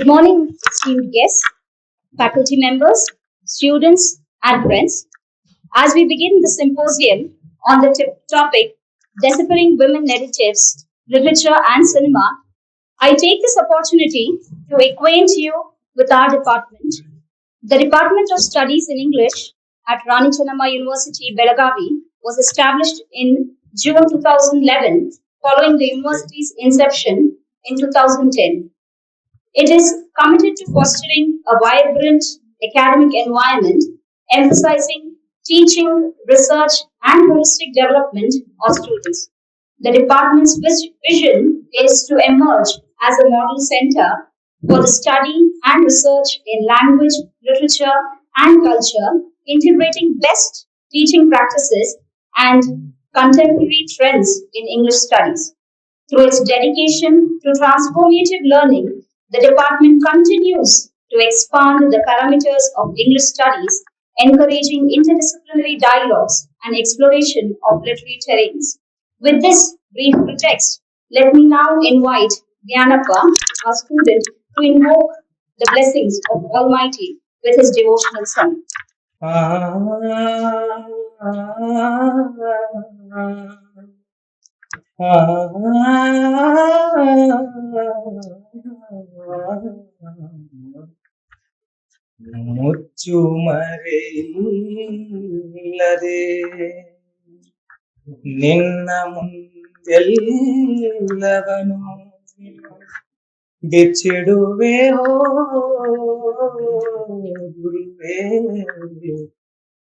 Good morning, esteemed guests, faculty members, students, and friends. As we begin the symposium on the topic Deciphering Women Narratives, Literature and Cinema, I take this opportunity to acquaint you with our department. The Department of Studies in English at Rani Chennamma University, Belagavi was established in June 2011 following the university's inception in 2010. It is committed to fostering a vibrant academic environment, emphasizing teaching, research, and holistic development of students. The department's vision is to emerge as a model center for the study and research in language, literature, and culture, integrating best teaching practices and contemporary trends in English studies. Through its dedication to transformative learning, the department continues to expand the parameters of English studies, encouraging interdisciplinary dialogues and exploration of literary terrains. With this brief pretext, let me now invite Dhyanappa, our student, to invoke the blessings of Almighty with his devotional song. ಮುಚ್ಚುಮರೆಯಿಲ್ಲದೆ ನಿನ್ನ ಮುಂದೆಲ್ಲವನು ಬಿಚ್ಚಿಡುವೆ ಗುರುವೇ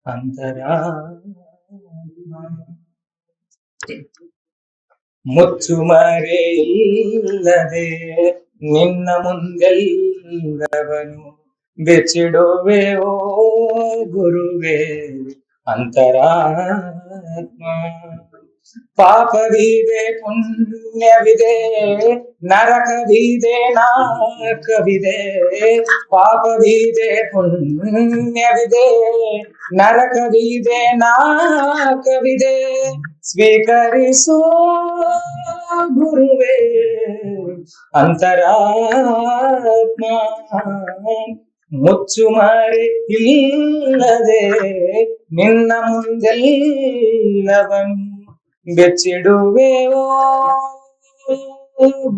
ಅಂತರಾತ್ಮ ಮುಚ್ಚುಮರೆಯಿಲ್ಲದೆ ನಿನ್ನ ಮುಂದೆಲ್ಲವನು ಬೆಚ್ಚಿಡುವೆ ಗುರುವೇ ಅಂತರಾತ್ಮ ಪಾಪವಿದೆ ಪುಣ್ಯವಿದೆ ನರಕವಿದೆ ನಾಕವಿದೆ ಪಾಪವಿದೆ ಪುಣ್ಯವಿದೆ ನರಕವಿದೆ ನಾಕವಿದೆ ಸ್ವೀಕರಿಸೋ ಗುರುವೇ ಅಂತರಾತ್ಮ ಮುಚ್ಚುಮರೆ ಇಲ್ಲದೆ ನಿನ್ನ ಮುಂದೆಲ್ಲವನು ಬೆಚ್ಚಿಡುವೆ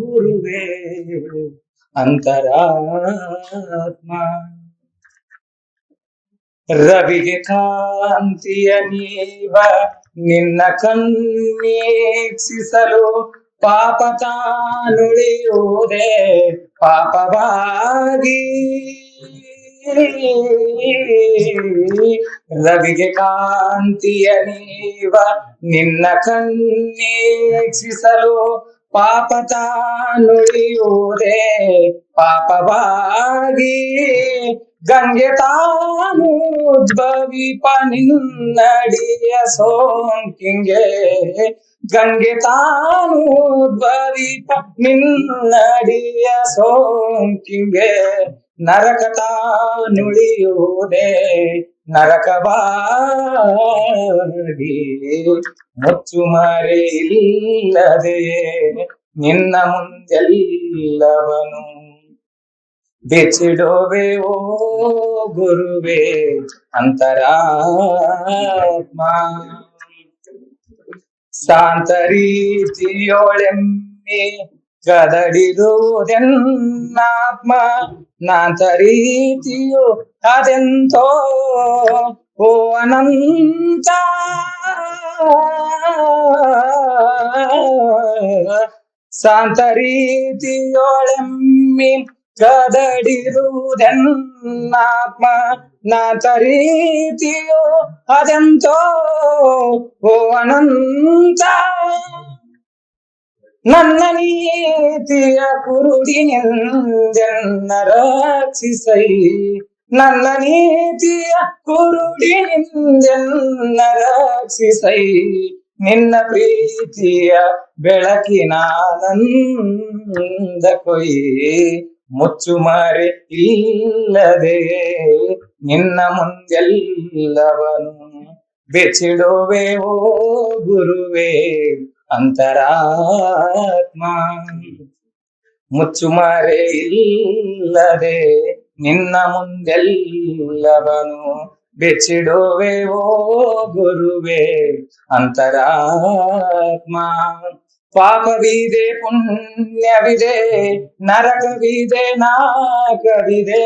ಗುರುವೇ ಅಂತರಾತ್ಮ ರವಿಗೆ ಕಾಂತಿಯ ನೀವ ನಿನ್ನ ಕಣ್ಣೀಕ್ಷಿಸಲು ಪಾಪ ತಾನುಳಿಯುವುದೇ ಪಾಪವಾಗಿ ರವಿಗೆ ಕಾಂತಿಯ ನೀವ ನಿನ್ನ ಕಣ್ಣೀಕ್ಷಿಸಲು ಪಾಪ ತಾನುಳಿಯುವುದೇ ಪಾಪವಾಗಿ ಗಂಗೆ ತಾನು ಉದ್ಭವಿಪ ನಿನ್ನಡಿಯ ಸೋಂಕಿಂಗೆ ಗಂಗೆ ತಾನು ಉದ್ಭವಿಪ ನಿನ್ನಡಿಯ ಸೋಂಕಿಂಗೆ ನರಕ ತಾನುಳಿಯುವುದೇ ನರಕವಾಗಿ ಮುಚ್ಚುಮರೆ ಇಲ್ಲದೆ ನಿನ್ನ ಮುಂದೆಲ್ಲವನು ಬೆಚ್ಚಿಡುವೆ ಗುರುವೇ ಅಂತರಾತ್ಮ ಶಾಂತ ರೀತಿಯೊಳೆಮ್ಮೆ ಗದಡಿರುವುದೆನ್ನಾತ್ಮ ನಾಂತ ರೀತಿಯು ಅದೆಂತೋ ಓ ಅನಂತ ಶಾಂತ ರೀತಿಯೊಳೆಮ್ಮೆ ಗದಡಿರುವುದೆನ್ನಾತ್ಮ ನಾಂತ ರೀತಿಯು ಅದೆಂತೋ ಓ ಅನಂತ ನನ್ನ ನೀತಿಯ ಕುರುಡಿನಿಂದೆನ್ನ ರಕ್ಷಿಸೈ ನನ್ನ ನೀತಿಯ ಕುರುಡಿನಿಂದೆನ್ನ ರಕ್ಷಿಸೈ ನಿನ್ನ ಪ್ರೀತಿಯ ಬೆಳಕಿನಾನಂದ ಕೊಯ್ ಮುಚ್ಚುಮರೆ ಇಲ್ಲದೆ ನಿನ್ನ ಮುಂದೆಲ್ಲವನು ಬೆಚ್ಚಿಡುವೆ ಗುರುವೇ ಅಂತರಾತ್ಮ ಮುಚ್ಚುಮರೆ ಇಲ್ಲದೆ ನಿನ್ನ ಮುಂದೆಲ್ಲವನು ಬೆಚ್ಚಿಡುವೆ ಓ ಗುರುವೆ ಅಂತರಾತ್ಮ. ಪಾಪವಿದೆ ಪುಣ್ಯವಿದೆ ನರಕವಿದೆ ನಾಕವಿದೆ,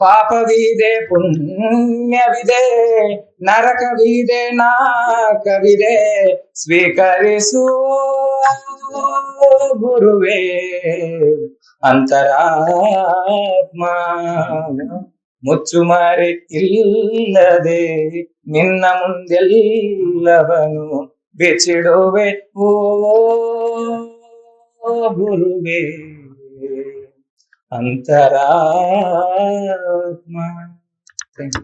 ಪಾಪವಿದೆ ಪುಣ್ಯವಿದೆ ನರಕವಿದೆ ನಾಕವಿದೆ, ಸ್ವೀಕರಿಸು ಗುರುವೇ ಅಂತರಾತ್ಮ. ಮುಚ್ಚುಮರೆ ಇಲ್ಲದೆ ನಿನ್ನ ಮುಂದೆಲ್ಲವನು ಬೆಚ್ಚಿಡುವೆ ಓ ಗುರುವೇ ಅಂತರಾತ್ಮ. Thank you.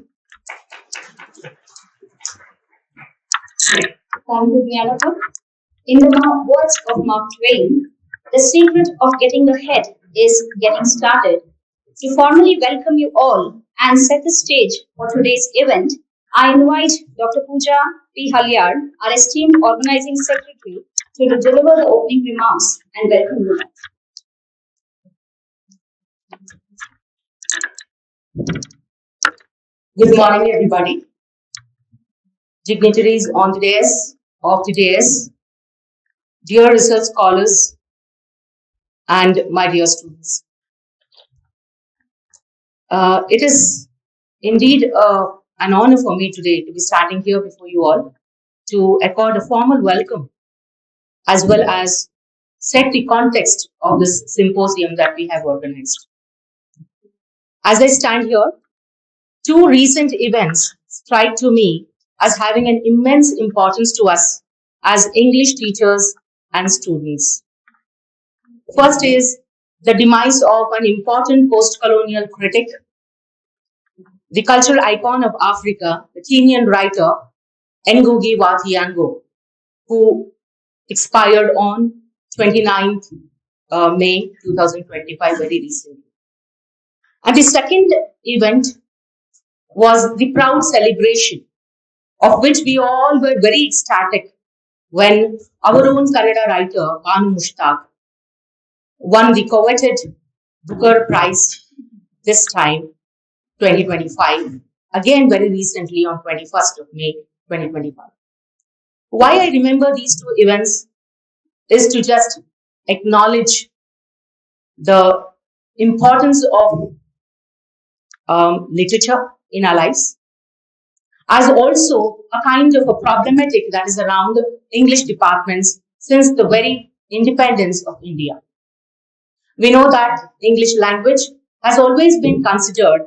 Thank you, Jnanapa. In the words of Mark Twain, the secret of getting ahead is getting started. To formally welcome you all and set the stage for today's event, I invite Dr. Pooja P. Halyar, our esteemed organizing secretary, to deliver the opening remarks and welcome you. Good morning, everybody. Dignitaries on the dais, of the dais, dear research scholars, and my dear students. It is indeed an honor for me today to be standing here before you all to accord a formal welcome as well as set the context of this symposium that we have organized. As I stand here, two recent events strike to me as having an immense importance to us as English teachers and students. First is the demise of an important post-colonial critic, the cultural icon of Africa, the Kenyan writer Ngugi wa Thiong'o, who expired on 29th May 2025, very recently. And the second event was the proud celebration of which we all were very ecstatic when our own Kannada writer, Banu Mushtaq, won the coveted Booker Prize this time, 2025, again very recently on 21st of May, 2025. Why I remember these two events is to just acknowledge the importance of literature in our lives, as also a kind of a problematic that is around English departments since the very independence of India. We know that English language has always been considered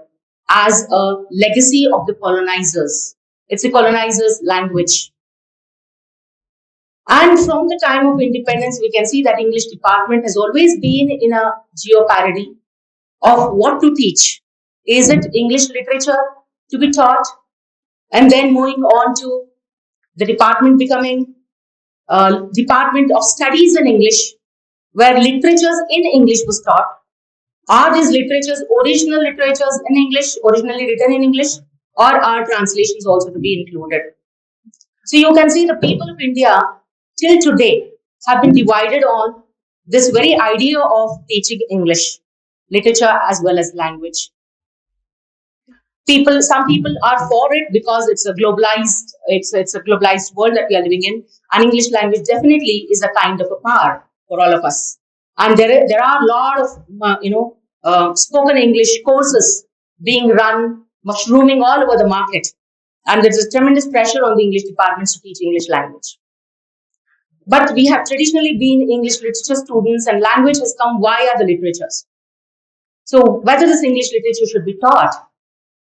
as a legacy of the colonizers. It's a colonizer's language. And from the time of independence, we can see that English department has always been in a jeopardy of what to teach. Is it English literature to be taught? And then moving on to the department becoming Department of Studies in English, where literatures in English was taught. Are these literatures original literatures in English, originally written in English, or are translations also to be included? So you can see the people of India till today have been divided on this very idea of teaching English, literature as well as language. Some people are for it because it's a globalized world that we are living in, and English language definitely is a kind of a power for all of us. And there are a lot of spoken English courses being run, mushrooming all over the market, and there's a tremendous pressure on the English departments to teach English language. But we have traditionally been English literature students, and language has come via the literatures. So whether this English literature should be taught,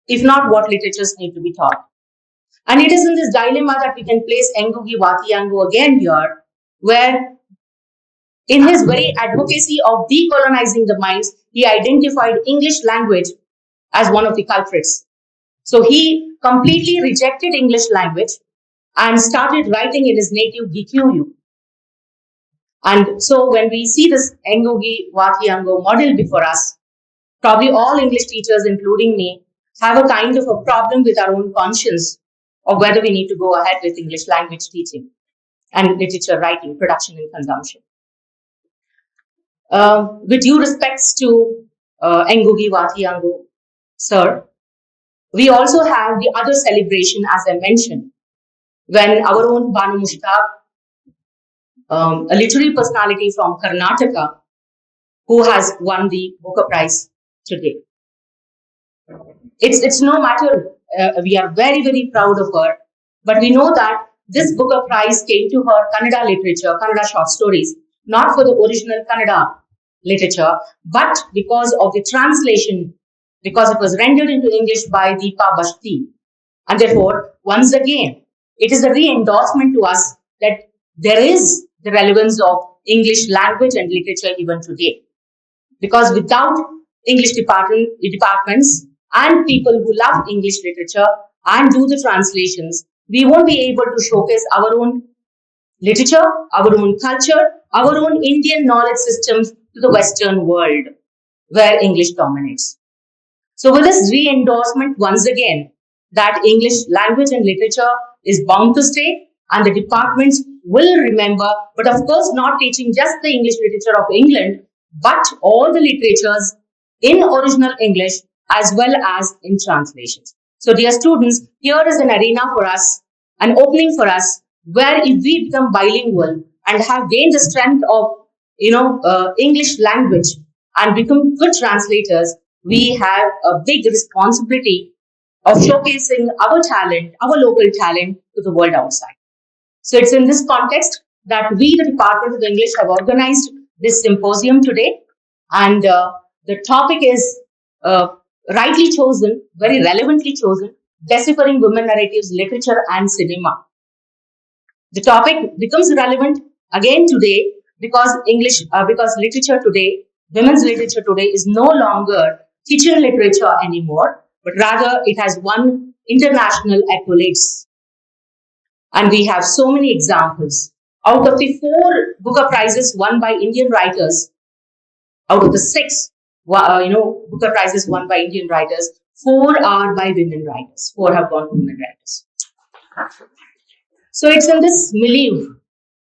if not, what literatures need to be taught? And it is in this dilemma that we can place Ngugi wa Thiong'o again here, where in his very advocacy of decolonizing the minds, he identified English language as one of the culprits. So he completely rejected English language and started writing in his native Gikuyu. And so when we see this Ngugi wa Thiong'o model before us, probably all English teachers, including me, have a kind of a problem with our own conscience of whether we need to go ahead with English language teaching and literature writing, production and consumption. With due respects to Ngugi Wa Thiong'o, sir, we also have the other celebration, as I mentioned, when our own Banu Mushtaq, a literary personality from Karnataka, who has won the Booker Prize today. It's no matter. We are very proud of her, but we know that this Booker Prize came to her Kannada literature, Kannada short stories, not for the original Kannada literature, but because of the translation, because it was rendered into English by Deepa Bashti. And therefore, once again, it is a re-endorsement to us that there is the relevance of English language and literature even today. Because without departments and people who love English literature and do the translations, we won't be able to showcase our own literature, our own culture, our own Indian knowledge systems to the Western world where English dominates. So with this re-endorsement once again that English language and literature is bound to stay and the departments will remember, but of course not teaching just the English literature of England, but all the literatures in original English as well as in translations. So dear students, here is an arena for us, an opening for us, where if we become bilingual and have gained the strength of English language and become good translators, we have a big responsibility of showcasing our talent, our local talent to the world outside. So it's in this context that we, the Department of English, have organized this symposium today. And the topic is rightly chosen, very relevantly chosen, Deciphering Women Narratives, Literature and Cinema. The topic becomes relevant again today because because literature today, women's literature today is no longer kitchen literature anymore, but rather it has won international accolades. And we have so many examples. Out of the 4 Booker Prizes won by Indian writers, out of the 6, Booker Prizes won by Indian writers, 4 are by women writers. 4 have gone to women writers. So it's in this milieu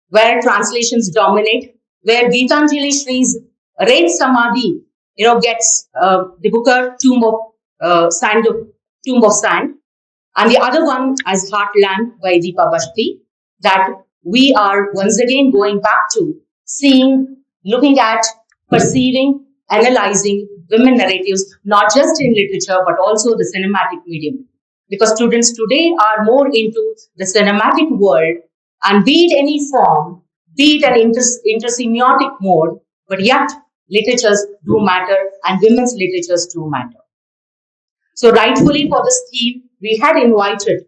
where translations dominate, where Geetanjali Shree's Red Samadhi, gets the Booker Tomb of Sand, and the other one as Heartland by Deepa Bashti, that we are once again going back to seeing, looking at, perceiving, analyzing women narratives, not just in literature, but also the cinematic medium. Because students today are more into the cinematic world, and be it any form, be it an intersemiotic mode, but yet literatures do matter and women's literatures do matter. So rightfully for this theme, we have invited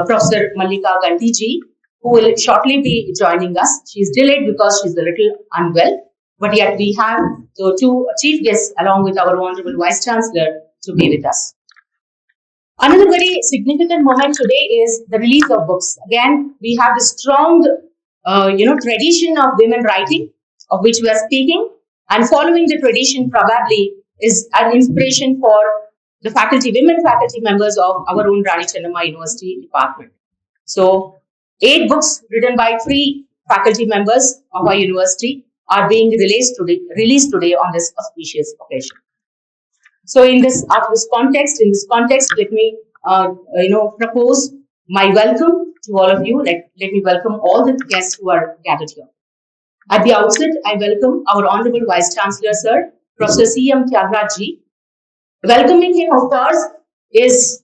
Professor Mallika Gandhi ji, who will shortly be joining us. She is delayed because she's a little unwell, but yet we have the 2 chief guests along with our Honorable Vice Chancellor to be with us. Another very significant moment today is the release of books. Again, we have the strong, tradition of women writing, of which we are speaking, and following the tradition probably is an inspiration for the women faculty members of our own Rani Chennamma University department. So, 8 books written by 3 faculty members of our university are being released today on this auspicious occasion. So, in this context, let me propose my welcome to all of you. Let me welcome all the guests who are gathered here. At the outset, I welcome our Honorable Vice Chancellor, Sir, Professor C.M. Tyagaraja ji. Welcoming him, of course, is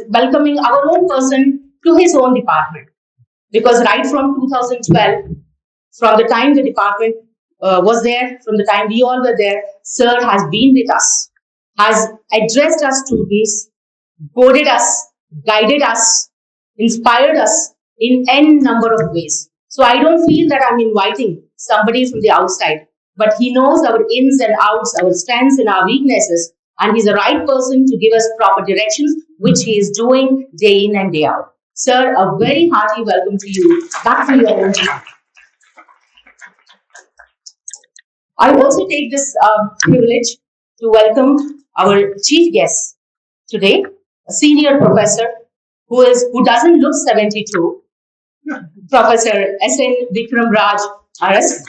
welcoming our own person to his own department. Because right from 2012, from the time the department was there, from the time we all were there, Sir has been with us, has addressed our students, boarded us, guided us, inspired us in n number of ways. So I don't feel that I'm inviting somebody from the outside, but he knows our ins and outs, our strengths and our weaknesses, and he's the right person to give us proper directions, which he is doing day in and day out. Sir, a very hearty welcome to you. Back to your own time. I also take this privilege to welcome our chief guest today, a senior professor who doesn't look 72, Professor S.N. Vikram Raj RS,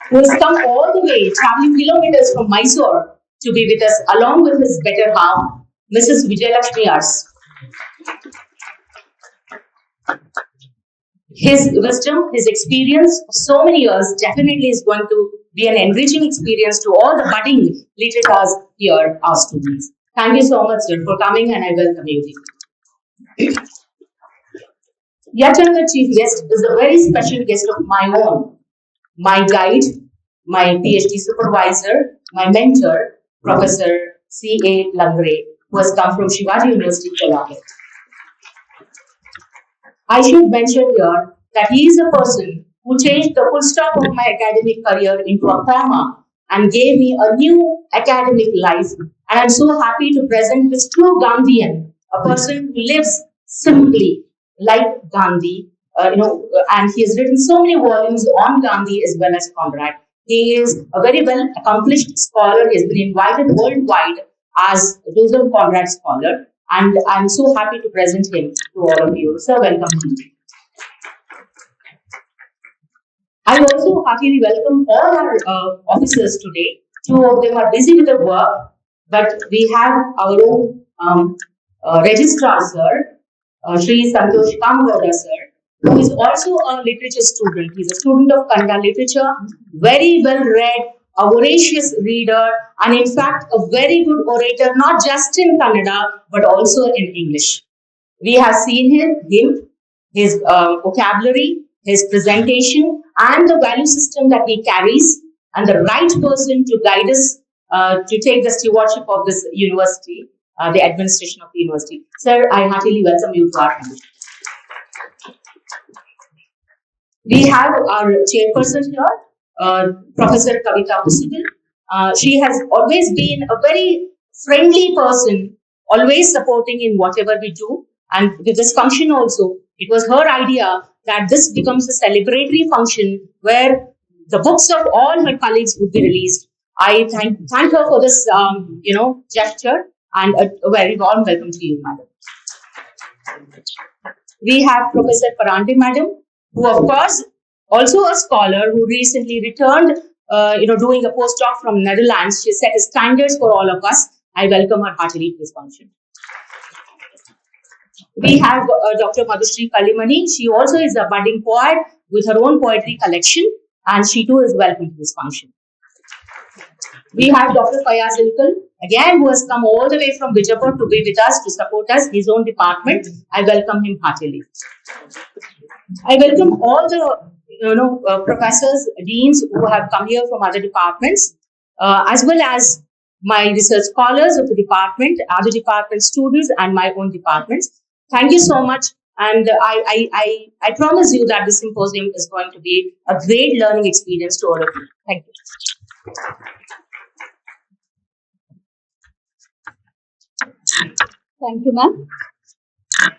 who has come all the way, traveling kilometers from Mysore to be with us, along with his better half, Mrs. Vijayalakshmi Rs. His wisdom, his experience of so many years definitely is going to be an enriching experience to all the budding literators here, our students. Thank you so much, sir, for coming, and I welcome you. Yet another chief guest is a very special guest of my own, my guide, my PhD supervisor, my mentor, Professor C.A. Langre, who has come from Shivaji University, Kolkata. I should mention here that he is a person who changed the full stop of my academic career into a comma and gave me a new academic life. And I'm so happy to present this true Gandhian, a person who lives simply like Gandhi, and he has written so many volumes on Gandhi as well as Conrad. He is a very well accomplished scholar. He has been invited worldwide as a Joseph Conrad Scholar, and I'm so happy to present him to all of you. Sir, welcome to you. I also heartily welcome all our officers today. Two of them are busy with their work, but we have our own registrar, sir, Sri Santosh Kamgowda, sir, who is also a literature student. He's a student of Kannada literature, very well read, a voracious reader, and in fact, a very good orator, not just in Kannada, but also in English. We have seen him his vocabulary, his presentation, and the value system that he carries, and the right person to guide us to take the stewardship of this university, the administration of the university. Sir, I heartily welcome you to our family. We have our chairperson here, Professor Kavita Musidil. She has always been a very friendly person, always supporting in whatever we do. And with this function also, it was her idea that this becomes a celebratory function where the books of all her colleagues would be released. I thank her for this, gesture, and a very warm welcome to you, madam. We have Professor Parande, madam, who of course also a scholar who recently returned, doing a postdoc from Netherlands. She set standards for all of us. I welcome her heartily to this function. We have Dr. Madhusri Kalimani. She also is a budding poet with her own poetry collection, and she too is welcome to this function. We have Dr. Fayaz Ilkal, again, who has come all the way from Bijapur to be with us, to support us, his own department. I welcome him heartily. I welcome all the professors, deans who have come here from other departments, as well as my research scholars of the department, other department students, and my own departments. Thank you so much. And I promise you that this symposium is going to be a great learning experience to all of you. Thank you. Thank you, ma'am.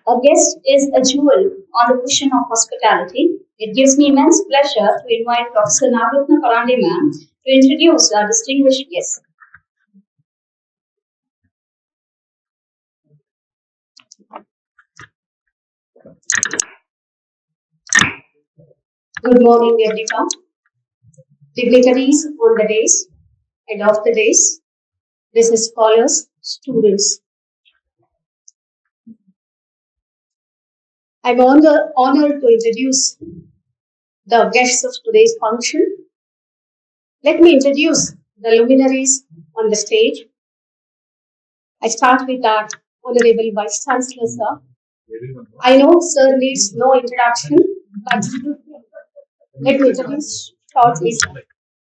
A guest is a jewel on the cushion of hospitality. It gives me immense pleasure to invite Professor Navratna Parande ma'am to introduce our distinguished guest. Good morning, everyone. Dignitaries on the days, head of the days, business scholars, students. I'm honored to introduce the guests of today's function. Let me introduce the luminaries on the stage. I start with our Honorable Vice Chancellor, sir. I know sir needs no introduction, but let me introduce shortly, sir,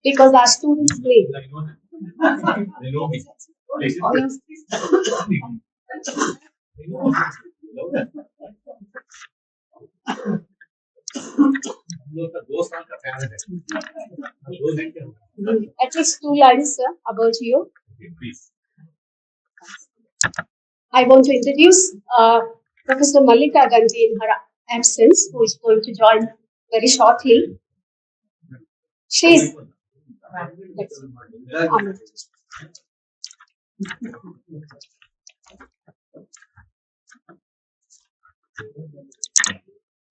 because our students play. At least two lines, sir, about you. I want to introduce Professor Mallika Gandhi in her absence, who is going to join very shortly. She's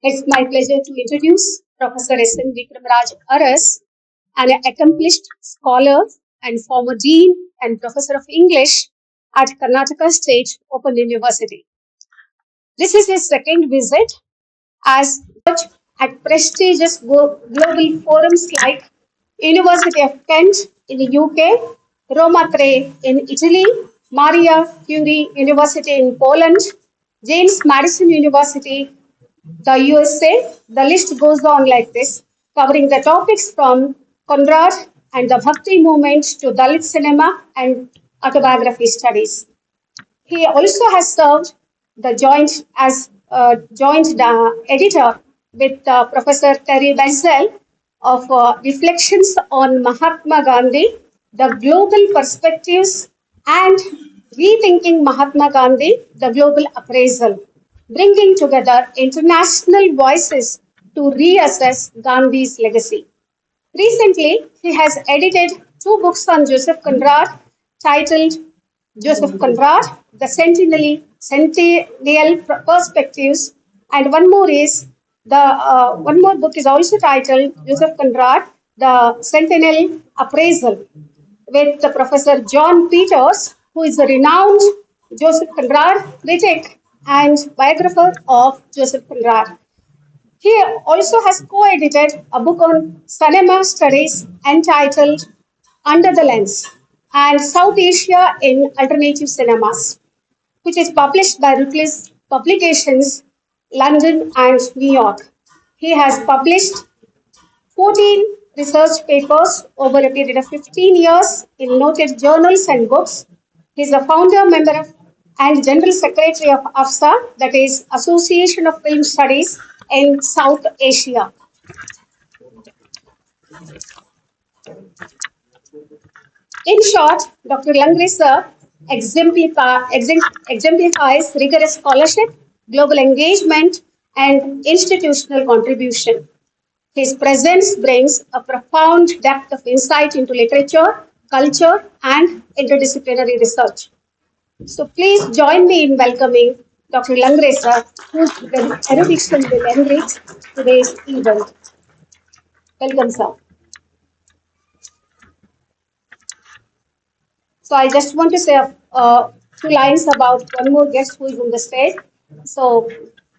It's my pleasure to introduce Professor S.N. Vikramraj Aras, an accomplished scholar and former Dean and Professor of English at Karnataka State Open University. This is his second visit as judge at prestigious global forums like University of Kent in the UK, Roma Tre in Italy, Maria Curie University in Poland, James Madison University, the USA. The list goes on like this, covering the topics from Conrad and the Bhakti movement to Dalit cinema and autobiography studies. He also has served the joint as joint editor with Professor Terry Wenzel of Reflections on Mahatma Gandhi, the Global Perspectives, and Rethinking Mahatma Gandhi, the Global Appraisal, bringing together international voices to reassess Gandhi's legacy. Recently, he has edited two books on Joseph Conrad titled Joseph Conrad, The Centennial Perspectives, and one more book is also titled Joseph Conrad, The Centennial Appraisal, with the Professor John Peters, who is a renowned Joseph Conrad critic and biographer of Joseph Conrad. He also has co-edited a book on cinema studies entitled Under the Lens and South Asia in Alternative Cinemas, which is published by Routledge Publications, London and New York. He has published 14 research papers over a period of 15 years in noted journals and books. He is a founder, member of, and general secretary of AFSA, that is Association of Film Studies in South Asia. In short, Dr. Langri sir exemplifies rigorous scholarship, global engagement, and institutional contribution. His presence brings a profound depth of insight into literature, culture, and interdisciplinary research. So please join me in welcoming Dr. Langresa, whose erudition will enrich today's event. Welcome, sir. So I just want to say two lines about one more guest who is on the stage. So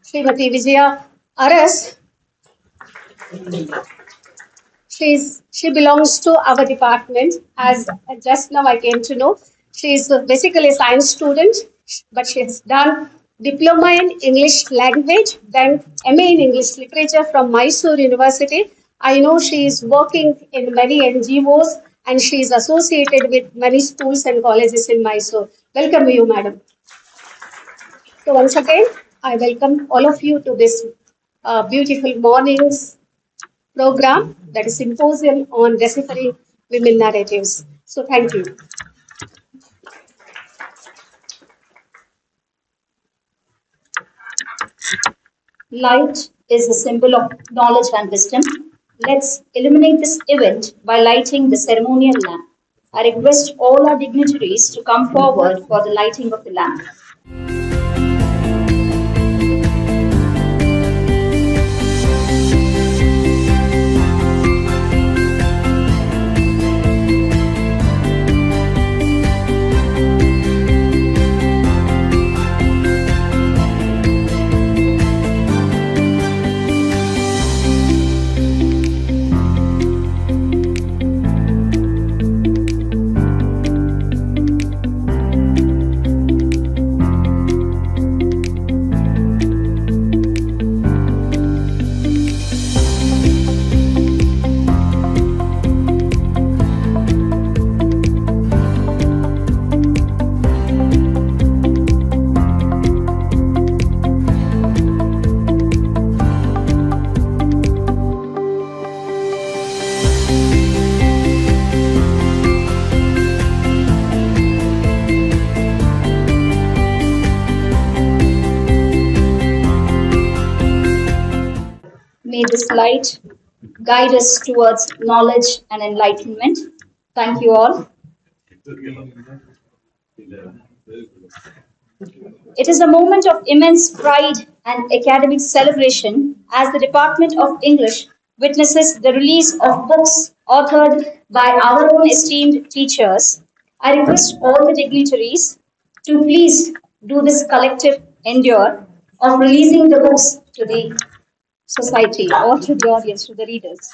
Srimati Vijaya Aras, she belongs to our department. As just now I came to know, she is basically a science student, but she has done diploma in English language, then MA in English literature from Mysore University. I know she is working in many NGOs and she is associated with many schools and colleges in Mysore. Welcome you, madam. So once again, I welcome all of you to this beautiful morning's program, that is symposium on deciphering women narratives. So thank you. Light is a symbol of knowledge and wisdom. Let's illuminate this event by lighting the ceremonial lamp. I request all our dignitaries to come forward for the lighting of the lamp. May this light guide us towards knowledge and enlightenment. Thank you all. It is a moment of immense pride and academic celebration as the Department of English witnesses the release of books authored by our own esteemed teachers. I request all the dignitaries to please do this collective endeavor of releasing the books to the society or to the audience, to the readers.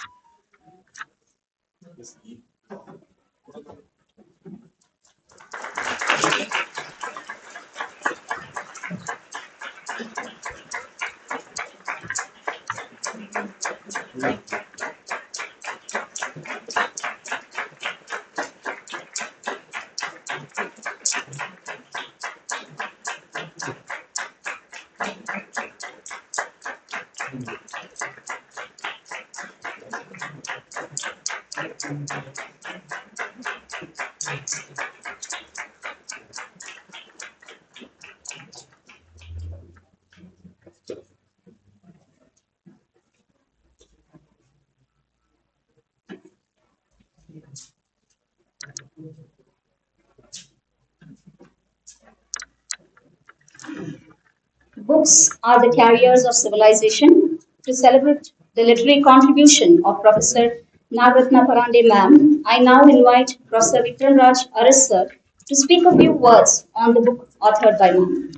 Books are the carriers of civilization. To celebrate the literary contribution of Professor Nagatna Parande ma'am, I now invite Professor Vikram Raj Aris sir to speak a few words on the book authored by ma'am.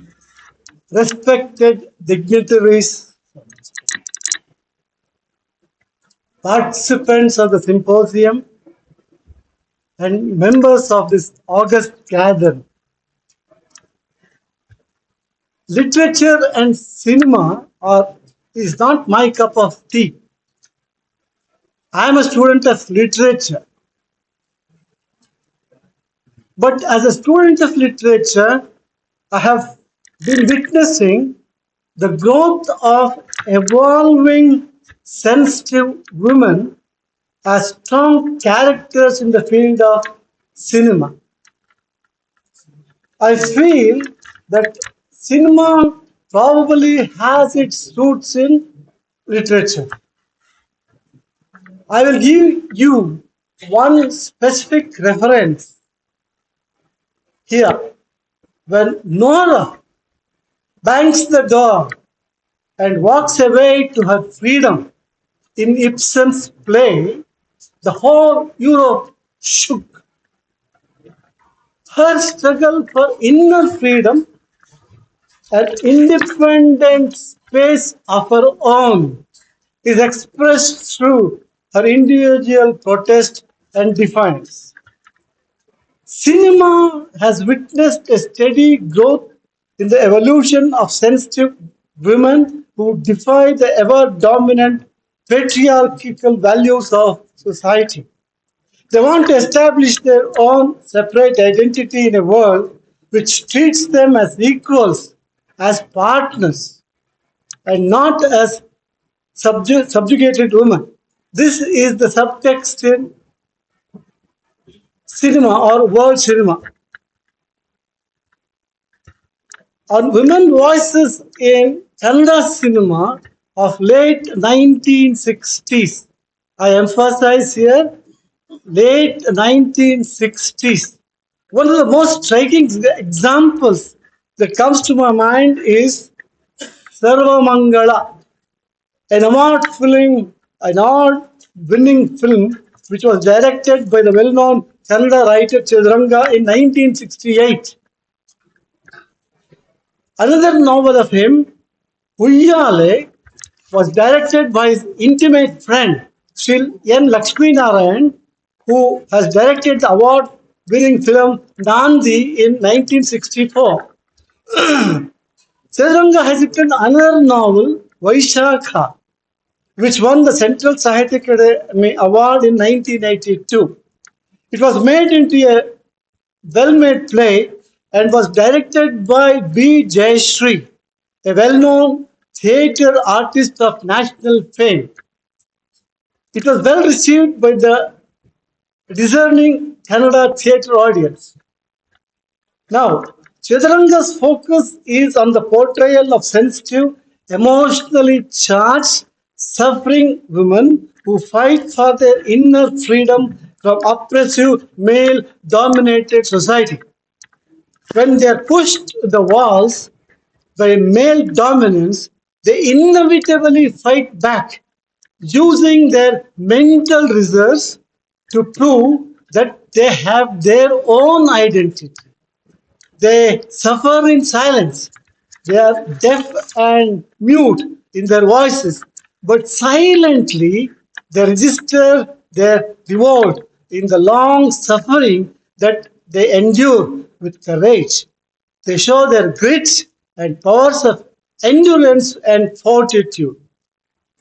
Respected dignitaries, participants of the symposium, and members of this august gathering. Literature and cinema is not my cup of tea. I am a student of literature. But as a student of literature, I have been witnessing the growth of evolving sensitive women as strong characters in the field of cinema. I feel that cinema probably has its roots in literature. I will give you one specific reference here. When Nora bangs the door and walks away to her freedom in Ibsen's play, the whole Europe shook. Her struggle for inner freedom and independent space of her own is expressed through her individual protest and defiance. Cinema has witnessed a steady growth in the evolution of sensitive women who defy the ever dominant patriarchal values of society. They want to establish their own separate identity in a world which treats them as equals, as partners, and not as subjugated women. This is the subtext in cinema or world cinema. On women voices in Kannada cinema of late 1960s. I emphasize here late 1960s. One of the most striking examples that comes to my mind is Sarva Mangala, an award-winning film which was directed by the well-known Kannada writer Chiduranga in 1968. Another novel of him, Uyyale, was directed by his intimate friend, Sri N. Lakshmi Narayan, who has directed the award-winning film Nandi in 1964. Chiduranga has written another novel, Vaishakha, which won the Central Sahityaka Academy Award in 1982. It was made into a well-made play and was directed by B. Jayashree, a well-known theatre artist of national fame. It was well received by the discerning Kannada theatre audience. Now, Chidaranga's focus is on the portrayal of sensitive, emotionally charged, suffering women who fight for their inner freedom from oppressive, male dominated society. When they are pushed to the walls by male dominance, they inevitably fight back, using their mental reserves to prove that they have their own identity. They suffer in silence. They are deaf and mute in their voices, but silently they register their revolt in the long suffering that they endure with courage. They show their grit and powers of endurance and fortitude.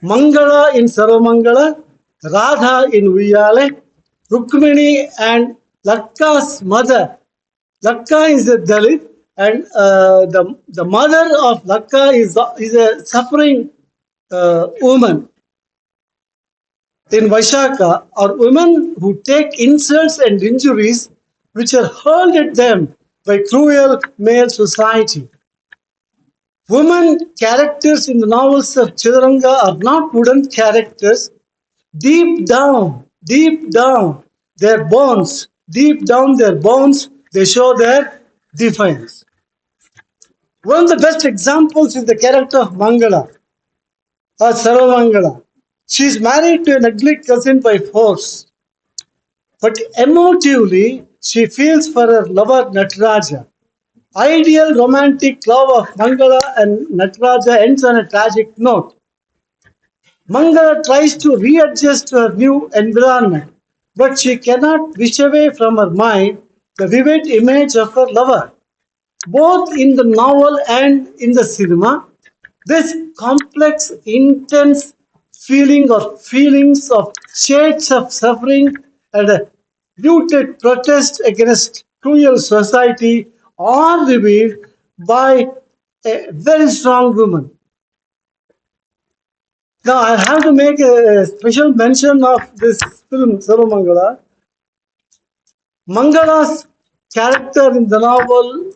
Mangala in Saramangala, Radha in Uyale, Rukmini and Lakka's mother. Lakka is a Dalit, and the mother of Lakka is a suffering woman. In Vaishaka are women who take insults and injuries which are hurled at them by cruel male society. Women characters in the novels of Chiduranga are not wooden characters. Deep down, deep down their bones, they show their defiance. One of the best examples is the character of Mangala, or Saravangala. She is married to an ugly cousin by force, but emotively she feels for her lover Nataraja. Ideal romantic love of Mangala and Nataraja ends on a tragic note. Mangala tries to readjust to her new environment, but she cannot wish away from her mind the vivid image of her lover. Both in the novel and in the cinema, this complex, intense feelings of shades of suffering and a rooted protest against cruel society are revealed by a very strong woman. Now, I have to make a special mention of this film, Sarvamangala. Mangala's character in the novel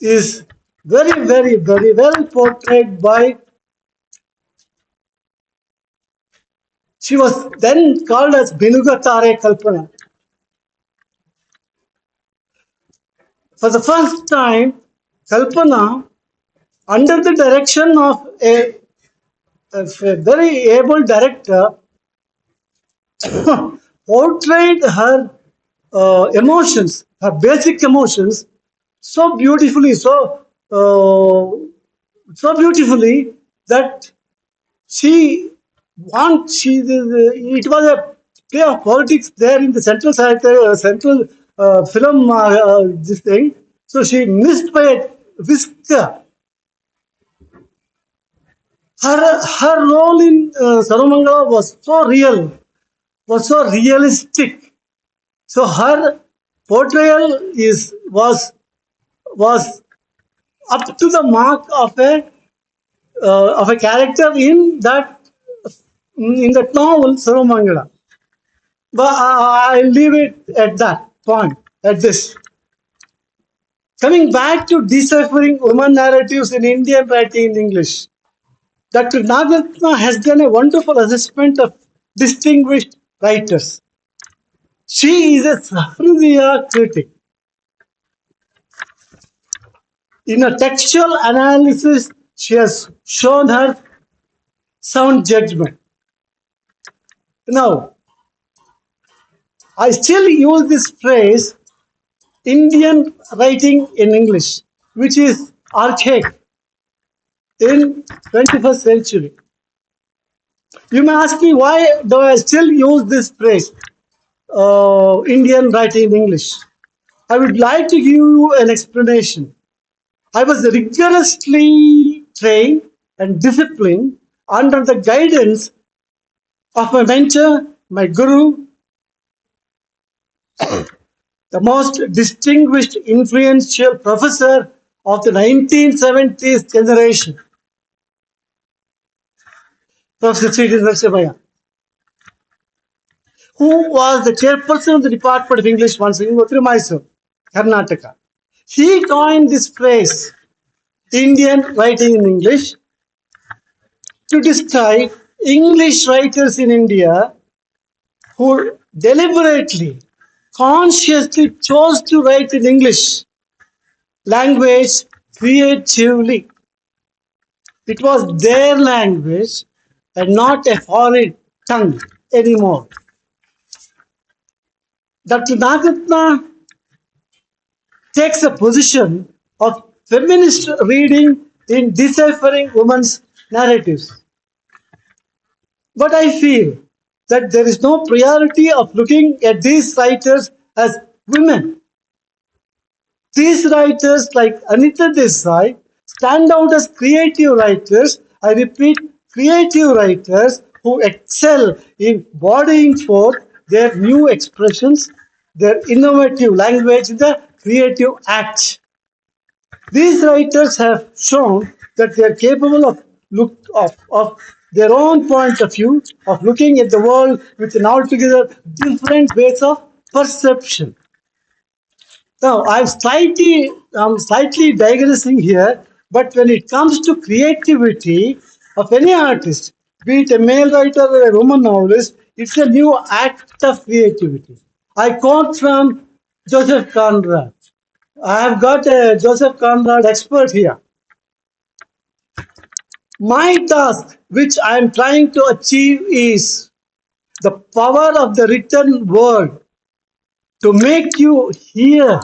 is very well portrayed by. She was then called as Binugatare Kalpana. For the first time, Kalpana, under the direction of a very able director, portrayed her emotions, her basic emotions, so beautifully, so beautifully that she it was a play of politics there in the central film this thing. So she missed by a whisker. Her role in Saramangala was so realistic. So her portrayal was up to the mark of a character in that novel Saramangala. But I'll leave it at that point. At this, coming back to deciphering woman narratives in Indian writing in English, Dr. Nagatna has done a wonderful assessment of distinguished writers. She is a Sahridiya critic. In a textual analysis, she has shown her sound judgment. Now, I still use this phrase Indian writing in English, which is archaic in 21st century. You may ask me why do I still use this phrase, Indian writing in English? I would like to give you an explanation. I was rigorously trained and disciplined under the guidance of my mentor, my guru, the most distinguished, influential professor of the 1970s generation, Professor Sri Narsivaya, who was the chairperson of the Department of English once in Mysore, Karnataka. He coined this phrase, Indian writing in English, to describe English writers in India who deliberately, consciously chose to write in English language creatively. It was their language and not a foreign tongue anymore. Dr. Nagatna takes a position of feminist reading in deciphering women's narratives. But I feel that there is no priority of looking at these writers as women. These writers, like Anita Desai, stand out as creative writers. I repeat, creative writers who excel in bodying forth their new expressions, their innovative language, the creative act. These writers have shown that they are capable of their own point of view, of looking at the world with an altogether different ways of perception. Now, I'm slightly digressing here, but when it comes to creativity of any artist, be it a male writer or a woman novelist, it's a new act of creativity. I quote from Joseph Conrad. I have got a Joseph Conrad expert here. My task, which I am trying to achieve, is the power of the written word to make you hear,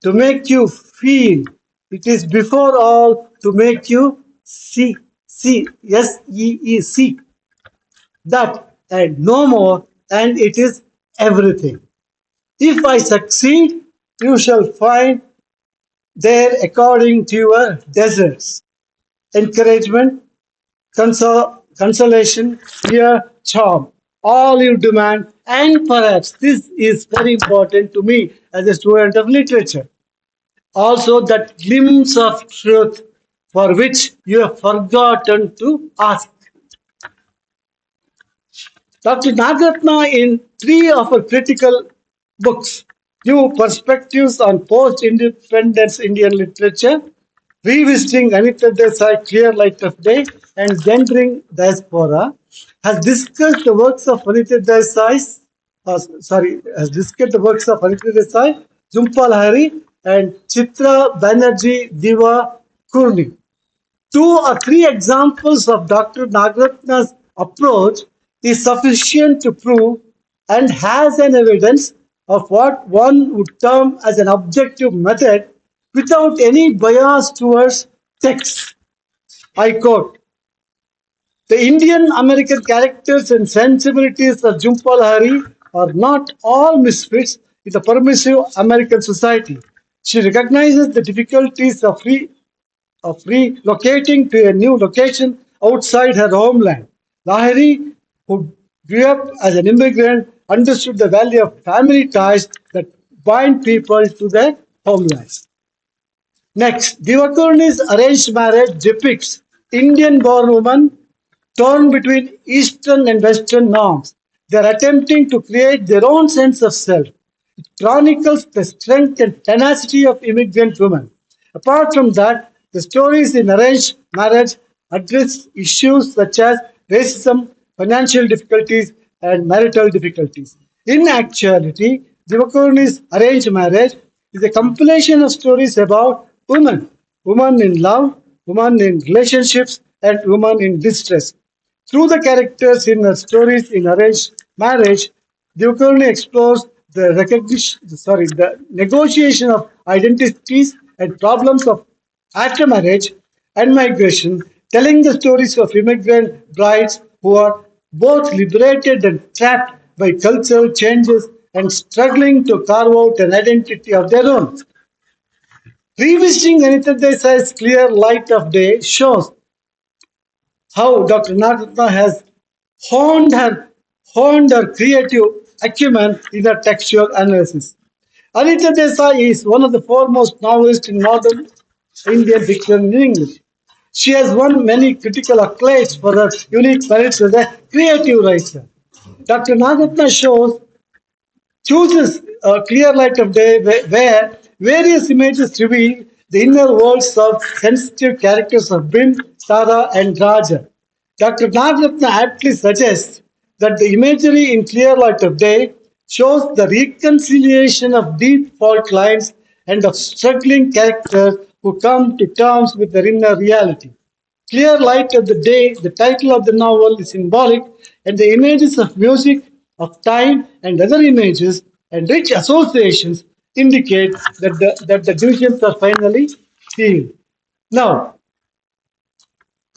to make you feel. It is before all to make you see, see, see that and no more, and it is everything. If I succeed, you shall find there according to your deserts encouragement, consolation, fear, charm. All you demand, and perhaps this is very important to me as a student of literature. Also, that glimpse of truth for which you have forgotten to ask. Dr. Nagatna, in three of her critical books, New Perspectives on Post Independence Indian Literature, Revisiting Anita Desai, Clear Light of Day, and Gendering Diaspora, has discussed the works of Anita Desai, has discussed the works of Anita Desai, Jhumpa Lahiri, and Chitra Banerjee Diva Kurni. Two or three examples of Dr. Nagaratna's approach is sufficient to prove and has an evidence of what one would term as an objective method without any bias towards text. I quote, the Indian American characters and sensibilities of Jhumpa Lahiri are not all misfits in the permissive American society. She recognizes the difficulties of relocating to a new location outside her homeland. Lahiri, who grew up as an immigrant, understood the value of family ties that bind people to their homelands. Next, Divakaruni's arranged marriage depicts Indian-born women torn between Eastern and Western norms. They are attempting to create their own sense of self. It chronicles the strength and tenacity of immigrant women. Apart from that, the stories in arranged marriage address issues such as racism, financial difficulties, and marital difficulties. In actuality, Divakaruni's arranged marriage is a compilation of stories about women, women in love, women in relationships, and women in distress. Through the characters in her stories in arranged marriage, Divakaruni explores the negotiation of identities and problems of after marriage and migration, telling the stories of immigrant brides who are both liberated and trapped by cultural changes and struggling to carve out an identity of their own. Revisiting Anita Desai's Clear Light of Day shows how Dr. Nagatna has honed her, honed her creative acumen in her textual analysis. Anita Desai is one of the foremost novelists in modern Indian fiction in English. She has won many critical accolades for her unique merits as a creative writer. Dr. Nagatna chooses a clear light of day where various images reveal the inner worlds of sensitive characters of Bin, Tara, and Raja. Dr. Nagratna aptly suggests that the imagery in Clear Light of Day shows the reconciliation of deep fault lines and of struggling characters who come to terms with their inner reality. Clear Light of the Day, the title of the novel, is symbolic, and the images of music, of time, and other images and rich associations indicate that the divisions are finally healed. Now,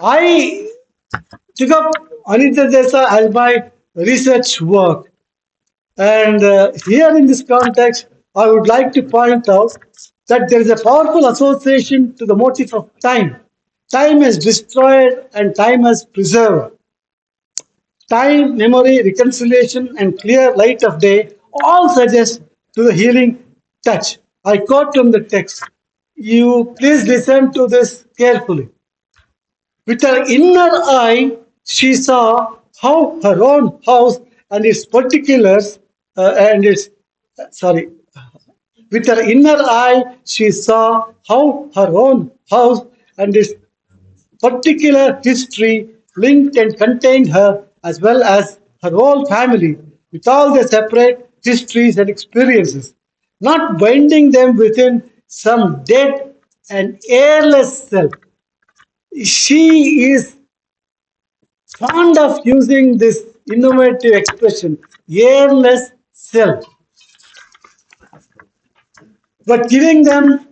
I took up Anita Desa as my research work, and here in this context, I would like to point out that there is a powerful association to the motif of time. Time has destroyed and time has preserved. Time, memory, reconciliation, and clear light of day all suggest to the healing touch. I quote from the text. You please listen to this carefully. With her inner eye, she saw how her own house and its particulars and its sorry. With her inner eye, she saw how her own house and its particular history linked and contained her as well as her whole family with all their separate histories and experiences, not binding them within some dead and airless self. She is fond of using this innovative expression, airless self, but giving them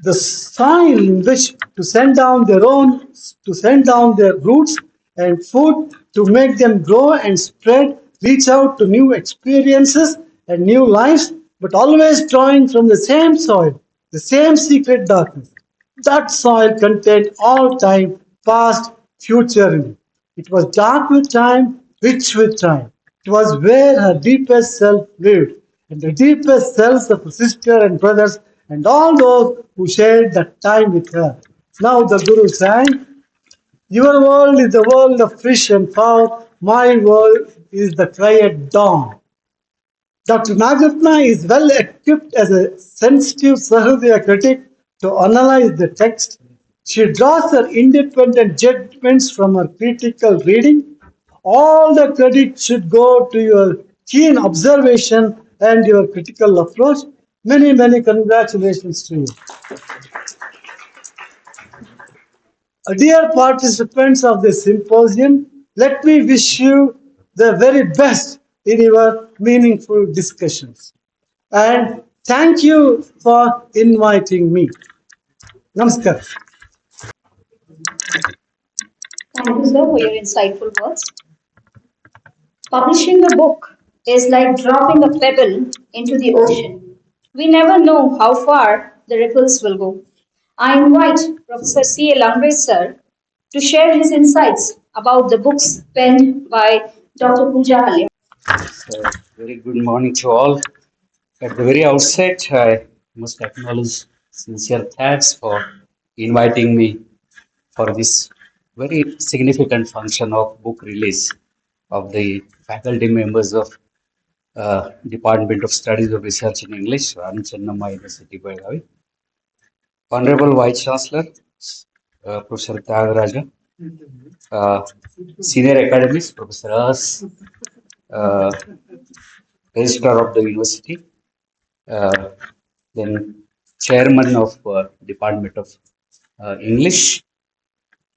the soil in which to send down their roots and food to make them grow and spread, reach out to new experiences and new lives, but always drawing from the same soil, the same secret darkness. That soil contained all time, past, future in it. It was dark with time, rich with time. It was where her deepest self lived, and the deepest selves of her sister and brothers, and all those who shared that time with her. Now the Guru sang, your world is the world of fish and fowl, my world is the cry at dawn. Dr. Nagatna is well equipped as a sensitive Sahadya critic to analyze the text. She draws her independent judgments from her critical reading. All the credit should go to your keen observation and your critical approach. Many, many congratulations to you. Dear participants of this symposium, let me wish you the very best in your meaningful discussions. And thank you for inviting me. Namaskar. Thank you, sir, for your insightful words. Publishing a book is like dropping a pebble into the ocean. We never know how far the ripples will go. I invite Professor C. A. Langre, sir, to share his insights about the books penned by Dr. Pooja Halya. So, very good morning to all. At the very outset, I must acknowledge sincere thanks for inviting me for this very significant function of book release of the faculty members of Department of Studies of Research in English, Rani Chennamma University, Belgavi. Honorable Vice Chancellor, Professor Tyagaraja, uh, Senior Academics, Professor As, uh, Registrar of the University, uh, then Chairman of Department of English,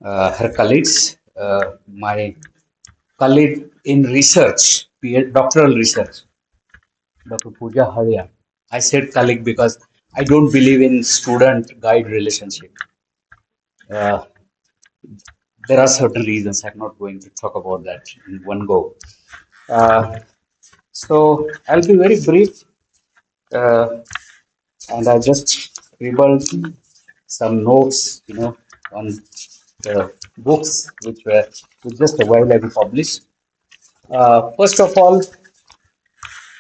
her colleagues, my colleague in research, doctoral research, Dr. Pooja Haria. I said colleague because I don't believe in student-guide relationship. Uh, there are certain reasons. I'm not going to talk about that in one go. Uh, so I'll be very brief, and I just scribbled some notes, on the books which just a while ago published. First of all,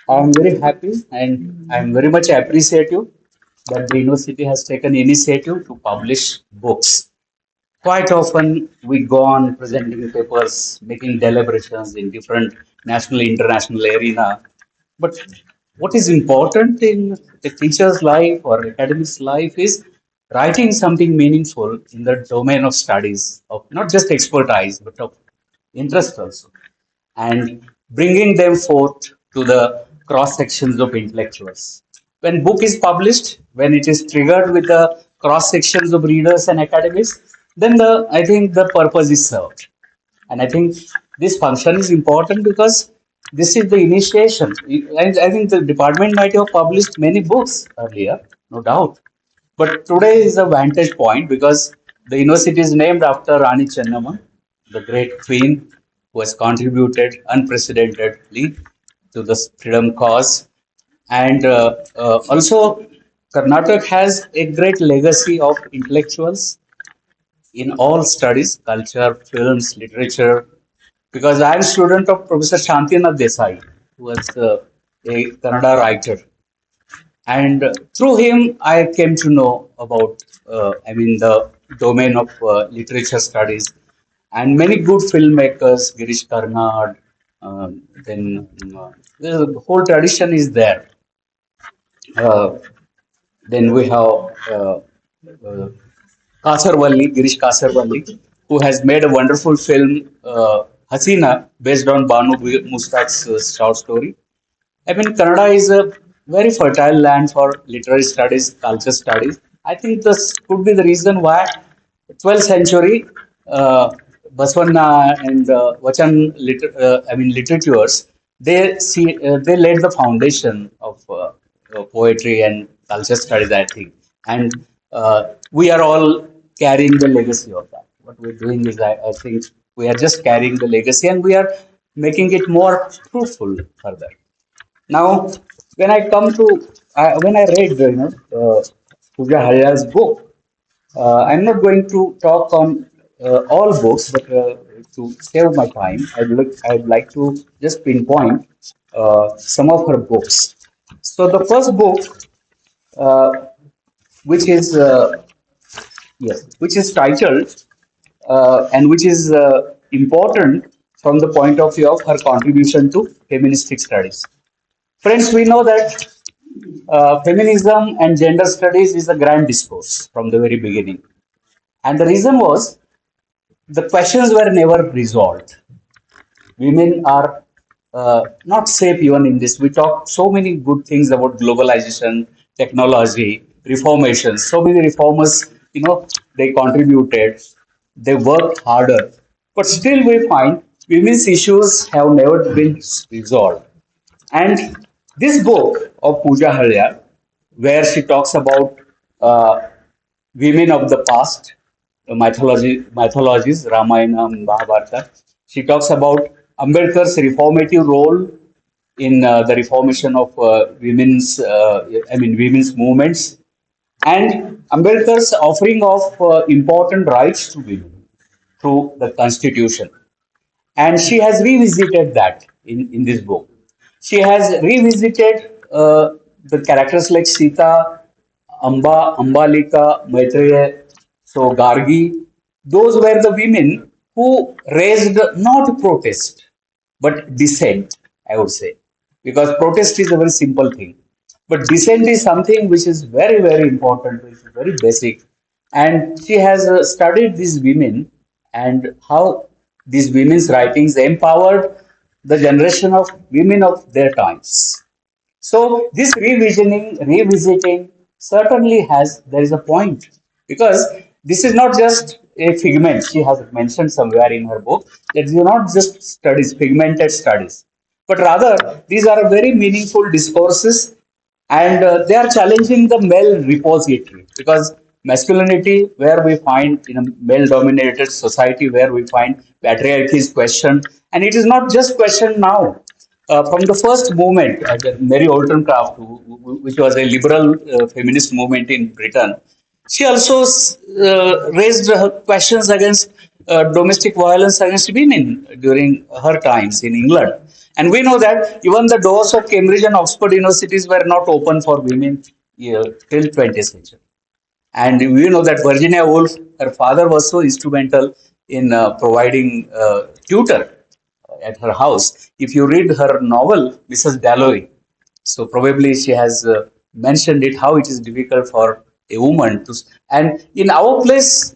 I'm very happy and I'm very much appreciative that the university has taken initiative to publish books. Quite often we go on presenting papers, making deliberations in different national, international arena. But what is important in the teacher's life or academic's life is writing something meaningful in the domain of studies, of not just expertise, but of interest also, and bringing them forth to the cross sections of intellectuals. when book is published, when it is triggered with the cross sections of readers and academics, then the I think the purpose is served. And I think this function is important because this is the initiation. I think the department might have published many books earlier, no doubt. But today is a vantage point because the university is named after Rani Chennamma, the great queen who has contributed unprecedentedly to the freedom cause. And also, Karnataka has a great legacy of intellectuals in all studies, culture, films, literature, because I am student of Professor Shantinath Desai, who was a Kannada writer. And through him, I came to know about, the domain of literature studies and many good filmmakers, Girish Karnad, the whole tradition is there. Uh, then we have uh, Kasarvalli, Girish Kasarvalli, who has made a wonderful film, Hasina, based on Banu Mustaq's short story. I mean, Canada is a very fertile land for literary studies, culture studies. I think this could be the reason why 12th century Baswanna and literatures, they laid the foundation of poetry and culture studies, I think, and we are all carrying the legacy of that. What we're doing is, I think, we are just carrying the legacy and we are making it more fruitful further. Now, when I read, Pooja Haryal's book, I'm not going to talk on all books, but to save my time, I'd like to just pinpoint some of her books. So the first book, uh, which is yes, which is titled and which is important from the point of view of her contribution to feministic studies. Friends, we know that feminism and gender studies is a grand discourse from the very beginning. And the reason was the questions were never resolved. Women are not safe even in this. We talk so many good things about globalization, technology, reformation. So many reformers, they contributed, they worked harder. But still, we find women's issues have never been resolved. And this book of Pooja Haryar, where she talks about uh, women of the past, mythologies, Ramayana and Mahabharata, she talks about Ambedkar's reformative role in the reformation of women's movements, and Ambedkar's offering of important rights to women through the Constitution. And she has revisited that in this book. She has revisited the characters like Sita, Ambalika, Maitreya, so Gargi. Those were the women who raised not protest but dissent, I would say, because protest is a very simple thing, but dissent is something which is very, very important, which is very basic. And she has studied these women and how these women's writings empowered the generation of women of their times. So this revisiting certainly there is a point, because this is not just a figment. She has mentioned somewhere in her book that these are not just studies, pigmented studies, but rather these are very meaningful discourses, and they are challenging the male repository, because masculinity, where we find in a male dominated society, where we find patriarchy is questioned, and it is not just questioned now. From the first movement, Mary Wollstonecraft, which was a liberal feminist movement in Britain, she also raised questions against domestic violence against women during her times in England. And we know that even the doors of Cambridge and Oxford universities were not open for women till 20th century. And we know that Virginia Woolf, her father was so instrumental in providing tutor at her house. If you read her novel, Mrs. Dalloway, so probably she has mentioned it, how it is difficult for a woman to. And in our place,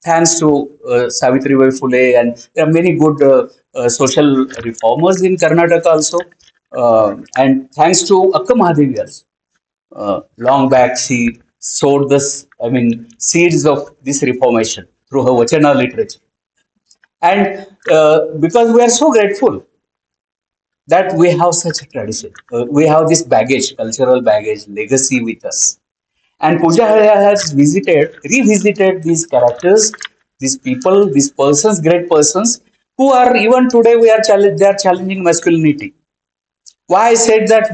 thanks to Savitribai Phule, and there are many good social reformers in Karnataka also. And thanks to Akka Mahadevi also. long back she sowed this, I mean, seeds of this reformation through her Vachana literature. And because we are so grateful that we have such a tradition, we have this baggage, cultural baggage, legacy with us. And Pooja has revisited these characters, these people, these persons, great persons, who are even today they are challenging masculinity. Why I said that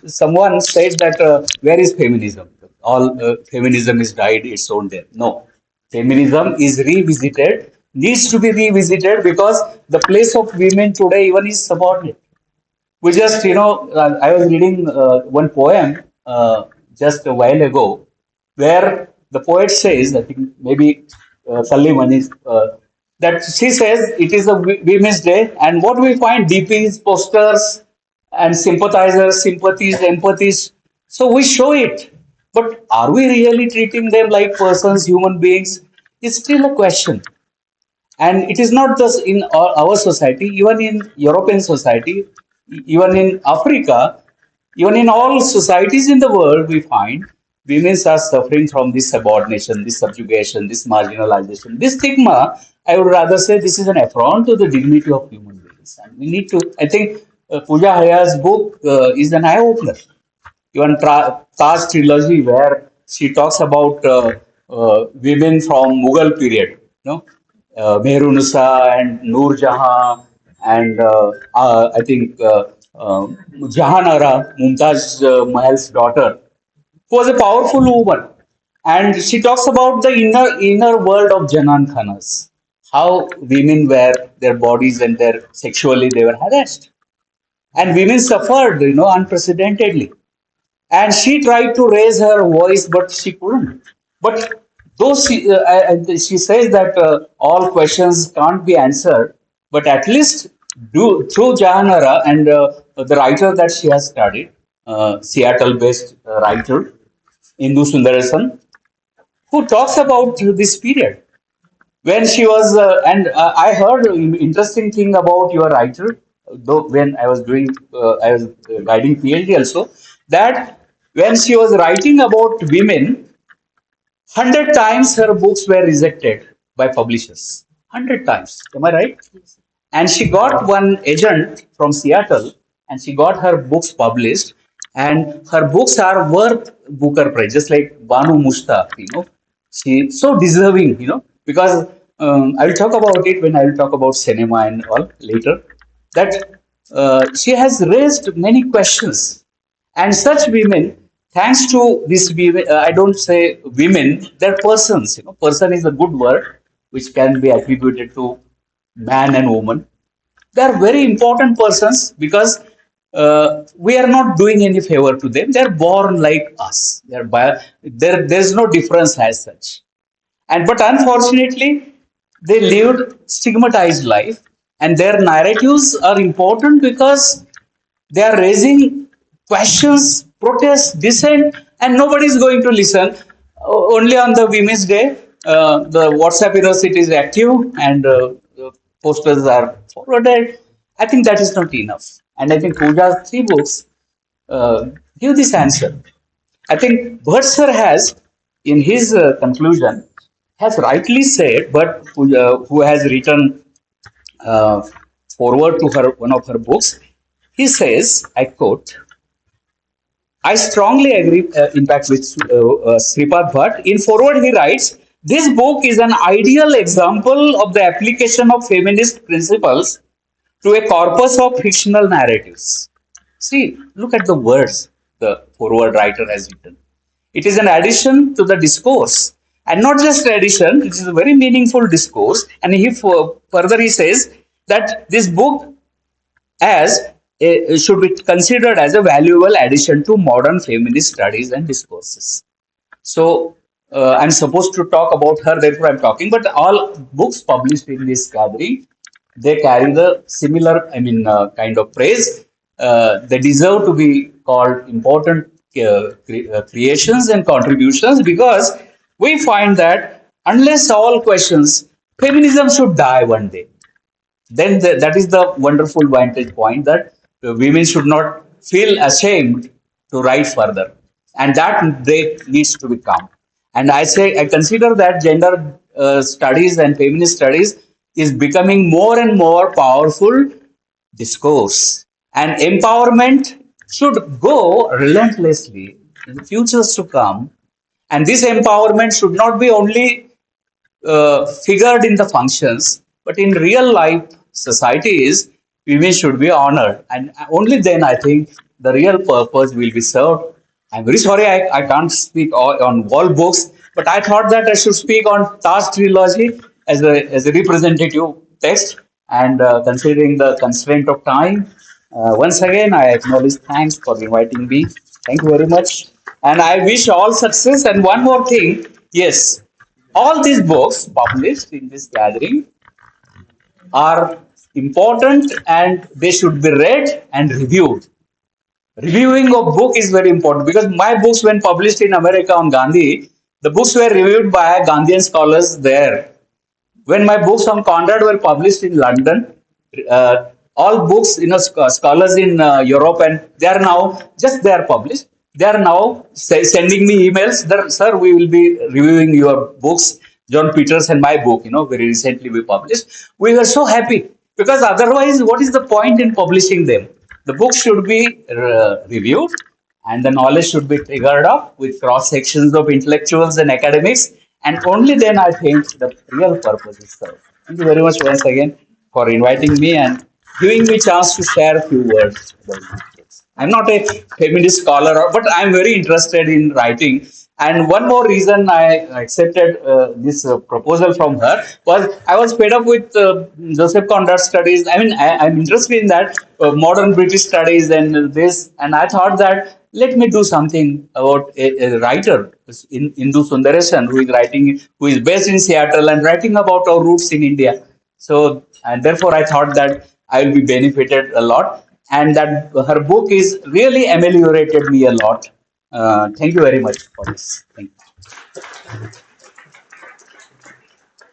someone said that where is feminism? All feminism is died, it's own there. No, feminism is revisited, needs to be revisited because the place of women today even is subordinate. We just, I was reading one poem just a while ago where the poet says, I think maybe Sullivan is, that she says it is a Women's Day, and what we find DPs, posters, and sympathizers, sympathies, empathies. So we show it. But are we really treating them like persons, human beings? It's still a question. And it is not just in our society, even in European society, even in Africa, even in all societies in the world, we find women are suffering from this subordination, this subjugation, this marginalization, this stigma. I would rather say this is an affront to the dignity of human beings, and we need to, I think, Pooja Haya's book is an eye opener. Even Taj trilogy, where she talks about women from Mughal period, Mehrunnisa and Noor Jahan, and I think Jahanara, Mumtaz Mahal's daughter, who was a powerful woman, and she talks about the inner world of Janan Khanas, how women were their bodies and their sexually they were harassed, and women suffered, unprecedentedly, and she tried to raise her voice, but she couldn't. But though she says that all questions can't be answered, but at least through Jahanara and the writer that she has studied, Seattle-based writer Indu Sundaresan, who talks about this period when she was, and I heard an interesting thing about your writer, though when I was doing, I was guiding PhD also, that when she was writing about women, 100 times her books were rejected by publishers. 100 times, am I right? And she got one agent from Seattle, and she got her books published, and her books are worth Booker Prize, just like Banu Mushtaq. She's so deserving. Because I will talk about it when I will talk about cinema and all later. That she has raised many questions, and such women, thanks to this women, I don't say women, they're persons. Person is a good word which can be attributed to man and woman. They are very important persons because we are not doing any favor to them. They are born like us. There's no difference as such. And but unfortunately, they lived stigmatized life, and their narratives are important because they are raising questions, protests, dissent, and nobody is going to listen. Only on the Women's Day, the WhatsApp university is active and the posters are forwarded. I think that is not enough. And I think Pooja's three books give this answer. I think Bhatt sir has, in his conclusion, has rightly said, but who has written uh, forward to her one of her books, he says, I quote, I strongly agree, in fact, with Sripad Bhatt. In forward, he writes, this book is an ideal example of the application of feminist principles to a corpus of fictional narratives. See, look at the words the forward writer has written. It is an addition to the discourse, and not just addition. It is a very meaningful discourse. And further he says that this book as should be considered as a valuable addition to modern feminist studies and discourses. So I'm supposed to talk about her, therefore I'm talking. But all books published in this gathering, they carry the similar, I mean, kind of praise. They deserve to be called important creations and contributions because we find that unless all questions, feminism should die one day. Then that is the wonderful vantage point that women should not feel ashamed to write further. and that break needs to become. And I consider that gender studies and feminist studies is becoming more and more powerful discourse, and empowerment should go relentlessly in the futures to come. And this empowerment should not be only figured in the functions, but in real life societies, women should be honored. And only then I think the real purpose will be served. I'm very sorry I can't speak on all books, but I thought that I should speak on Task Trilogy as a representative text. And considering the constraint of time, once again, I acknowledge thanks for inviting me. Thank you very much. And I wish all success. And one more thing, yes, all these books published in this gathering are important and they should be read and reviewed. Reviewing of book is very important because my books, when published in America on Gandhi, the books were reviewed by Gandhian scholars there. When my books on Conrad were published in London, all books, scholars in Europe, and they are published. They are now sending me emails that, sir, we will be reviewing your books, John Peters and my book, very recently we published. We were so happy because otherwise, what is the point in publishing them? The book should be reviewed and the knowledge should be figured up with cross sections of intellectuals and academics, and only then I think the real purpose is served. Thank you very much once again for inviting me and giving me chance to share a few words about my books. I'm not a feminist scholar, but I'm very interested in writing. And one more reason I accepted this proposal from her was I was fed up with Joseph Conrad studies. I mean, I'm interested in that modern British studies and this, and I thought that let me do something about a writer in Indu Sundaresan who is based in Seattle and writing about our roots in India. So, and therefore, I thought that I will be benefited a lot, and that her book is really ameliorated me a lot. Thank you very much for this. Thank you.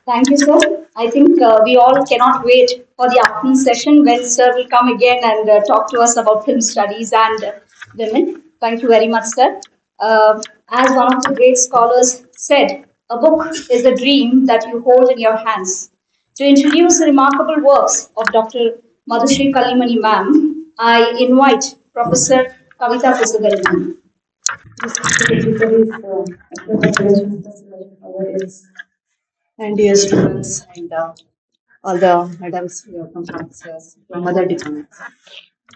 Thank you, sir. I think we all cannot wait for the afternoon session when sir will come again and talk to us about film studies and women. Thank you very much, sir. As one of the great scholars said, a book is a dream that you hold in your hands. To introduce the remarkable works of Dr. Madhushri Kalimani ma'am, I invite Professor Kavita Pusugaran. Everybody's congratulations, our and dear students and all the madams who have come from other departments.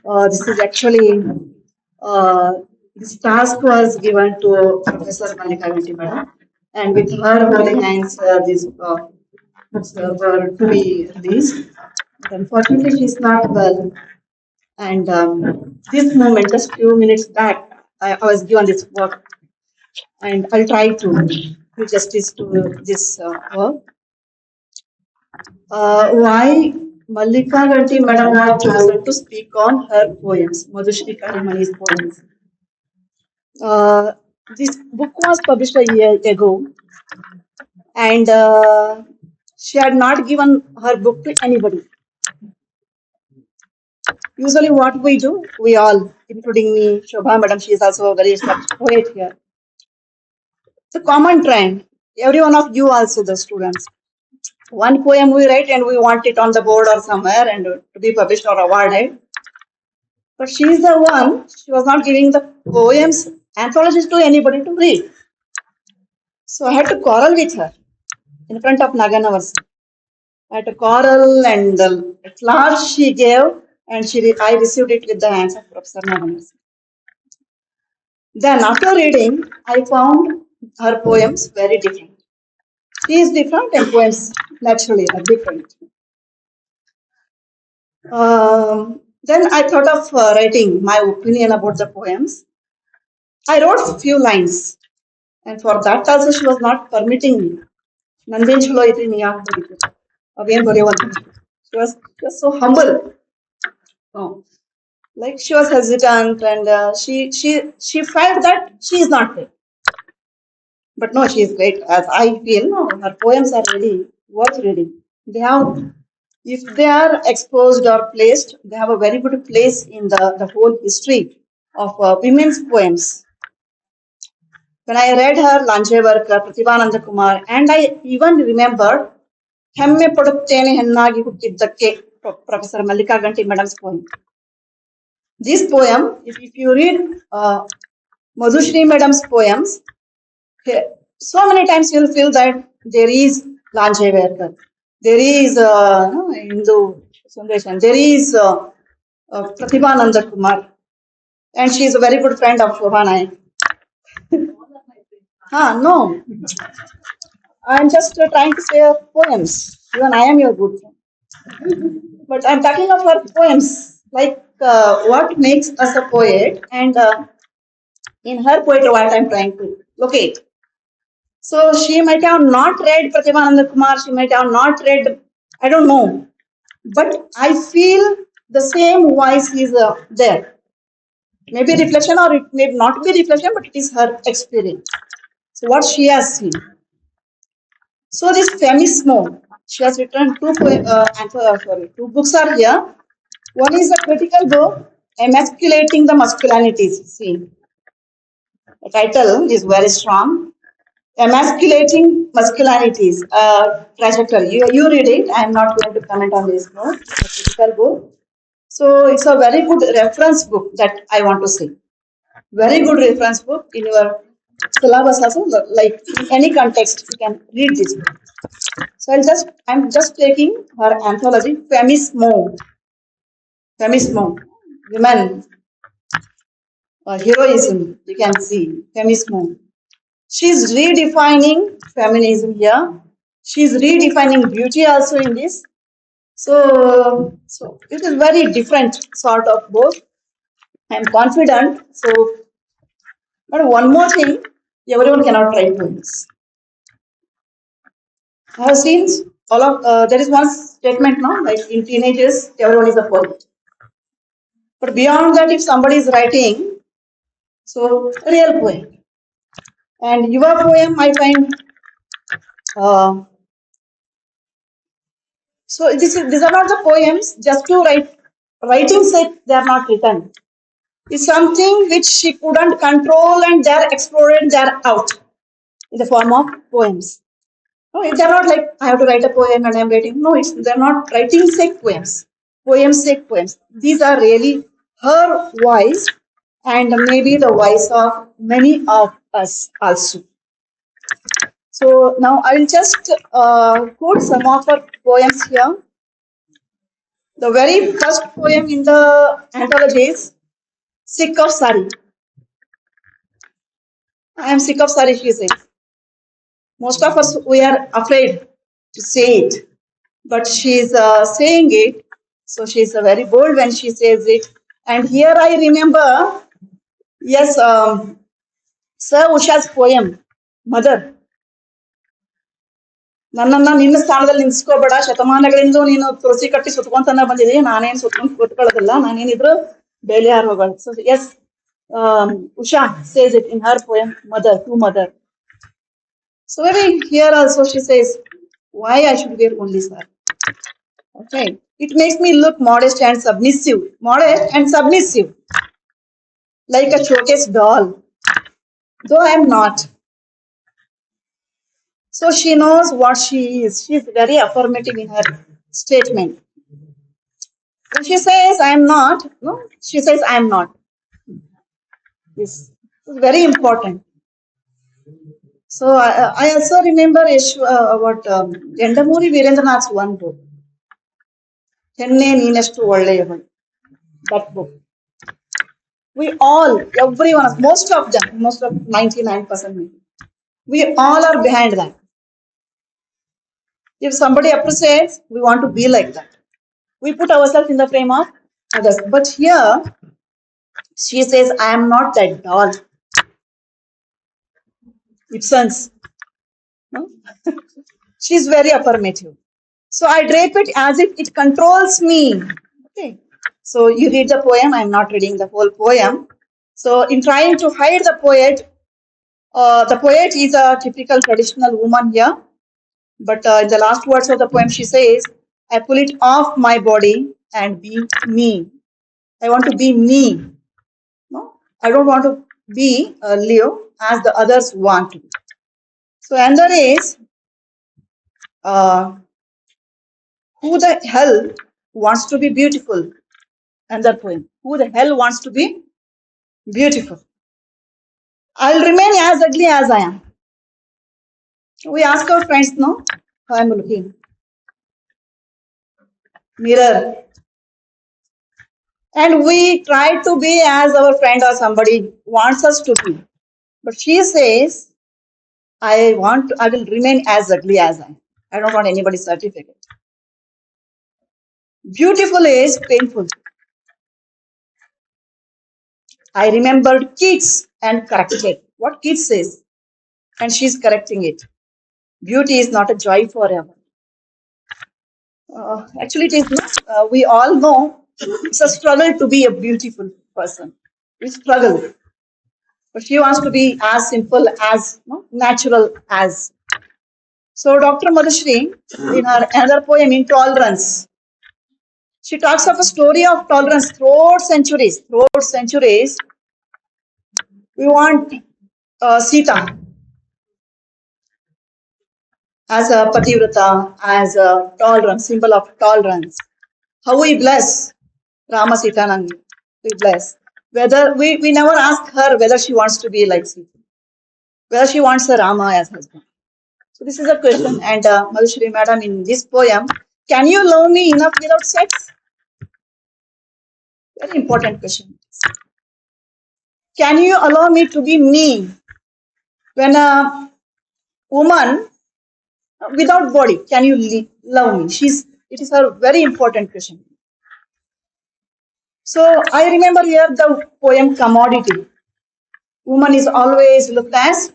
This is actually this task was given to Professor Malika Ganti Madam, and with her holding hands, these books were to be released. But unfortunately, she is not well, and this moment, just few minutes back, I was given this work, and I'll try to do justice to this work. Why Mallika Ganti Madam was chosen to speak on her poems, Madhushri Kalimani's poems. This book was published a year ago, and she had not given her book to anybody. Usually, what we do, we all, including me, Shobha Madam, she is also a very such poet here. It's a common trend. Every one of you, also the students, one poem we write and we want it on the board or somewhere and to be published or awarded. But she is the one, she was not giving the poems, anthologies to anybody to read. So I had to quarrel with her in front of Naganavasi. I had to quarrel, and at last she gave, and I received it with the hands of Professor Naganavasi. Then after reading, I found her poems very different. She is different and poems naturally are different. Then I thought of writing my opinion about the poems. I wrote a few lines, and for that also she was not permitting me. Nandin chalo iti niya baritu. Again, she was so humble. Oh, like she was hesitant, and she felt that she is not great. But no, she is great. As I feel, no, her poems are really worth reading. They have, if they are exposed or placed, they have a very good place in the whole history of women's poems. When I read her Lanchevarkar, Pratibhananda Kumar, and I even remembered ಹೆಮ್ಮೆ ಪಡುತ್ತೇನೆ ಹೆಣ್ಣಾಗಿ ಹುಟ್ಟಿದ್ದಕ್ಕೆ Professor Mallika Ganti Madam's poem. This poem, if you read Madhushri Madam's poems, so many times you'll feel that there is Lanchevarkar, there is Hindu Sundaresan, there is Pratibhananda Kumar, and she is a very good friend of Shobha Naik. No, I'm just trying to say her poems. Even I am your good friend. But I'm talking of her poems, like what makes us a poet, and in her poetry, what I'm trying to locate. So she might have not read Pratibhananda Kumar, she might have not read, I don't know, but I feel the same voice is there. Maybe reflection, or it may not be reflection, but it is her experience. So what she has seen. So this Femismo, she has written two books are here. One is a critical book, Emasculating the Masculinities. See, the title is very strong. Emasculating Masculinities, trajectory. You read it. I am not going to comment on this book. It's a critical book. So it's a very good reference book that I want to say. Very good reference book in your syllabus also, like in any context, you can read this book. So I'm just taking her anthology, Femismo, women, heroism, you can see, Femismo. She's redefining feminism here. She's redefining beauty also in this. So it is very different sort of book. I'm confident. So, but one more thing, everyone cannot write poems. I have seen all of there is one statement now, like in teenagers, everyone is a poet. But beyond that, if somebody is writing, so real poem. And your poem, I find. So these are not the poems just to write. Writing sake, they are not written. It's something which she couldn't control, and they're explored, they're out in the form of poems. No, they're not like I have to write a poem and I'm writing. No, they're not writing sake poems. Poems sake poems. These are really her voice, and maybe the voice of many of us also. So now I will just quote some of her poems here. The very first poem in the anthology is Sick of Sari. I am sick of Sari, she says. Most of us, we are afraid to say it, but she is saying it. So she is very bold when she says it. And here I remember, yes, Sir Usha's poem, Mother. ನನ್ನನ್ನ ನಿನ್ನ ಸ್ಥಾನದಲ್ಲಿ ನಿಲ್ಸ್ಕೋಬೇಡ, ಶತಮಾನಗಳಿಂದ ನೀನು ತುಳಸಿ ಕಟ್ಟಿ ಸುತ್ಕೊಂತಾನೆ ಬಂದಿದೆ, ನಾನೇನು ಸುತ್ಕೊಂಡು ಕೂತ್ಕೊಳ್ಳೋದಿಲ್ಲ, ನಾನೇನಿದ್ರು ಬೇಲೆ ಹಾರು ಹೋಗೋದು. So yes, Usha says it in her poem, Mother, to Mother. So maybe here also she says, why I should wear only sari? Okay, it makes me look modest and submissive, like a showcase doll, though I am not. So she knows what she is. She is very affirmative in her statement. When she says I am not, no, she says I am not. This is very important. So I also remember what Yandamuri Virendranath's one book, Henne Neenastu Olleyavan. That book. We all, everyone, most of 99%, we all are behind that. If somebody appreciates, we want to be like that. We put ourselves in the frame of others. But here, she says, I am not that doll. Ibsen's. No? She's very affirmative. So I drape it as if it controls me. Okay. So you read the poem. I'm not reading the whole poem. So in trying to hide the poet is a typical traditional woman here. But in the last words of the poem, she says, I pull it off my body and be me. I want to be me. No? I don't want to be Leo. as the others want to be. So another is, uh, who the hell wants to be beautiful? Another poem. Who the hell wants to be beautiful? I'll remain as ugly as I am. We ask our friends, no? How I'm looking. Mirror. And we try to be as our friend or somebody wants us to be. But she says, I will remain as ugly as I am. I don't want anybody's certificate. Beautiful is painful. I remembered kids and corrected what kids says, and she's correcting it. Beauty is not a joy forever. Actually, it is not. We all know it's a struggle to be a beautiful person. We struggle, but she wants to be as simple as natural as. So, Dr. Madhushree, in her another poem, Intolerance, she talks of a story of tolerance throughout centuries. Throughout centuries, we want Sita as a pativrata, as a tolerance, symbol of tolerance. How we bless Rama Sita Nangi. We bless. Whether we never ask her whether she wants to be like Sita, whether she wants a Rama as husband. So this is a question. And Madhushree madam, in this poem, can you love me enough without sex? Very important question. Can you allow me to be me when a woman without body, can you love me? It is a very important question. So I remember here the poem Commodity. Woman is always looked as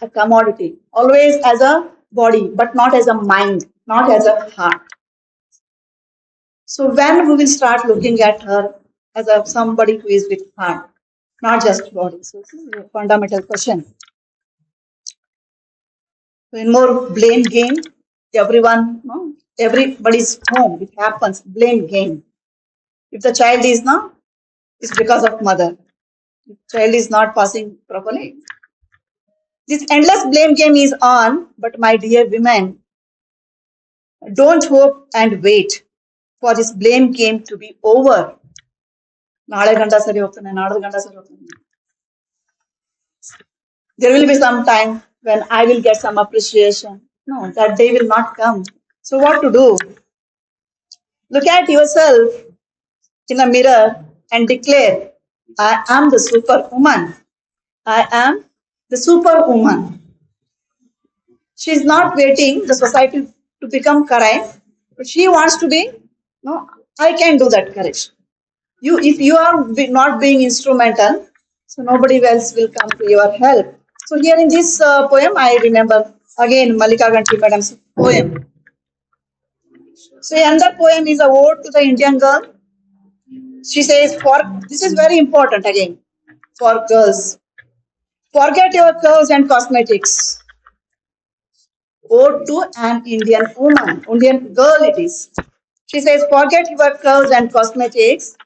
a commodity, always as a body, but not as a mind, not as a heart. So when we will start looking at her as a somebody who is with heart, not just body. So this is a fundamental question. In more blame game, everyone, no, everybody's home, it happens, blame game. If the child is not, it's because of mother. If child is not passing properly. This endless blame game is on, but my dear women, don't hope and wait for this blame game to be over. ನಾಳೆ ಗಂಡ ಸರಿ ಹೋಗ್ತಾನೆ ನಾಡ್ದು ಗಂಡ ಸರಿ ಹೋಗ್ತಾನೆ. There will be some time when I will get some appreciation. No, that day will not come. So what to do? Look at yourself in a mirror and declare, I am the superwoman. I am the superwoman. She is not waiting the society to become correct, but she wants to be, no, I can do that courage. If you are not being instrumental, so nobody else will come to your help. So here in this poem, I remember again Malika Ganti madam's poem. So another poem is a ode to the Indian girl. She says, this is very important again for girls. Forget your curls and cosmetics. Ode to an Indian woman, Indian girl it is. She says, forget your curls and cosmetics.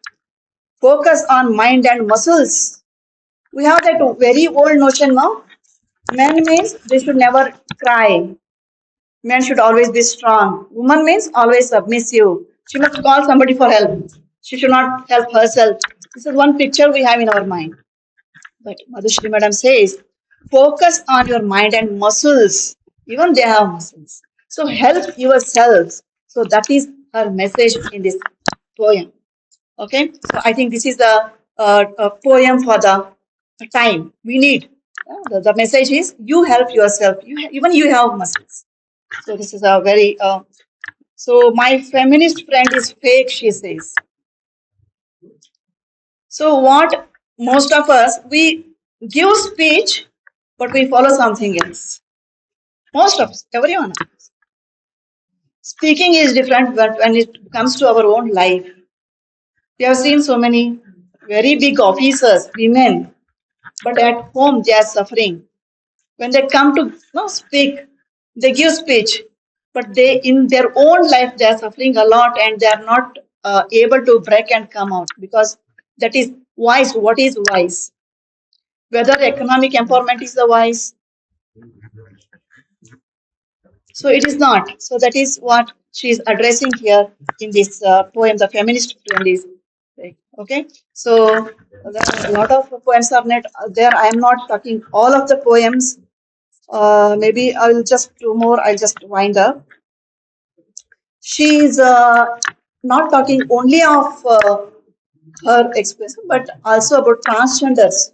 Focus on mind and muscles. We have that very old notion now. Men means they should never cry. Men should always be strong. Woman means always submissive. She must call somebody for help. She should not help herself. This is one picture we have in our mind. But Madhushree madam says, focus on your mind and muscles. Even they have muscles. So help yourselves. So that is her message in this poem. Okay, so I think this is a poem for the time we need. The message is you help yourself. Even you have muscles. So this is a very. So my feminist friend is fake. She says. So what most of us we give speech, but we follow something else. Most of us, everyone. Speaking is different, but when it comes to our own life. We have seen so many very big officers, women, but at home they are suffering. When they come to speak, they give speech, but they in their own life they are suffering a lot and they are not able to break and come out because that is wise. What is wise? whether economic empowerment is the wise. So it is not. So that is what she is addressing here in this poem, the feminist poem is. Okay. So there are a lot of poems are not there. I am not talking all of the poems. Maybe I will just two more. I'll just wind up. She is not talking only of her experience, but also about transgenders.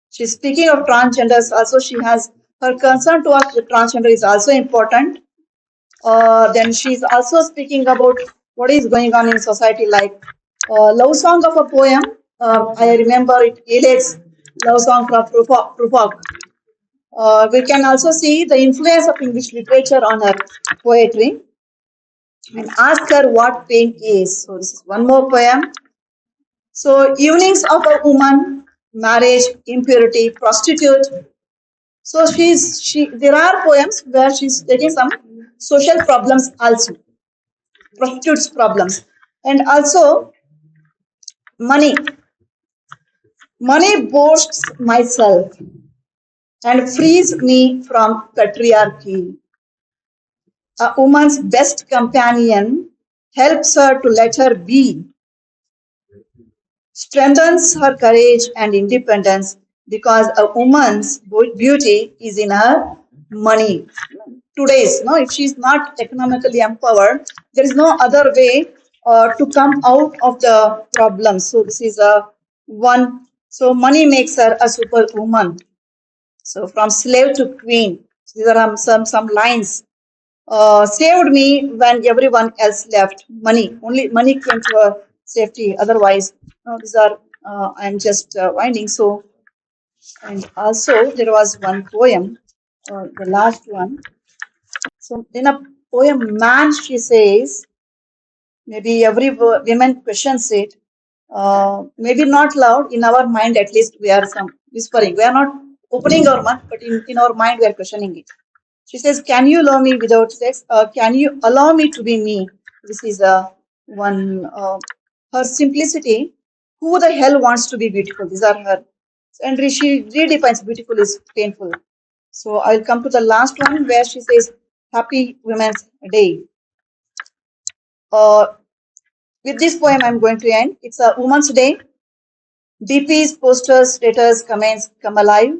She's speaking of transgenders. Also, she has her concern towards the transgender is also important. Then she's also speaking about what is going on in society, like love song of a poem. I remember it, Eliot's love song from Prufok. We can also see the influence of English literature on her poetry and ask her what pain is. So this is one more poem. So evenings of a woman, marriage, impurity, prostitute. So she there are poems where she's taking some social problems also, prostitutes problems, and also money. Money boasts myself and frees me from patriarchy. A woman's best companion helps her to let her be, strengthens her courage and independence because a woman's beauty is in her money. Today's, no, if she's not economically empowered, there is no other way to come out of the problem. So this is a one. So money makes her a superwoman. So from slave to queen. So these are some lines. Saved me when everyone else left. Money, only money came to her safety. Otherwise, no, these are. I'm just winding. So, and also there was one poem, the last one. So in a poem, man, she says, maybe every woman questions it. Maybe not loud, in our mind at least we are some whispering. We are not opening our mouth, but in our mind we are questioning it. She says, can you love me without sex? Can you allow me to be me? This is one, her simplicity. Who the hell wants to be beautiful? These are her. And she redefines beautiful is painful. So I'll come to the last one where she says, Happy Women's Day. Uh, with this poem, I'm going to end. It's a Women's Day. DPs, posters, status, comments come alive.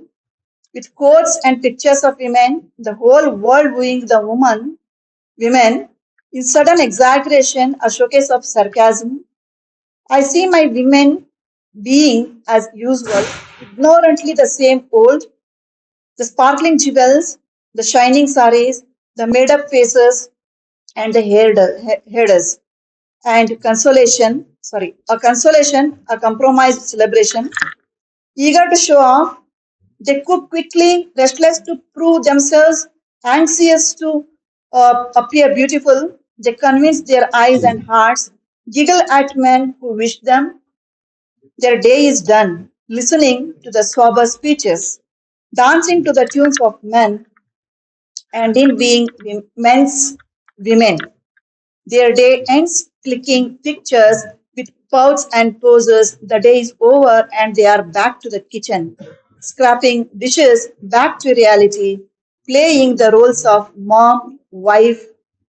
With quotes and pictures of women, the whole world viewing the women, in sudden exaggeration, a showcase of sarcasm. I see my women being as usual, ignorantly the same old, the sparkling jewels, the shining saris, the made up faces, and the headers. And consolation, a compromised celebration, eager to show off. They cook quickly, restless to prove themselves, anxious to appear beautiful. They convince their eyes and hearts, giggle at men who wish them. Their day is done, listening to the sober speeches, dancing to the tunes of men, and in being men's women. Their day ends clicking pictures with pouts and poses. The day is over and they are back to the kitchen, scrapping dishes back to reality, playing the roles of mom, wife,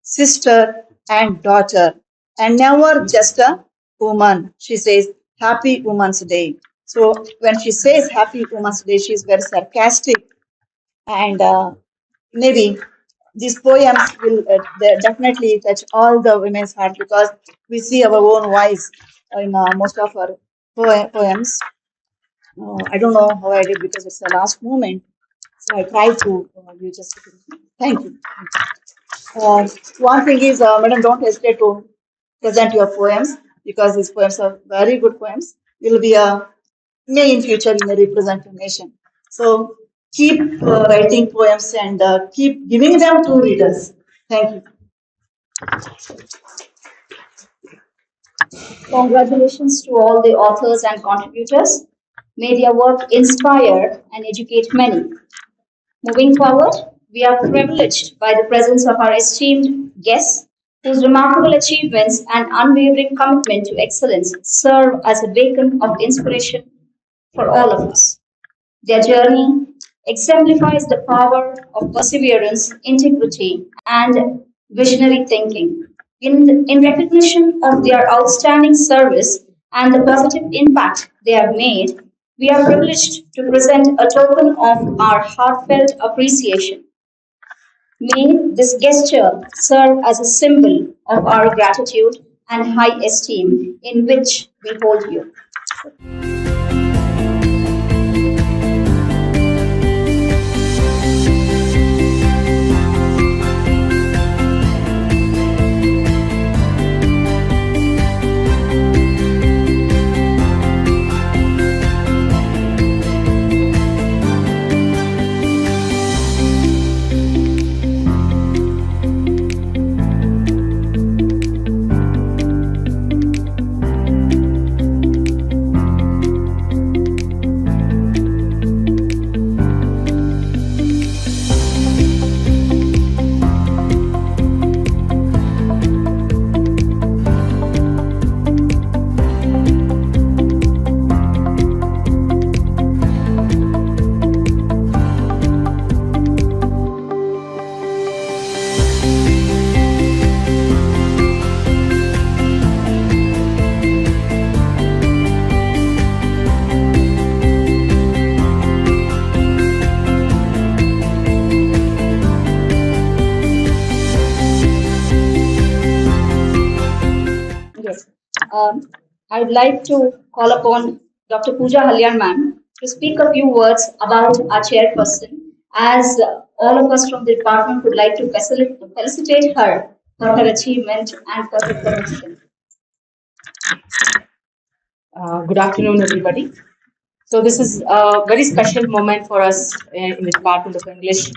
sister, and daughter, and never just a woman. She says, Happy Women's Day. So when she says Happy Women's Day, she is very sarcastic and maybe these poems will definitely touch all the women's heart because we see our own voice in most of our poems. I don't know how I did because it's the last moment, so I try to you just thank you. One thing is, madam, don't hesitate to present your poems because these poems are very good poems. Will be a may in future in a representation. So keep writing poems and keep giving them to readers. Thank you. Congratulations to all the authors and contributors. May their work inspire and educate many. Moving forward, we are privileged by the presence of our esteemed guests, whose remarkable achievements and unwavering commitment to excellence serve as a beacon of inspiration for all of us. Their journey exemplifies the power of perseverance, integrity, and visionary thinking. In recognition of their outstanding service and the positive impact they have made, we are privileged to present a token of our heartfelt appreciation. May this gesture serve as a symbol of our gratitude and high esteem in which we hold you. Yes. I'd like to call upon Dr. Pooja Halyan ma'am to speak a few words about our chairperson, as all of us from the department would like to felicitate her for her achievement and for her promotion. Good afternoon, everybody. So this is a very special moment for us in the Department of English,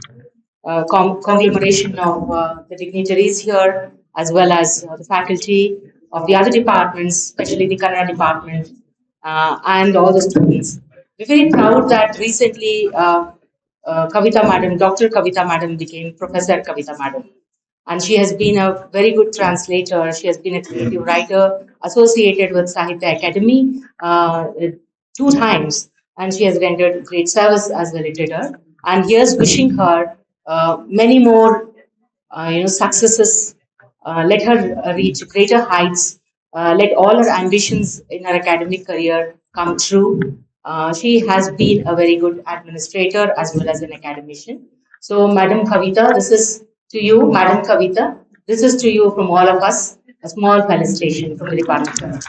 conglomeration of the dignitaries here, as well as the faculty of the other departments, especially the Kannada department, and all the students. We're very proud that recently Kavita Madam, Dr. Kavita Madam became Professor Kavita Madam. And she has been a very good translator. She has been a creative writer associated with Sahitya Academy 2 times, and she has rendered great service as a literator. And here's wishing her many more, successes. Let her reach greater heights. Let all her ambitions in her academic career come true. She has been a very good administrator as well as an academician. So, Madam Kavita, this is to you, Madam Kavita. This is to you from all of us, a small felicitation from the department.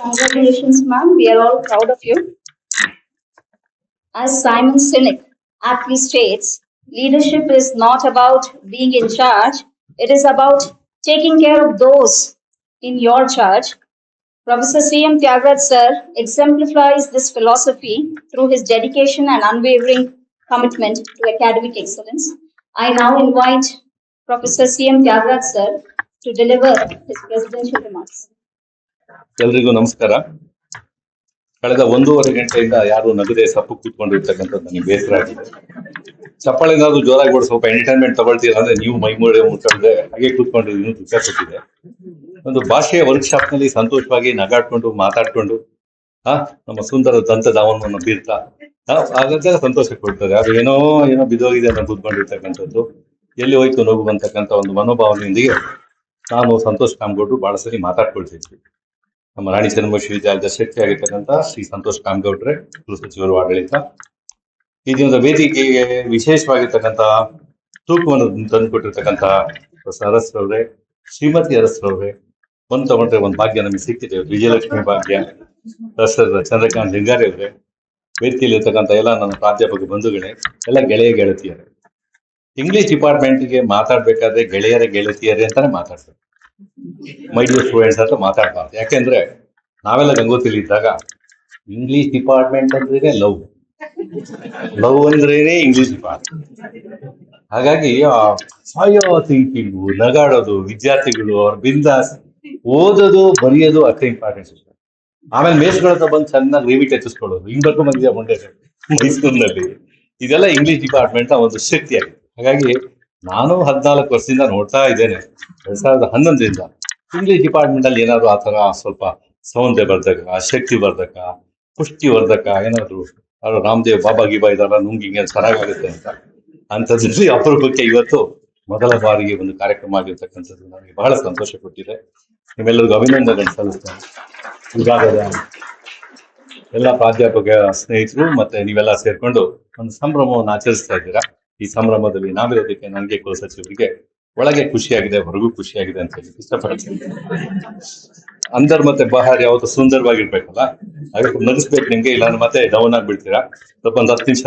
Congratulations, ma'am. We are all proud of you. As Simon Sinek aptly states, leadership is not about being in charge, it is about taking care of those in your charge. Professor C.M. Tyagraj sir exemplifies this philosophy through his dedication and unwavering commitment to academic excellence. I now invite Professor C.M. Tyagraj sir to deliver his presidential remarks. ಎಲ್ರಿಗೂ ನಮಸ್ಕಾರ. ಕಳೆದ 1.5 ಗಂಟೆಯಿಂದ ಯಾರು ನಗದೆ ಸಪ್ಪು ಕೂತ್ಕೊಂಡಿರ್ತಕ್ಕಂಥದ್ದು ನನಗೆ ಬೇಸರ ಆಗಿದೆ. ಚಪ್ಪಾಳೆ ಏನಾದ್ರು ಜೋರಾಗಿ ಕೂಡ ಸ್ವಲ್ಪ ಎಂಟರ್ಟೈನ್ಮೆಂಟ್ ತಗೊಳ್ತೀರ ಅಂದ್ರೆ ನೀವು ಮೈಮೂಳೆ ಮುಟ್ಕೊಂಡ್ರೆ ಹಾಗೆ ಕೂತ್ಕೊಂಡು ಇನ್ನೂ ದುಃಖ ಕೊಟ್ಟಿದೆ. ಒಂದು ಭಾಷೆಯ ವರ್ಕ್ಶಾಪ್ ನಲ್ಲಿ ಸಂತೋಷವಾಗಿ ನಗಾಡ್ಕೊಂಡು ಮಾತಾಡ್ಕೊಂಡು ನಮ್ಮ ಸುಂದರ ದಂತಧಾವನವನ್ನು ಬೀರ್ತಾ ಹಾಗಾದ್ರೆ ಸಂತೋಷ ಕೊಡ್ತಾರೆ. ಅದು ಏನೋ ಬಿದ್ದೋಗಿದೆ ಅಂತ ಕೂತ್ಕೊಂಡಿರ್ತಕ್ಕಂಥದ್ದು, ಎಲ್ಲಿ ಹೋಯ್ತು ನೋವು ಅಂತಕ್ಕಂಥ ಒಂದು ಮನೋಭಾವನೆಯೊಂದಿಗೆ ನಾನು ಸಂತೋಷ್ ಕಾಮ್ಗೌಡ್ರು ಬಹಳ ಸರಿ ಮಾತಾಡ್ಕೊಳ್ತಿದ್ವಿ. ನಮ್ಮ ರಾಣಿ ಚೆನ್ನಮ್ಮ ವಿಶ್ವವಿದ್ಯಾಲಯದ ಶಕ್ತಿ ಆಗಿರ್ತಕ್ಕಂಥ ಶ್ರೀ ಸಂತೋಷ್ ಕಾಮ್ಗೌಡ್ರೆ, ಕುಲಸಚಿವರು, ಆಡಳಿತ, ಈ ದಿನದ ವೇದಿಕೆಗೆ ವಿಶೇಷವಾಗಿರ್ತಕ್ಕಂಥ ತೂಕವನ್ನು ತಂದುಕೊಟ್ಟಿರ್ತಕ್ಕಂಥ ಅರಸ್ರವ್ರೆ, ಶ್ರೀಮತಿ ಅರಸ್ರವ್ರೆ, ಒಂದು ತಗೊಂಡ್ರೆ ಒಂದು ಭಾಗ್ಯ ನಮಗೆ ಸಿಕ್ಕಿದೆ, ವಿಜಯಲಕ್ಷ್ಮಿ ಭಾಗ್ಯ, ಪ್ರೊಫೆಸರ್ ಚಂದ್ರಕಾಂತ್ ಲಿಂಗಾರಿ ಅವರೇ, ವೇದಿಕೆಯಲ್ಲಿ ಇರ್ತಕ್ಕಂಥ ಎಲ್ಲ ನನ್ನ ಪ್ರಾಧ್ಯಾಪಕ ಬಂಧುಗಳೇ, ಎಲ್ಲ ಗೆಳೆಯ ಗೆಳತಿಯರೇ. ಇಂಗ್ಲಿಷ್ ಡಿಪಾರ್ಟ್ಮೆಂಟ್ಗೆ ಮಾತಾಡ್ಬೇಕಾದ್ರೆ ಗೆಳೆಯರೇ ಗೆಳತಿಯರೇ ಅಂತಾನೆ ಮಾತಾಡ್ತಾರೆ, ಮೈ ಡಿಯರ್ ಸ್ಟೂಡೆಂಟ್ಸ್ ಅಂತ ಮಾತಾಡ್ಬಾರ್ದು. ಯಾಕೆಂದ್ರೆ ನಾವೆಲ್ಲ ಗಂಗೋತಿಲಿ ಇದ್ದಾಗ ಇಂಗ್ಲಿಷ್ ಡಿಪಾರ್ಟ್ಮೆಂಟ್ ಅಂದ್ರೆ ಲವ್ ಅಂದ್ರೇನೆ ಇಂಗ್ಲಿಷ್ ಡಿಪಾರ್ಟ್ಮೆಂಟ್. ಹಾಗಾಗಿ ಫೈರ್ ಥಿಂಕಿಂಗು, ನಗಾಡೋದು, ವಿದ್ಯಾರ್ಥಿಗಳು ಅವ್ರ ಬಿಂದಾಸ್ ಓದೋದು ಬರೆಯೋದು ಅಷ್ಟೇ ಇಂಪಾರ್ಟೆಂಟ್. ಆಮೇಲೆ ಮೇಷ್ಗಳ ಹತ್ರ ಬಂದು ಚೆನ್ನಾಗಿ ರಿವಿಟ್ ಎತ್ತಿಸ್ಕೊಳ್ಳೋದು, ಹಿಂಗ್ ಬರ್ಕೊಂಡ್ಬಂದಿದ್ಯಾ ಮುಂದೆ ಮೈಸೂರಿನಲ್ಲಿ. ಇದೆಲ್ಲ ಇಂಗ್ಲಿಷ್ ಡಿಪಾರ್ಟ್ಮೆಂಟ್ ಒಂದು ಶಕ್ತಿ ಆಗಿದೆ. ಹಾಗಾಗಿ ನಾನು 14 ವರ್ಷದಿಂದ ನೋಡ್ತಾ ಇದ್ದೇನೆ, 2011ರಿಂದ ಇಂಗ್ಲಿಷ್ ಡಿಪಾರ್ಟ್ಮೆಂಟ್ ಅಲ್ಲಿ ಏನಾದ್ರು ಆ ತರ ಸ್ವಲ್ಪ ಸೌಂದರ್ಯವರ್ಧಕ, ಶಕ್ತಿವರ್ಧಕ, ಪುಷ್ಟಿವರ್ಧಕ ಏನಾದ್ರು ರಾಮದೇವ್ ಬಾಬಾ ಗೀಬಾ ಇದೆಲ್ಲ ನುಂಗಿಂಗೆ ಚೆನ್ನಾಗಾಗುತ್ತೆ ಅಂತ ಅಂಥದ್ರಲ್ಲಿ ಅಪರೂಪಕ್ಕೆ ಇವತ್ತು ಮೊದಲ ಬಾರಿಗೆ ಒಂದು ಕಾರ್ಯಕ್ರಮ ಆಗಿರ್ತಕ್ಕಂಥದ್ದು ನನಗೆ ಬಹಳ ಸಂತೋಷ ಕೊಟ್ಟಿದೆ. ನಿಮ್ಮೆಲ್ಲರಿಗೂ ಅಭಿನಂದನೆ ಸಲ್ಲಿಸ್ತೇನೆ. ವಿಭಾಗದ ಎಲ್ಲ ಪ್ರಾಧ್ಯಾಪಕ ಸ್ನೇಹಿತರು ಮತ್ತೆ ನೀವೆಲ್ಲ ಸೇರ್ಕೊಂಡು ಒಂದು ಸಂಭ್ರಮವನ್ನು ಆಚರಿಸ್ತಾ ಇದ್ದೀರಾ. ಈ ಸಂಭ್ರಮದಲ್ಲಿ ನಾವಿರೋದಕ್ಕೆ ನನಗೆ ಕುಲಸಚಿವರಿಗೆ ಒಳಗೆ ಖುಷಿಯಾಗಿದೆ, ಹೊರಗೂ ಖುಷಿಯಾಗಿದೆ ಅಂತ ಹೇಳಿ ಇಷ್ಟಪಡ್ತೀನಿ. ಅಂದರ್ ಮತ್ತೆ ಬಹಾರ್ ಯಾವತ್ತು ಸುಂದರವಾಗಿರ್ಬೇಕಲ್ಲ, ಹಾಗೆ ನಗಿಸ್ಬೇಕು ನಿಮ್ಗೆ, ಇಲ್ಲ ಮತ್ತೆ ಡೌನ್ ಆಗ್ಬಿಡ್ತೀರಾ. ಸ್ವಲ್ಪ ಒಂದು 10 ನಿಮಿಷ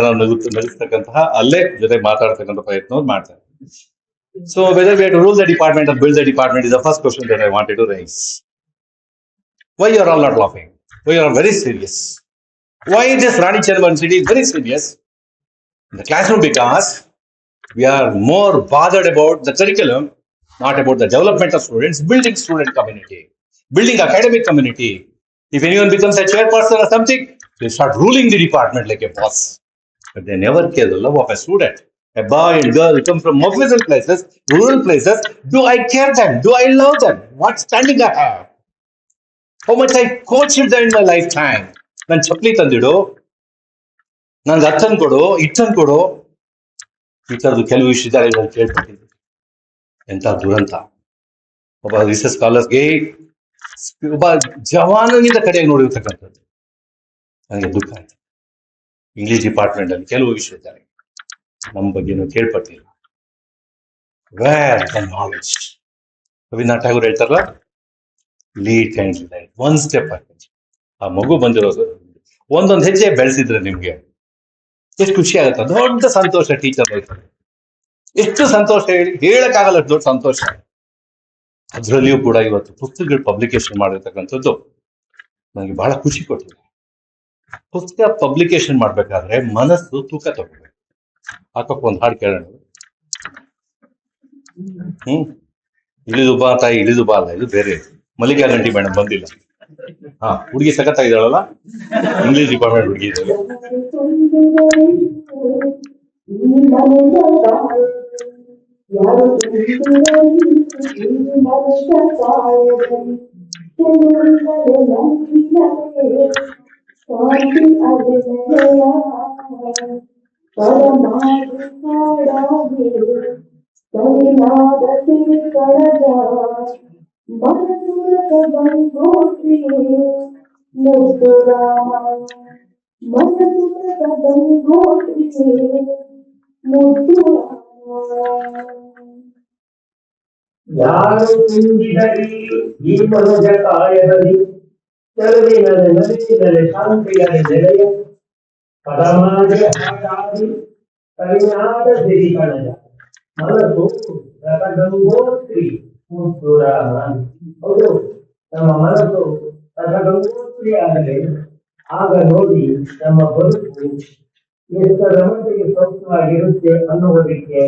ನಗಿಸ್ತಕ್ಕಂತಹ ಅಲ್ಲೇ ಜೊತೆ ಮಾತಾಡ್ತಕ್ಕಂಥ ಪ್ರಯತ್ನವನ್ನು ಮಾಡ್ತಾರೆ. So whether we have to rule the department or build the department is the first question that I wanted to raise. Why you are all not laughing? Why you are very serious? Why this Rani Chelman city is very serious in the classroom? Because we are more bothered about the curriculum, not about the development of students, building student community, building academic community. If anyone becomes a chairperson or something, they start ruling the department like a boss. But they never care the love of a student. A boy and girl come from official places, rural places. Do I care them? Do I love them? What standing I have? How much I coached them in my lifetime. ನಾನು ಚಪ್ಪಲಿ ತಂದಿಡು, ನನ್ಗೆ ಹತ್ತನ್ ಕೊಡು, ಇಟ್ಟನ್ ಕೊಡು, ಈ ತರದ್ದು ಕೆಲವು ವಿಷಯದಲ್ಲಿ ಕೇಳ್ಪಟ್ಟಿದ್ದೆ. ಎಂತ ದುರಂತ! ಒಬ್ಬ ರಿಸರ್ಚ್ ಸ್ಕಾಲರ್ಸ್ಗೆ ಒಬ್ಬ ಜವಾನನಿಂದ ಕಡೆಯಾಗಿ ನೋಡಿರ್ತಕ್ಕಂಥದ್ದು ನನಗೆ ದುಃಖ ಆಯ್ತು. ಇಂಗ್ಲಿಷ್ ಡಿಪಾರ್ಟ್ಮೆಂಟ್ ಅಲ್ಲಿ ಕೆಲವು ವಿಷಯದಲ್ಲಿ ನಮ್ಮ ಬಗ್ಗೆ ಕೇಳ್ಪಟ್ಟಿಲ್ಲ. Where the knowledge? Rabindranath Tagore ಹೇಳ್ತಾರಲ್ಲ, lead and light, one step ಆಗಿ ಆ ಮಗು ಬಂದಿರೋದು ಒಂದೊಂದು ಹೆಜ್ಜೆ ಬೆಳೆಸಿದ್ರೆ ನಿಮ್ಗೆ ಎಷ್ಟು ಖುಷಿ ಆಗುತ್ತೆ. ದೊಡ್ಡ ಸಂತೋಷ ಟೀಚರ್ ಲೈಫ್, ಎಷ್ಟು ಸಂತೋಷ ಹೇಳಕ್ಕಾಗಲ್ಲ, ದೊಡ್ಡ ಸಂತೋಷ. ಅದರಲ್ಲಿಯೂ ಕೂಡ ಇವತ್ತು ಪುಸ್ತಕಗಳು ಪಬ್ಲಿಕೇಶನ್ ಮಾಡಿರ್ತಕ್ಕಂಥದ್ದು ನನಗೆ ಬಹಳ ಖುಷಿ ಕೊಟ್ಟಿದೆ. ಪುಸ್ತಕ ಪಬ್ಲಿಕೇಶನ್ ಮಾಡ್ಬೇಕಾದ್ರೆ ಮನಸ್ಸು ತೂಕ ತಗೋಬೇಕು. ಹಾಕಕ್ಕೆ ಒಂದು ಹಾಡು ಕೇಳೋಣ. ಇಳಿದು ಬಾ ತಾಯಿ ಇಳಿದು ಬಾ ಅಲ್ಲ, ಇದು ಬೇರೆ. ಮಲ್ಲಿಕಾ ಗಂಟಿ ಮೇಡಮ್ ಬಂದಿಲ್ಲ. ಹುಡುಗಿ ಸಖತ್ತಾಗಿದ್ದಾಳಲ್ಲ, ಇಂಗ್ಲಿಷ್ ಡಿಪಾರ್ಟ್ಮೆಂಟ್ ಹುಡುಗಿ ಇದ್ದಾಳೆ. ಯಾರು ತುಂಬಿದರಿ ಈ ಮನುಜ ಕಾಯದಲ್ಲಿ, ಚೆಲುವಿನಲ್ಲಿ ನಲಿಸಿದರೆ ಶಾಂತಿಯಲ್ಲಿ ನೆಲೆಯ, ಪರಮಾಜ ಹಾಗಾಗಿ ಕರಿನಾದ ಸಿರಿ ಕಣಜ, ಮನಸ್ಸು ರಸಗಂಗೋತ್ರಿ ಮುತ್ತುರ. ಹೌದು, ನಮ್ಮ ಮನಸ್ಸು ರಸಗಂಗೋತ್ರಿ ಆಗಲಿ, ಆಗ ನೋಡಿ ನಮ್ಮ ಬದುಕು ಎಷ್ಟರ ಮಟ್ಟಿಗೆ ಸ್ವಸ್ಥವಾಗಿರುತ್ತೆ ಅನ್ನುವುದಕ್ಕೆ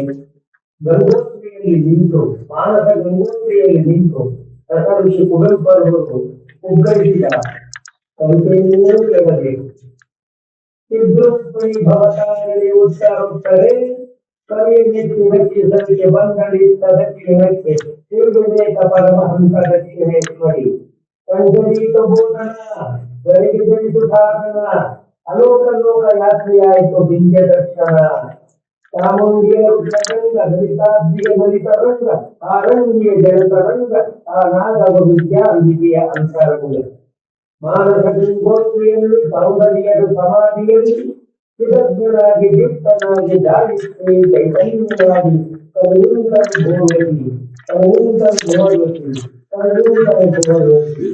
ಗಂಗೋತ್ರಿಯಲ್ಲಿ ನಿಂತು, ಮಾನಸ ಗಂಗೋತ್ರಿಯಲ್ಲಿ ನಿಂತು ರಸಋಷಿ ಕುವೆಂಪರವರು ಉಗ್ಗರಿಸಿದ ಕವಿತೆಯನ್ನೂ ಕೇಳಬೇಕು. ಸಿದ್ಧರೂಪಿ ಭವತಾರಲಿ ಉಚ್ಚಾರುತ್ತರೆ, ಕವಿ ನೆಚ್ಚಿ ಮೆಚ್ಚಿ ಸವಿಗೆ ಬಂದಳಿತ್ತ ದಕ್ಷಿಣಕ್ಕೆ, ತಿರುಗುದೇಕ ಪರಮಹಂಸ ದಕ್ಷಿಣೇಶ್ವರಿ, ಸಂಜನೀತ ಬೋಧನ ಗರಿಗೆ ಜನಿಸು ಸಾಧನ, ಅಲೋಕ ಲೋಕ ಯಾತ್ರೆಯಾಯಿತು ದಿವ್ಯ ದರ್ಶನ. ಚಾಮುಂಡಿಯ ರುದ್ರರಂಗ ಲಲಿತಾಬ್ದಿಯ ಲಲಿತರಂಗ, ಆರಂಗಿಯ ಜಲತರಂಗ, ಆ ನಾಗವ ವಿದ್ಯಾಂಬಿಕೆಯ ಅಂತರಂಗ. ಮಾನಸ ಗಂಗೋತ್ರಿಯಲ್ಲಿ ಸೌಂದರ್ಯದ ಸಮಾಧಿಯಲ್ಲಿ ಕೃತಜ್ಞನಾಗಿ ದೀಪ್ತನಾಗಿ ಜಾಡಿಸಿ ಚೈತನ್ಯವಾಗಿ ಕಲಿಯುಂತಂ ಭೋಗತಿ, ಕಲಿಯುಂತಂ ಭೋಗತಿ, ಕಲಿಯುಂತಂ ಭೋಗತಿ.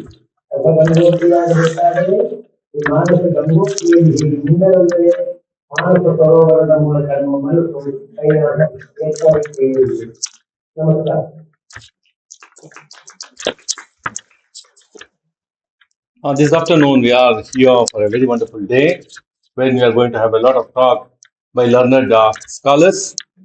ರಸಗಂಗೋತ್ರಿಯಾಗಬೇಕಾದರೆ ಈ ಮಾನಸ ಗಂಗೋತ್ರಿಯಲ್ಲಿ ಹೀಗೆ ನಿಂದರಂದರೆ ಮಾನಸ ಸರೋವರದ ಮೂಲಕ ನಮ್ಮ ಮನಸ್ಸು ಕೈಯಾದ ಎಚ್ಚರಿಕೆ. ನಮಸ್ಕಾರ. This afternoon we are here for a very wonderful day when we are going to have a lot of talk by learned scholars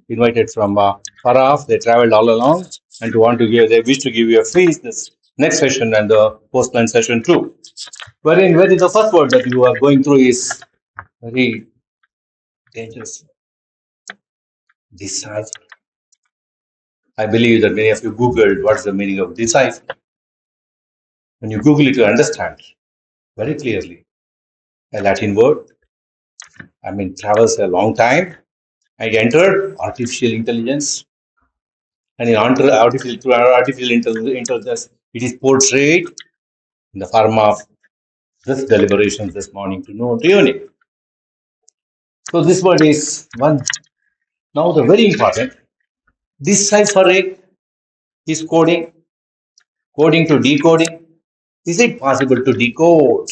invited from far off. They traveled all along and they wish to give you a free this next session and the post-lunch session too. Wherein the first word that you are going through is very dangerous. Decipher. I believe that many of you Googled what's the meaning of decipher. When you Google it, you understand very clearly. A Latin word, travels a long time. I entered artificial intelligence, and through artificial intelligence, it is portrayed in the form of this deliberations this morning to know to evening. So this word is one. Now the very important. Deciphering is coding, coding to decoding. Is it possible to decode?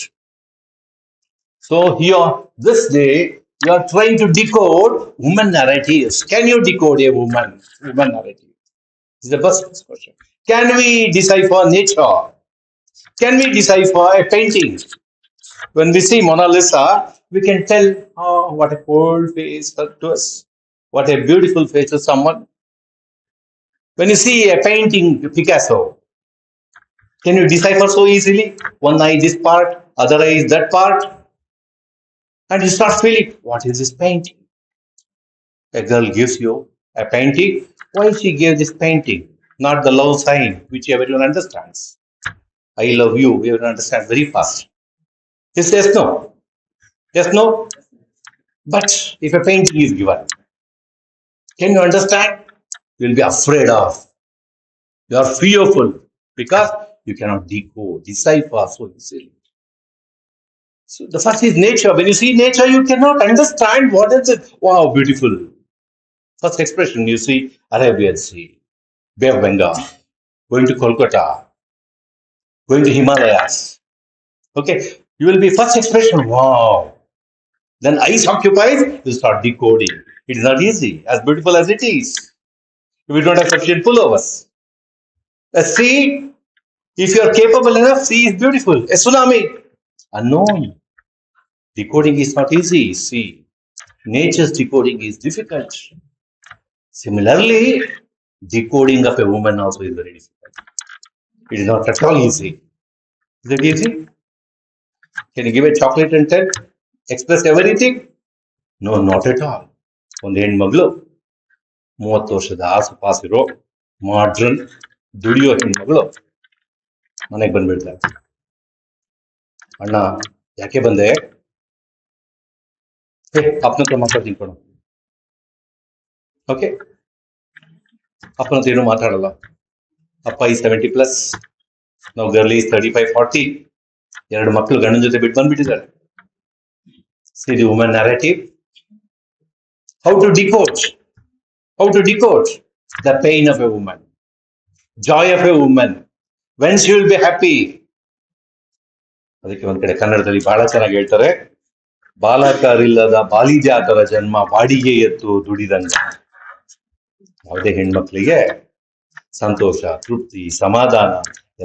So here, this day, you are trying to decode woman narratives. Can you decode a woman narrative? This is the first question. Can we decipher nature? Can we decipher a painting? When we see Mona Lisa, we can tell, oh, what a cold face to us. What a beautiful face to someone. When you see a painting, Picasso, can you decipher so easily? One eye this part, other eye is that part. And you start feeling, what is this painting? A girl gives you a painting. Why she gave this painting? Not the love sign, which everyone understands. I love you, everyone understands very fast. Yes, no. Yes, no. But if a painting is given, can you understand? You will be afraid of. You are fearful because you cannot decipher so easily. So the first is nature. When you see nature, you cannot understand what is it. Wow, beautiful. First expression, you see Arabian Sea, Bay of Bengal, going to Kolkata, going to Himalayas. Okay, you will be first expression, wow. Then eyes occupied, you start decoding. It is not easy, as beautiful as it is. We don't have sufficient pullovers. A sea, if you are capable enough, sea is beautiful. A tsunami, unknown. Decoding is not easy. See, nature's decoding is difficult. Similarly, decoding of a woman also is very difficult. It is not at all easy. Is it easy? Can you give a chocolate and tell? Express everything? No, not at all. ಒಂದು ಹೆಣ್ಮಗಳು 30 ವರ್ಷದ ಆಸುಪಾಸಿರೋ modern ದುಡಿಯೋ ಹೆಣ್ಮಗಳು ಮನೆಗೆ ಬಂದ್ಬಿಡ್ತಾರೆ. ಅಣ್ಣ ಯಾಕೆ ಬಂದೆ? ಅಪ್ಪನ ಹತ್ರ ಮಾತಾಡ್ತೀನಿ ಕೊಡು. ಓಕೆ, ಅಪ್ಪನ ಹತ್ರ ಏನೂ ಮಾತಾಡಲ್ಲ. ಅಪ್ಪ ಈ 70+, ನಾವು ಗರ್ಲಿ 35-40, 2 ಮಕ್ಕಳು ಗಂಡನ ಜೊತೆ ಬಿಟ್ಟು ಬಂದ್ಬಿಟ್ಟಿದ್ದಾರೆ. See the woman narrative. How to decode the pain of a woman, joy of a woman, when she will be happy. ಅದಕ್ಕೆ ಒಂದ್ ಕಡೆ ಕನ್ನಡದಲ್ಲಿ ಬಹಳ ಚೆನ್ನಾಗಿ ಹೇಳ್ತಾರೆ, ಬಾಲಕರಿಲ್ಲದ ಬಾಲಿಜಾತರ ಜನ್ಮ ಬಾಡಿಗೆ ಎತ್ತು ದುಡಿದಂಗ. ಯಾವುದೇ ಹೆಣ್ಮಕ್ಳಿಗೆ ಸಂತೋಷ, ತೃಪ್ತಿ, ಸಮಾಧಾನ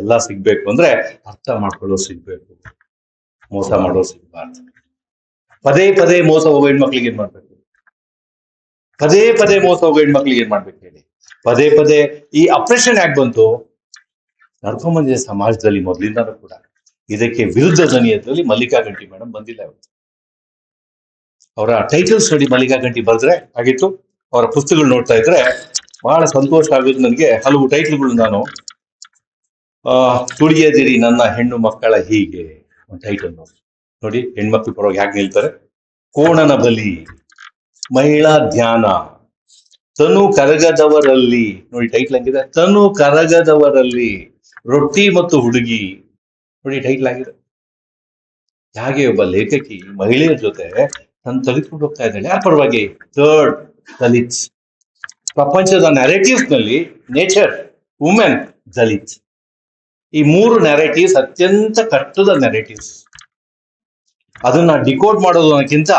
ಎಲ್ಲ ಸಿಗ್ಬೇಕು ಅಂದ್ರೆ ಅರ್ಥ ಮಾಡ್ಕೊಳ್ಳೋ ಸಿಗ್ಬೇಕು, ಮೋಸ ಮಾಡೋ ಸಿಗ್ಬಾರ್ದು. ಪದೇ ಪದೇ ಮೋಸ ಹೋಗೋ ಹೆಣ್ಮಕ್ಳಿಗೆ ಏನ್ ಮಾಡ್ಬೇಕು? ಪದೇ ಮೋಸ ಹೋಗೋ ಹೆಣ್ಮಕ್ಳಿಗೆ ಏನ್ ಮಾಡ್ಬೇಕು ಹೇಳಿ? ಪದೇ ಈ ಅಪ್ರೆಷನ್ ಯಾಕೆ ಬಂತು? ನಡ್ಕೊಂಬಂದಿದೆ ಸಮಾಜದಲ್ಲಿ ಮೊದಲಿಂದಾನು ಕೂಡ. ಇದಕ್ಕೆ ವಿರುದ್ಧ ಧ್ವನಿಯದಲ್ಲಿ ಮಲ್ಲಿಕಾ ಗಂಟಿ ಮೇಡಮ್ ಬಂದಿಲ್ಲ ಇವತ್ತು. ಅವರ ಟೈಟಲ್ ಸ್ಟಡಿ ಮಲ್ಲಿಕಾ ಗಂಟಿ ಬರೆದ್ರೆ ಆಗಿತ್ತು. ಅವರ ಪುಸ್ತಕಗಳು ನೋಡ್ತಾ ಇದ್ರೆ ಬಹಳ ಸಂತೋಷ ಆಗುತ್ತೆ ನನಗೆ. ಹಲವು ಟೈಟ್ಲ್ಗಳು ನಾನು ತುಡಿಯದಿರಿ ನನ್ನ ಹೆಣ್ಣು ಮಕ್ಕಳ ಹೀಗೆ ಒಂದು ಟೈಟಲ್ ನೋಡಿ. ಹೆಣ್ಮಕ್ಳು ಪರವಾಗಿ ಯಾಕೆ ನಿಲ್ತಾರೆ? ಕೋಣನ ಬಲಿ, ಮಹಿಳಾ ಧ್ಯಾನ, ತನು ಕರಗದವರಲ್ಲಿ ನೋಡಿ ಟೈಟ್ಲ್ ಹಂಗಿದೆ. ತನು ಕರಗದವರಲ್ಲಿ ರೊಟ್ಟಿ ಮತ್ತು ಹುಡುಗಿ ನೋಡಿ ಟೈಟ್ಲ್ ಆಗಿದೆ. ಹಾಗೆ ಒಬ್ಬ ಲೇಖಕಿ ಮಹಿಳೆಯರ ಜೊತೆ ತನ್ನ ತಲೆತ್ಕೊಂಡು ಹೋಗ್ತಾ ಇದ್ದಾಳೆ. ಯಾರ ಪರವಾಗಿ? ಥರ್ಡ್ ದಲಿತ್. ಪ್ರಪಂಚದ ನ್ಯಾರೇಟಿವ್ಸ್ ನಲ್ಲಿ ನೇಚರ್, ವುಮೆನ್, ದಲಿತ್, ಈ 3 ನ್ಯಾರೇಟಿವ್ಸ್ ಅತ್ಯಂತ ಕಷ್ಟದ ನ್ಯಾರೇಟಿವ್ಸ್. ಅದನ್ನ ಡಿಕೋಡ್ ಮಾಡೋದು ಅನ್ನೋಕ್ಕಿಂತ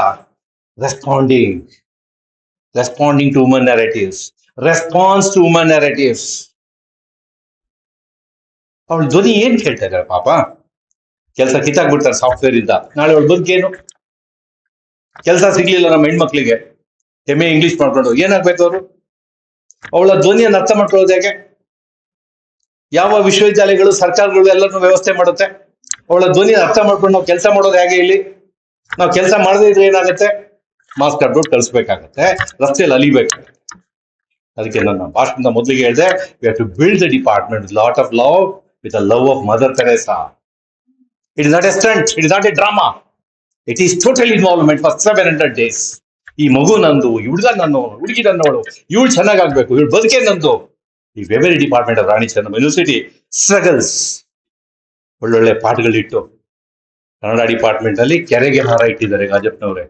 responding to woman narratives, response to woman narratives. ಅವಳ ಧ್ವನಿ ಏನ್ ಕೇಳ್ತಾ ಇದ್ದಾರೆ ಪಾಪ. ಕೆಲಸ ಕಿತ್ತಾಕ್ಬಿಡ್ತಾರೆ ಸಾಫ್ಟ್ವೇರ್ ಇಂದ. ನಾಳೆ ಅವಳು ಬದುಕೇನು? ಕೆಲಸ ಸಿಗ್ಲಿಲ್ಲ ನಮ್ಮ ಹೆಣ್ಮಕ್ಳಿಗೆ, ಇಂಗ್ಲಿಷ್ ಮಾಡ್ಕೊಂಡು ಏನಾಗ್ಬೇಕು ಅವರು? ಅವಳ ಧ್ವನಿಯನ್ನು ಅರ್ಥ ಮಾಡ್ಕೊಳ್ಳೋದು ಹೇಗೆ? ಯಾವ ವಿಶ್ವವಿದ್ಯಾಲಯಗಳು ಸರ್ಕಾರಗಳು ಎಲ್ಲರನ್ನೂ ವ್ಯವಸ್ಥೆ ಮಾಡುತ್ತೆ? ಅವಳ ಧ್ವನಿ ಅರ್ಥ ಮಾಡ್ಕೊಂಡು ನಾವು ಕೆಲಸ ಮಾಡೋದು ಹೇಗೆ? ಇಲ್ಲಿ ನಾವು ಕೆಲಸ ಮಾಡದೇ ಇದ್ರೆ ಏನಾಗುತ್ತೆ? ಮಾಸ್ಕ್ ಹಾಕ್ಬಿಟ್ಟು ಕಳಿಸ್ಬೇಕಾಗತ್ತೆ, ರಸ್ತೆಯಲ್ಲಿ ಅಲಿಬೇಕಾಗತ್ತೆ. ಅದಕ್ಕೆ ನನ್ನ ಭಾಷಣದ ಮೊದಲಿಗೆ ಹೇಳಿದೆ, we have to build the department with lot of love, with a love of Mother Teresa. It is not a stunt, it is not a drama, it is total involvement for 700 days. ಈ ಮಗು ನಂದು, ಈ ಹುಡುಗ ನನ್ನವನು, ಹುಡುಗಿ ನನ್ನವಳು, ಇವಳು ಚೆನ್ನಾಗಾಗ್ಬೇಕು, ಇವಳು ಬದುಕೇ ನಂದು. ಈ very department of Rani Chennamma university struggles. ಒಳ್ಳೊಳ್ಳೆ ಪಾಠಗಳಿಟ್ಟು ಕನ್ನಡ ಡಿಪಾರ್ಟ್ಮೆಂಟ್ ಅಲ್ಲಿ ಕೆರೆಗೆ ಹಾರ ಇಟ್ಟಿದ್ದಾರೆ ಗಾಜಪ್ಪನವ್ರೆ.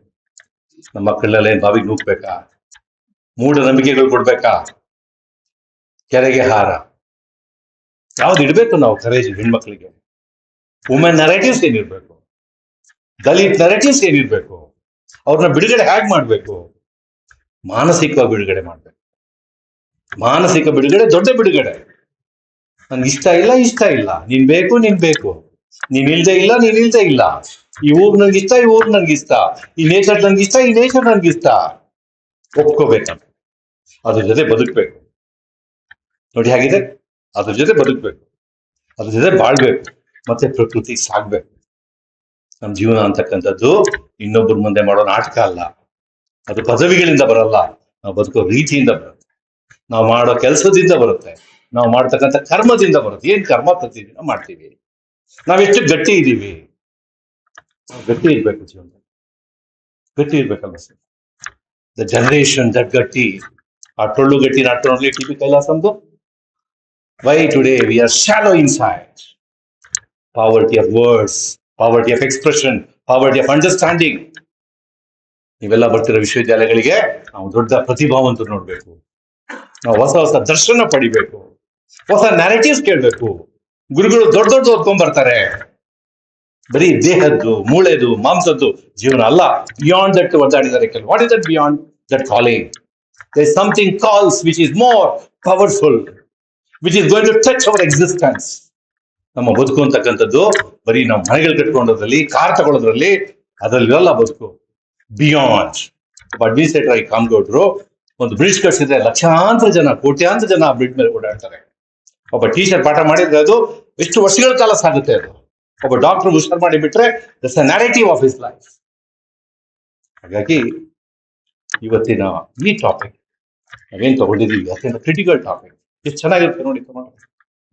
ನಮ್ಮ ಮಕ್ಕಳನ್ನೆಲ್ಲ ಬಾವಿಗೆ ನೂಕ್ಬೇಕಾ? ಮೂಢನಂಬಿಕೆಗಳು ಕೊಡ್ಬೇಕಾ? ಕೆರೆಗೆ ಹಾರ ಯಾವ್ದು ಇಡ್ಬೇಕು? ನಾವು ಕರೇಜ್ ಹೆಣ್ಮಕ್ಳಿಗೆ ವುಮೆನ್ ನರೇಟಿವ್ಸ್ ಏನಿರ್ಬೇಕು, ದಲಿತ್ ನರೇಟಿವ್ಸ್ ಏನಿರ್ಬೇಕು, ಅವ್ರನ್ನ ಬಿಡುಗಡೆ ಹೇಗೆ ಮಾಡ್ಬೇಕು? ಮಾನಸಿಕವಾಗಿ ಬಿಡುಗಡೆ ಮಾಡ್ಬೇಕು. ಮಾನಸಿಕ ಬಿಡುಗಡೆ ದೊಡ್ಡ ಬಿಡುಗಡೆ. ನನ್ಗೆ ಇಷ್ಟ ಇಲ್ಲ, ಇಷ್ಟ ಇಲ್ಲ, ನೀನ್ ಬೇಕು, ನೀನ್ ಬೇಕು, ನೀನ್ ಇಲ್ದೇ ಇಲ್ಲ, ನೀನ್ ಇಲ್ದೇ ಇಲ್ಲ, ಈ ಊರ್ ನನ್ಗಿಷ್ಟ, ಈ ಊರ್ ನನ್ಗಿಷ್ಟ, ಈ ನೇಚರ್ ನನ್ಗಿಷ್ಟ, ಈ ನೇಚರ್ ನನ್ಗಿಷ್ಟ. ಒಪ್ಕೋಬೇಕಂತ, ಅದ್ರ ಜೊತೆ ಬದುಕ್ಬೇಕು. ನೋಡಿ ಹೇಗಿದೆ, ಅದ್ರ ಜೊತೆ ಬದುಕ್ಬೇಕು, ಅದ್ರ ಜೊತೆ ಬಾಳ್ಬೇಕು, ಮತ್ತೆ ಪ್ರಕೃತಿ ಸಾಗ್ಬೇಕು. ನಮ್ ಜೀವನ ಅಂತಕ್ಕಂಥದ್ದು ಇನ್ನೊಬ್ಬರ ಮುಂದೆ ಮಾಡೋ ನಾಟಕ ಅಲ್ಲ. ಅದು ಪದವಿಗಳಿಂದ ಬರಲ್ಲ, ನಾವು ಬದುಕೋ ರೀತಿಯಿಂದ ಬರುತ್ತೆ, ನಾವು ಮಾಡೋ ಕೆಲಸದಿಂದ ಬರುತ್ತೆ, ನಾವು ಮಾಡ್ತಕ್ಕಂಥ ಕರ್ಮದಿಂದ ಬರುತ್ತೆ. ಏನ್ ಕರ್ಮ ಪ್ರತಿದಿನ ಮಾಡ್ತೀವಿ, ನಾವೆಷ್ಟು ಗಟ್ಟಿ ಇದ್ದೀವಿ? ಗಟ್ಟಿ ಇರ್ಬೇಕು ಜೀವನ, ಗಟ್ಟಿ ಇರ್ಬೇಕಲ್ಲ ಸರ್. ದ ಜನರೇಷನ್ ದಟ್ ಗಟ್ಟಿ, ಆ ಟೊಳ್ಳು ಗಟ್ಟಿ ನಾಟ್ ಓನ್ಲಿ ಟಿ ಪಿ ಕೈಲಾಸಂದು. Why today we are shallow inside? Poverty of words, poverty of expression, poverty of understanding. ನೀವೆಲ್ಲ ಬರ್ತಿರೋ ವಿಶ್ವವಿದ್ಯಾಲಯಗಳಿಗೆ ನಾವು ದೊಡ್ಡ ಪ್ರತಿಭಾವಂತರು ನೋಡ್ಬೇಕು, ನಾವು ಹೊಸ ಹೊಸ ದರ್ಶನ ಪಡಿಬೇಕು, ಹೊಸ ನ್ಯಾರೇಟಿವ್ಸ್ ಕೇಳ್ಬೇಕು. ಗುರುಗಳು ದೊಡ್ಡ ದೊಡ್ಡ ಓದ್ಕೊಂಡ್ ಬರ್ತಾರೆ, ಬರೀ ದೇಹದ್ದು, ಮೂಳೆದು, ಮಾಂಸದ್ದು ಜೀವನ ಅಲ್ಲ. ಬಿಯಾಂಡ್ ದಟ್ ಒದ್ದಾಡಿದ್ದಾರೆ ಕೆಲವು. What is that beyond that calling? There is something calls which is more powerful, which is going to touch our existence. ನಮ್ಮ ಬದುಕು ಅಂತಕ್ಕಂಥದ್ದು ಬರೀ ನಾವು ಮನೆಗಳು ಕಟ್ಕೊಳ್ಳೋದ್ರಲ್ಲಿ, ಕಾರ್ ತಗೊಳ್ಳೋದ್ರಲ್ಲಿ, ಅದರಲ್ಲಿರಲ್ಲ ಬದುಕು. ಬಿಯಾಂಡ್. ಅಡ್ಮಿನಿಸ್ಟ್ರೇಟರ್ ಆಗಿ ಕಾಮ್ಗೌಡ್ರು ಒಂದು ಬ್ರಿಡ್ಜ್ ಕಟ್ಸಿದ್ರೆ ಲಕ್ಷಾಂತರ ಜನ, ಕೋಟ್ಯಾಂತರ ಜನ ಆ ಬ್ರಿಡ್ಜ್ ಮೇಲೆ ಓಡಾಡ್ತಾರೆ. ಒಬ್ಬ ಟೀಚರ್ ಪಾಠ ಮಾಡಿದ್ರೆ ಅದು ಎಷ್ಟು ವರ್ಷಗಳ ಕಾಲ ಸಾಗುತ್ತೆ. ಅದು ಒಬ್ಬ ಡಾಕ್ಟರ್ ಹುಷಾರ್ ಮಾಡಿ ಬಿಟ್ರೆ that's a narrative of his life. ಹಾಗಾಗಿ ಇವತ್ತಿನ ಈ ಟಾಪಿಕ್ ನಾವೇನ್ ತಗೊಂಡಿದ್ದೀವಿ ಅತ್ಯಂತ ಕ್ರಿಟಿಕಲ್ ಟಾಪಿಕ್. ಎಷ್ಟು ಚೆನ್ನಾಗಿರುತ್ತೆ ನೋಡಿ.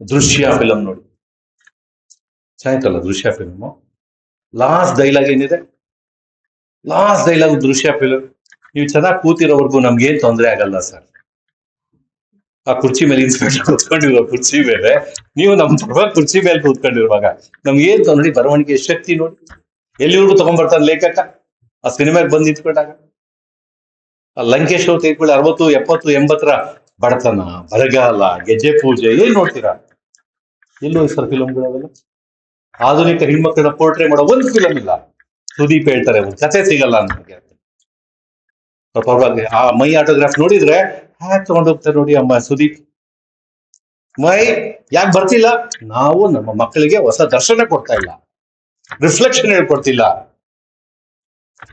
ದೃಶ್ಯ ಫಿಲಂ ನೋಡಿ, ಚೆನ್ನಾಗಿತ್ತಲ್ಲ ದೃಶ್ಯ ಫಿಲ್ಮು. ಲಾಸ್ಟ್ ಡೈಲಾಗ್ ಏನಿದೆ? ಲಾಸ್ಟ್ ಡೈಲಾಗ್ ದೃಶ್ಯ ಫಿಲಂ. ನೀವು ಚೆನ್ನಾಗಿ ಕೂತಿರೋವರೆಗೂ ನಮ್ಗೇನ್ ತೊಂದರೆ ಆಗಲ್ಲ ಸರ್. ಆ ಕುರ್ಚಿ ಮೇಲೆ ಇನ್ಸ್ಪೆಕ್ಟರ್ ಕೂತ್ಕೊಂಡಿರೋ ಕುರ್ಚಿ ಮೇಲೆ ನೀವು ನಮ್ ಪರವಾಗಿ ಕುರ್ಚಿ ಮೇಲೆ ಕೂತ್ಕೊಂಡಿರುವಾಗ ನಮ್ಗೇನ್ ನೋಡಿ, ಬರವಣಿಗೆ ಶಕ್ತಿ ನೋಡಿ ಎಲ್ಲಿವರೆಗೂ ತಗೊಂಡ್ಬರ್ತಾನೆ ಲೇಖಕ. ಆ ಸಿನಿಮಾಗೆ ಬಂದು ನಿಂತ್ಕೊಂಡಾಗ ಆ ಲಂಕೇಶ್ ಅವ್ರು ತೆಗೆದುಕೊಳ್ಳಿ 60, 70, 80ರ ಬಡತನ, ಬರಗಾಲ, ಗೆಜ್ಜೆ ಪೂಜೆ ಏನ್ ನೋಡ್ತೀರಾ? ಎಲ್ಲೋ ಸರ್ ಫಿಲಂಗಳೆಲ್ಲ. ಆಧುನಿಕ ಹೆಣ್ಮಕ್ಳನ್ನ ಪೋರ್ಟ್ರೇ ಮಾಡೋ ಒಂದು ಫಿಲಂ ಇಲ್ಲ. ಸುದೀಪ್ ಹೇಳ್ತಾರೆ ಒಂದು ಕಥೆ ಸಿಗಲ್ಲ ನಮಗೆ. ಆ ಮೈ ಆಟೋಗ್ರಾಫ್ ನೋಡಿದ್ರೆ ಹ್ಯಾಕ್ ತಗೊಂಡು ಹೋಗ್ತಾರೆ ನೋಡಿ ಅಮ್ಮ ಸುದೀಪ್. ಮೈ ಯಾಕೆ ಬರ್ತಿಲ್ಲ? ನಾವು ನಮ್ಮ ಮಕ್ಕಳಿಗೆ ಹೊಸ ದರ್ಶನ ಕೊಡ್ತಾ ಇಲ್ಲ, ರಿಫ್ಲೆಕ್ಷನ್ ಹೇಳ್ಕೊಡ್ತಿಲ್ಲ.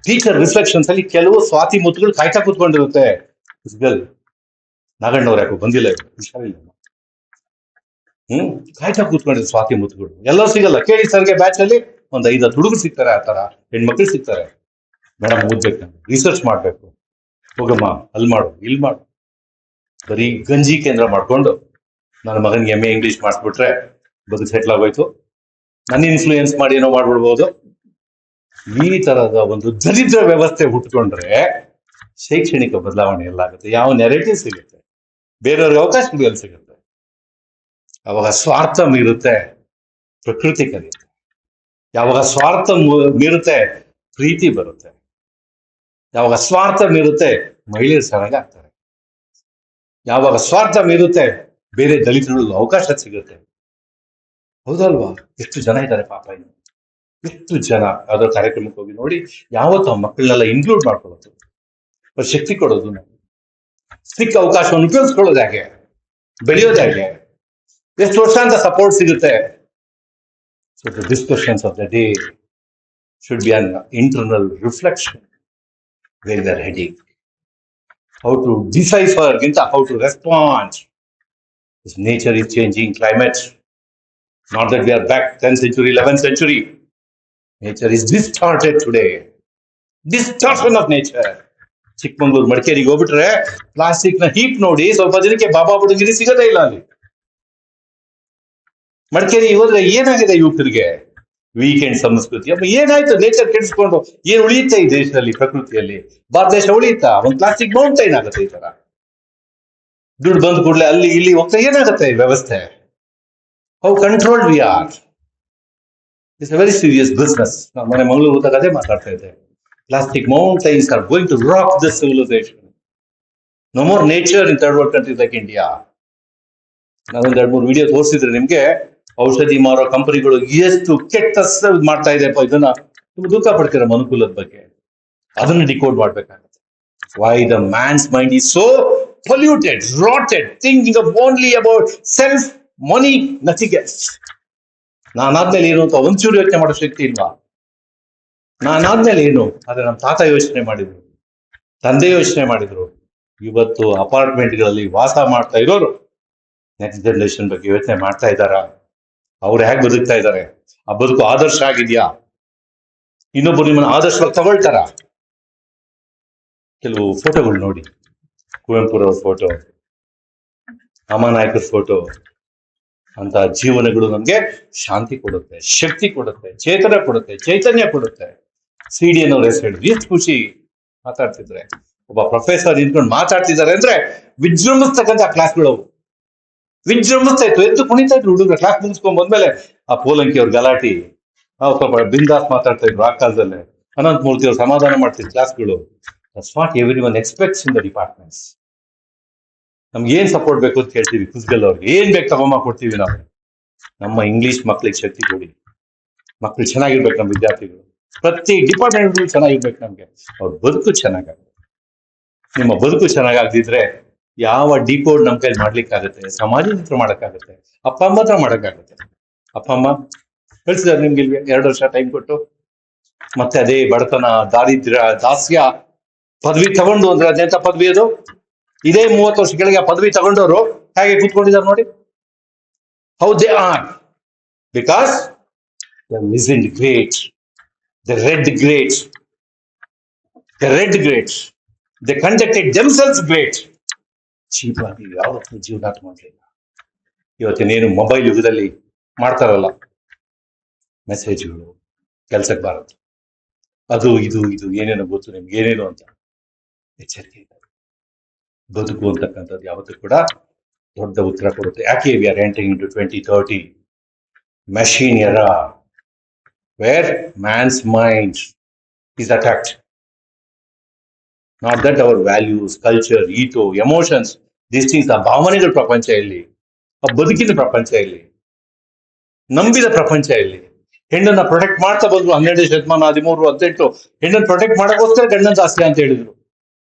ಟೀಚರ್ ರಿಫ್ಲೆಕ್ಷನ್ಸ್ ಅಲ್ಲಿ ಕೆಲವು ಸ್ವಾತಿ ಮುತ್ತುಗಳು ಕಾಯ್ತಾ ಕೂತ್ಕೊಂಡಿರುತ್ತೆ. ನಾಗಣ್ಣವ್ರು ಯಾಕೋ ಬಂದಿಲ್ಲ, ಹುಷಾರಿಲ್ಲ. ಕಾಯ್ತಾ ಕೂತ್ಕೊಂಡಿದ್ರು ಸ್ವಾತಿ ಮುತ್ತುಗಳು. ಎಲ್ಲರೂ ಸಿಗಲ್ಲ. ಕೇಳಿ ಸರ್ಗೆ ಬ್ಯಾಚ್ ಅಲ್ಲಿ ಒಂದ್ 5-10 ಹುಡುಗರು ಸಿಗ್ತಾರೆ, ಆ ತರ ಹೆಣ್ಮಕ್ಳು ಸಿಗ್ತಾರೆ. ಮೇಡಮ್ ಓದ್ಬೇಕು, ರಿಸರ್ಚ್ ಮಾಡ್ಬೇಕು, ಹೋಗಮ್ಮ ಅಲ್ಲಿ ಮಾಡು, ಇಲ್ಲಿ ಮಾಡು. ಬರೀ ಗಂಜಿ ಕೇಂದ್ರ ಮಾಡ್ಕೊಂಡು ನನ್ನ ಮಗನಿಗೆ MA ಇಂಗ್ಲಿಷ್ ಮಾಡಿಸ್ಬಿಟ್ರೆ ಬದುಕು ಸೆಟ್ಲ್ ಆಗೋಯ್ತು, ನನ್ನ ಇನ್ಫ್ಲೂಯೆನ್ಸ್ ಮಾಡಿ ಏನೋ ಮಾಡ್ಬಿಡ್ಬೋದು. ಈ ತರದ ಒಂದು ದರಿದ್ರ ವ್ಯವಸ್ಥೆ ಹುಟ್ಕೊಂಡ್ರೆ ಶೈಕ್ಷಣಿಕ ಬದಲಾವಣೆ ಎಲ್ಲ ಆಗುತ್ತೆ. ಯಾವ ನೆರೆಟಿವ್ ಸಿಗುತ್ತೆ, ಬೇರೆಯವ್ರಿಗೆ ಅವಕಾಶಗಳು ಎಲ್ಲಿ ಸಿಗುತ್ತೆ? ಅವಾಗ ಸ್ವಾರ್ಥ ಮೀರುತ್ತೆ, ಪ್ರಕೃತಿ ಕಲಿಯುತ್ತೆ. ಯಾವಾಗ ಸ್ವಾರ್ಥ ಮೀರುತ್ತೆ, ಪ್ರೀತಿ ಬರುತ್ತೆ. ಯಾವಾಗ ಸ್ವಾರ್ಥ ಮೀರುತ್ತೆ, ಮಹಿಳೆಯರು ಚೆನ್ನಾಗಾಗ್ತಾರೆ. ಯಾವಾಗ ಸ್ವಾರ್ಥ ಮೀರುತ್ತೆ, ಬೇರೆ ದಲಿತರು ಅವಕಾಶ ಸಿಗುತ್ತೆ. ಹೌದಲ್ವಾ? ಎಷ್ಟು ಜನ ಇದ್ದಾರೆ ಪಾಪ, ಇನ್ನು ಎಷ್ಟು ಜನ ಯಾವ್ದೋ ಕಾರ್ಯಕ್ರಮಕ್ಕೆ ಹೋಗಿ ನೋಡಿ, ಯಾವತ್ತು ಆ ಮಕ್ಕಳನ್ನೆಲ್ಲ ಇನ್ಕ್ಲೂಡ್ ಮಾಡ್ಕೊಳ್ಳೋದು, ಅವ್ರ ಶಕ್ತಿ ಕೊಡೋದು, ಸಿಕ್ಕ ಅವಕಾಶವನ್ನು ಉಪಯೋಗಿಸ್ಕೊಳ್ಳೋದು ಹೇಗೆ, ಬೆಳೆಯೋದು ಹೇಗೆ, ಎಷ್ಟು ವರ್ಷ ಅಂತ ಸಪೋರ್ಟ್ ಸಿಗುತ್ತೆ. So the discussions of the day should be an internal reflection where we are heading. how to decipher, how to respond. This nature is changing, climate. Not that we are back 10th century, 11th century. Nature is distorted today. Distortion of nature. Chikmagalur ಮಡಿಕೇರಿಗೆ ಹೋಗ್ಬಿಟ್ರೆ plastic ನ heap ನೋಡಿ ಸ್ವಲ್ಪ ಜನಕ್ಕೆ ಬಾಬಾ ಬುಡಗಿರಿ ಸಿಗದೇ ಇಲ್ಲ ಅಲ್ಲಿ. ಮಡಿಕೇರಿಗೆ ಹೋದ್ರೆ ಏನಾಗಿದೆ ಯುವಕರಿಗೆ? ವೀಕೆಂಡ್ ಸಂಸ್ಕೃತಿ ಅಪ್ಪ ಏನಾಯ್ತು? ನೇಚರ್ ಕೆಡಿಸ್ಕೊಂಡು ಏನ್ ಉಳಿಯುತ್ತೆ ಈ ದೇಶದಲ್ಲಿ, ಪ್ರಕೃತಿಯಲ್ಲಿ? ಭಾರತ ದೇಶ ಉಳಿಯುತ್ತಾ? ಒಂದು ಪ್ಲಾಸ್ಟಿಕ್ ಮೌಂಟೈನ್ ಆಗುತ್ತೆ ಈ ತರ. ದುಡ್ಡು ಬಂದ ಕೂಡಲೇ ಅಲ್ಲಿ ಇಲ್ಲಿ ಹೋಗ್ತಾ ಏನಾಗುತ್ತೆ ವ್ಯವಸ್ಥೆ? How controlled we are. It's a very serious business. ನಾವು ಮನೆ ಮಂಗಳೂರು ಹೋದಾಗ ಅದೇ ಮಾತಾಡ್ತಾ ಇದ್ದೆ. Plastic mountains are going to rock this civilisation. No more nature in third world countries like India. ನಾನೊಂದ್ 2-3 ವಿಡಿಯೋ ತೋರಿಸಿದ್ರೆ ನಿಮ್ಗೆ, ಔಷಧಿ ಮಾರೋ ಕಂಪನಿಗಳು ಎಷ್ಟು ಕೆಟ್ಟ ಮಾಡ್ತಾ ಇದೆಪ್ಪ, ಇದನ್ನ ತುಂಬ ದುಃಖ ಪಡ್ತೀರ ಅನುಕೂಲದ ಬಗ್ಗೆ. ಅದನ್ನ ಡಿಕೋಡ್ ಮಾಡ್ಬೇಕಾಗುತ್ತೆ. Why the mans mind is so polluted, rotted, thinking of only about self, money, nothing else. ನಾನಾದ್ಮೇಲೆ ಏನು ಅಂತ ಒಂಚೂರು ಯೋಚನೆ ಮಾಡೋ ಶಕ್ತಿ ಇಲ್ವಾ? ನಾನಾದ್ಮೇಲೆ ಏನು? ಆದ್ರೆ ನಮ್ಮ ತಾತ ಯೋಚನೆ ಮಾಡಿದ್ರು, ತಂದೆ ಯೋಚನೆ ಮಾಡಿದ್ರು. ಇವತ್ತು ಅಪಾರ್ಟ್ಮೆಂಟ್ಗಳಲ್ಲಿ ವಾಸ ಮಾಡ್ತಾ ಇರೋರು ನೆಕ್ಸ್ಟ್ ಜನರೇಷನ್ ಬಗ್ಗೆ ಯೋಚನೆ ಮಾಡ್ತಾ ಇದ್ದಾರಾ? ಅವ್ರು ಹೇಗೆ ಬದುಕ್ತಾ ಇದ್ದಾರೆ? ಆ ಬದುಕು ಆದರ್ಶ ಆಗಿದ್ಯಾ? ಇನ್ನೊಬ್ಬರು ನಿಮ್ಮನ್ನ ಆದರ್ಶವಾಗಿ ತಗೊಳ್ತಾರ? ಕೆಲವು ಫೋಟೋಗಳು ನೋಡಿ. ಕುವೆಂಪುರವ್ರ ಫೋಟೋ, ಅಮಾನಾಯಕರ ಫೋಟೋ ಅಂತ ಜೀವನಗಳು ನಮ್ಗೆ ಶಾಂತಿ ಕೊಡುತ್ತೆ, ಶಕ್ತಿ ಕೊಡುತ್ತೆ, ಚೇತನ ಕೊಡುತ್ತೆ, ಚೈತನ್ಯ ಕೊಡುತ್ತೆ. ಸಿಡಿಯನ್ ಅವ್ರ ಹೆಸರು ಹೇಳಿದ್ರು, ಎಷ್ಟು ಖುಷಿ ಮಾತಾಡ್ತಿದ್ರೆ. ಒಬ್ಬ ಪ್ರೊಫೆಸರ್ ನಿಂತ್ಕೊಂಡು ಮಾತಾಡ್ತಿದ್ದಾರೆ ಅಂದ್ರೆ ವಿಜೃಂಭಿಸ್ತಕ್ಕಂಥ ಕ್ಲಾಸ್ಗಳು ವಿಜೃಂಭಿಸ್ತಾ ಇತ್ತು, ಎದ್ದು ಕುಣಿತಾ ಇದ್ರು ಹುಡುಗರು. ಕ್ಲಾಸ್ ಮುಗಿಸ್ಕೊಂಡ್ ಬಂದ್ಮೇಲೆ ಆ ಪೋಲಂಕಿ ಅವ್ರ ಗಲಾಟಿ, ಅವ್ರು ಸ್ವಲ್ಪ ಬಿಂದಾಸ್ ಮಾತಾಡ್ತಾ ಇದ್ರು. ಆ ಕಾಲದಲ್ಲೇ ಅನಂತ ಮೂರ್ತಿ ಅವ್ರು ಸಮಾಧಾನ ಮಾಡ್ತಿದ್ರು ಕ್ಲಾಸ್ಗಳು. That's what everyone expects in the departments. ನಮ್ಗೆ ಏನ್ ಸಪೋರ್ಟ್ ಬೇಕು ಅಂತ ಕೇಳ್ತೀವಿ ಕುಸ್ಗಲ್ ಅವ್ರಿಗೆ. ಏನ್ ಬೇಕು ತಗೊಂಬ ಕೊಡ್ತೀವಿ ನಾವು. ನಮ್ಮ ಇಂಗ್ಲಿಷ್ ಮಕ್ಳಿಗೆ ಶಕ್ತಿ ಕೊಡಿ. ಮಕ್ಳು ಚೆನ್ನಾಗಿರ್ಬೇಕು, ನಮ್ಮ ವಿದ್ಯಾರ್ಥಿಗಳು ಪ್ರತಿ ಡಿಪಾರ್ಟ್ಮೆಂಟ್ ಚೆನ್ನಾಗಿರ್ಬೇಕು. ನಮ್ಗೆ ಅವ್ರ ಬದುಕು ಚೆನ್ನಾಗಾಗುತ್ತೆ. ನಿಮ್ಮ ಬದುಕು ಚೆನ್ನಾಗಾಗದಿದ್ರೆ ಯಾವ ಡಿಕೋಡ್ ನಮ್ ಕೈಲಿ ಮಾಡ್ಲಿಕ್ಕಾಗುತ್ತೆ? ಸಮಾಜದ ಹತ್ರ ಮಾಡಕ್ಕಾಗುತ್ತೆ, ಅಪ್ಪ ಅಮ್ಮ ಹತ್ರ ಮಾಡಕ್ಕಾಗುತ್ತೆ. ಅಪ್ಪ ಅಮ್ಮ ಕಳ್ಸಿದಾರೆ ನಿಮ್ಗೆ ಇಲ್ಗೆ 2 ವರ್ಷ ಟೈಮ್ ಕೊಟ್ಟು. ಮತ್ತೆ ಅದೇ ಬಡತನ, ದಾರಿದ್ರ್ಯ, ದಾಸ್ಯ. ಪದವಿ ತಗೊಂಡು ಅಂದ್ರೆ ಅದೆಂತ ಪದವಿ ಅದು? ಇದೇ 30 ವರ್ಷ ಕೆಳಗೆ ಆ ಪದವಿ ತಗೊಂಡವರು ಹೇಗೆ ಕೂತ್ಕೊಂಡಿದ್ದಾರೆ ನೋಡಿ. How they are, because they listened great, they red great, they red great, they conducted themselves great. Cheap ಆಗಿ ಯಾವತ್ತೂ ಜೀವನ ಮಾಡಲಿಲ್ಲ. ಇವತ್ತಿನೇನು ಮೊಬೈಲ್ ಯುಗದಲ್ಲಿ ಮಾಡ್ತಾರಲ್ಲ ಮೆಸೇಜ್ಗಳು, ಕೆಲ್ಸಕ್ಕೆ ಬಾರದು, ಅದು ಇದು ಇದು ಏನೇನೋ ಗೊತ್ತು ನಿಮ್ಗೆ, ಏನೇನು ಅಂತ ಎಚ್ಚರಿಕೆ ಇದೆ. ಬದುಕು ಅಂತಕ್ಕಂಥದ್ದು ಯಾವತ್ತೂ ಕೂಡ ದೊಡ್ಡ ಉತ್ತರ ಕೊಡುತ್ತೆ. ಯಾಕೆ we are entering into 2030 machine era where man's mind is attacked. Not that our values, culture, ethos, emotions, these things are ಭಾವನೆಗಳ ಪ್ರಪಂಚ ಇಲ್ಲಿ, ಆ ಬದುಕಿನ ಪ್ರಪಂಚ ಇಲ್ಲಿ, ನಂಬಿದ ಪ್ರಪಂಚ ಇಲ್ಲಿ. ಹೆಣ್ಣನ್ನ ಪ್ರೊಟೆಕ್ಟ್ ಮಾಡ್ತಾ ಬಂದ್ರು 12ನೇ ಶತಮಾನ, 13, 18. ಹೆಣ್ಣನ್ನು ಪ್ರೊಟೆಕ್ಟ್ ಮಾಡಕ್ಕೋಸ್ಕರ ಗಂಡನ ಜಾಸ್ತಿ ಅಂತ ಹೇಳಿದ್ರು.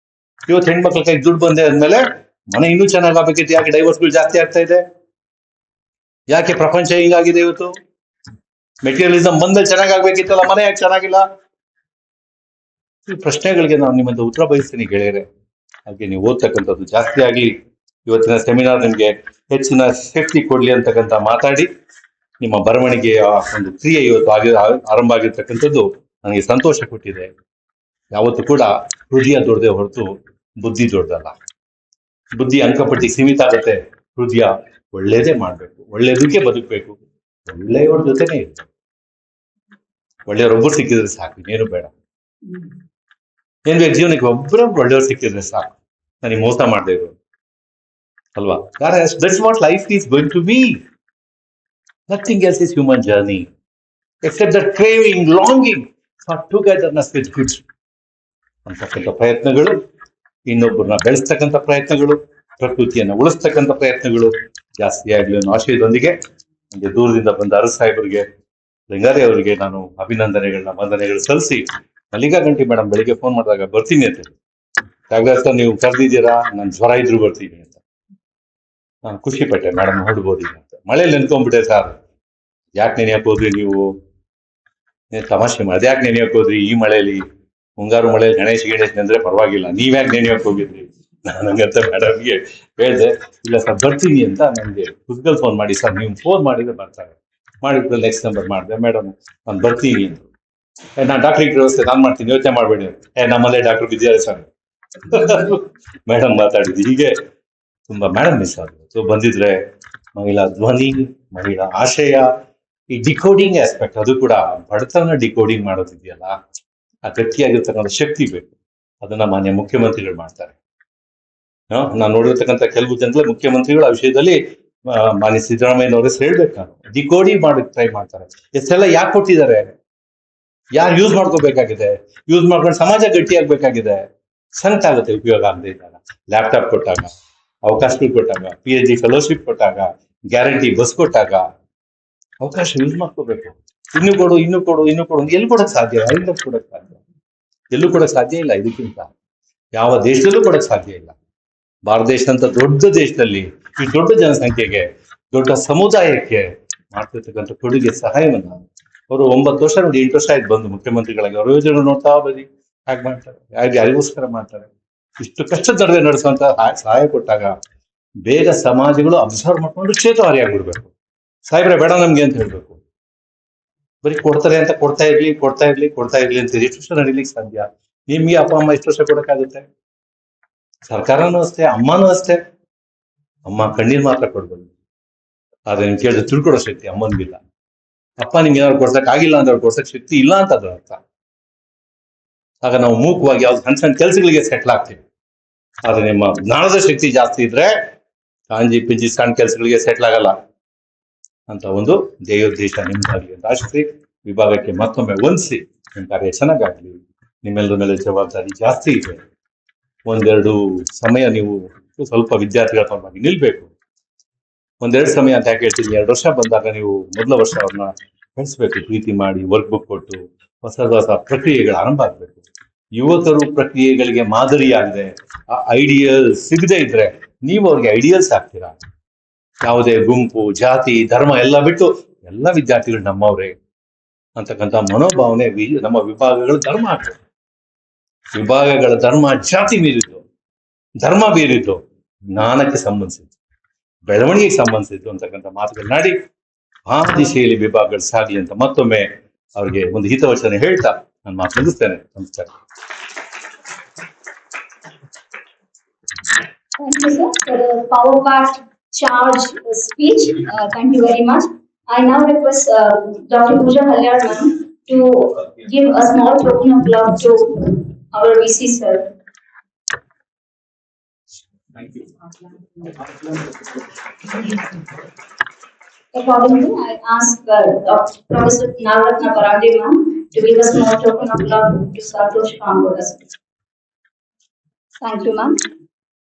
ಇವತ್ತು ಹೆಣ್ಮಕ್ಳ ಕೈ ದುಡ್ಡು ಬಂದೆ ಆದ್ಮೇಲೆ ಮನೆ ಇನ್ನೂ ಚೆನ್ನಾಗಾಗಬೇಕಿತ್ತು. ಯಾಕೆ ಡೈವರ್ಸ್ಗಳು ಜಾಸ್ತಿ ಆಗ್ತಾ ಇದೆ? ಯಾಕೆ ಪ್ರಪಂಚ ಹಿಂಗಾಗಿದೆ ಇವತ್ತು? ಮೆಟೀರಿಯಲಿಸಮ್ ಬಂದಲ್ಲಿ ಚೆನ್ನಾಗಾಗ್ಬೇಕಿತ್ತಲ್ಲ, ಮನೆ ಯಾಕೆ ಚೆನ್ನಾಗಿಲ್ಲ? ಈ ಪ್ರಶ್ನೆಗಳಿಗೆ ನಾನು ನಿಮ್ಮಿಂದ ಉತ್ತರ ಬಯಸ್ತೀನಿ ಗೆಳೆಯರೆ. ಹಾಗೆ ನೀವು ಓದ್ತಕ್ಕಂಥದ್ದು ಜಾಸ್ತಿ ಆಗ್ಲಿ. ಇವತ್ತಿನ ಸೆಮಿನಾರ್ ನಿಮ್ಗೆ ಹೆಚ್ಚಿನ ಶಕ್ತಿ ಕೊಡ್ಲಿ ಅಂತಕ್ಕಂಥ ಮಾತಾಡಿ, ನಿಮ್ಮ ಬರವಣಿಗೆಯ ಒಂದು ಕ್ರಿಯೆ ಇವತ್ತು ಆರಂಭ ಆಗಿರ್ತಕ್ಕಂಥದ್ದು ನನಗೆ ಸಂತೋಷ ಕೊಟ್ಟಿದೆ. ಯಾವತ್ತು ಕೂಡ ಹೃದಯ ದೊಡ್ಡದೆ ಹೊರತು ಬುದ್ಧಿ ದೊಡ್ಡದಲ್ಲ. ಬುದ್ಧಿ ಅಂಕಪಟ್ಟಿ ಸೀಮಿತ ಆಗತ್ತೆ. ಹೃದಯ ಒಳ್ಳೇದೇ ಮಾಡ್ಬೇಕು, ಒಳ್ಳೇದಕ್ಕೆ ಬದುಕಬೇಕು, ಒಳ್ಳೆಯವ್ರ ಜೊತೆನೇ ಇರ್ಬೇಕು. ಒಳ್ಳೆಯವ್ರೊಬ್ಬರು ಸಿಕ್ಕಿದ್ರೆ ಸಾಕು, ಇನ್ನೇನು ಬೇಡ. ಏನ್ ಬೇಕು ಜೀವನಕ್ಕೆ? ಒಬ್ಬರೊಬ್ರು ಒಳ್ಳೆಯವ್ರು ಸಿಕ್ಕಿದ್ರೆ ಸಾಕು. ನನಗೆ ಮೋಸ ಮಾಡದೇ ಇರೋ ಅಲ್ವಾ? That's what life is going to be. Nothing else is human journey except that craving, longing for togetherness with good. ಅಂತಕ್ಕಂಥ ಪ್ರಯತ್ನಗಳು, ಇನ್ನೊಬ್ಬರನ್ನ ಬೆಳೆಸ್ತಕ್ಕಂಥ ಪ್ರಯತ್ನಗಳು, ಪ್ರಕೃತಿಯನ್ನು ಉಳಿಸ್ತಕ್ಕಂಥ ಪ್ರಯತ್ನಗಳು ಜಾಸ್ತಿ ಆಗಲಿ ಅನ್ನೋ ಆಶಯದೊಂದಿಗೆ ನನಗೆ ದೂರದಿಂದ ಬಂದ ಅರಸ್ ಸಾಹೇಬರಿಗೆ, ಲಿಂಗಾರಿ ಅವರಿಗೆ ನಾನು ವಂದನೆಗಳು ಸಲ್ಲಿಸಿ, ಮಲ್ಲಿಕಾ ಗಂಟಿ ಮೇಡಮ್ ಬೆಳಿಗ್ಗೆ ಫೋನ್ ಮಾಡಿದಾಗ ಬರ್ತೀನಿ ಅಂತ, ಸರ್ ನೀವು ಕರೆದಿದ್ದೀರಾ, ನಾನು ಜ್ವರ ಇದ್ರು ಬರ್ತೀನಿ ಅಂತ. ನಾನು ಖುಷಿ ಪಟ್ಟೆ, ಮೇಡಮ್ ಹೊಡ್ಬೋದು ಅಂತ. ಮಳೆಯಲ್ಲಿ ನೆನ್ಕೊಂಡ್ಬಿಟ್ಟೆ, ಸರ್ ಯಾಕೆ ನೆನೆಯಕ್ಕೆ ಹೋದ್ರಿ ನೀವು? ತಮಾಷೆ ಮಾಡಿ, ಯಾಕೆ ನೆನೆಯಕ್ಕೆ ಹೋದ್ರಿ ಈ ಮಳೆಯಲ್ಲಿ? ಮುಂಗಾರು ಮಳೆಯಲ್ಲಿ ಗಣೇಶ್ ನೆಂದ್ರೆ ಪರವಾಗಿಲ್ಲ, ನೀವ್ಯಾಕೆ ನೆನೆಯಕ್ಕೆ ಹೋಗಿದ್ರಿ? ನನಗಂತ ಮೇಡಮ್ಗೆ ಹೇಳಿದೆ, ಇಲ್ಲ ಸರ್ ಬರ್ತೀನಿ ಅಂತ ನನಗೆ ಫಿಸಿಕಲ್ ಫೋನ್ ಮಾಡಿ, ಸರ್ ನೀವು ಫೋನ್ ಮಾಡಿದ್ರೆ ಬರ್ತಾರೆ. ಮಾಡಿದ್ರೆ ನೆಕ್ಸ್ಟ್ ನಂಬರ್ ಮಾಡಿದೆ, ಮೇಡಮ್ ನಾನು ಬರ್ತೀನಿ ಅಂತ. ನಾನು ಡಾಕ್ಟ್ರಿಗೆ ವ್ಯವಸ್ಥೆ ನಾನು ಮಾಡ್ತೀನಿ, ಯೋಚನೆ ಮಾಡಬೇಡಿ. ನಮ್ಮಲ್ಲೇ ಡಾಕ್ಟರ್ ಬಿದ್ದಿದ್ದಾರೆ ಸರ್. ಮೇಡಮ್ ಮಾತಾಡಿದ್ದು ಹೀಗೆ ತುಂಬಾ ಮೇಡಮ್ ಮಿಸ್ ಆದ್ರು. ಸೊ ಬಂದಿದ್ರೆ ಮಹಿಳಾ ಧ್ವನಿ, ಮಹಿಳಾ ಆಶಯ, ಈ ಡಿಕೋಡಿಂಗ್ ಆಸ್ಪೆಕ್ಟ್, ಅದು ಕೂಡ ಬಡತನ ಡಿಕೋಡಿಂಗ್ ಮಾಡೋದಿದೆಯಲ್ಲ, ಆ ಗಟ್ಟಿಯಾಗಿರ್ತಕ್ಕಂಥ ಶಕ್ತಿ ಬೇಕು. ಅದನ್ನ ಮಾನ್ಯ ಮುಖ್ಯಮಂತ್ರಿಗಳು ಮಾಡ್ತಾರೆ. ನಾನು ನೋಡಿರ್ತಕ್ಕಂಥ ಕೆಲವು ಜನಗಳ ಮುಖ್ಯಮಂತ್ರಿಗಳು ಆ ವಿಷಯದಲ್ಲಿ ಮಾನ್ಯ ಸಿದ್ದರಾಮಯ್ಯನವರ ಹೆಸರು ಹೇಳ್ಬೇಕು. ನಾನು ಡಿಕೋಡಿಂಗ್ ಮಾಡಕ್ ಟ್ರೈ ಮಾಡ್ತಾರೆ. ಎಷ್ಟೆಲ್ಲ ಯಾಕೆ ಕೊಟ್ಟಿದ್ದಾರೆ, ಯಾರು ಯೂಸ್ ಮಾಡ್ಕೋಬೇಕಾಗಿದೆ, ಯೂಸ್ ಮಾಡ್ಕೊಂಡು ಸಮಾಜ ಗಟ್ಟಿಯಾಗಬೇಕಾಗಿದೆ. ಸಂಕಟ ಆಗುತ್ತೆ ಉಪಯೋಗ ಆಗದೆ ಇದ್ದಾಗ. ಲ್ಯಾಪ್ಟಾಪ್ ಕೊಟ್ಟಾಗ, ಅವಕಾಶಗಳು ಕೊಟ್ಟಾಗ, PhD ಫೆಲೋಶಿಪ್ ಕೊಟ್ಟಾಗ, ಗ್ಯಾರಂಟಿ ಬಸ್ ಕೊಟ್ಟಾಗ ಅವಕಾಶ ಯೂಸ್ ಮಾಡ್ಕೋಬೇಕು. ಇನ್ನು ಕೊಡು, ಇನ್ನು ಕೊಡು, ಇನ್ನು ಕೊಡು, ಎಲ್ಲಿ ಕೊಡಕ್ ಸಾಧ್ಯ? 5 ಲಕ್ಷ ಕೊಡಕ್ ಸಾಧ್ಯ? ಎಲ್ಲೂ ಕೊಡಕ್ ಸಾಧ್ಯ ಇಲ್ಲ. ಇದಕ್ಕಿಂತ ಯಾವ ದೇಶದಲ್ಲೂ ಕೊಡಕ್ ಸಾಧ್ಯ ಇಲ್ಲ. ಭಾರತ ದೇಶ ಅಂತ ದೊಡ್ಡ ದೇಶದಲ್ಲಿ ಈ ದೊಡ್ಡ ಜನಸಂಖ್ಯೆಗೆ, ದೊಡ್ಡ ಸಮುದಾಯಕ್ಕೆ ಮಾಡ್ತಿರ್ತಕ್ಕಂಥ ಕೊಡುಗೆ ಸಹಾಯವನ್ನ ಅವರು 9 ವರ್ಷ ನೋಡಿ 8 ವರ್ಷ ಆಯ್ತು ಬಂದು ಮುಖ್ಯಮಂತ್ರಿಗಳಾಗಿ. ಅವ್ರ ಯೋಜನೆ ನೋಡ್ತಾ ಬರೀ ಹಾಗೆ ಮಾಡ್ತಾರೆ, ಹಾಗೆ ಯಾರಿಗೋಸ್ಕರ ಮಾಡ್ತಾರೆ. ಇಷ್ಟು ಕಷ್ಟದ ನಡುವೆ ನಡೆಸುವಂತ ಸಹಾಯ ಕೊಟ್ಟಾಗ ಬೇಗ ಸಮಾಜಗಳು ಅಬ್ಸರ್ವ್ ಮಾಡ್ಕೊಂಡು ಚೇತವಾರಿಯಾಗ್ಬಿಡ್ಬೇಕು. ಸಾಹೇಬ್ರೆ ಬೇಡ ನಮ್ಗೆ ಅಂತ ಹೇಳ್ಬೇಕು. ಬರೀ ಕೊಡ್ತಾರೆ ಅಂತ ಕೊಡ್ತಾ ಇರ್ಲಿ ಅಂತ ಎಷ್ಟು ವರ್ಷ ನಡೀಲಿಕ್ಕೆ ಸಾಧ್ಯ? ನಿಮ್ಗೆ ಅಪ್ಪ ಅಮ್ಮ ಎಷ್ಟು ವರ್ಷ ಕೊಡಕ್ಕಾಗುತ್ತೆ? ಸರ್ಕಾರನೂ ಅಷ್ಟೇ, ಅಮ್ಮನೂ ಅಷ್ಟೇ. ಅಮ್ಮ ಕಣ್ಣೀರ್ ಮಾತ್ರ ಕೊಡ್ಬೋದು, ಆದ್ರೆ ನಿಮ್ಗೆ ಕೇಳಿದ್ರೆ ತಿಳ್ಕೊಡೋ ಶಕ್ತಿ ಅಮ್ಮನ್ಗಿಲ್ಲ. ಅಪ್ಪ ನಿಮ್ಗೆ ಏನಾದ್ರು ಕೊಡ್ಸಕ್ ಆಗಿಲ್ಲ ಅಂದ್ರೆ ಕೊಡ್ಸಕ್ ಶಕ್ತಿ ಇಲ್ಲ ಅಂತ ಅದ್ರ ಅರ್ಥ. ಆಗ ನಾವು ಮೂಕವಾಗಿ ಯಾವ್ದು ಸಣ್ಣ ಸಣ್ಣ ಕೆಲ್ಸಗಳಿಗೆ ಸೆಟ್ಲ್ ಆಗ್ತೀವಿ. ಆದ್ರೆ ನಿಮ್ಮ ಜ್ಞಾನದ ಶಕ್ತಿ ಜಾಸ್ತಿ ಇದ್ರೆ ಕಾಂಜಿ ಪಿಂಜಿ ಸಣ್ಣ ಕೆಲ್ಸಗಳಿಗೆ ಸೆಟ್ಲ್ ಆಗಲ್ಲ ಅಂತ ಒಂದು ಧ್ಯೇಯೋದ್ದೇಶ ನಿಮ್ದಾಗಲಿ ಅಂತ ಆಶಿಸಿ ವಿಭಾಗಕ್ಕೆ ಮತ್ತೊಮ್ಮೆ ವಂದಿಸಿ ನಿಮ್ ಕಾರ್ಯ ಚೆನ್ನಾಗಾಗ್ಲಿ. ನಿಮ್ಮೆಲ್ಲರ ಮೇಲೆ ಜವಾಬ್ದಾರಿ ಜಾಸ್ತಿ ಇದೆ. ಒಂದೆರಡು ಸಮಯ ನೀವು ಸ್ವಲ್ಪ ವಿದ್ಯಾರ್ಥಿಗಳ ಪರವಾಗಿ ನಿಲ್ಬೇಕು. ಒಂದೆರಡು ಸಮಯ ಅಂತ ಯಾಕೆ ಹೇಳ್ತೀನಿ, 2 ವರ್ಷ ಬಂದಾಗ ನೀವು ಮೊದಲ ವರ್ಷ ಅವ್ರನ್ನ ಕಳಿಸ್ಬೇಕು, ಪ್ರೀತಿ ಮಾಡಿ ವರ್ಕ್ ಬುಕ್ ಕೊಟ್ಟು ಹೊಸ ಹೊಸ ಪ್ರಕ್ರಿಯೆಗಳು ಆರಂಭ ಆಗ್ಬೇಕು. ಯುವಕರು ಪ್ರಕ್ರಿಯೆಗಳಿಗೆ ಮಾದರಿಯಾಗಿದೆ. ಆ ಐಡಿಯಲ್ ಸಿಗದೆ ಇದ್ರೆ ನೀವು ಅವ್ರಿಗೆ ಐಡಿಯಲ್ಸ್ ಆಗ್ತೀರಾ. ಯಾವುದೇ ಗುಂಪು, ಜಾತಿ, ಧರ್ಮ ಎಲ್ಲ ಬಿಟ್ಟು ಎಲ್ಲ ವಿದ್ಯಾರ್ಥಿಗಳು ನಮ್ಮವ್ರೆ ಅಂತಕ್ಕಂಥ ಮನೋಭಾವನೆ ನಮ್ಮ ವಿಭಾಗಗಳ ಧರ್ಮ ಆಗ್ತದೆ. ವಿಭಾಗಗಳ ಧರ್ಮ ಜಾತಿ ಮೀರಿದ್ದು, ಧರ್ಮ ಬೀರಿದ್ದು, ಜ್ಞಾನಕ್ಕೆ ಸಂಬಂಧಿಸಿದ್ದು, ಬೆಳವಣಿಗೆಗೆ ಸಂಬಂಧಿಸಿದ್ದು ಅಂತಕ್ಕಂಥ ಮಾತುಗಳನ್ನಾಡಿ ಆ ದಿಶೆಯಲ್ಲಿ ವಿಭಾಗಗಳು ಸಾಗಲಿ ಅಂತ ಮತ್ತೊಮ್ಮೆ ಅವ್ರಿಗೆ ಒಂದು ಹಿತವಚನ ಹೇಳ್ತಾ ನಾನು ಮಾತು ಮುಗಿಸ್ತೇನೆ. ನಮಸ್ಕಾರ. Thank you, sir, for the power-packed charge speech. Thank you very much. I now request Dr. Pooja Halyar ma'am to give a small token of love to our VC sir. Thank you. Accordingly, I ask Dr. Professor Navratna Parande ma'am to give a small token of love to Santosh Kamboda. Thank you, ma'am.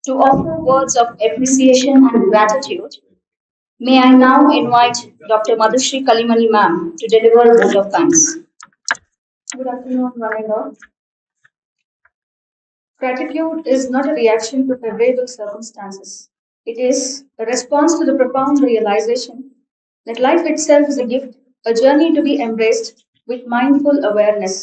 To offer words of appreciation and gratitude, may I now invite Dr. Madhushri Kalimani ma'am to deliver a vote of thanks. Good afternoon, one and all. Gratitude is not a reaction to favorable circumstances. It is a response to the profound realization that life itself is a gift, a journey to be embraced with mindful awareness.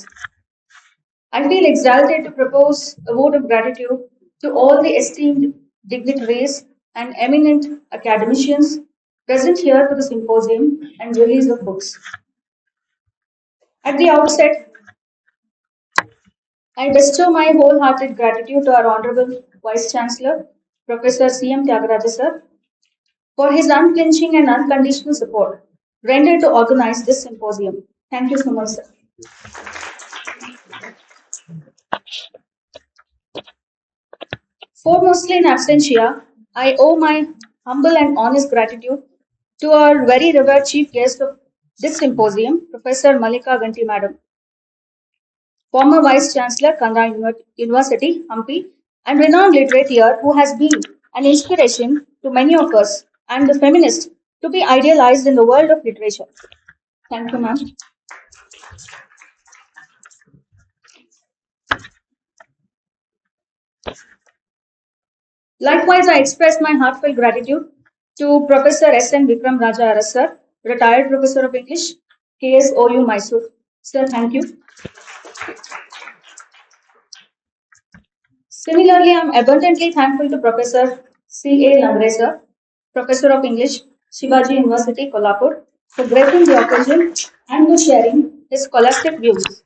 I feel exalted to propose a vote of gratitude to all the esteemed dignitaries and eminent academicians present here for the symposium and release of books. At the outset, I bestow my wholehearted gratitude to our Honorable Vice Chancellor, Professor C.M. Tyagaraja sir, for his unflinching and unconditional support rendered to organize this symposium. Thank you so much, sir. Foremostly in absentia, I owe my humble and honest gratitude to our very revered chief guest of this symposium, Professor Malika Ganti Madam, former Vice Chancellor, Kannada University, Hampi, and renowned literate here who has been an inspiration to many of us and the feminist to be idealized in the world of literature. Thank you, ma'am. Likewise, I express my heartfelt gratitude to Professor S.N. Vikram Raja Aras sir, retired Professor of English, KSOU Mysore. Sir, thank you. Similarly, I am abundantly thankful to Professor C.A. Lambre sir, Professor of English, Shivaji University, Kolhapur, for gracing the occasion and for sharing his scholastic views.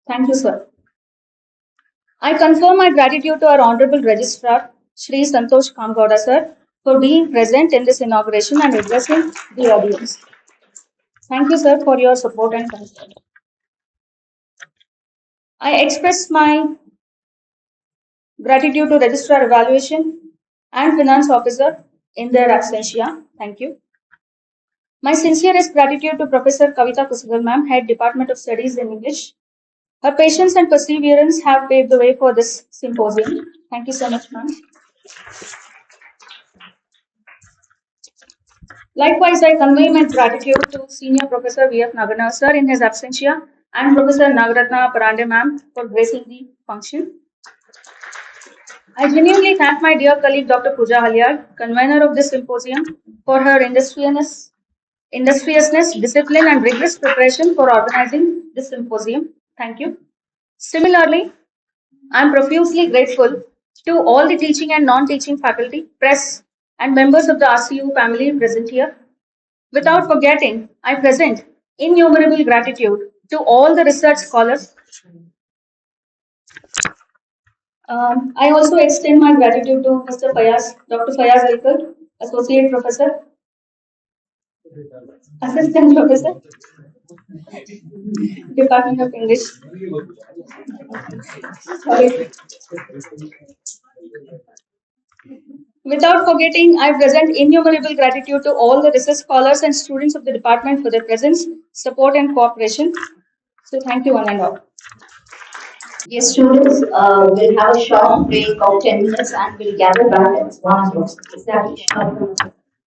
Thank you, sir. I confer my gratitude to our Honorable Registrar, Shri Santosh Kamgowda sir, for being present in this inauguration and addressing the audience. Thank you, sir, for your support and concern. I express my gratitude to Registrar Evaluation and Finance Officer in their absentia. Thank you. My sincerest gratitude to Professor Kavita Kusagal ma'am, Head Department of Studies in English. Her patience and perseverance have paved the way for this symposium. Thank you so much, ma'am. Likewise, I convey my gratitude to Senior Professor V.F. Nagana sir in his absentia and Professor Nagaratna Parande ma'am for gracing the function. I genuinely thank my dear colleague Dr. Pooja Halyar, convener of this symposium, for her industriousness, discipline, and rigorous preparation for organizing this symposium. Thank you. Similarly, I am profusely grateful to all the teaching and non-teaching faculty, press, and members of the RCU family present here. Without forgetting, I present innumerable gratitude to all the research scholars. I also extend my gratitude to Mr. Fayaz, Dr. Fayaz Alkar, Associate Professor, Assistant Professor, Department of English. Sorry. Without forgetting, I present innumerable gratitude to all the research scholars and students of the department for their presence, support, and cooperation. So, thank you, one and all. Yes, students, will have a short break of 10 minutes and will gather back at 1 o'clock. Exactly.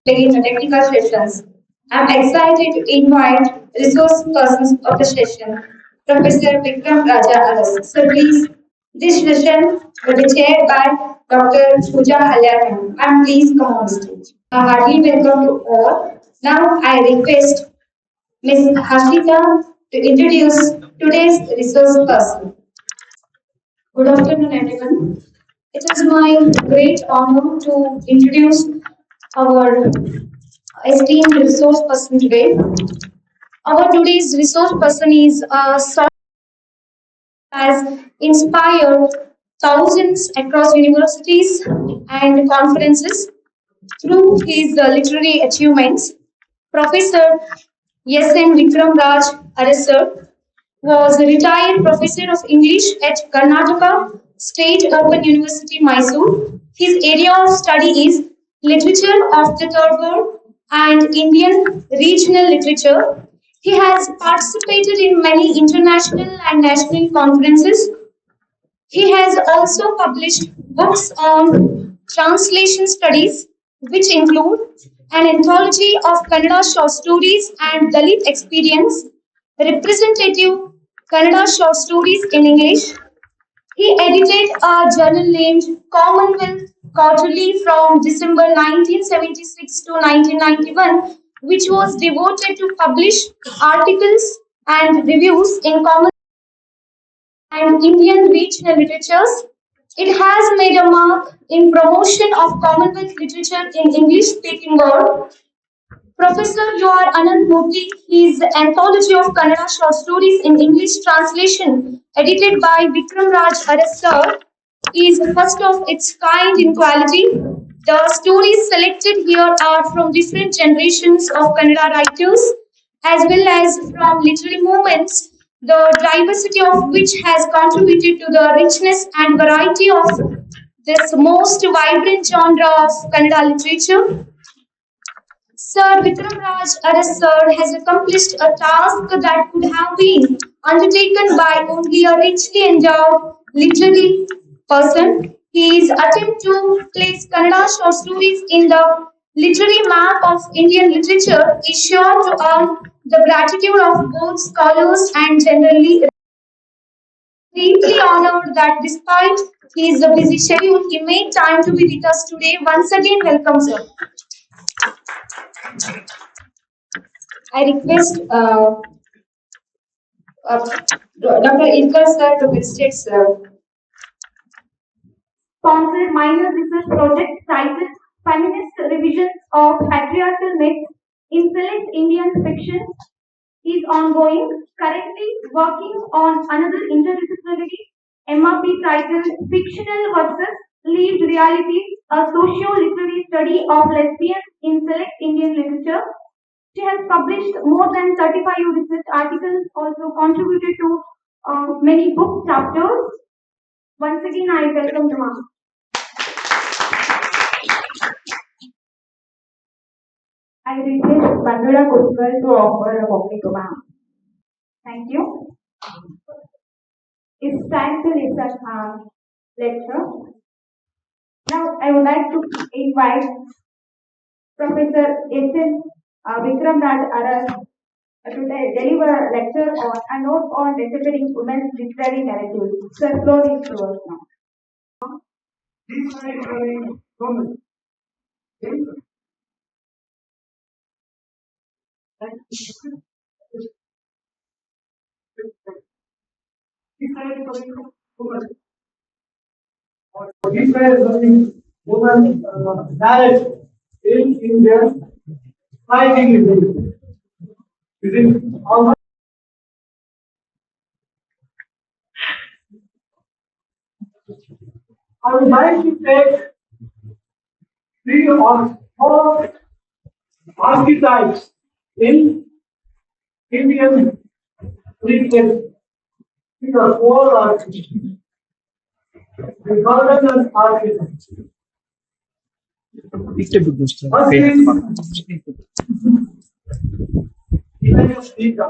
Begin the technical sessions. I'm excited to invite resource persons of the session, Professor Vikram Raja Aras. So please, this session will be chaired by Dr. Pooja Halyar. And please come on stage. A hearty welcome to all. Now I request Ms. Hashita to introduce today's resource person. Good afternoon, everyone. It is my great honor to introduce our esteemed resource person today. Our today's resource person is has inspired thousands across universities and conferences through his literary achievements. Professor S.N. Vikram Raj Arasar was a retired professor of English at Karnataka State Open University, Mysore. His area of study is literature of the third world and Indian regional literature. He has participated in many international and national conferences. He has also published books on translation studies, which include an anthology of Kannada short stories and Dalit experience, representative Kannada short stories in English. He edited a journal named Commonwealth Quarterly from December 1976 to 1991, which was devoted to publish articles and reviews in common and Indian regional literatures. It has made a mark in promotion of Commonwealth literature in English-speaking world. Professor U.R. Anand Murthy, his anthology of Kannada short stories in English translation, edited by Vikram Raj Arasar, is the first of its kind in quality. The stories selected here are from different generations of Kannada writers, as well as from literary movements, the diversity of which has contributed to the richness and variety of this most vibrant genre of Kannada literature. Sir Vikram Raj Arasar has accomplished a task that could have been undertaken by only a richly endowed literary person. His attempt to place Kannada short stories in the literary map of Indian literature is sure to earn the gratitude of both scholars and generally deeply honored that despite his busy schedule, he made time to be with us today. Once again, welcome, sir. I request Dr. Ilkar sir to visit sir. sponsored minor research project titled Feminist Revisions of Patriarchal Myths in Select Indian Fiction is ongoing, currently working on another interdisciplinary MRP titled Fictional versus Lived Realities, a socio-literary study of lesbians in select Indian literature. She has published more than 35 research articles, also contributed to many book chapters. Once again, I welcome the ma'am. I request Bandura Kutkar to offer a public ma'am. Thank you. It's time to listen our lecture. Now, I would like to invite Professor S.N. Vikram Raj Aras to deliver a lecture on a note on deciphering women's literary narratives. Sir, floor is yours now. Deciphering women. Deciphering women. Deciphering women narrative in Indian writing is it almost. I would like to take three or four archetypes in Indian literature. These are four archetypes. We call them as archetypes. First is image of Sita.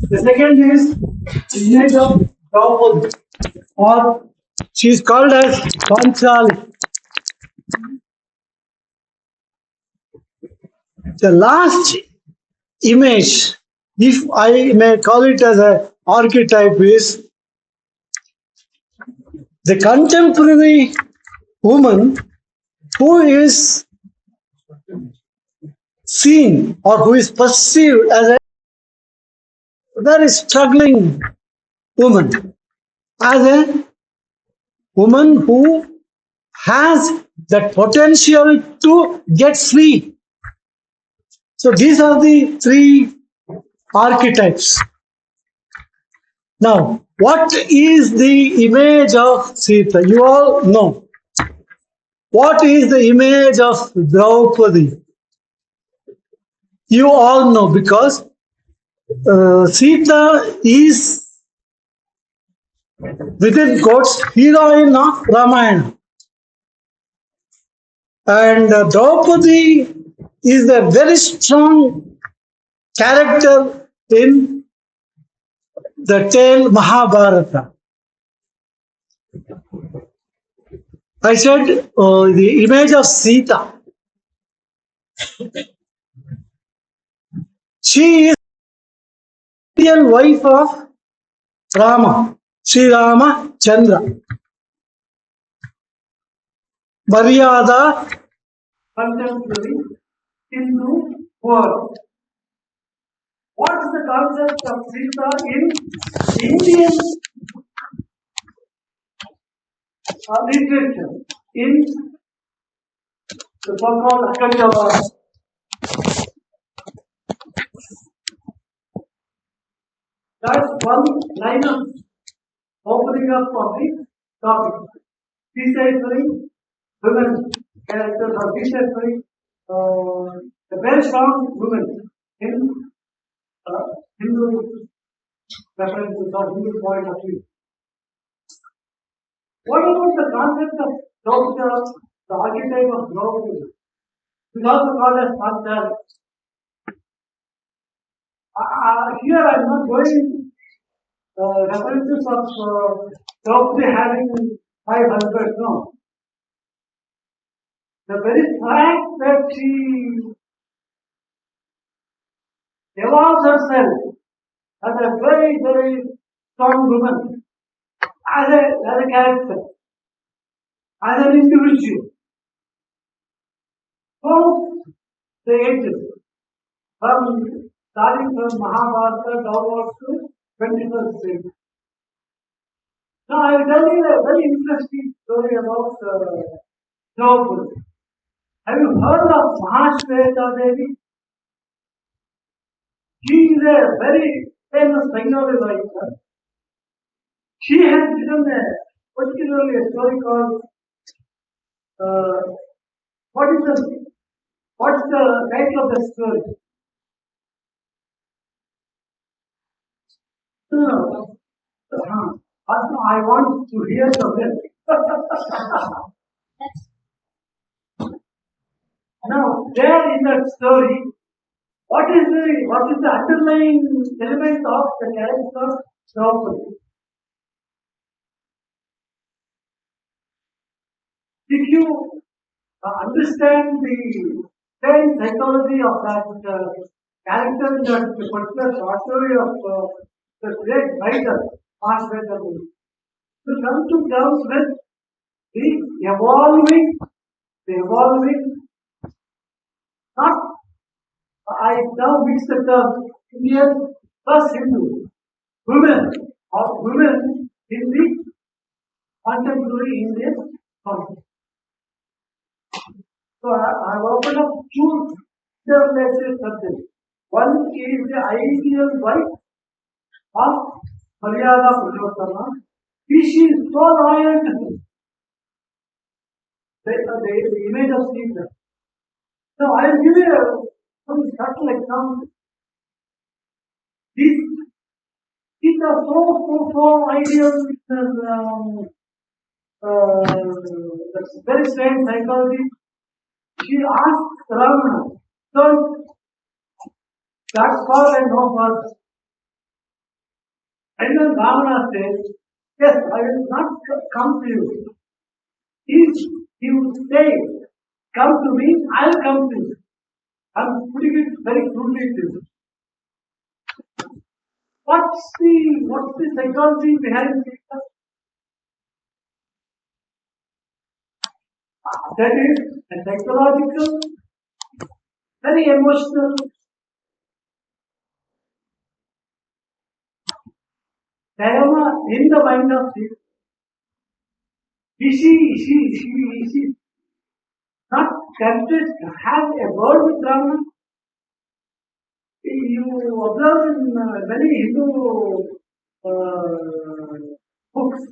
The second is image of Draupadi, or she is called as Panchali. The last image, if I may call it as an archetype, is the contemporary woman who is seen or who is perceived as a very struggling woman, as a woman who has that potential to get free. So these are the three archetypes. Now, what is the image of Sita? You all know. What is the image of Draupadi? You all know, because Sita is, within quotes, heroine of Ramayana. And Draupadi is a very strong character in the tale Mahabharata. I said the image of Sita. She is the ideal wife of Rama, Sri Rama Chandra. Maryada, contemporary Hindu world. What is the concept of Sita in Indian literature, in the so-called Akanyavara? That's one line of opening up of the topic. Deciphering women characters, or deciphering the very strong women in Hindu references or Hindu point of view. What about the concept of Draupadi, the archetype of Draupadi? It is also called as Panchali. Here I am not going references of Draupadi having 500, no. The very fact that she evolves herself as a very, very strong woman, as a character, as an individual, through the ages, starting from Mahabharata downwards to 21st century. Now I will tell you a very interesting story about Draupadi. Have you heard of Mahashweta Devi? She is a very famous Bengali writer. She has written particularly a story called uh, what is the what's the title of the story? No, I want to hear from him. Now, there in that story, what is the underlying element of the character of Draupadi? If you understand the same psychology of that character in that particular short story of the great writer, Master to come to terms with the evolving, not, I now mix the term Indian plus Hindu, women or women in the contemporary Indian context. So I opened up two interrelated subjects. One is the ideal wife of Maryada Purushottama. She is so loyal to him. The image of Sita. Now I will give you some subtle example. These are so ideal. That's very strange psychology. She asked Ravana, so that's all and no further. And then Ravana says, yes, I will not come to you. If you say, come to me, I'll come to you. I'm putting it very crudely to you. What's the psychology behind it? That is a psychological, very emotional dilemma in the mind of Sita. Is she not tempted to have a word with Ravana? You observe in many Hindu books,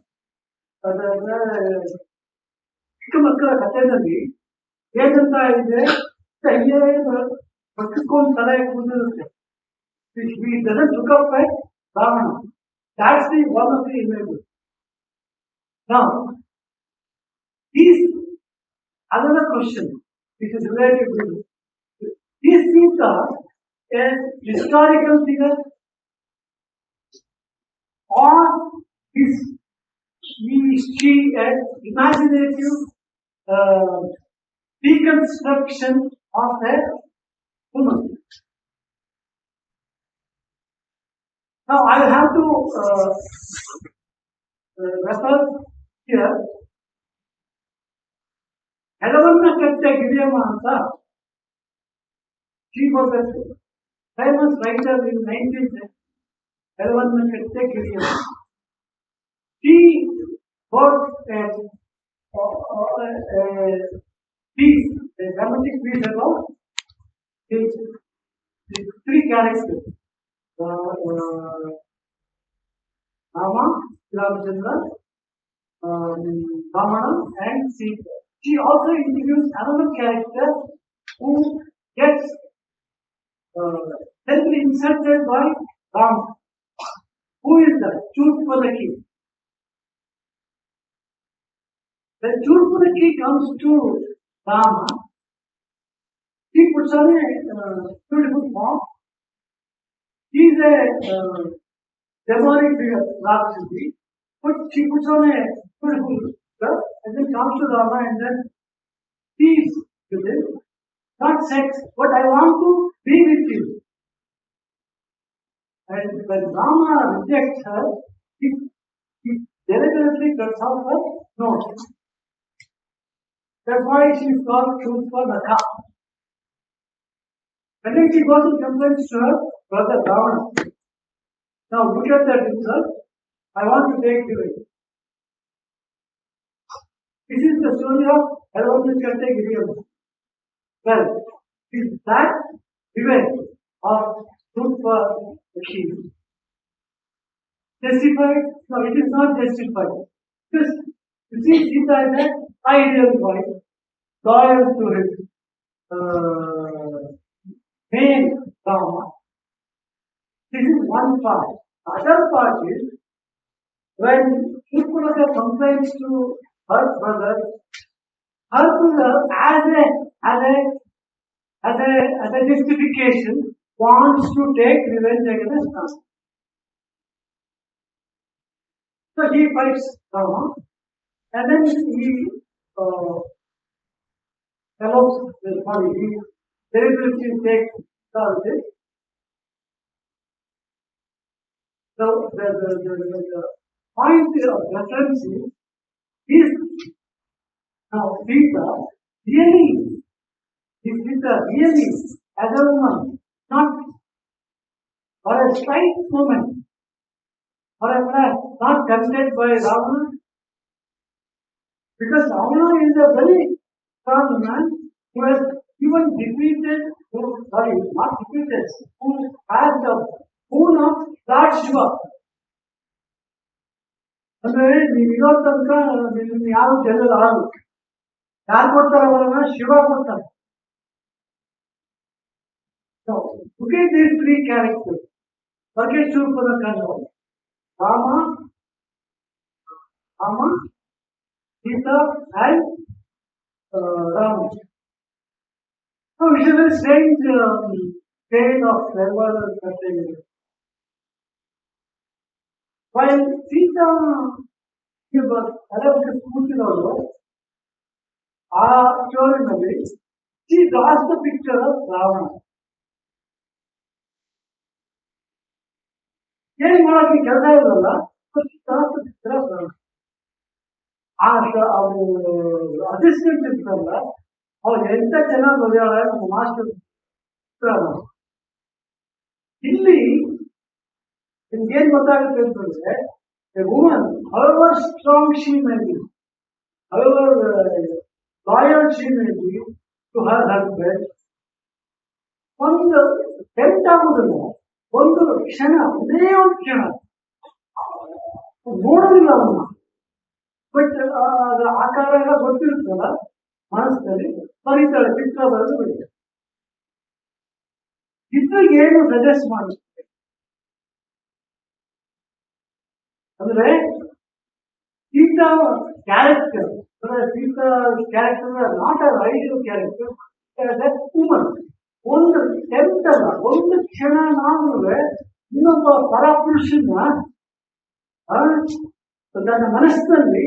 ಚಿಕ್ಕ ಮಕ್ಕಳ ಕಥೆಯಲ್ಲಿ ಏನಂತ ಇದೆ ಕೈಯೇ ಬಚ್ಚಿಕೊಂಡು ತಲೆ ಕೂದಿರುತ್ತೆ. He doesn't look up at Ravana. That's the one of the images. Now, is another question which is related to this. Is Sita a historical figure or is she an imaginative deconstruction of a woman? Now I have to refer here. Helavanna Katte Gidiyama anta. She was a famous writer in 19th century. Helavanna Katte Gidiyama. She wrote a piece, a dramatic piece about his three characters. Rama, Ramchandra, Ramana, and Sita. She also introduced another character who gets heavily inserted by Rama. Who is that? Churpanaki. When Churpanaki comes to Rama, he puts on a beautiful form. He is a demonic figure, Rakshasi, but she puts on a beautiful skirt and then comes to Rama and then peace with him, not sex, but I want to be with you. And when Rama rejects her, he deliberately cuts off her nose. That's why she is called Shurpanaka. And then she goes and complains to her brother Ravana. Now look at that insult. I want to take you away. This is the story of Hello Gideon. Well, is that event of truth for machine justified? No, it is not justified. Because you see, Sita is an ideal boy, loyal to his main Rama. This is one part. The other part is when Shurpanakha complains to her brother as a justification wants to take revenge against us. So he fights Rama and then he allows he deliberately takes the So the point of reference is now Sita really is Sita really as a woman, not for a slight moment, or a flash, not tempted by Ravana, because Ravana is a very strong man who has even defeated, not defeated, who has the boon of Lord Shiva. ಅಂದ್ರೆ ನೀವು ಇರೋ ತನಕ ನಿಮ್ಗೆ ಯಾರು ಗೆಲ್ಲಲು ಆಗಲ್ಲ ಯಾರು ಕೊಡ್ತಾರೆ ಅವರನ್ನ ಶಿವ ಕೊಡ್ತಾರೆ look at these three characters forget Shurpanakha Rama Sita and Ram. So it is a very strange tale of survival and while Sita ಕೂತಿರೋದು ಆ ಸ್ಟೋರಿನಲ್ಲಿ she lost the picture of Ravana. ಏನ್ ಮಾಡೋಕೆ ಕೆಲಸ ಇರಲ್ಲ ಪಿಕ್ಚರ್ ಆಫ್ ರಾವಣ. ಅವರು assistant ಇರ್ತಾರಲ್ಲ ಅವ್ರು ಎಂತ ಚೆನ್ನಾಗಿ ಬರೆಯೋಳ ನಮ್ಮ ಮಾಸ್ಟರ್ ಇಲ್ಲಿ ನಿಮ್ಗೇನ್ ಗೊತ್ತಾಗುತ್ತೆ ಅಂತಂದ್ರೆ woman however strong she may be however loyal she may be to her husband ಒಂದು ಟೆಂಟ್ ಆಗುದಿಲ್ಲ ಒಂದು ಕ್ಷಣ ಒಂದೇ ಒಂದು ಕ್ಷಣ ನೋಡೋದಿಲ್ಲ ಅವನ್ನ ಬಟ್ ಆಕಾರ ಎಲ್ಲ ಗೊತ್ತಿರುತ್ತಲ್ಲ ಮನಸ್ಸಲ್ಲಿ ಬರೀತಾಳೆ ಚಿತ್ರ ಬರೆದು ಬಿಡ್ತಾರೆ ಇದು ಏನು ಸಜೆಸ್ಟ್ ಮಾಡುತ್ತೆ ಅಂದ್ರೆ Sita character Sita character not a ideal character woman ಒಂದು ಟೆಂಟ್ ಅಲ್ಲ ಒಂದು ಕ್ಷಣ ನಾವು ಇನ್ನೊಬ್ಬ ಪರಪುರುಷನ ತನ್ನ ಮನಸ್ಸಿನಲ್ಲಿ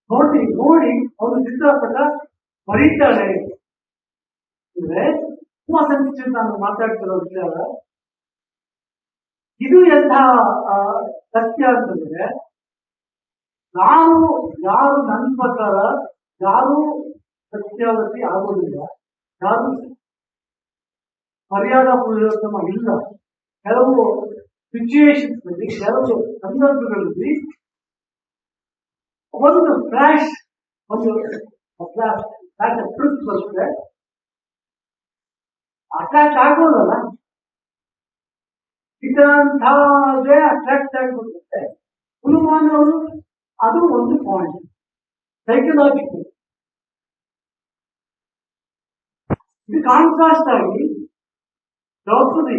ನೋಡಿ ಅವನು ಚಿತ್ರಪಟ ಬರೀತಾಳೆ ಅಂದ್ರೆ ತುಂಬಾ ಸಂಚಿತ ನಾನು ಮಾತಾಡ್ತಿರೋ ವಿಚಾರ ಇದು ಎಂಥ ಸತ್ಯ ಅಂತಂದ್ರೆ ಯಾರು ನನ್ನ ಪ್ರಕಾರ ಯಾರು ಸತ್ಯವತಿ ಆಗೋದಿಲ್ಲ ಯಾರು ಮರ್ಯಾದಾ ಪುರುಷೋತ್ತಮ ಇಲ್ಲ ಕೆಲವು ಸಿಚುಯೇಷನ್ಸ್ ನಲ್ಲಿ ಕೆಲವು ಸಂದರ್ಭಗಳಲ್ಲಿ ಒಂದು ಫ್ಲಾಶ್ ಟ್ರಿಪ್ ಬರುತ್ತೆ ಅಟ್ರಾಕ್ಟ್ ಆಗೋದಲ್ಲ ಇತಂಥದೇ ಅಟ್ರಾಕ್ಟ್ ಆಗಿಬಿಡುತ್ತೆ ಹುನುಮಾನವರು ಅದು ಒಂದು ಪಾಯಿಂಟ್ ಸೈಕಲಾಜಿಕಲ್. ಇದು ಕಾಂಟ್ರಾಸ್ಟ್ ಆಗಿ ದ್ರೌಪದಿ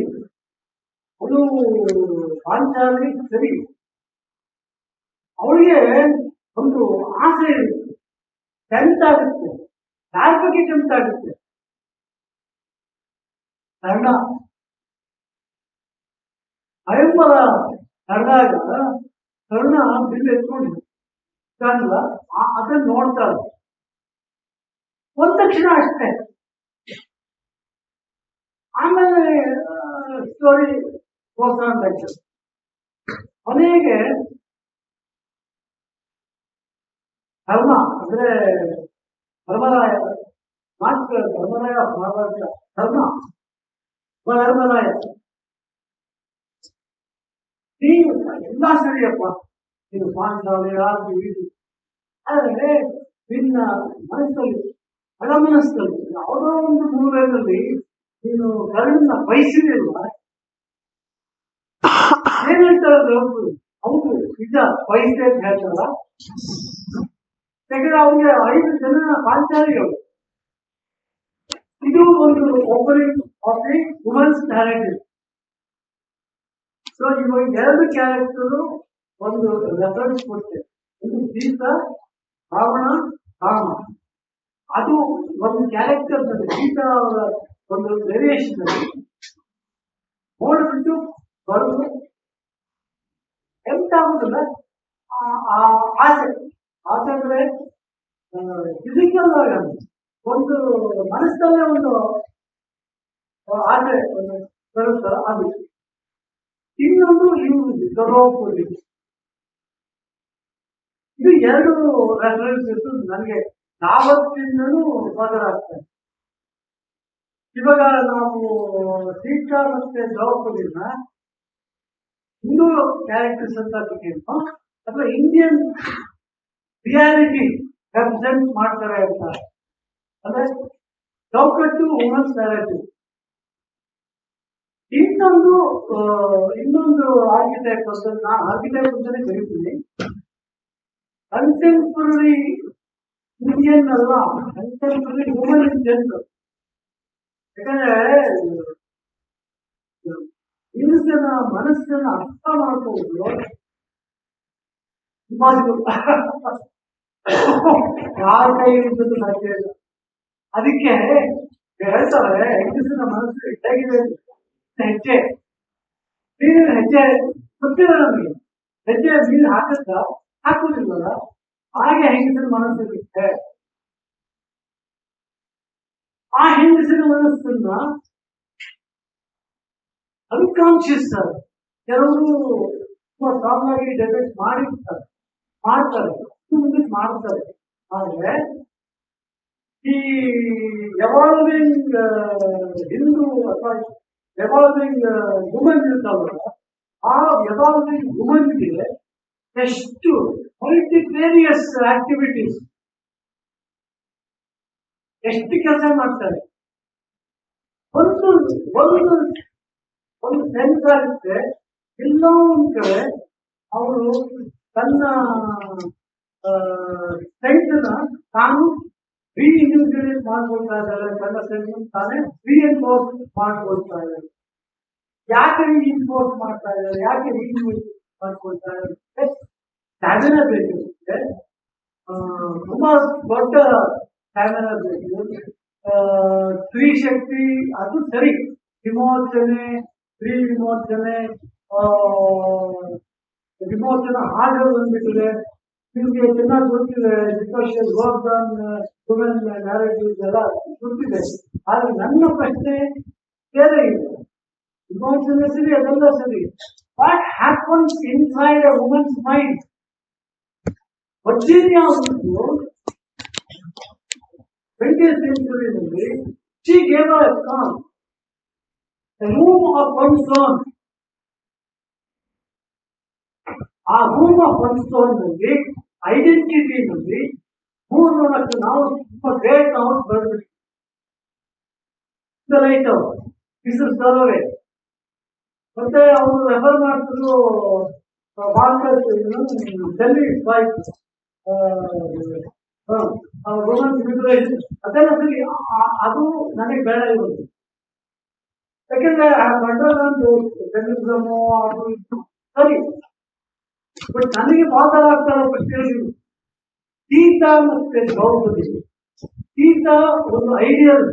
ಅವಳು ಪಾಂಚಾಲಿ ಸರಿ ಅವಳಿಗೆ ಒಂದು ಆಸೆ ಇರುತ್ತೆ ಟೆಂಟ್ ಆಗುತ್ತೆ ಯಾರ ಬಗ್ಗೆ ಟೆಂಟ್ ಆಗುತ್ತೆ ಕರ್ಣ ಭಯಂಕರ ಕರ್ನಾಗ ಕರ್ಣ ಬಿಲ್ ಎತ್ಕೊಂಡು ಅದನ್ನ ನೋಡ್ತಾರೆ ಒಂದ್ ತಕ್ಷಣ ಅಷ್ಟೇ ಆಮೇಲೆ ಸ್ಟೋರಿ ಪ್ರೋತ್ಸಾಹ ಕೊನೆಗೆ ಧರ್ಮ ಅಂದ್ರೆ ಧರ್ಮರಾಯ ಮಾತ್ರ ಧರ್ಮರಾಯ ಧರ್ಮರಾಯ ನೀನು ಎಲ್ಲ ಸರಿಯಪ್ಪ ನೀನು ಪಾಂಚಾಲಿ ಆದ್ರೆ ನಿನ್ನ ಮನಸ್ಸಲ್ಲಿ ಮನಸ್ಸಲ್ಲಿ ಯಾವುದೋ ಒಂದು ಮೂಲೆಯಲ್ಲಿ ನೀನು ಕರುಣನ್ನ ಬಯಸಿದಿಲ್ವ? ಏನ್ ಹೇಳ್ತಾರೆ ಹೌದು ನಿಜ ಬಯಸಿದೆ ಅಂತ ಹೇಳ್ತಾರ. ಯಾಕಂದ್ರೆ ಅವ್ರಿಗೆ 5 ಜನ ಪಾಂಚಾಲಿಗಳು. ಇದು ಒಂದು opening of the women's character. So ಇವಾಗ 2 ಕ್ಯಾರೆಕ್ಟರ್ ಒಂದು ರೆಫರೆನ್ಸ್ ಕೊಡ್ತೇವೆ. ಒಂದು ಸೀತಾ, ರಾವಣ, ರಾಮ. ಅದು ಒಂದು ಕ್ಯಾರೆಕ್ಟರ್ ಸೀತಾ ಅವರ ಒಂದು ವೇರಿಯೇಷನ್ ನೋಡ್ಬಿಟ್ಟು ಬರುವುದು ಎಂತ ಆಗುದಿಲ್ಲ. ಆಸೆ ಆಸೆ ಅಂದ್ರೆ ಫಿಸಿಕಲ್ ಆಗಿ ಒಂದು ಮನಸ್ಸಲ್ಲೇ ಒಂದು ಆಸೆ ಬರುತ್ತ. ಅದು ಇನ್ನೊಂದು ಇವು ದ್ರೌಪದಿ. ಇದು 2 ರೆಫರೆನ್ಸಸ್ ನನಗೆ ಯಾವತ್ತಿಂದಲೂ ಬದಲಾಗ್ತದೆ. ಇವಾಗ ನಾವು ಸೀತಾ ಮತ್ತೆ ದ್ರೌಪದಿನ ಹಿಂದೂ ಕ್ಯಾರೆಕ್ಟರ್ಸ್ ಅಂತ ತಗೊಂಡು ಅಥವಾ ಇಂಡಿಯನ್ ರಿಯಾಲಿಟಿ ರೆಪ್ರೆಸೆಂಟ್ ಮಾಡ್ತಾರೆ ಅಂತ ಅಂದ್ರೆ ಚೌಕಟ್ಟು ವುಮೆನ್ಸ್ ನ್ಯಾರೇಟಿವ್. ಇನ್ನೊಂದು ಆರ್ಕಿಟೆಕ್ಟ್ ಅಂತ ನಾನು ಆರ್ಕಿಟೆಕ್ಟ್ ಅಂತಾನೆ ಕರಿತೀನಿ. ಕಂಟೆಂಪ್ರರಿ ಇಂಡಿಯನ್ ಅಲ್ಲ, ಕಂಟೆಂಪ್ರರಿ ವುಮೆನ್ ಇನ್ ಜನರಲ್. ಯಾಕಂದ್ರೆ ಹಿಂದೂಜನ ಮನಸ್ಸನ್ನ ಅರ್ಥ ಮಾಡ್ಕೋಬಹುದು ಯಾರ ಕೈ ಇರುತ್ತದೆ ಸಾಧ್ಯ ಇಲ್ಲ. ಅದಕ್ಕೆ ಹೇಳ್ತಾರೆ ಹೆಂಗಸಿನ ಮನಸ್ಸು ಹೇಗಿದೆ ಹೆಜ್ಜೆ ನೀರಿನ ಹೆಜ್ಜೆ ಗೊತ್ತಿಲ್ಲ ನಮಗೆ. ಹೆಜ್ಜೆ ನೀರು ಹಾಕುದಿಲ್ಲಲ್ಲ, ಹಾಗೆ ಹೆಂಗಸಿನ ಮನಸ್ಸಿರುತ್ತೆ. ಆ ಹೆಂಗಸಿನ ಮನಸ್ಸನ್ನ ಅನ್ಕಾನ್ಶಿಯಸ್ ಕೆಲವರು ಸ್ಟ್ರಾಂಗ್ ಆಗಿ ಡೆವಲಪ್ ಮಾಡ್ತಾರೆ ಮುಂದೆ ಮಾಡ್ತಾರೆ. ಆದ್ರೆ ಈ ಎವಾಲ್ವಿಂಗ್ ಹಿಂದೂ ಅಥವಾ ಎವಾಲ್ವಿಂಗ್ ವುಮೆನ್ ಇರ್ತಾವಲ್ಲ, ಆ ಎವಾಲ್ವಿಂಗ್ ವುಮೆನ್ಗೆ ಎಷ್ಟು ಮಲ್ಟಿವೇರಿಯಸ್ ಆಕ್ಟಿವಿಟೀಸ್, ಎಷ್ಟು ಕೆಲಸ ಮಾಡ್ತಾರೆ. ಒಂದು ಒಂದು ಒಂದು ಸೆನ್ಸ್ ಆಗುತ್ತೆ. ಎಲ್ಲೋ ಒಂದ್ ಕಡೆ ಅವರು ತನ್ನ ಸೆನ್ಸ್ನ ತಾನು ರೀಇಂಡಿವಿಜುವಲೈಸ್ ಮಾಡ್ಕೊಳ್ತಾ ಇದ್ದಾರೆ. ತನ್ನ ಸೆನ್ಸ್ ತಾನೇ ರೀಎನ್ಫೋರ್ಸ್ ಮಾಡ್ಕೊಳ್ತಾ ಇದ್ದಾರೆ. ಯಾಕೆ ರೀಇನ್ಫೋರ್ಸ್ ಮಾಡ್ತಾ ಇದ್ದಾರೆ, ಯಾಕೆ ರೀಇನ್ಫೋರ್ಸ್ ಮಾಡ್ಕೊಳ್ತಾ ಇದ್ದಾರೆ? ಸ್ಟ್ಯಾಮಿನಾ ಬೇಕಿರುತ್ತೆ, ತುಂಬಾ ದೊಡ್ಡ ಸ್ಟ್ಯಾಮಿನಾ ಬೇಕು. ಸ್ತ್ರೀ ಶಕ್ತಿ ಅದು ಸರಿ, ವಿಮೋಚನೆ, ಸ್ತ್ರೀ ವಿಮೋಚನೆ ಹಾಗೆ ಬಂದ್ಬಿಟ್ಟಿದೆ. ನಿಮ್ಗೆ ಚೆನ್ನಾಗಿ ಗೊತ್ತಿದೆ, because work on women narratives ಎಲ್ಲ ಗೊತ್ತಿದೆ. ಆದ್ರೆ ನನ್ನ ಪ್ರಶ್ನೆ ಬೇರೆ ಇದೆ. ವಿಮೋಚನೆ ಸರಿ, ಅದೆಲ್ಲ ಸರಿ. What happens inside a women's mind? Virginia ಒಂದು 20th century she gave a song, a room of one stone. ಆ ರೂಮ್ ಆಫ್ ಒನ್ ಸ್ಟೋನ್ ನಲ್ಲಿ ಐಡೆಂಟಿಟಿ ನಲ್ಲಿ 3-4 ನಾವು ತುಂಬಾ ಗ್ರೇಟ್ ನಾವು ಬರೆದ್ಬಿಟ್ಟು ಲೈಟ್ ಇಸರ್ವೇ. ಮತ್ತೆ ಅವರು ರೆಫರ್ ಮಾಡ್ತಿದ್ರು ಡೆಲ್ಲಿ ವೈಫ್ ರೋಮನ್ ಸಿವಿಲೈಸೇಷನ್ ಅದೆಲ್ಲ ಸರಿ. ಅದು ನನಗೆ ಬೇಡ ಇರೋದು. ಯಾಕೆಂದ್ರೆ ಅದು ಸರಿ, ಬಟ್ ನನಗೆ ಮಾತಾಡ್ತಾ ಇರೋ ಪ್ರಶ್ನೆಗಳು ಸೀತಾ ಮತ್ತೆ ದ್ರೌಪದಿ. ಸೀತಾ ಒಂದು ಐಡಿಯಲ್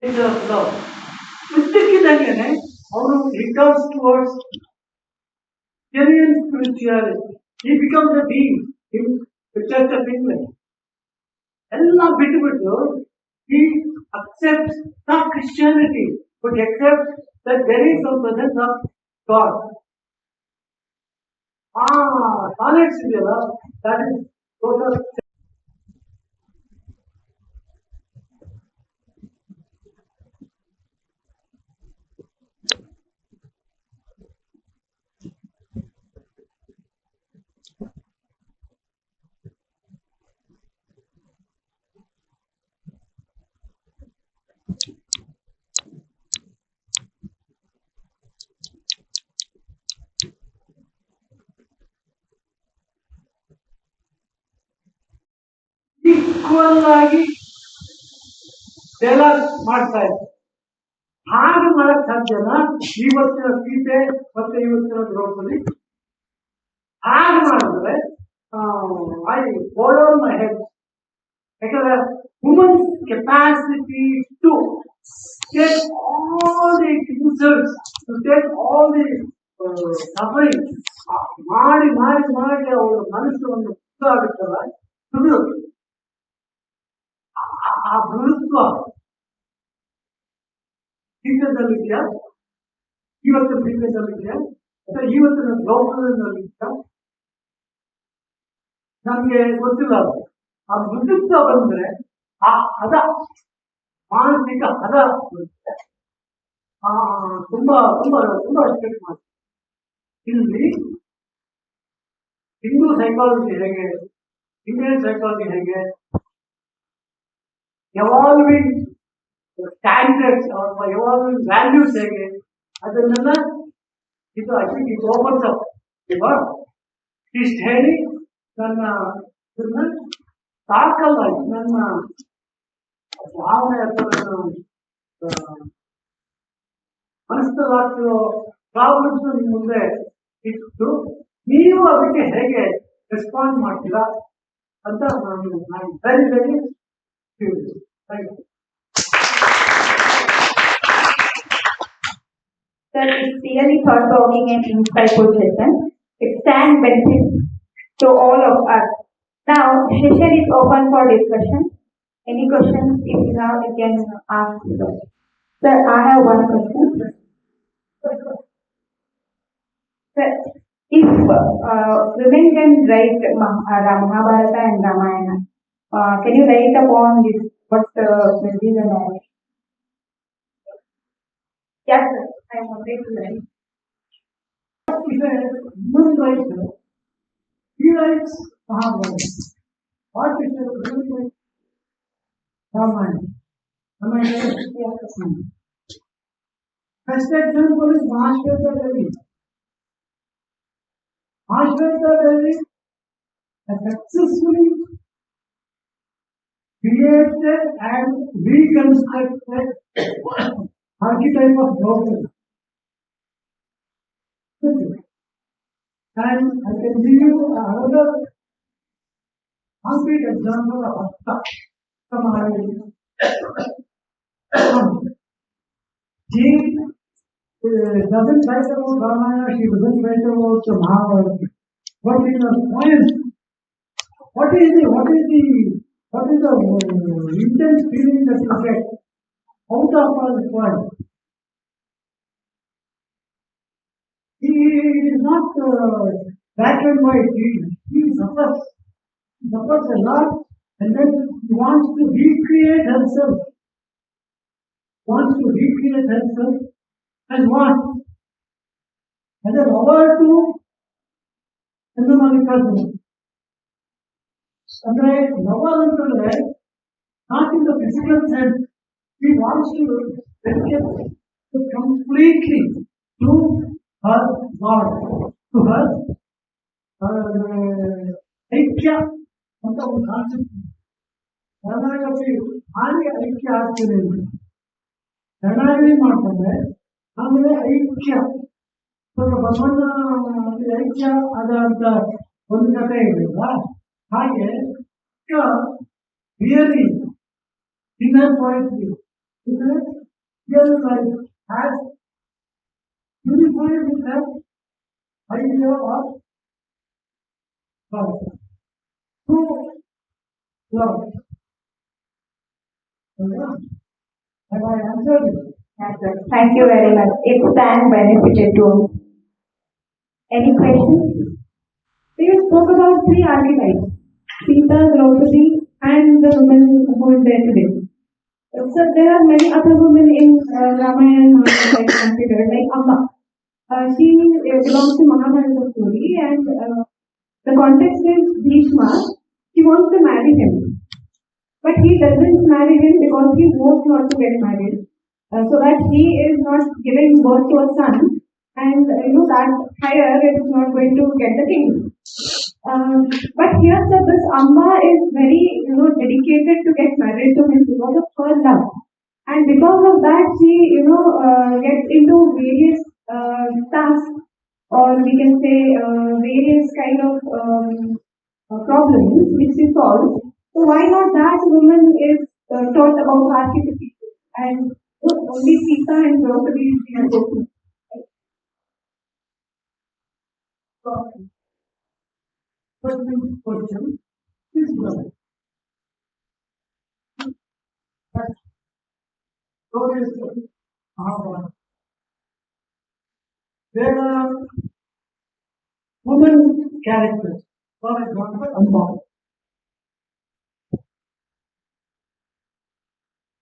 is of love. ಇದ್ದಕ್ಕಿದ್ದಂಗೆನೆ ಅವನು he turns towards genuine spirituality. He becomes a dean in the Church of England. ಎಲ್ಲ ಬಿಟ್ಟುಬಿಟ್ಟು he accepts not Christianity, but accepts that there is some presence of God. Knowledge ಇದೆಯಲ್ಲ, that is total. Equal ಆಗಿ dialogue ಮಾಡ್ತಾ ಇದ್ದಾರೆ. ಹಾಗೆ ಮಾಡಕ್ ಸಾಧ್ಯನಾ ಇವತ್ತಿನ ಸೀತೆ ಮತ್ತೆ ಇವತ್ತಿನ ದ್ರೌಪದಿ? ಹಾಗೆ ಮಾಡಿದ್ರೆ I hold on my head. ಯಾಕಂದ್ರೆ women's capacity to take all the insults, to take all the suffering, ಮಾಡಿ ಮಾಡಿ ಮಾಡಿ ಅವರ ಮನಸ್ಸು ಒಂದು ಆಗುತ್ತಲ್ಲ, ಆ ಮೃದುತ್ವ ಸೀತೆಯಲ್ಲಿದೆಯಾ, ಇವತ್ತಿನ ಸೀತೆಯಲ್ಲಿದೆಯಾ, ಅಥವಾ ಇವತ್ತಿನ ದ್ರೌಪದಿಯಲ್ಲಿದೆಯಾ? ನಮ್ಗೆ ಗೊತ್ತಿಲ್ಲ. ಆ ಮೃದುತ್ವ ಬಂದ್ರೆ ಆ ಹದ, ಮಾನಸಿಕ ಹದ ತುಂಬಾ ತುಂಬಾ ತುಂಬಾ ರೆಸ್ಪೆಕ್ಟ್ ಮಾಡ್ತಾರೆ. ಇಲ್ಲಿ ಹಿಂದೂ ಸೈಕಾಲಜಿ ಹೇಗೆ, ಇಂಡಿಯನ್ ಸೈಕಾಲಜಿ ಹೇಗೆ, ಎವಾಲ್ವಿಂಗ್ ಸ್ಟ್ಯಾಂಡರ್ಡ್ಸ್ ಅಥವಾ ಎವಾಲ್ವಿಂಗ್ ವ್ಯಾಲ್ಯೂಸ್ ಹೇಗೆ, ಅದನ್ನೆಲ್ಲ ಇದು ಐ ಥಿಂಕ್ ಇದು ಓಪನ್ಸ್ ಅಪ್. ಇಷ್ಟು ಹೇಳಿ ನನ್ನ ಸಾಕಲ್ಲ, ನನ್ನ ಭಾವನೆ ಅಥವಾ ಮನಸ್ಸಲ್ಲಾಗ್ತಿರೋ ಪ್ರಾಬ್ಲಮ್ಸ್ ನಿಮ್ಮ ಮುಂದೆ ಇಟ್ಟು ನೀವು ಅದಕ್ಕೆ ಹೇಗೆ ರೆಸ್ಪಾಂಡ್ ಮಾಡ್ತೀರಾ ಅಂತ ನಾನು very very curious. Thank you. Sir, it's really thought-provoking and insightful session. It stands benefit to all of us. Now, session is open for discussion. Any questions? If you have, you can ask. Sir, I have one question. Sir, if women can write Mahabharata and Ramayana, can you write upon this? What will be the knowledge? Yes, sir. I am afraid to write. Human writer, he writes Mahabharata. What is the human writer? Ramayana. Ramayana. First example is Mahashweta Devi. Mahashweta Devi has successfully created and reconstructed archetype of Draupadi. And I can give you another concrete example of Asta from our she doesn't write about Ramayana, she doesn't write about Mahabharata. But in a poem, what is the intense feeling that you get out of our poem? He is not black and white. He suffers. He suffers a lot, and then he wants to recreate herself. And what? As a lover to Chandramalikarjuna. Andre lover antandre not in the physical sense. He wants to escape completely to her God, to her ಐಕ್ಯ ಅಂತ ಒಂದು concept. ಕರ್ನಾಟಕದಲ್ಲಿ ಹಾಗೆ ಐಕ್ಯ ಆಗ್ತಿದೆ, ಶರಣಾಗತಿ ಮಾಡ್ತಾರೆ, ಆಮೇಲೆ ಐಕ್ಯ ಬಸವಣ್ಣ ಐಕ್ಯ ಆದಂತ ಒಂದು ಕಥೆ ಇದೆಯಲ್ಲ, ಹಾಗೆ really inner point Isn't it? Real life has unified with that idea of love. True love. Yeah. Have I answered it? Yes, sir. Thank you very much. It stand benefited to any questions? We spoke about three archetypes, Sita, Draupadi, and the woman who is there today. So there are many other women in Ramayana and Mahabharata considered, like Amma. She belongs to Mahabharata story, and the context is Bhishma. She wants to marry him, but he doesn't marry him because he wants not to get married, so that he is not giving birth to a son, and that higher is not going to get the king. But here, sir, this Amba is very dedicated to get married to him because of her love, and because of that, she gets into various tasks, or we can say various kind of problems which she solves. So why not that woman is taught about architecture and only Sita and Draupadi is being spoken. Question. This brother. So is Mahabharata. There are women characters. For example, Amba.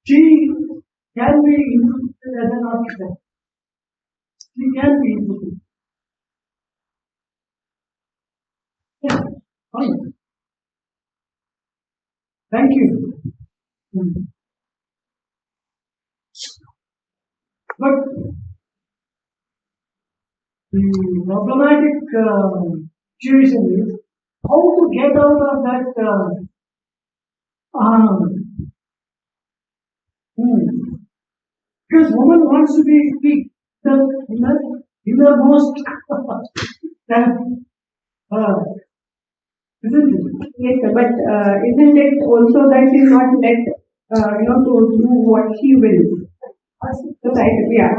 She can be interpreted as an architect. She can be interpreted. Yeah, fine. Thank you. But the problematic situation is how to get out of that. Because woman wants to be speak the innermost that isn't it? Yes, sir, but isn't it also that she's not let to do what she will? Society, yeah.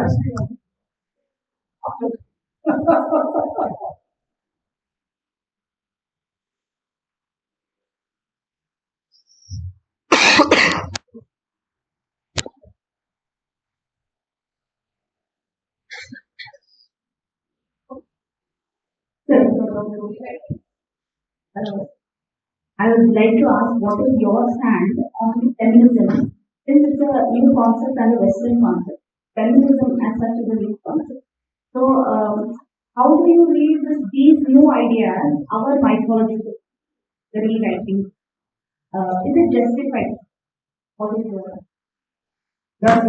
I would like to ask what is your stand on feminism, since it's a new concept and a Western concept. Feminism as such is a new concept. So, how do you read these new ideas, our mythology, the rewriting? Is it justified? What is your That's a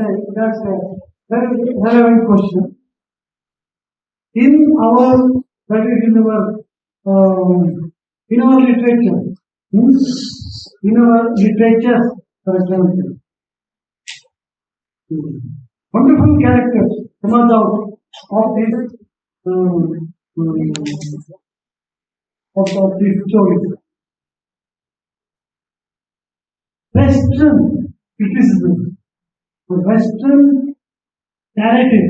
very relevant question. In our that is in our literature, in our literature, for example, wonderful characters emerge out of this of this story. Western criticism, the Western narrative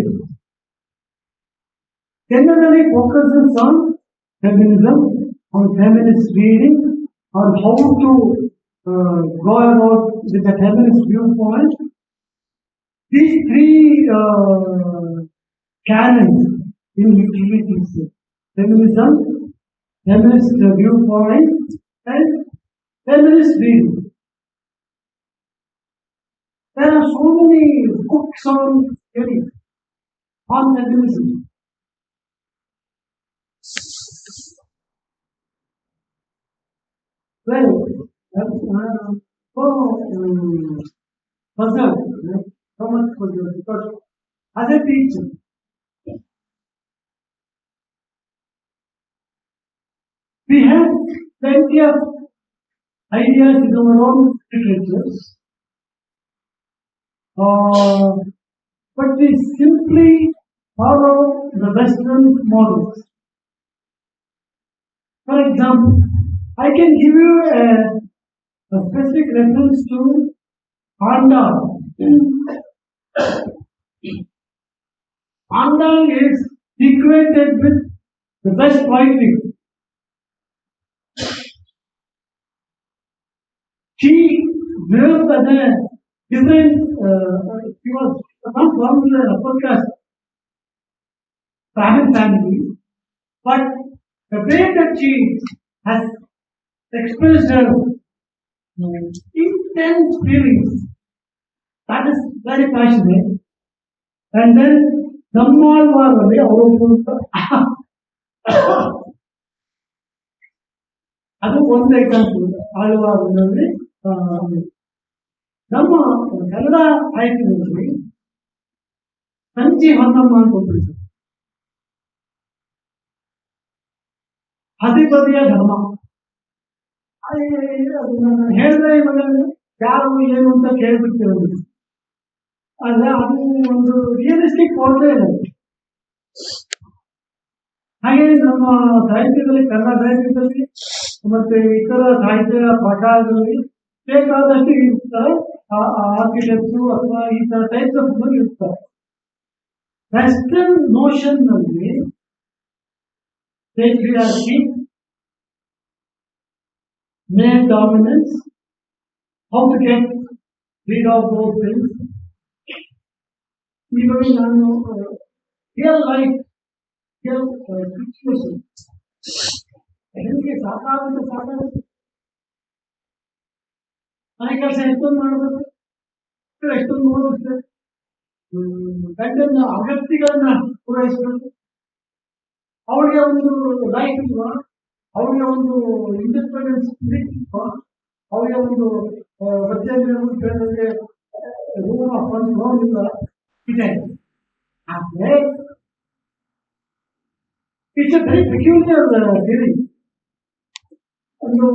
generally focuses on feminism, on feminist reading, on how to go about with the feminist viewpoint. These three canons in utilities: feminism, feminist viewpoint, and feminist reading. There are so many books on theory on feminism. Well, puzzled, so much puzzled because as a teacher, we have plenty of ideas in our own literatures, but we simply follow the Western models. For example, I can give you a specific reference to Panda. Andang is equated with the best writing. She grew up as a different, she was not from the upper caste Brahmin family, but the way that she has expressed her intense feelings, that is very passionate. And then Nammalvaravali ಅದು ಒಂದು example ಆಳ್ವಾರದಲ್ಲಿ ನಮ್ಮ ಕನ್ನಡ ಸಾಹಿತ್ಯದಲ್ಲಿ ಸಂಚಿ ಹೊನ್ನಮ್ಮ ಅಂತ ಒಬ್ಬರು ಹದಿಪದಿಯ ಧರ್ಮ ಅದನ್ನ ಹೇಳಿದ್ರೆ ಇವಾಗ ಯಾರು ಏನು ಅಂತ ಕೇಳ್ಬಿಡ್ತೀವಿ ಆದ್ರೆ ಅದು ಒಂದು ರಿಯಲಿಸ್ಟಿಕ್ ಕೊಡಲೇ ಇಲ್ಲ. ಹಾಗೆ ನಮ್ಮ ಸಾಹಿತ್ಯದಲ್ಲಿ ಕನ್ನಡ ಸಾಹಿತ್ಯದಲ್ಲಿ ಮತ್ತೆ ಇತರ ಸಾಹಿತ್ಯ ಪ್ರಕಾರದಲ್ಲಿ ಬೇಕಾದಷ್ಟು ಇರ್ತಾರೆ, ಆರ್ಕಿಟೆಕ್ಟು ಅಥವಾ ಈ ತರ ಟೈಪ್ಸ್ ಆಫ್ ಇರ್ತಾರೆ. ವೆಸ್ಟರ್ನ್ ನೋಷನ್ ನಲ್ಲಿ patriarchy, male dominance, how to get rid of those things. Even real life, real situation. ಹೆಂಗೆ ಸಾಕಾಗುತ್ತೆ ಮನೆ ಕೆಲಸ ಎಷ್ಟೊಂದು ಮಾಡಬೇಕು, ಎಷ್ಟೊಂದು ನೋಡುತ್ತೆ, ಗಂಡನ ಅಗತ್ಯಗಳನ್ನ ಪೂರೈಸಬೇಕು. ಅವಳಿಗೆ ಒಂದು ಲೈಫ್ ಇಲ್ವಾ, ಅವಳಿಗೆ ಒಂದು ಇಂಡಿಪೆಂಡೆನ್ಸ್ ಸ್ಪಿರಿಟ್ ಇಲ್ವಾ, ಅವಳಿಗೆ ಒಂದು ರೂಮ್ ಆಫ್ ಒಂದು ಲೋನ್ ಇಲ್ಲ ಇದೆ. ಆದರೆ it's A very peculiar theory. ಒಂದು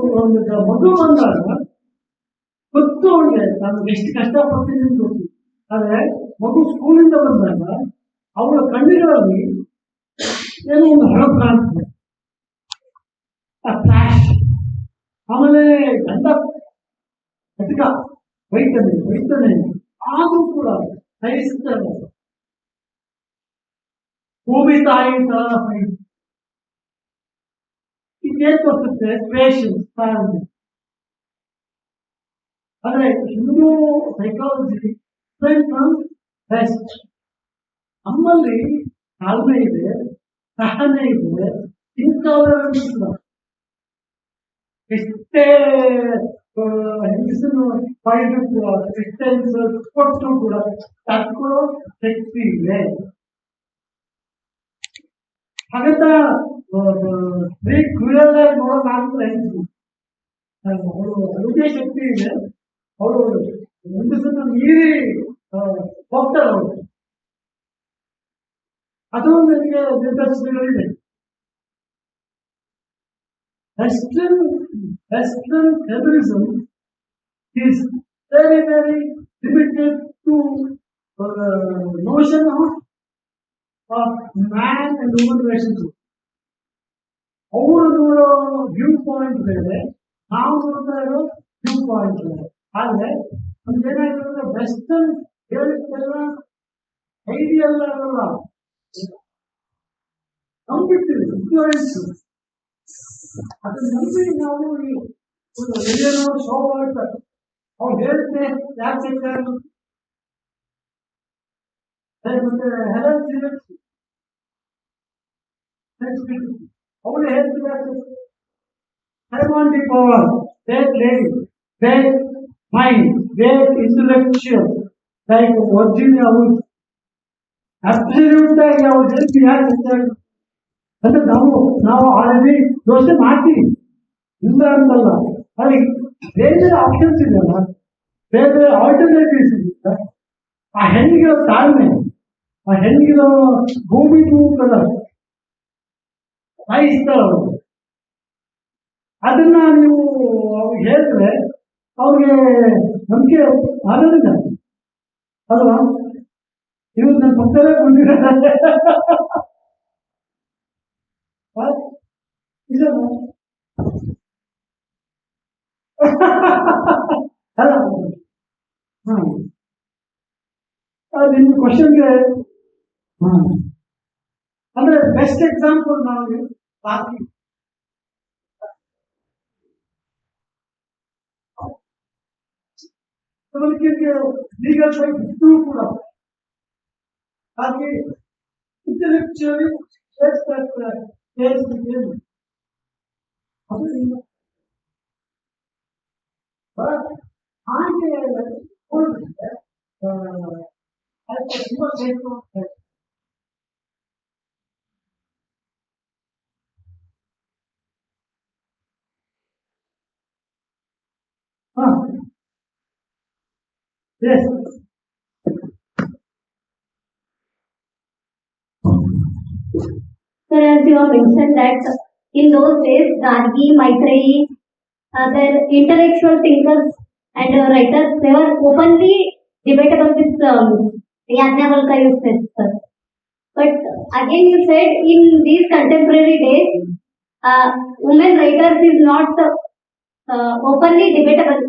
ಮಗು ಬಂದಾಗ ಗೊತ್ತು ಅವಳಿಗೆ ನಾನು ಎಷ್ಟು ಕಷ್ಟಪಡ್ತೀನಿ ಅಂತ ಗೊತ್ತು. ಆದರೆ ಮಗು ಸ್ಕೂಲಿಂದ ಬಂದಾಗ ಅವಳ ಕಣ್ಣುಗಳಲ್ಲಿ ಏನೋ ಒಂದು ಹೊಳಪು ಕಾಣ್ತದೆ, ಫ್ಲಾಶ್. ಆಮೇಲೆ ಗಂಡ ಅಧಿಕ ಬೈತಾನೆ ಆದ್ರೂ ಕೂಡ ಸಹಿಸ್ತಾರೆ. ಭೂಮಿ ತಾಯಿ ತರ ಇದೇನ್ ತೋರಿಸುತ್ತೆ ಪೇಷನ್ಸ್ ತಾಳ್ಮೆ. ಆದ್ರೆ ಹಿಂದೂ ಸೈಕಾಲಜಿ ಬೆಸ್ಟ್. ನಮ್ಮಲ್ಲಿ ತಾಳ್ಮೆ ಇದೆ, ಸಹನೆ ಇದೆ, ಇಂಥವರಲ್ಲಿ ಎಷ್ಟೇ ಹೆಂಗಸನ್ನು ಪಡೆದು ಕೂಡ ಎಷ್ಟೇ ಕೊಟ್ಟು ಕೂಡ ತಡ್ಕೊಳ್ಳೋ ಶಕ್ತಿ ಇದೆ. ಹಾಗಂತ ಬರೀ ಕ್ರೂಯಲ್ ಆಗಿ ನೋಡೋಕ್ಕಾಗಲ್ಲ. ಅವಳು ಅಡುಗೆ ಶಕ್ತಿ ಇದೆ, ಅವಳು ಹೆಂಗಸನ್ನು ಮೀರಿ ಹೋಗ್ತಾರೆ ಅವರು. ಅದು ನನಗೆ ನಿರ್ದೇಶನಗಳಿದೆ. Western feminism is very, very limited to notion of man and woman relationship. ಅವರು ನೋಡೋ ವ್ಯೂ ಪಾಯಿಂಟ್ ಬೇರೆ, ನಾವು ನೋಡ್ತಾ ಇರೋ ವ್ಯೂ ಪಾಯಿಂಟ್ ಬೇರೆ. ಆದ್ರೆ ನಮ್ಗೇನಾಗಿರೋದ್ರೆ ವೆಸ್ಟರ್ನ್ ಹೇಳಿದ್ದೆಲ್ಲ ಐಡಿಯಲ್ ಅಲ್ಲ, ನಂಬಿಡ್ತೀವಿ, ಇನ್ಫ್ಲೂಯೆನ್ಸ್. ಅದನ್ನ ನಂಬಿ ನಾವು ಎಲ್ಲೇನೋ ಶೋ ಮಾಡ್ತಾರೆ. ಅವ್ರು ಹೇಳಿದ್ದೆ ಯಾಕೆ ಮತ್ತೆ ಹೆಲನ್ ಅವಳು ಹೇಳ್ತಿದ್ದಾರೆ ಹೈಮಾಂಡಿ power, great lady, great mind, great intellectual, like Virginia Woolf. Absolute ಆಗಿ ಅವ್ರು ಹೇಳ್ತೀವಿ ಯಾಕೆ ಅಂದ್ರೆ ನಾವು ಆಲ್ರೆಡಿ ಯೋಚನೆ ಮಾಡ್ತೀವಿ, ಇಲ್ಲ ಅಂತಲ್ಲ. ಅಲ್ಲಿ ಬೇರೆ ಬೇರೆ ಆಪ್ಷನ್ಸ್ ಇದೆಯಲ್ಲ, ಬೇರೆ ಬೇರೆ ಆಲ್ಟರ್ನೇಟಿವ್ಸ್ ಇದೆ. ಆ ಹೆಣ್ಣಿಗಿರೋ ತಾಳ್ಮೆ, ಆ ಹೆಣ್ಣಿಗಿರೋ ಭೂಮಿ ತೂಕದ ಇರ್ತಾರೆ ಅವರು. ಅದನ್ನ ನೀವು ಅವ್ರಿಗೆ ಹೇಳಿದ್ರೆ ಅವ್ರಿಗೆ ನಂಬಿಕೆ ಆಗೋದಿಲ್ಲ ಅಲ್ವಾ? ಇವ್ರು ನನ್ನ ಪಕ್ಕದಲ್ಲೇ ಕುಂತಿದ್ದಾರೆ. ಅಲ್ಲ best example now is parking. So legal right to parking. Intellectually, just that case begins. But I told that as you are saying, yes, So as you have mentioned that in those days, Gargi, Maitreyi, their intellectual thinkers and writers, they were openly debatable with Yajnavalkya, you said, sir. But again, you said in these contemporary days, women writers is not openly debatable.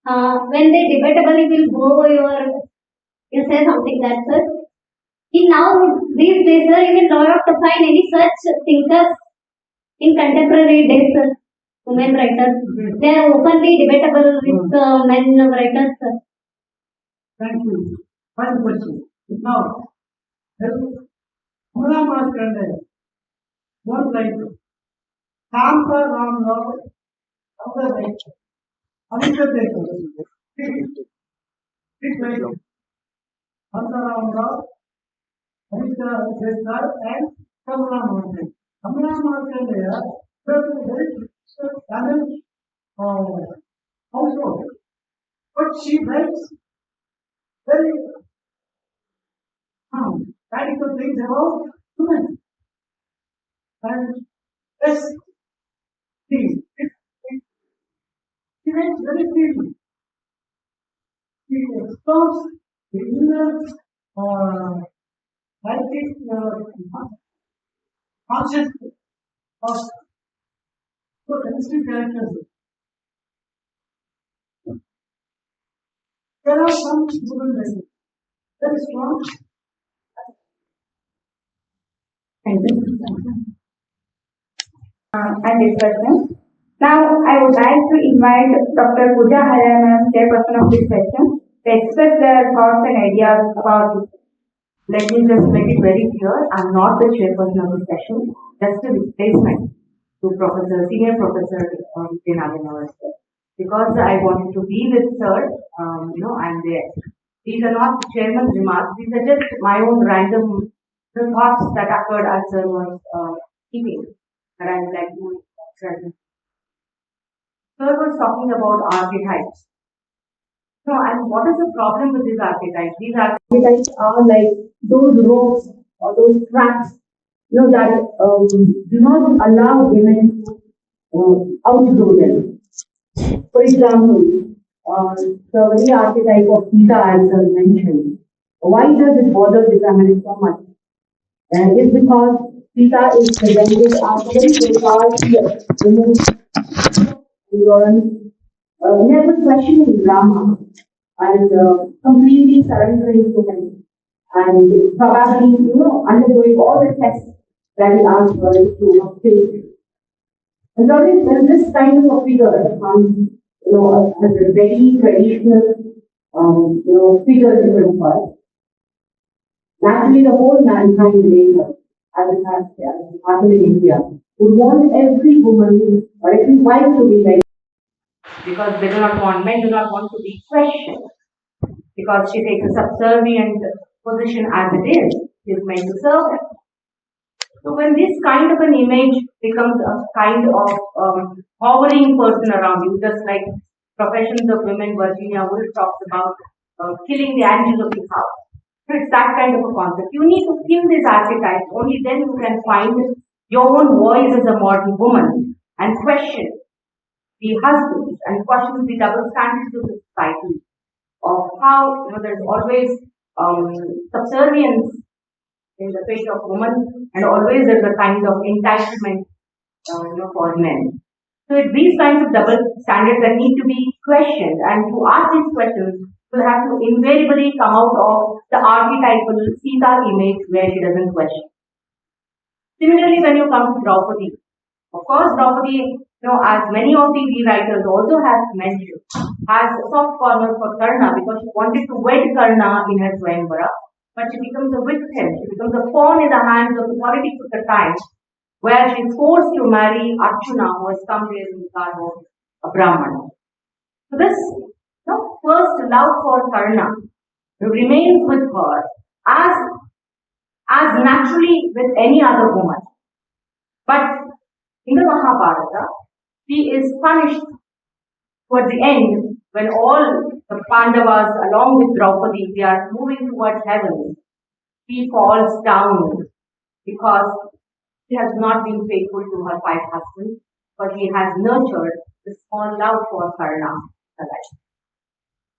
When they debatably will go your, you say something that sir. In now these days, sir, you will not find any such thinkers in contemporary days, sir. Women writers, they are openly debatable with men writers, sir. thank you. One question. Now, Mula Markande, one like Tampa Ramla, other like Anita Baker, big like Tampa Ramla, Anita Baker, and Kamala Markande. Kamala Markande, there's a very damaged household, but she writes very radical things about women. And yes, she writes very freely. She explores the inner psychic consciousness of potential characters. There are some women very strong. Thank you. And discussion. Now, I would like to invite Dr. Pooja Hariyaman, chairperson of this session, to express their thoughts and ideas about it. Let me just make it very clear, I'm not the chairperson of this session, just a replacement to Senior Professor Dinavin. Because I wanted to be with Sir, I'm there. These are not chairman's remarks, these are just my own random thoughts that occurred as Sir was speaking, that I would like to present. Sir was talking about archetypes. No, and what is the problem with these archetypes? These archetypes are like those ropes or those traps, that do not allow women to outgrow them. For example, the very archetype of Sita, as I mentioned. Why does it bother the feminist so much? It's because Sita is presented as a very woman, never questioning Rama and completely surrendering to him and probably, undergoing all the tests that he asked her to take. And always when this kind of a figure comes, as a very traditional, figure in the world, naturally the whole mankind later, as it has happened in India, would want every woman or every wife to be like, because men do not want to be questioned, because she takes a subservient position as it is, she is meant to serve him. So when this kind of an image becomes a kind of hovering person around you, just like Professions of Women, Virginia Woolf talks about killing the angel of his house. So it's that kind of a concept. You need to kill this archetype, only then you can find your own voice as a modern woman and question the husbands and question the double standards of the society of how there's always subservience in the fate of women and always there's a kind of entitlement for men. So it's these kinds of double standards that need to be questioned, and to ask these questions will have to invariably come out of the archetypal Sita image where she doesn't question. Similarly, when you come to Draupadi, of course, Draupadi, as many of the rewriters also have mentioned, has a soft corner for Karna because she wanted to wed Karna in her Swayamvara, but she becomes a victim. She becomes a pawn in the hands of the politics of the time, where she is forced to marry Arjuna, who has come there in the garb of a Brahmana. So this first love for Karna remains with her as naturally with any other woman. But in the Mahabharata, she is punished towards the end when all the Pandavas, along with Draupadi, they are moving towards heaven. She falls down because she has not been faithful to her five husbands, but she has nurtured the small love for Karna.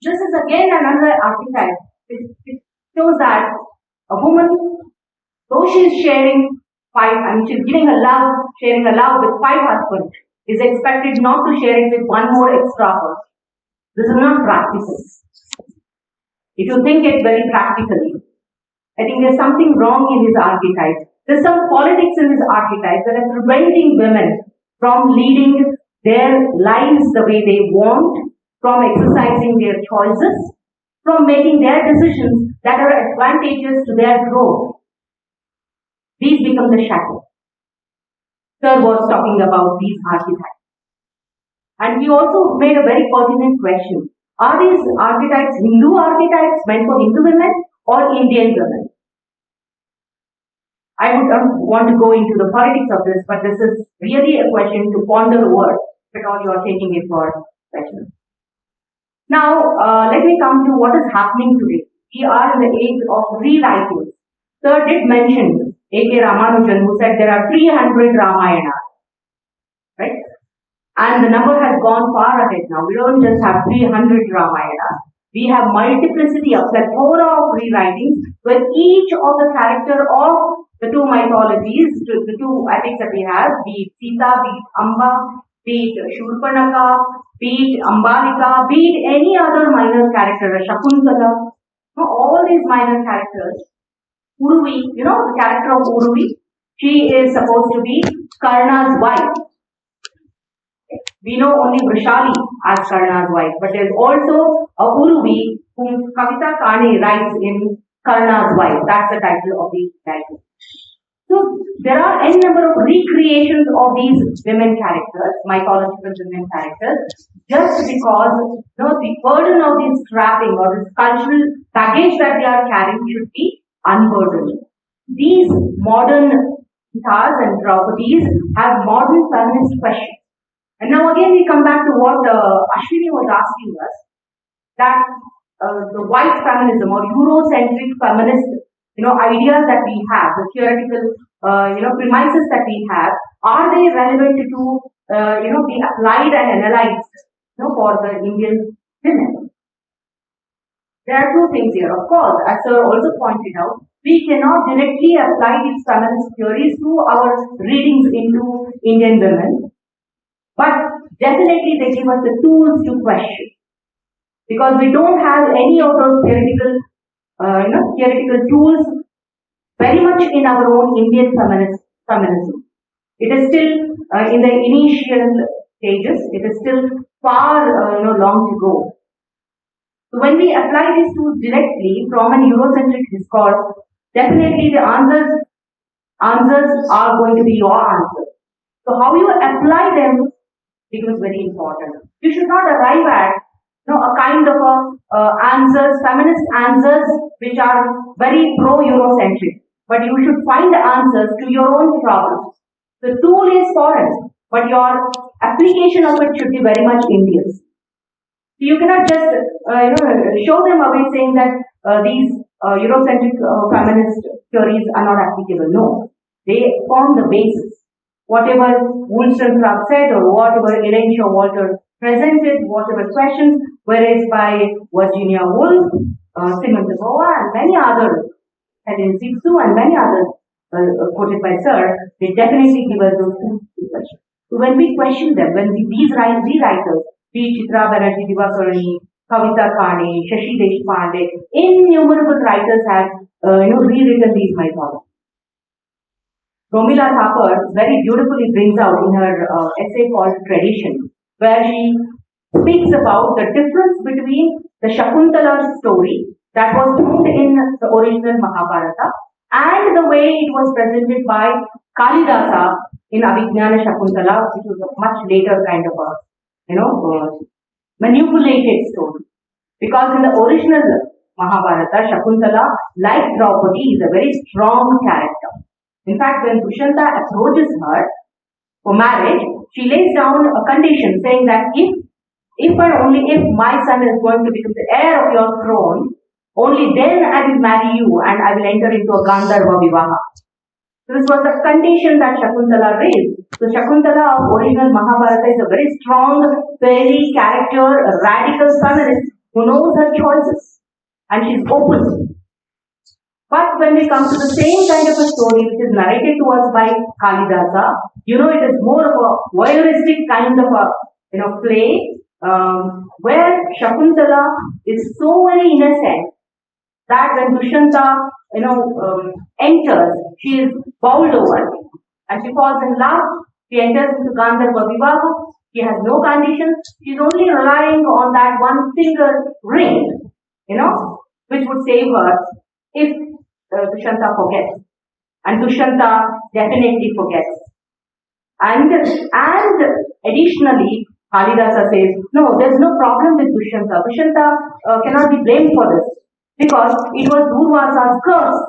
This is again another archetype. It shows that a woman, though she is sharing she's giving a love, sharing a love with five husbands, is expected not to share it with one more extra person. This is not practical. If you think it very practically, I think there's something wrong in this archetype. There's some politics in this archetype that are preventing women from leading their lives the way they want, from exercising their choices, from making their decisions that are advantageous to their growth. These become the shadow. Sir was talking about these archetypes. And he also made a very pertinent question. Are these archetypes Hindu archetypes meant for Hindu women or Indian women? I would not want to go into the politics of this, but this is really a question to ponder over because you are taking it for question. Now, let me come to what is happening today. We are in the age of rewriting. Sir did mention A.K. Ramanujan, who said there are 300 Ramayanas, right? And the number has gone far ahead now. We don't just have 300 Ramayanas. We have multiplicity of plethora of rewritings where each of the character of the two mythologies, the two epics that we have, be it Sita, be it Amba, be it Shurpanaka, be it Ambalika, be it any other minor character, Shakuntala, all these minor characters. Uruvi, the character of Uruvi, she is supposed to be Karna's wife. We know only Vrishali as Karna's wife, but there is also a Uruvi whom Kavita Kane writes in Karna's wife. That's the title of the title. So there are n number of recreations of these women characters, mythological women characters, just because the burden of this trapping or this cultural baggage that they are carrying should be unburdened. These modern Sitas and Draupadis have modern feminist questions. And now again we come back to what Ashwini was asking us, that the white feminism or Eurocentric feminist ideas that we have, the theoretical premises that we have, are they relevant to be applied and analyzed for the Indian women? There are two things here. Of course, as Sir also pointed out, we cannot directly apply these feminist theories to our readings into Indian women. But definitely they give us the tools to question. Because we don't have any of those theoretical tools very much in our own Indian feminism. It is still in the initial stages. It is still far long to go. So when we apply these tools directly from an Eurocentric discourse, definitely the answers are going to be your answers. So how you apply them becomes very important. You should not arrive at a kind of answers, feminist answers, which are very pro-Eurocentric. But you should find the answers to your own problems. The tool is foreign, but your application of it should be very much Indian. So you cannot just show them away saying that these Eurocentric feminist theories are not applicable. No, they form the basis. Whatever Wollstonecraft said or whatever Elaine Showalter presented, whatever questions, whereas by Virginia Woolf, Simone de Beauvoir, and many others, Helen Zipsu and many others quoted by Sir, they definitely give us those tools to question. So when we question them, when these rewriters, be it Chitra Banerjee Divakarani, Kavita Kane, Shashi Deshpande, innumerable writers have rewritten these mythologies. Romila Thapar very beautifully brings out in her essay called Tradition, where she speaks about the difference between the Shakuntala story that was found in the original Mahabharata and the way it was presented by Kalidasa in Abhignana Shakuntala, which was a much later kind of a, manipulated story. Because in the original Mahabharata, Shakuntala, like Draupadi, is a very strong character. In fact, when Dushanta approaches her for marriage, she lays down a condition saying that if and only if my son is going to become the heir of your throne, only then I will marry you and I will enter into a Gandharva Vivaha. So this was the condition that Shakuntala raised. So Shakuntala of original Mahabharata is a very strong, very character, a radical feminist who knows her choices and she's open. But when we come to the same kind of a story which is narrated to us by Kalidasa, it is more of a voyeuristic kind of a play where Shakuntala is so very innocent that when Dushanta enters, she is bowled over and she falls in love. She enters into Gandharva Vivaha. She has no conditions. She's only relying on that one finger ring, which would save her if Dushanta forgets. And Dushanta definitely forgets. And additionally, Kalidasa says, no, there's no problem with Dushanta. Dushanta cannot be blamed for this because it was Durvasa's curse.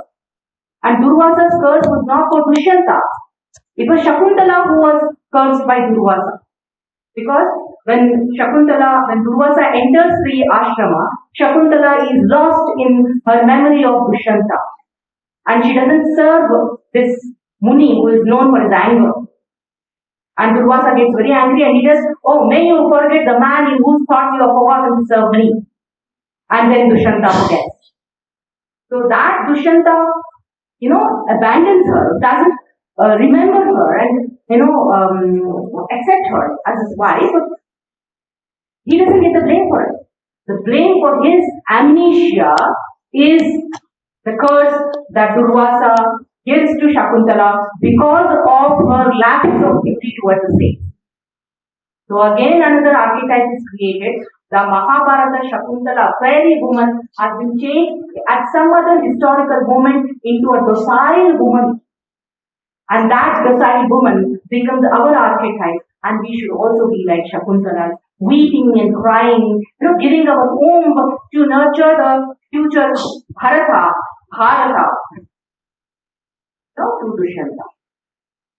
And Durvasa's curse was not for Dushanta. It was Shakuntala who was cursed by Durvasa. Because when Durvasa enters the ashrama, Shakuntala is lost in her memory of Dushanta. And she doesn't serve this Muni who is known for his anger. And Durvasa gets very angry and he says, oh, may you forget the man in whose thoughts you have forgotten to serve me. And then Dushanta forgets. So that Dushanta, abandons her, doesn't remember her and, accept her as his wife. He doesn't get the blame for it. The blame for his amnesia is the curse that Durvasa gives to Shakuntala because of her lack of duty towards the same. So again another archetype is created. The Mahabharata Shakuntala, fairy woman, has been changed at some other historical moment into a docile woman. And that docile woman becomes our archetype. And we should also be like Shakuntala, weeping and crying, giving our womb to nurture the future Bharata, through Dushanta.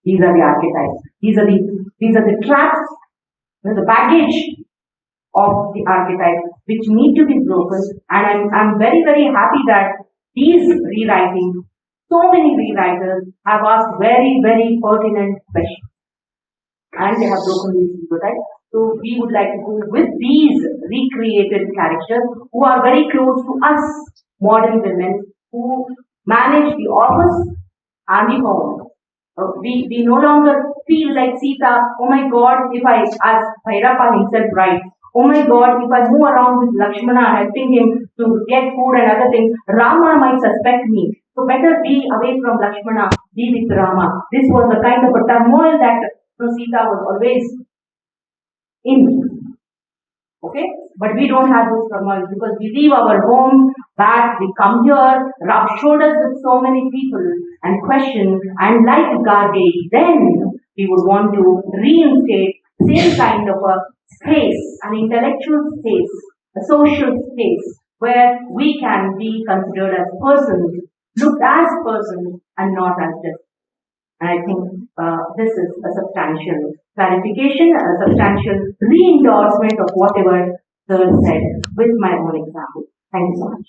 These are the archetypes. These are the traps, the baggage of the archetype which need to be broken. And I'm very, very happy that these rewriting, so many rewriters have asked very, very pertinent questions. And they have broken these stereotypes. So we would like to go with these recreated characters who are very close to us, modern women, who manage the office and the home. We no longer feel like Sita, oh my God, if I, as Bhairapa himself writes, oh my God, if I move around with Lakshmana helping him to get food and other things, Rama might suspect me. So better be away from Lakshmana, be with Rama. This was the kind of a turmoil that Sita was always in. Okay? But we don't have those turmoils because we leave our homes back, we come here, rub shoulders with so many people and question, and like Garge, then we would want to reinstate same kind of a space, an intellectual space, a social space where we can be considered as persons, looked as persons and not as this. And I think this is a substantial clarification, a substantial re-endorsement of whatever Sir said with my own example. Thank you so much.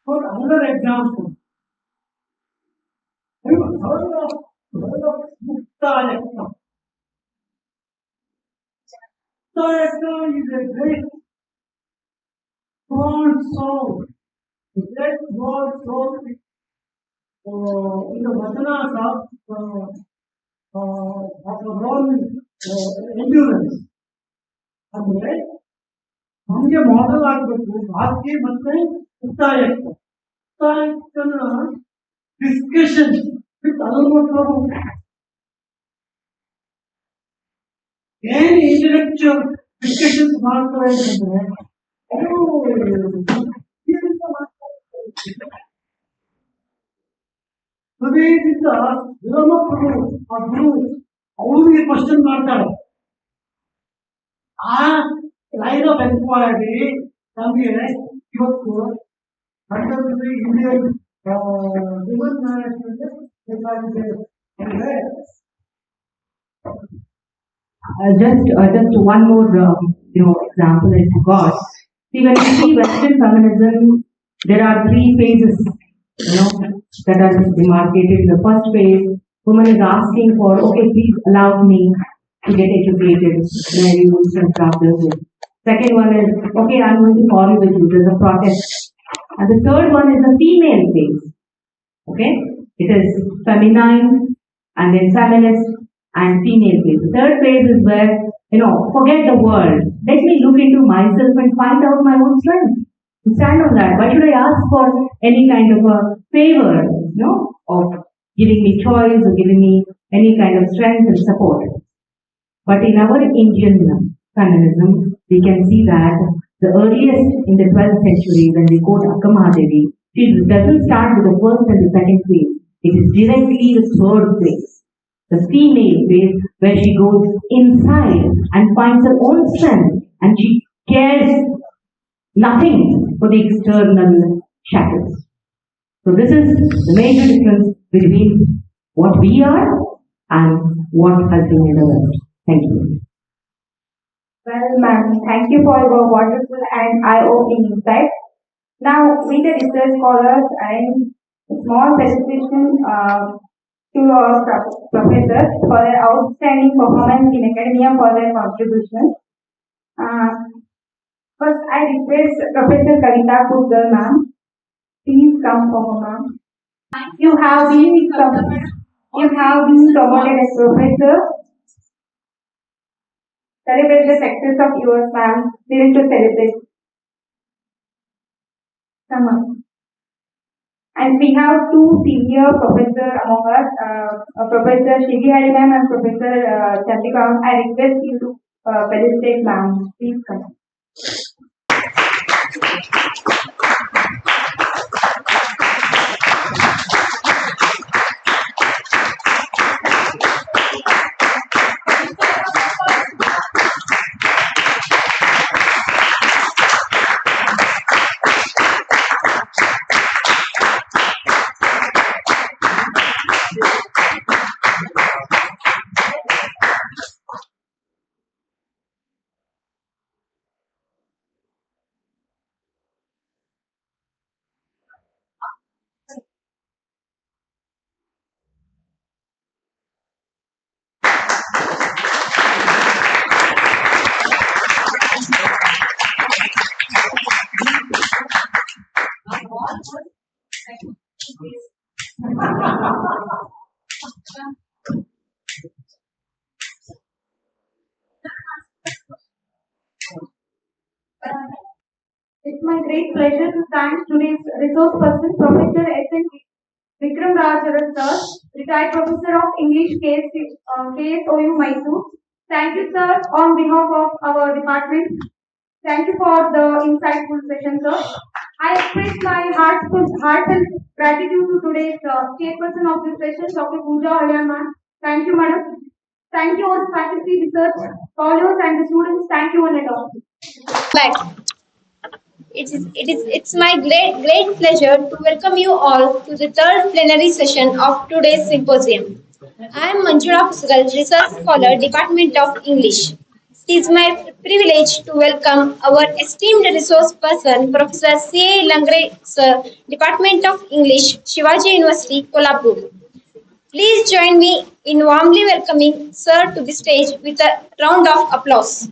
For another example, have you heard of Mukta is a great strong soul. That was so in the vasanas of the Roman endurance. ನಮಗೆ model ಆಗಬೇಕು ಭಾರತೀಯ ಮತ್ತೆ ಉತ್ತಾಯಕ್ಕೆ discussion with other and intellectual discussions ಮಾಡ್ತಾರೆ ಹೃದಯದಿಂದ ವಿರಮಕ್ಕಳು ಆ ಗುರು ಅವರಿಗೆ question ಮಾಡ್ತಾರೆ ಆ ಲೈನ್ ಆಫ್ ಎನ್ಕ್ವೈರಿ ನಮಗೆ ಇವತ್ತು Indian human just one more example I forgot. See, when we see Western feminism, there are three phases that are demarcated. The first phase, woman is asking for, okay, please allow me to get educated, marry, rules and practice. Second one is, okay, I'm going to follow with you. There's a protest. And the third one is the female phase. Okay, it is feminine and then feminist and female phase. The third phase is where, forget the world. Let me look into myself and find out my own strength. Stand on that. Why should I ask for any kind of a favor, of giving me choice or giving me any kind of strength and support? But in our Indian feminism, we can see that the earliest in the 12th century, when we quote Akkamahadevi, she doesn't start with the first and the second phase. It is directly the third phase, the female phase, where she goes inside and finds her own strength, and she cares nothing for the external shackles. So this is the major difference between what we are and what has been in the West. Thank you. Well, ma'am, thank you for your wonderful and eye-opening insight. Now, we the research scholars and small felicitation to our professors for their outstanding performance in academia for their contribution. First, I request Professor Kavita Kudgal, ma'am. Please come forward, ma'am. You have been promoted as professor. Celebrate the success of yours, ma'am. We need to celebrate. Come on. And we have two senior professors among us, Professor Shivi Hari ma'am and Professor Chandrika. I request you to felicitate ma'am. Please come. It's my great pleasure to thank today's resource person, Professor S.N. Vikram Raj sir, retired Professor of English KSOU Mysore. Thank you, sir, on behalf of our department. Thank you for the insightful session, sir. I express my heartfelt gratitude to today's chairperson of this session, Dr. Pooja Halyan ma'am. Thank you, madam. Thank you all faculty, research scholars, and the students. Thank you one and all. Back. It's my great pleasure to welcome you all to the third plenary session of today's symposium. I am Manjula Pusgal, Research Scholar, Department of English. It is my privilege to welcome our esteemed resource person, Professor C.A. Langre, Sir, Department of English, Shivaji University, Kolhapur. Please join me in warmly welcoming Sir to the stage with a round of applause.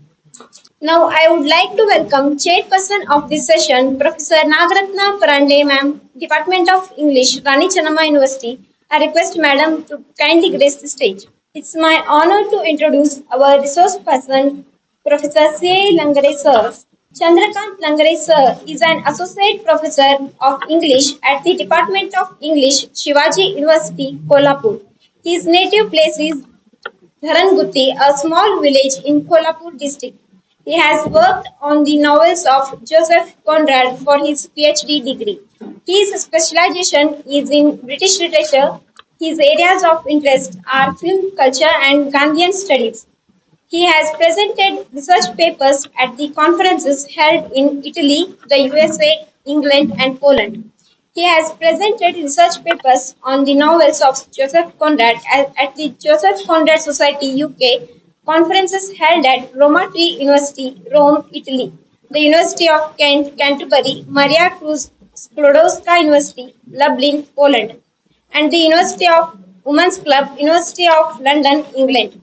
Now I would like to welcome Chairperson of this session, Professor Nagaratna Parande, Ma'am, Department of English, Rani Channamma University. I request Madam to kindly grace the stage. It's my honor to introduce our resource person, Professor C. Langare Sir. Chandrakant Langare sir is an associate professor of English at the Department of English, Shivaji University, Kolhapur. His native place is Dharangutti, a small village in Kolhapur district. He has worked on the novels of Joseph Conrad for his PhD degree. His specialization is in British literature. His areas of interest are film culture and Gandhian studies. He has presented research papers at the conferences held in Italy, the USA, England, and Poland. He has presented research papers on the novels of Joseph Conrad at the Joseph Conrad Society UK conferences held at Roma Tree University, Rome, Italy, the University of Kent, Canterbury, Maria Cruz Sklodowska University, Lublin, Poland, and the University of Women's Club, University of London, England.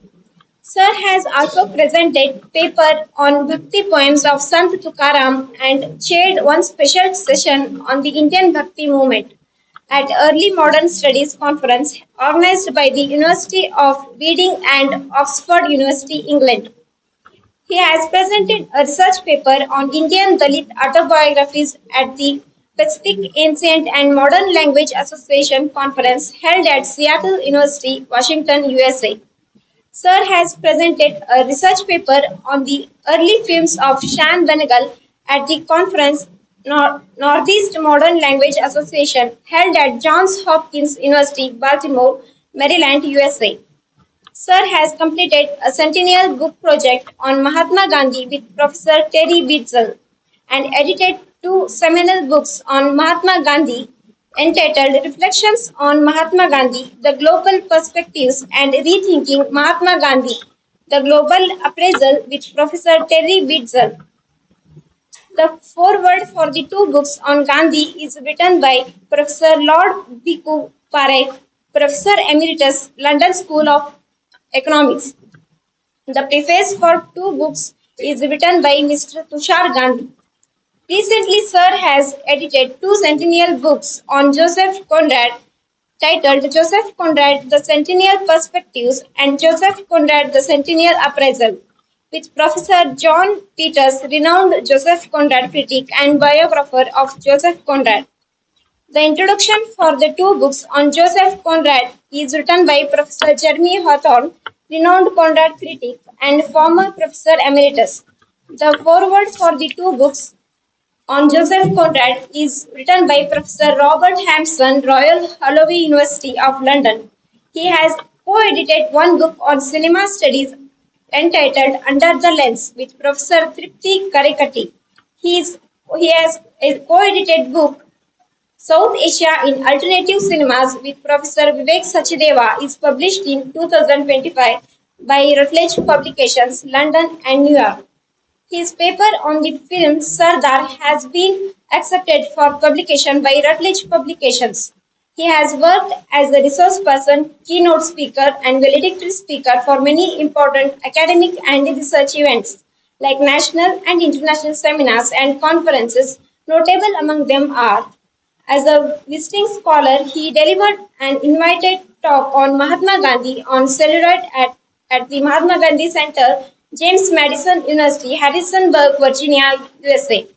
Sir has also presented paper on 50 poems of Sant Tukaram and chaired one special session on the Indian Bhakti movement at Early Modern Studies Conference organized by the University of Reading and Oxford University, England. He has presented a research paper on Indian Dalit autobiographies at the Pacific Ancient and Modern Language Association conference held at Seattle University, Washington, USA. Sir has presented a research paper on the early films of Shan Benegal at the conference Northeast Modern Language Association held at Johns Hopkins University, Baltimore, Maryland, USA. Sir has completed a centennial book project on Mahatma Gandhi with Professor Terry Witzel and edited two seminal books on Mahatma Gandhi entitled Reflections on Mahatma Gandhi, The Global Perspectives and Rethinking Mahatma Gandhi, The Global Appraisal with Professor Terry Witzel. The foreword for the two books on Gandhi is written by Professor Lord Bhikkhu Parekh, Professor Emeritus, London School of Economics. The preface for two books is written by Mr. Tushar Gandhi. Recently, Sir has edited two centennial books on Joseph Conrad titled Joseph Conrad, The Centennial Perspectives and Joseph Conrad, The Centennial Appraisal, with Professor John Peters, renowned Joseph Conrad critic and biographer of Joseph Conrad. The introduction for the two books on Joseph Conrad is written by Professor Jeremy Hawthorne, renowned Conrad critic and former Professor Emeritus. The foreword for the two books on Joseph Conrad is written by Professor Robert Hampson, Royal Holloway University of London. He has co-edited one book on cinema studies entitled Under the Lens with Professor Tripti Karikati. He has a co-edited book South Asia in Alternative Cinemas with Professor Vivek Sachdeva is published in 2025 by Routledge Publications, London and New York. His paper on the film Sardar has been accepted for publication by Routledge Publications. He has worked as a resource person, keynote speaker, and valedictory speaker for many important academic and research events, like national and international seminars and conferences. Notable among them are as a visiting scholar, he delivered an invited talk on Mahatma Gandhi on celluloid at the Mahatma Gandhi Center, James Madison University, Harrisonburg, Virginia, USA.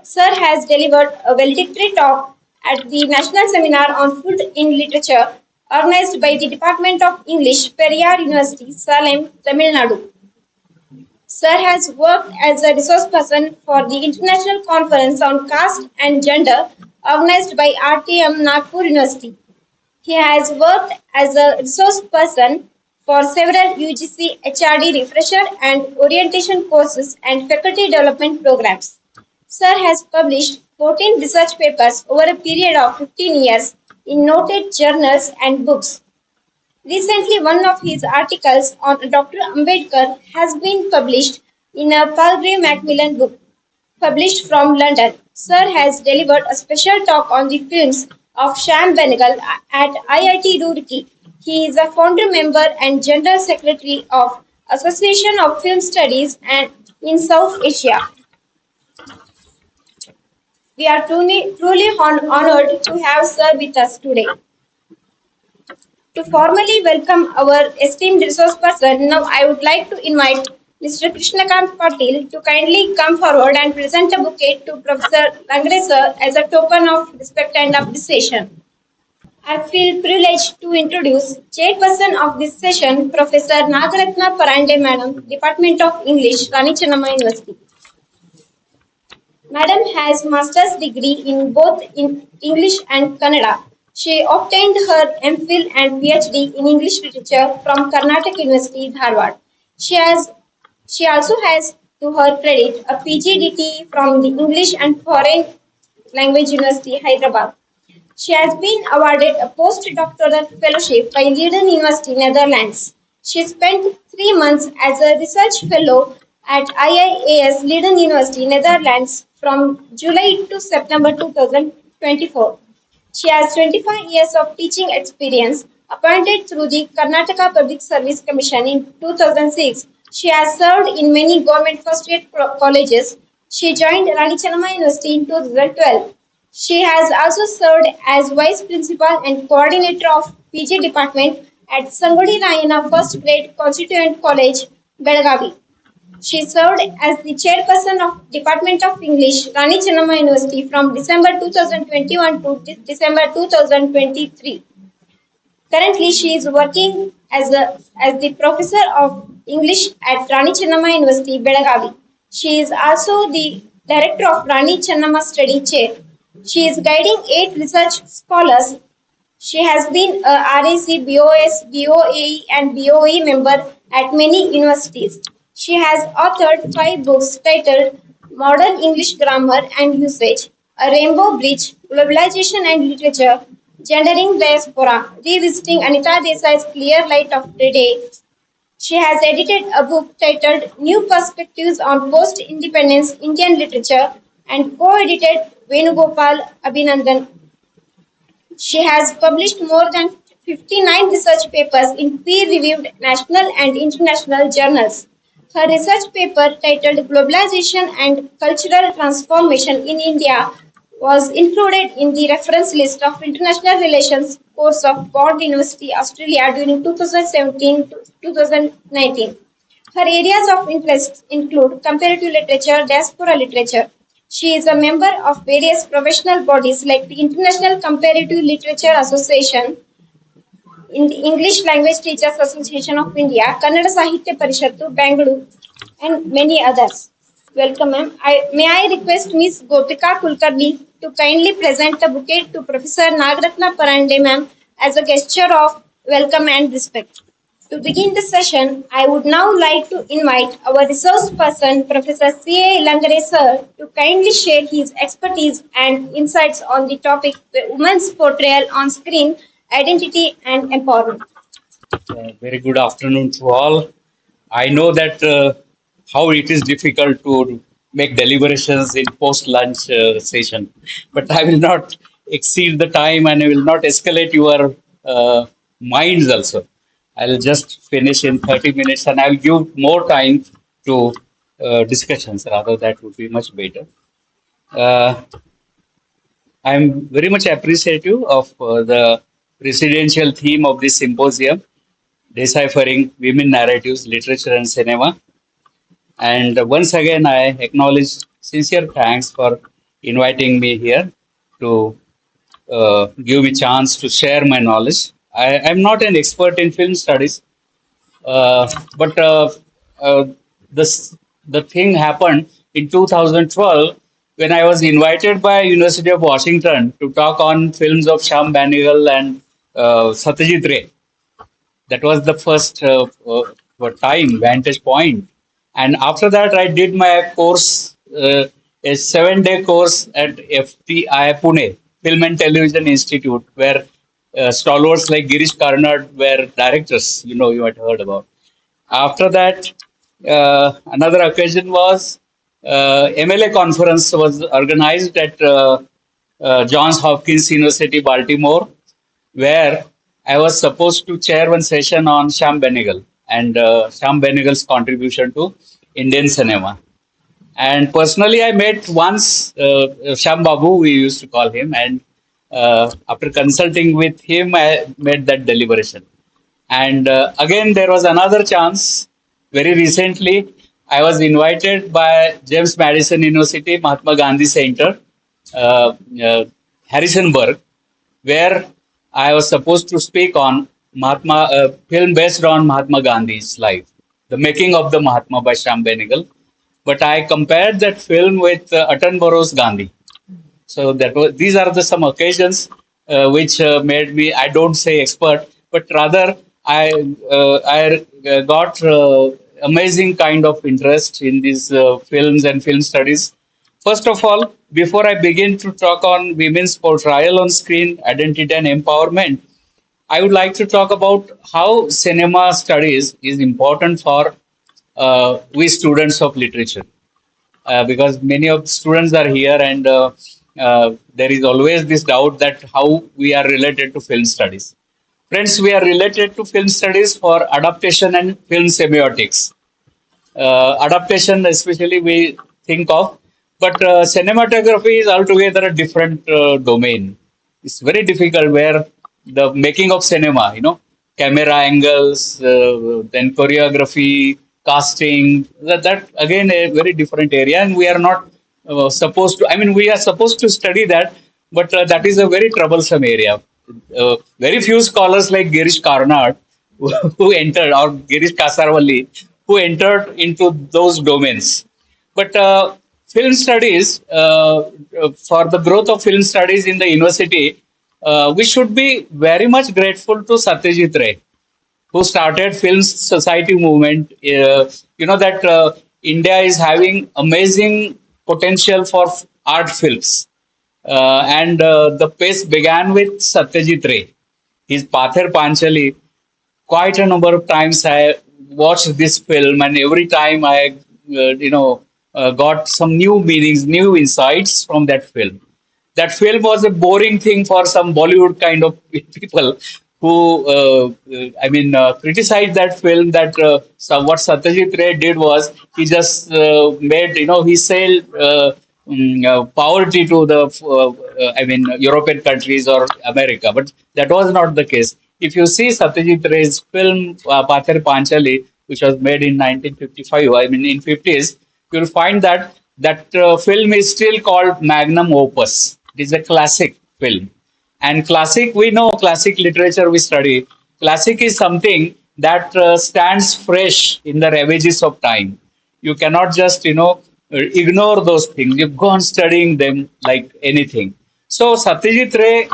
Sir has delivered a valedictory talk at the National Seminar on Food in Literature, organized by the Department of English, Periyar University, Salem, Tamil Nadu. Sir has worked as a resource person for the International Conference on Caste and Gender organized by RTM Nagpur University. He has worked as a resource person for several UGC HRD refresher and orientation courses and faculty development programs. Sir has published 14 research papers over a period of 15 years in noted journals and books. Recently, one of his articles on Dr. Ambedkar has been published in a Palgrave Macmillan book, published from London. Sir has delivered a special talk on the films of Shyam Benegal at IIT Roorkee. He is a founder member and general secretary of Association of Film Studies and in South Asia. We are truly honored to have Sir with us today. To formally welcome our esteemed resource person, now I would like to invite Mr. Krishnakant Patil to kindly come forward and present a bouquet to Professor Langre sir as a token of respect and appreciation. I feel privileged to introduce Chairperson of this session, Professor Nagaratna Parande Madam, Department of English, Rani Chennamma University. Madam has master's degree in both in English and Kannada. She obtained her MPhil and PhD in English literature from Karnataka University, Dharwad. She has she also has to her credit a PGDT from the English and Foreign Language University, Hyderabad. She has been awarded a postdoctoral fellowship by Leiden University, Netherlands. She spent 3 months as a research fellow at IIAS Leiden University, Netherlands from July to September 2024. She has 25 years of teaching experience. Appointed through the Karnataka Public Service Commission in 2006, she has served in many government first-rate colleges. She joined Rani Chennamma University in 2012. She has also served as Vice Principal and Coordinator of PG Department at Sangodi Rayana First Grade Constituent College, Belagavi. She served as the chairperson of Department of English, Rani Chennamma University from December 2021 to December 2023. Currently, she is working as the professor of English at Rani Chennamma University, Belagavi. She is also the director of Rani Chennamma Study Chair. She is guiding 8 research scholars. She has been a RAC, BOS, BOAE, and BOE member at many universities. She has authored 5 books titled Modern English Grammar and Usage, A Rainbow Bridge, Globalization and Literature, Gendering Diaspora, Revisiting Anita Desai's Clear Light of the Day. She has edited a book titled New Perspectives on Post-Independence Indian Literature and co-edited Venugopal Abhinandan. She has published more than 59 research papers in peer-reviewed national and international journals. Her research paper titled Globalization and Cultural Transformation in India was included in the reference list of International Relations course of Bond University, Australia during 2017 to 2019. Her areas of interest include comparative literature, diaspora literature. She is a member of various professional bodies like the International Comparative Literature Association, in the English Language Teachers Association of India, Kannada Sahitya Parishattu, Bangalore, and many others. Welcome, ma'am. May I request Ms. Gopika Kulkarni to kindly present the bouquet to Professor Nagaratna Parande, ma'am, as a gesture of welcome and respect. To begin the session, I would now like to invite our resource person, Professor C.A. Langare sir, to kindly share his expertise and insights on the topic Women's Portrayal on Screen, Identity and Empowerment. Very good afternoon to all. I know that how it is difficult to make deliberations in post-lunch session, but I will not exceed the time and I will not escalate your minds also. I'll just finish in 30 minutes and I'll give more time to discussions. Rather, that would be much better. Uh, I'm very much appreciative of the presidential theme of this symposium, Deciphering Women Narratives, Literature and Cinema. And once again, I acknowledge sincere thanks for inviting me here to give me chance to share my knowledge. I'm not an expert in film studies, but this the thing happened in 2012 when I was invited by University of Washington to talk on films of Shyam Benegal and Satyajit Ray. That was the first time vantage point, and after that I did my course, a 7-day course at FTI Pune Film and Television Institute, where stalwarts like Girish Karnad were directors, you had heard about. After that, another occasion was MLA conference was organized at Johns Hopkins University, Baltimore, where I was supposed to chair one session on Shyam Benegal and Shyam Benegal's contribution to Indian cinema. And personally, I met once Shyam Babu, we used to call him, and after consulting with him, I made that deliberation. And again, there was another chance very recently I was invited by James Madison University, Mahatma Gandhi Center, uh, uh, Harrisonburg, where I was supposed to speak on film based on Mahatma Gandhi's life, the making of the Mahatma by Sham Benegal. But I compared that film with Attenborough's Gandhi. So these are the some occasions which made me, I don't say expert, but rather I got amazing kind of interest in these films and film studies. First of all, before I begin to talk on women's portrayal on screen, identity and empowerment, I would like to talk about how cinema studies is important for we students of literature, because many of the students are here, and there is always this doubt that how we are related to film studies. Friends, we are related to film studies for adaptation and film semiotics. Adaptation, especially, we think of, but cinematography is altogether a different domain. It's very difficult where the making of cinema, camera angles, then choreography, casting, that again a very different area, and we are not supposed to. I mean, we are supposed to study that, but that is a very troublesome area. Very few scholars like Girish Karnad who entered, or Girish Kasarwalli, who entered into those domains. But film studies, for the growth of film studies in the university, we should be very much grateful to Satyajit Ray, who started Film Society movement. You know that India is having amazing potential for art films, and the pace began with Satyajit Ray. His Pather Panchali, quite a number of times I watched this film, and every time I, got some new meanings, new insights from that film. That film was a boring thing for some Bollywood kind of people who, criticized that film. That what Satyajit Ray did was he just made, he sold poverty to the, European countries or America, but that was not the case. If you see Satyajit Ray's film Pather Panchali, which was made in 1955, I mean in 50s, you'll find that film is still called magnum opus. It is a classic film. And classic, we know classic literature we study. Classic is something that stands fresh in the ravages of time. You cannot just, ignore those things. You go on studying them like anything. So Satyajit Ray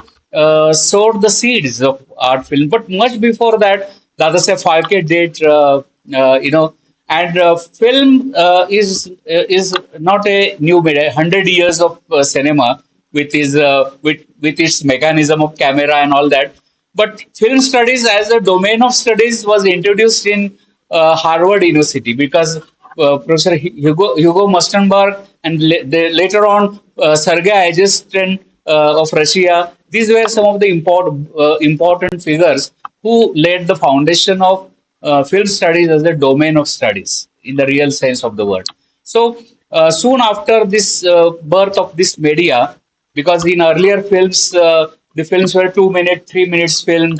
sowed the seeds of art film, but much before that, Dadasaheb Phalke did, and film is not a new media. 100 years of cinema with its mechanism of camera and all that. But film studies as a domain of studies was introduced in Harvard University, because Professor Hugo Mustenberg and later on Sergei Eisenstein of Russia. These were some of the important figures who laid the foundation of film studies as a domain of studies in the real sense of the word. So soon after this birth of this media, because in earlier films, the films were 2 minute, 3 minutes film,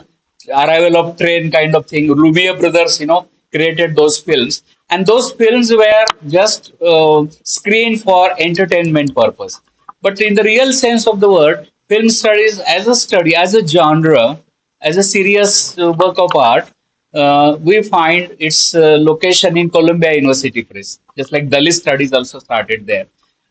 arrival of train kind of thing. Lumiere brothers, created those films, and those films were just screened for entertainment purpose. But in the real sense of the word, film studies as a study, as a genre, as a serious work of art, we find its location in Columbia University Press, just like Dalit studies also started there.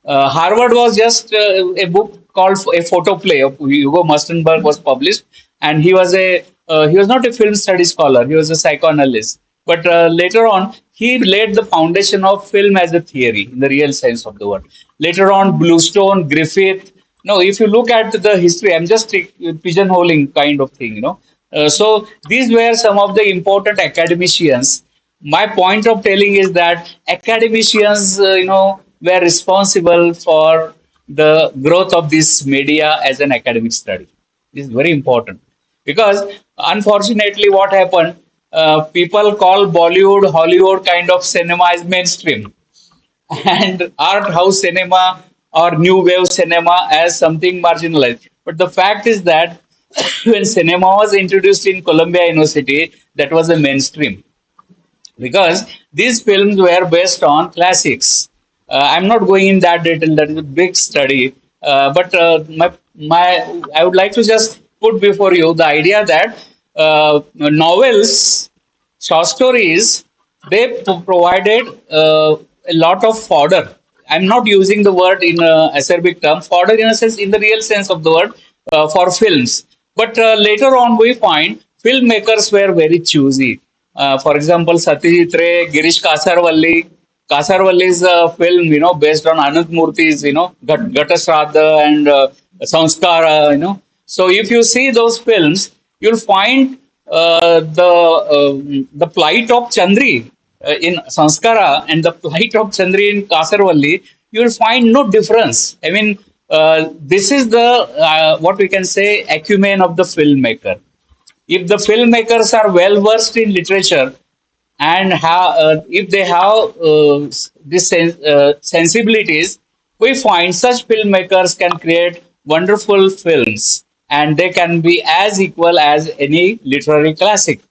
Harvard was just a book called a photoplay of Hugo Mustenberg was published, and he was not a film study scholar. He was a psychoanalyst. But later on, he laid the foundation of film as a theory in the real sense of the word. Later on, Bluestone, Griffith. No, if you look at the history, I'm just pigeonholing kind of thing. So these were some of the important academicians. My point of telling is that academicians, were responsible for the growth of this media as an academic study. This is very important, because unfortunately, what happened? People call Bollywood, Hollywood kind of cinema as mainstream, and art house cinema or new wave cinema as something marginalized. But the fact is that when cinema was introduced in Columbia University, that was a mainstream. because these films were based on classics. I'm not going in that detail. That is a big study, but I would like to just put before you the idea that novels, short stories, they provided a lot of fodder. I'm not using the word in a acerbic term, fodder in a sense, in the real sense of the word, for films. But later on, we find filmmakers were very choosy. For example, Satyajit Ray, Girish Kasarvalli. Kasarvalli is a film, based on Anand Murthy's, Gata Shraddha and Sanskara, So if you see those films, you'll find the plight of Chandri in Sanskara and the plight of Chandri in Kasarvalli, you'll find no difference. I mean, this is the what we can say acumen of the filmmaker. If the filmmakers are well versed in literature and if they have this sensibilities, we find such filmmakers can create wonderful films and they can be as equal as any literary classic.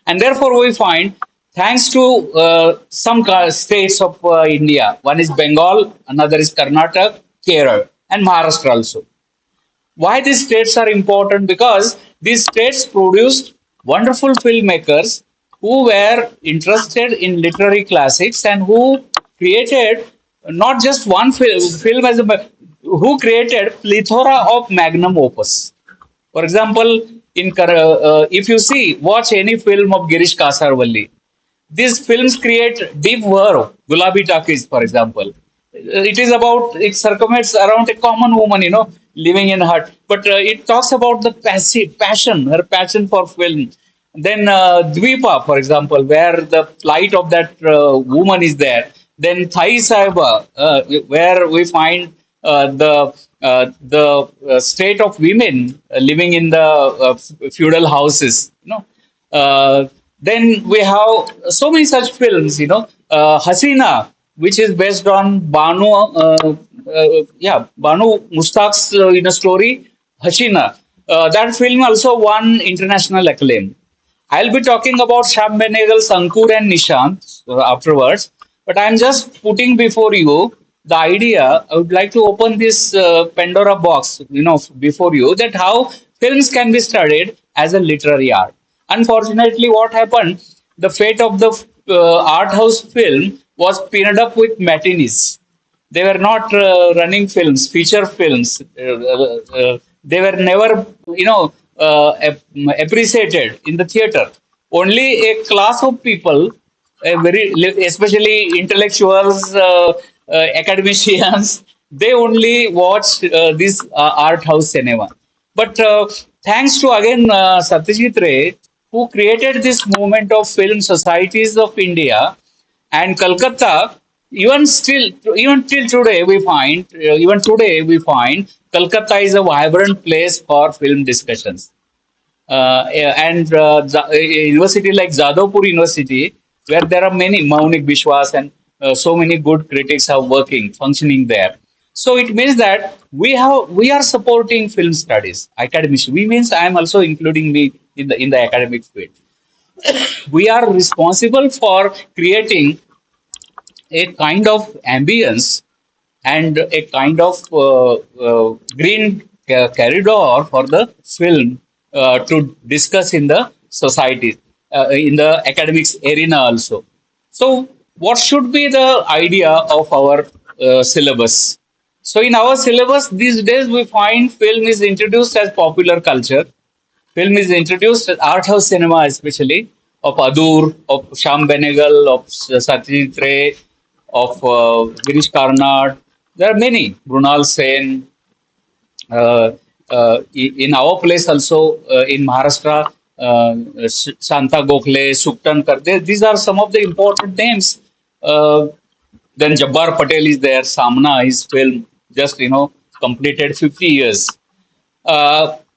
And therefore, we find, thanks to some states of India, one is Bengal, another is Karnataka, Kerala, and Maharashtra also. Why these states are important? Because these states produced wonderful filmmakers who were interested in literary classics and who created not just one film as a who created plethora of magnum opus. For example, if you see, watch any film of Girish Kasarvalli, these films create deep world. Gulabi Talkies, for example. It circumvents around a common woman, living in a hut. But it talks about the passion, her passion for film. Then Dvipa, for example, where the plight of that woman is there. Then Thai Saiba, where we find the state of women living in the feudal houses, then we have so many such films, Hasina, which is based on Banu Mustak's story, Hasina. That film also won international acclaim. I'll be talking about Sham Benegal, Sankur, and Nishant afterwards, but I'm just putting before you the idea. I would like to open this Pandora box, before you, that how films can be studied as a literary art. Unfortunately, what happened? The fate of the art house film was pinned up with matinees. They were not running films, feature films. They were never, appreciated in the theater. Only a class of people, especially intellectuals, academicians, they only watch this art house cinema. But thanks to again Satyajit Ray, who created this movement of film societies of India, and Calcutta, even till today, Calcutta is a vibrant place for film discussions. And a university like Jadavpur University, where there are many Maunik Bishwas and so many good critics are functioning there. So it means that we are supporting film studies, academics. We means I am also including me in the academic field. We are responsible for creating a kind of ambience and a kind of green corridor for the film to discuss in the society, in the academics arena also. So, what should be the idea of our syllabus? So, in our syllabus these days, we find film is introduced as popular culture. Film is introduced as art house cinema, especially of Adur, of Sham Benegal, of Satyajit Ray, of Girish Karnad. There are many. Brunal Sen. In our place also, in Maharashtra, Shanta Gokhale, Suktankar. These are some of the important names. Uh, then Jabbar Patel is there. Samna, his film, just completed 50 years.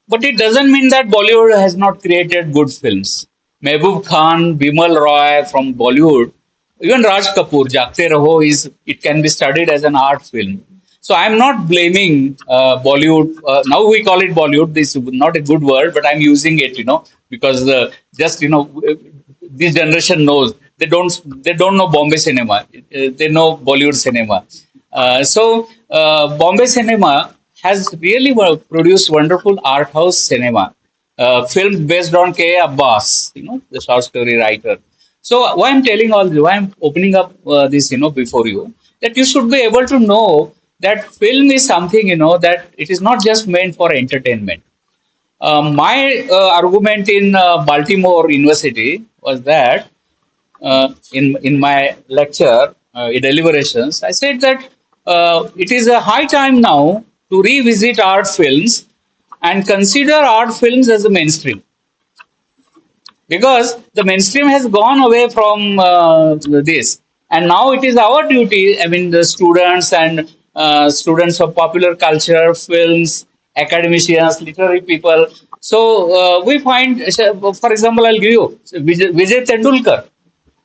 But it doesn't mean that Bollywood has not created good films. Mehboob Khan, Bimal Roy from Bollywood, even Raj Kapoor, Jagte Raho it can be studied as an art film. So I'm not blaming Bollywood. Now we call it Bollywood. This is not a good word, but I'm using it, because just this generation knows they don't know Bombay cinema. They know Bollywood cinema. Bombay cinema has really produced wonderful art house cinema. Films based on K. Abbas, the short story writer. So why I'm telling all this, why I'm opening up this, before you, that you should be able to know that film is something, that it is not just meant for entertainment. My argument in Baltimore University was that in my lecture deliberations, I said that it is a high time now to revisit art films and consider art films as a mainstream, because the mainstream has gone away from this, and now it is our duty. I mean, the students and students of popular culture, films, academicians, literary people. So we find, for example, I'll give you Vijay Tendulkar,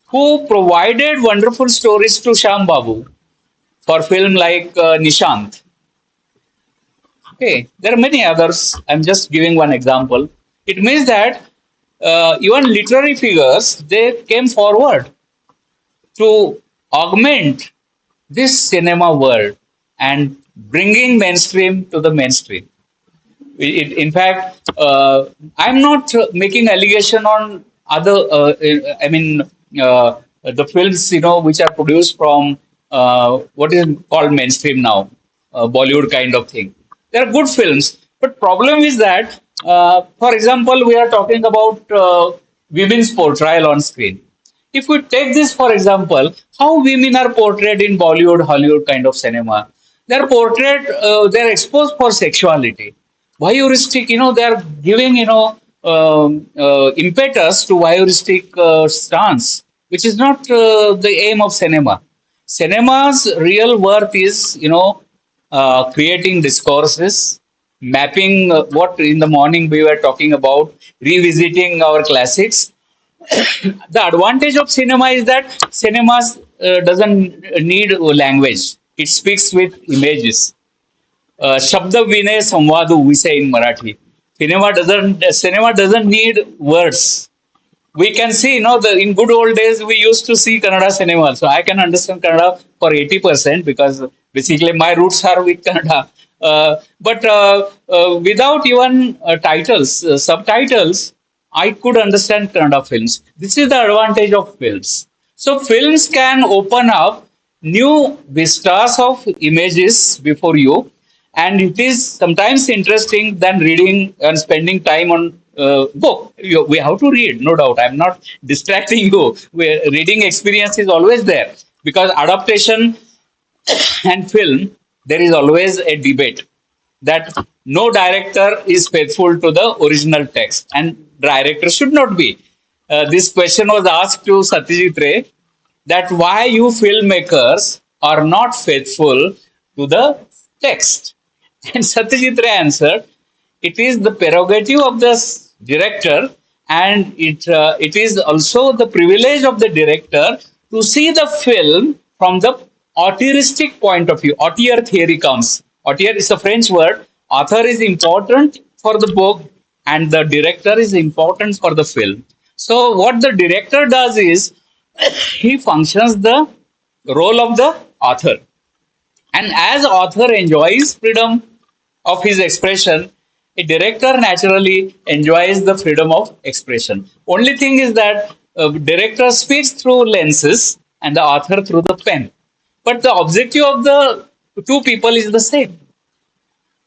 who provided wonderful stories to Sham Babu for film like Nishant. Okay, there are many others. I'm just giving one example. It means that even literary figures, they came forward to augment this cinema world and bringing mainstream to the mainstream. In fact, I'm not making allegation on other. I mean, the films which are produced from what is called mainstream now, Bollywood kind of thing. They are good films, but problem is that, for example, we are talking about women's portrayal on screen. If we take this for example, how women are portrayed in Bollywood, Hollywood kind of cinema, they're portrayed, they're exposed for sexuality. Voyeuristic, they're giving, impetus to voyeuristic stance, which is not the aim of cinema. Cinema's real worth is, creating discourses, mapping what in the morning we were talking about, revisiting our classics. The advantage of cinema is that cinema doesn't need language. It speaks with images. Shabda Vinay Samvadu, we say in Marathi. Cinema doesn't need words. We can see, in good old days, we used to see Kannada cinema. So I can understand Kannada for 80% because basically my roots are with Kannada. But without even titles, subtitles, I could understand Kannada films. This is the advantage of films. So films can open up new vistas of images before you, and it is sometimes interesting than reading and spending time on book. We have to read, no doubt. I'm not distracting you. Reading experience is always there, because adaptation and film, there is always a debate that no director is faithful to the original text, and director should not be. This question was asked to Satyajit Ray, that why you filmmakers are not faithful to the text. And Satyajit Ray answered, it is the prerogative of the director, and it is also the privilege of the director to see the film from the auteuristic point of view. Auteur theory comes. Auteur is a French word. Author is important for the book, and the director is important for the film. So what the director does is he functions the role of the author, and as author enjoys freedom of his expression, a director naturally enjoys the freedom of expression. Only thing is that director speaks through lenses and the author through the pen. But the objective of the two people is the same: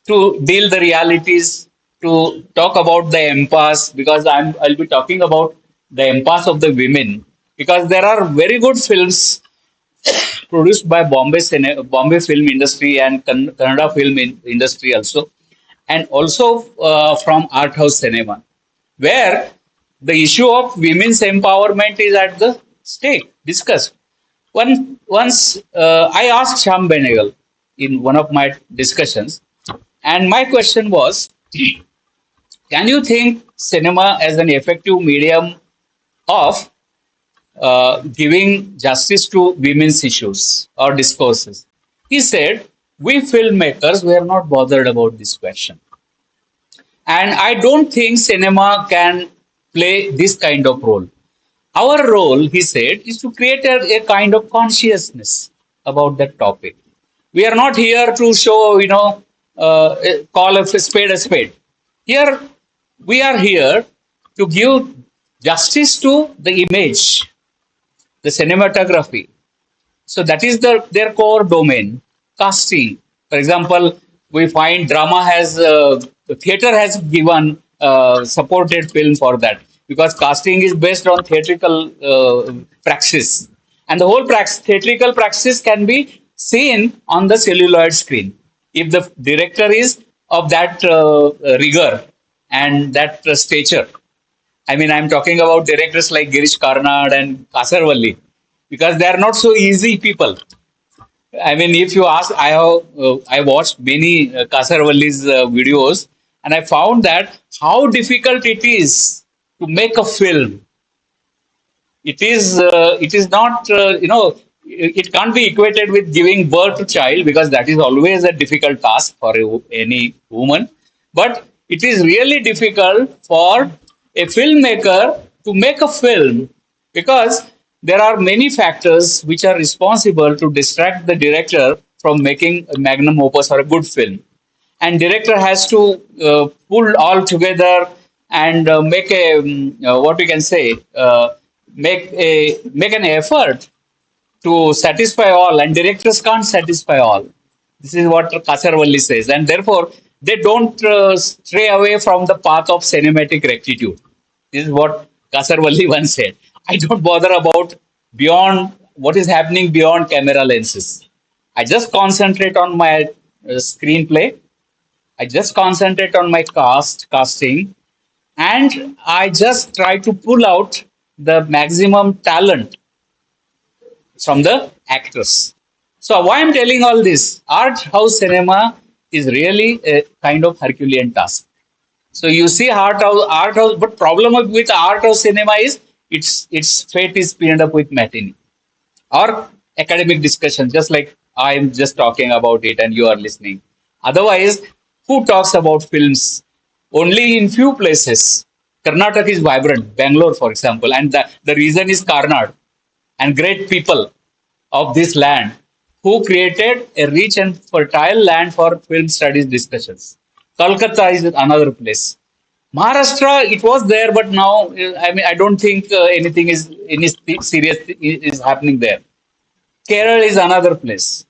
to deal the realities, to talk about the impasse, because I'll be talking about the impasse of the women, because there are very good films produced by Bombay film industry and Kannada film industry also, and also from art house cinema, where the issue of women's empowerment is at the stake, discussed. Once I asked Sham Benegal in one of my discussions, and my question was, can you think cinema as an effective medium of giving justice to women's issues or discourses? He said, we filmmakers, we are not bothered about this question. And I don't think cinema can play this kind of role. Our role, he said, is to create a kind of consciousness about that topic. We are not here to show, call a spade a spade. Here, we are here to give justice to the image, the cinematography. So that is their core domain, casting. For example, we find drama has the theater has given supported film for that because casting is based on theatrical praxis, and the whole theatrical praxis can be seen on the celluloid screen if the director is of that rigor and that stature. I mean, I'm talking about directors like Girish Karnad and Kasarvalli because they are not so easy people. I mean, if you ask, I watched many Kasarvalli's videos, and I found that how difficult it is to make a film. It is not it can't be equated with giving birth to child because that is always a difficult task for any woman. But it is really difficult for a filmmaker to make a film because there are many factors which are responsible to distract the director from making a magnum opus or a good film, and director has to pull all together and make a what we can say make an effort to satisfy all, and directors can't satisfy all. This is what Kasarvalli says, and therefore they don't stray away from the path of cinematic rectitude. This is what Kasarvalli once said. I don't bother about beyond what is happening beyond camera lenses. I just concentrate on my screenplay. I just concentrate on my casting, and I just try to pull out the maximum talent from the actors. So why I'm telling all this? Art house cinema is really a kind of Herculean task. So you see art house, but problem with art house cinema is its fate is pinned up with matinee or academic discussion, just like I'm just talking about it and you are listening. Otherwise, who talks about films? Only in few places. Karnataka is vibrant, Bangalore, for example, and the reason is Karnad and great people of this land who created a rich and fertile land for film studies discussions. Kolkata is another place. Maharashtra, it was there, but now I mean I don't think anything is any serious is happening there. Kerala is another place.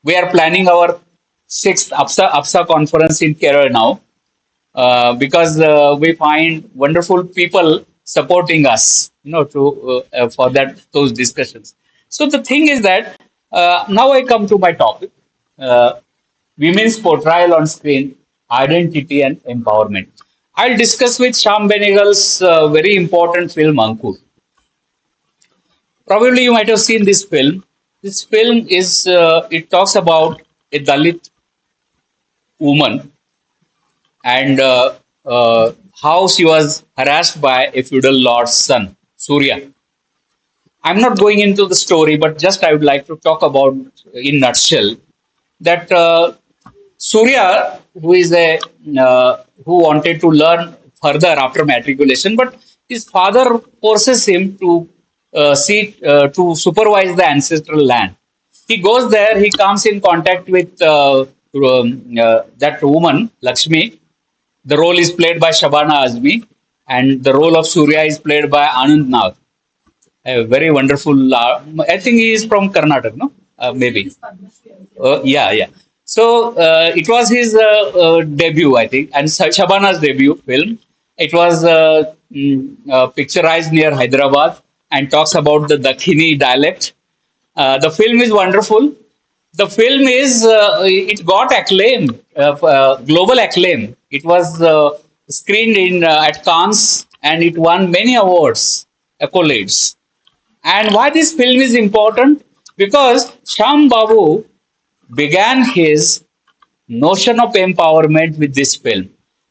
We are planning our sixth APSA conference in Kerala now because we find wonderful people supporting us, to for those discussions. So the thing is that now I come to my topic: uh, women's portrayal on screen, identity and empowerment. I'll discuss with Sham Benegal's very important film Ankur. Probably you might have seen this film. This film is it talks about a Dalit woman and how she was harassed by a feudal lord's son, Surya. I'm not going into the story, but just I would like to talk about, in nutshell, that Surya, who wanted to learn further after matriculation, but his father forces him to to supervise the ancestral land. He goes there. He comes in contact with that woman, Lakshmi. The role is played by Shabana Azmi, and the role of Surya is played by Anand Nag. A very wonderful. I think he is from Karnataka, no? Maybe. Yeah, yeah. So it was his debut, I think, and Shabana's debut film. It was picturized near Hyderabad and talks about the Dakhini dialect. The film is wonderful. The film is it got acclaim, global acclaim. It was screened in at Cannes and it won many awards, accolades. And why this film is important? Because Sham Babu began his notion of empowerment with this film.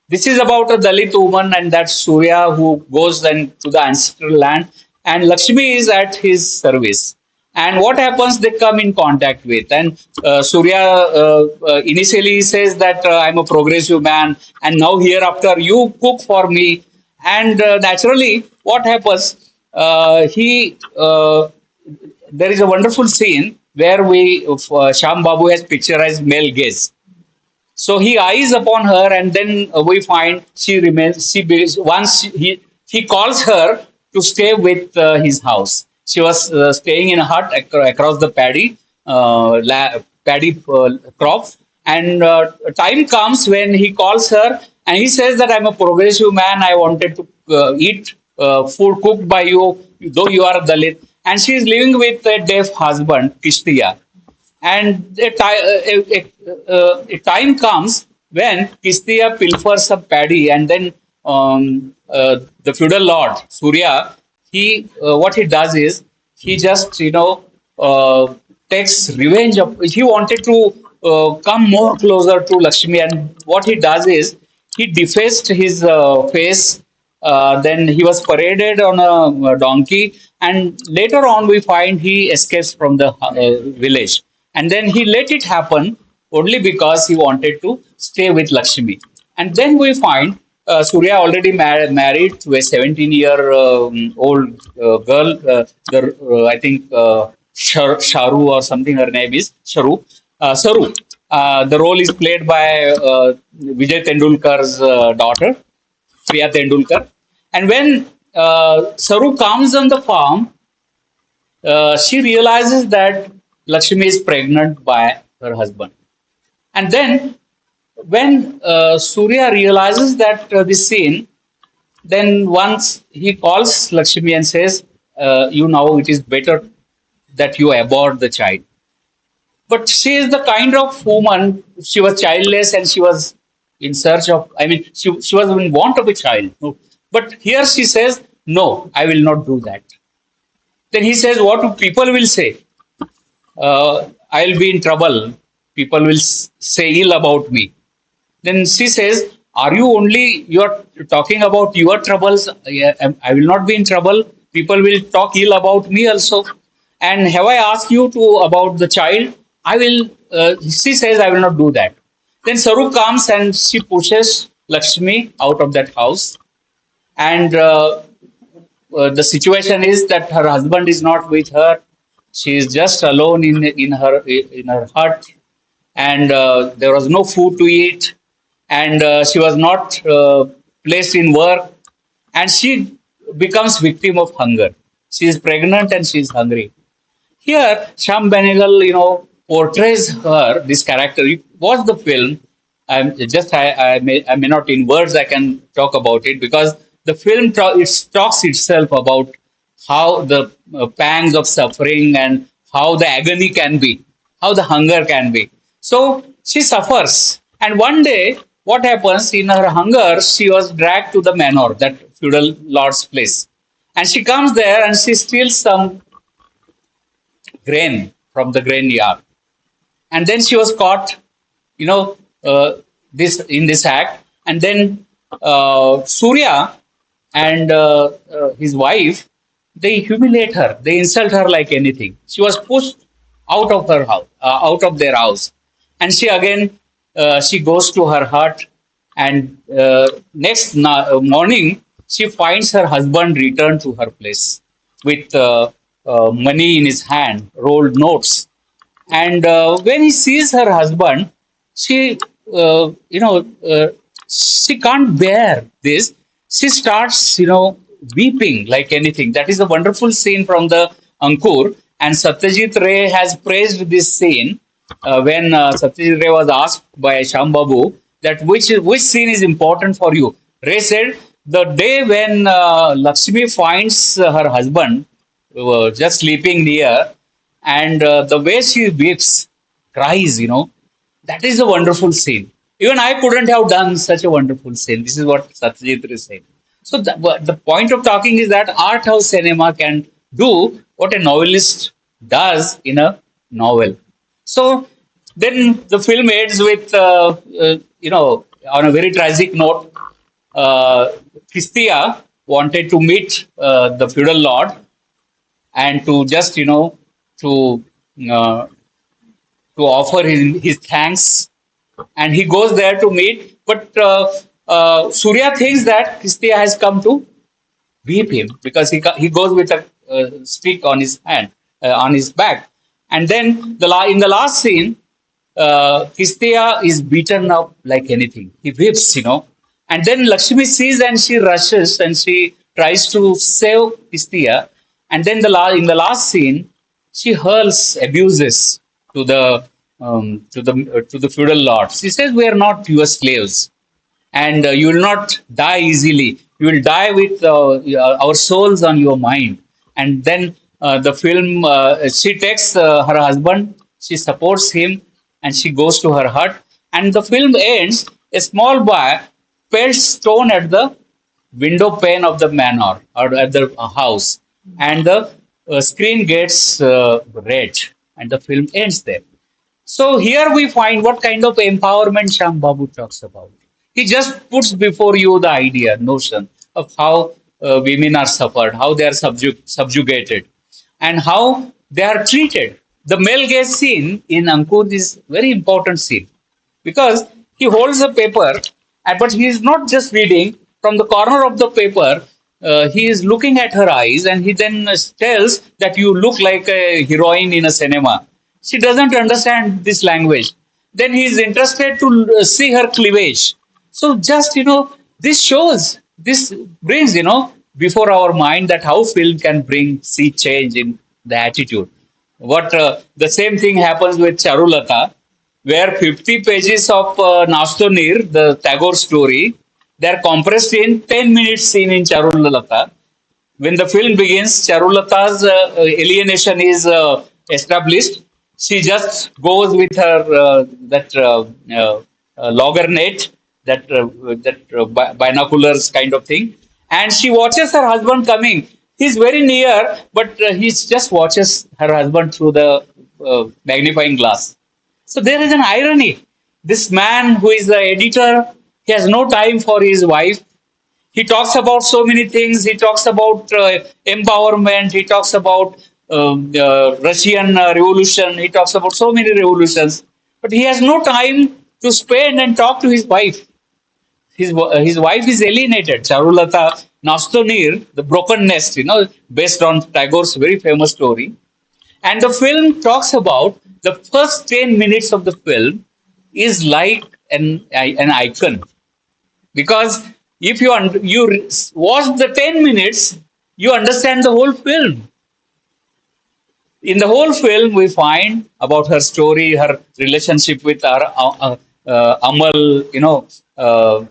This is about a Dalit woman, and that's Surya who goes then to the ancestral land, and Lakshmi is at his service. And what happens? They come in contact with, and Surya initially says that I'm a progressive man, and now hereafter you cook for me. And naturally, what happens? he there is a wonderful scene where Sham Babu has picturized male gaze. So he eyes upon her, and then we find she remains. Once he calls her to stay with his house. She was staying in a hut across the paddy crop, and time comes when he calls her, and he says that I'm a progressive man. I wanted to eat food cooked by you, though you are a Dalit, and she is living with a deaf husband, Kishtiya. And a time comes when Kistiya pilfers some paddy, and then the feudal lord Surya, he what he does is he just takes revenge of. He wanted to come more closer to Lakshmi, and what he does is he defaced his face. Then he was paraded on a donkey, and later on we find he escapes from the village, and then he let it happen only because he wanted to stay with Lakshmi. And then we find Surya already married to a 17-year old girl, I think Sharu or something her name is, Saru. The role is played by Vijay Tendulkar's daughter, Priya Tendulkar. And when Saru comes on the farm, she realizes that Lakshmi is pregnant by her husband. And then when Surya realizes that this scene, then once he calls Lakshmi and says, you know, it is better that you abort the child. But she is the kind of woman, she was childless and she was in search of, I mean, she was in want of a child. But here she says, no, I will not do that. Then he says, what do people will say? I'll be in trouble. People will say ill about me. Then she says, are you only, you're talking about your troubles? Yeah, I will not be in trouble. People will talk ill about me also. And have I asked you to about the child? I will, she says, I will not do that. Then Saru comes and she pushes Lakshmi out of that house. And the situation is that her husband is not with her. She is just alone in her hut, and there was no food to eat, and she was not placed in work, and she becomes victim of hunger. She is pregnant and she is hungry. Here, Sham Benegal, portrays her, this character. You watch the film. I may not in words I can talk about it because the film it talks itself about how the pangs of suffering and how the agony can be, how the hunger can be. So she suffers, and one day, what happens in her hunger? She was dragged to the manor, that feudal lord's place, and she comes there and she steals some grain from the grain yard, and then she was caught, you know this in this act. And then Surya and his wife, they humiliate her, they insult her like anything. She was pushed out of her house, out of their house, and she again, she goes to her hut, and next morning she finds her husband returned to her place with money in his hand, rolled notes. And when he sees her husband, she, she can't bear this. She starts, weeping like anything. That is a wonderful scene from the Ankur. And Satyajit Ray has praised this scene when Satyajit Ray was asked by Shambabu that which scene is important for you. Ray said, the day when Lakshmi finds her husband just sleeping near, and the way she weeps, cries, that is a wonderful scene. Even I couldn't have done such a wonderful scene. This is what Satyajit is saying. So the point of talking is that art house cinema can do what a novelist does in a novel. So then the film ends with, on a very tragic note, uh, Kistia wanted to meet the feudal lord and to just, to uh, to offer his thanks, and he goes there to meet. But Surya thinks that Kistia has come to whip him because he goes with a stick on his hand, on his back. And then in the last scene, Kistia is beaten up like anything. He whips, and then Lakshmi sees and she rushes and she tries to save Kistia. And then in the last scene, she hurls abuses to the feudal lords. She says, "We are not your slaves, and you will not die easily. You will die with our souls on your mind." And then the film, she takes her husband, she supports him, and she goes to her hut. And the film ends. A small boy pelts stone at the window pane of the manor or at the house, and the screen gets red, and the film ends there. So here we find what kind of empowerment Sham Babu talks about. He just puts before you the idea, notion of how women are suffered, how they are subjugated, and how they are treated. The male gaze scene in Ankur is very important scene because he holds a paper, but he is not just reading from the corner of the paper. He is looking at her eyes, and he then tells that you look like a heroine in a cinema. She doesn't understand this language. Then he is interested to see her cleavage. So just this shows, this brings before our mind that how film can bring see change in the attitude. What the same thing happens with Charulata, where 50 pages of Nastonir, the Tagore story, they are compressed in 10 minutes scene in Charulata. When the film begins, Charulata's alienation is established. She just goes with her that logger net, that binoculars kind of thing, and she watches her husband coming. He's very near, but he just watches her husband through the magnifying glass. So there is an irony. This man who is the editor, he has no time for his wife. He talks about so many things. He talks about empowerment. He talks about Russian revolution. He talks about so many revolutions, but he has no time to spend and talk to his wife. His wife is alienated. Charulata Nastonir, the broken nest, based on Tagore's very famous story. And the film talks about the first 10 minutes of the film is like an icon, because if you watch the 10 minutes, you understand the whole film. In the whole film, we find about her story, her relationship with her Amal, her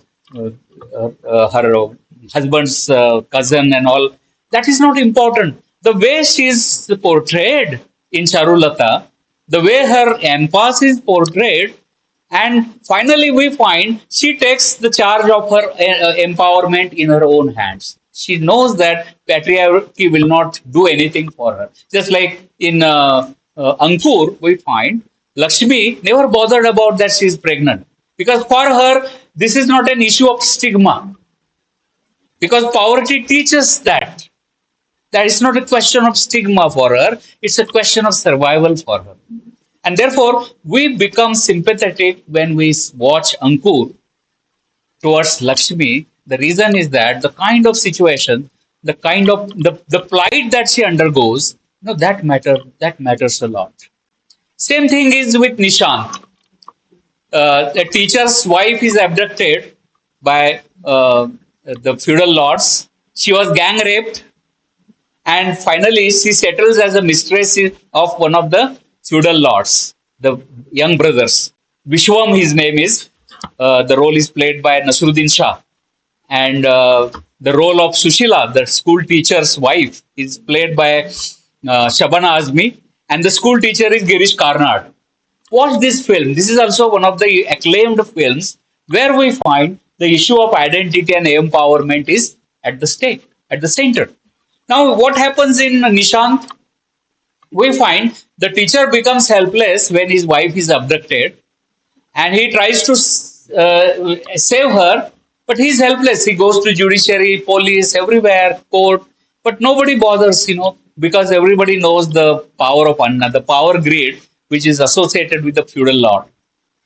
husband's cousin and all. That is not important. The way she is portrayed in Charulata, the way her empath is portrayed, and finally, we find she takes the charge of her empowerment in her own hands. She knows that patriarchy will not do anything for her. Just like in Ankur, we find Lakshmi never bothered about that she is pregnant, because for her, this is not an issue of stigma. Because poverty teaches that. That is not a question of stigma for her, it's a question of survival for her. And therefore, we become sympathetic when we watch Ankur towards Lakshmi. The reason is that the kind of situation, the kind of the plight that she undergoes, that matters a lot. Same thing is with Nishant. A teacher's wife is abducted by the feudal lords. She was gang raped, and finally she settles as a mistress of one of the feudal lords, the young brothers. Vishwam, his name is. The role is played by Nasruddin Shah, and the role of Sushila, the school teacher's wife, is played by Shabana Azmi, and the school teacher is Girish Karnad. Watch this film. This is also one of the acclaimed films where we find the issue of identity and empowerment is at the stake, at the center. Now, what happens in Nishant? We find the teacher becomes helpless when his wife is abducted, and he tries to save her, but he's helpless. He goes to judiciary, police, everywhere, court, but nobody bothers, because everybody knows the power of Anna, the power grid, which is associated with the feudal lord.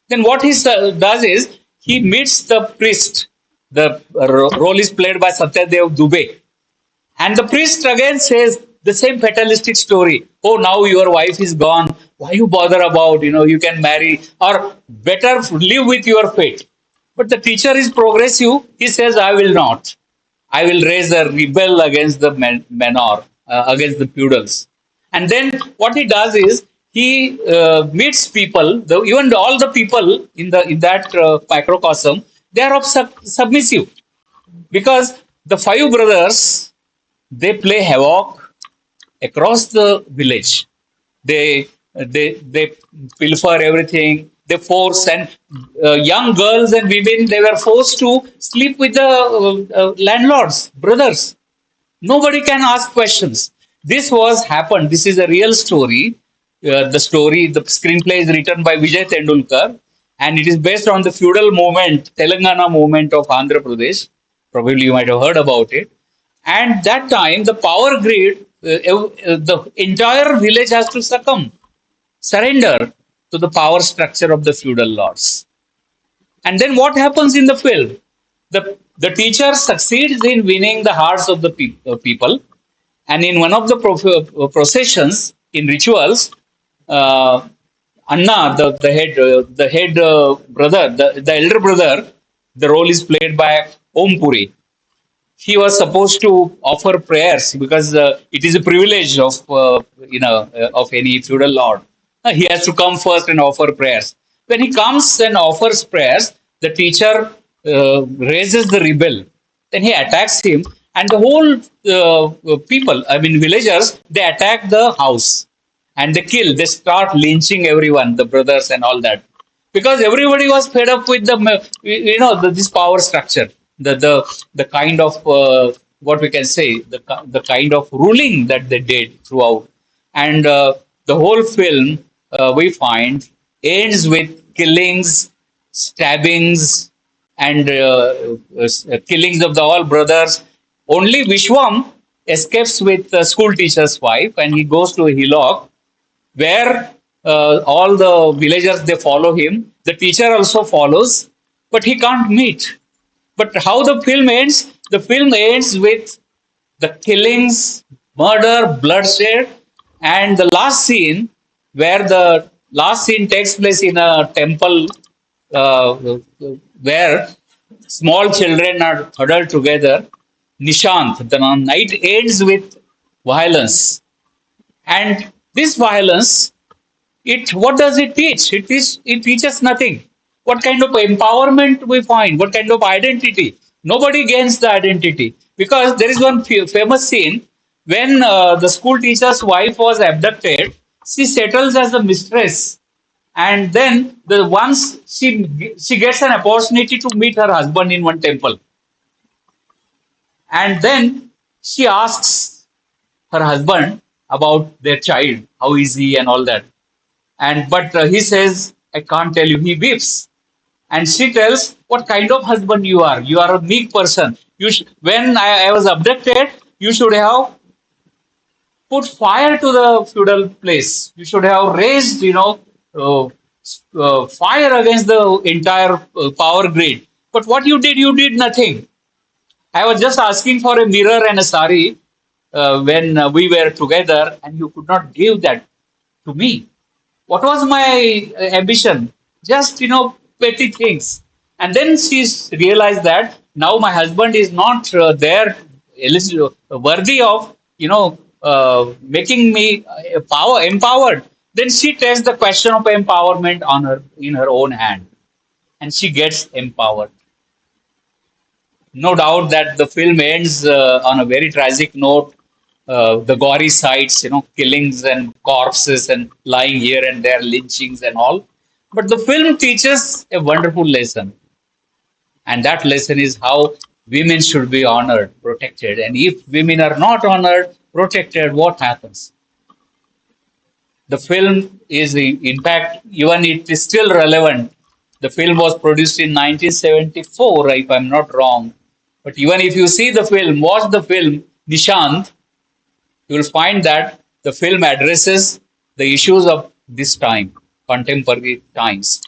Then what he does is he meets the priest. The role is played by Satyadev Dubey. And the priest again says the same fatalistic story. Oh, now your wife is gone. Why you bother about, you can marry or better live with your fate. But the teacher is progressive. He says, I will not. I will raise a rebel against the menor, against the feudals. And then what he does is he meets people, even all the people in that microcosm, they are of submissive because the five brothers they play havoc across the village. They pilfer everything. They force and young girls and women they were forced to sleep with the landlords, brothers. Nobody can ask questions. This was happened. This is a real story. The screenplay is written by Vijay Tendulkar, and it is based on the feudal movement, Telangana movement of Andhra Pradesh. Probably you might have heard about it. And that time, the power grid, the entire village has to surrender to the power structure of the feudal lords. And then what happens in the film? The teacher succeeds in winning the hearts of the people. And in one of the processions, in rituals, uh, Anna, the head brother, the elder brother, the role is played by Om Puri. He was supposed to offer prayers because it is a privilege of any feudal lord. He has to come first and offer prayers. When he comes and offers prayers, the teacher raises the rebel. Then he attacks him, and the whole people, I mean villagers, they attack the house and they kill. They start lynching everyone, the brothers and all that, because everybody was fed up with this power structure, the kind of what we can say, the kind of ruling that they did throughout. And the whole film, we find, ends with killings, stabbings, and killings of the all brothers. Only Vishwam escapes with the school teacher's wife, and he goes to a hillock where all the villagers they follow him. The teacher also follows, but he can't meet. But how the film ends? The film ends with the killings, murder, bloodshed, and the last scene, where the last scene takes place in a temple, uh, where small children are huddled together. Nishant, the night ends with violence, and this violence, it what does it teach? It teaches nothing. What kind of empowerment we find? What kind of identity? Nobody gains the identity, because there is one famous scene when the school teacher's wife was abducted. She settles as a mistress, and then the once she gets an opportunity to meet her husband in one temple, and then she asks her husband about their child, how is he, and all that. And but he says, I can't tell you. He weeps, and she tells, what kind of husband you are? You are a meek person. When I was abducted, you should have put fire to the feudal place. You should have raised, uh, fire against the entire power grid. But what you did nothing. I was just asking for a mirror and a sari when we were together, and you could not give that to me. What was my ambition? Just, petty things. And then she's realized that now my husband is not there, worthy of, making me empowered. Then she takes the question of empowerment on her in her own hand, and she gets empowered. No doubt that the film ends on a very tragic note. The gory sights, killings and corpses and lying here and there, lynchings and all. But the film teaches a wonderful lesson, and that lesson is how women should be honored, protected. And if women are not honored, protected, what happens? The film is, in fact, even it is still relevant. The film was produced in 1974, if I'm not wrong. But even if you see the film, watch the film, Nishant, you will find that the film addresses the issues of this time, contemporary times.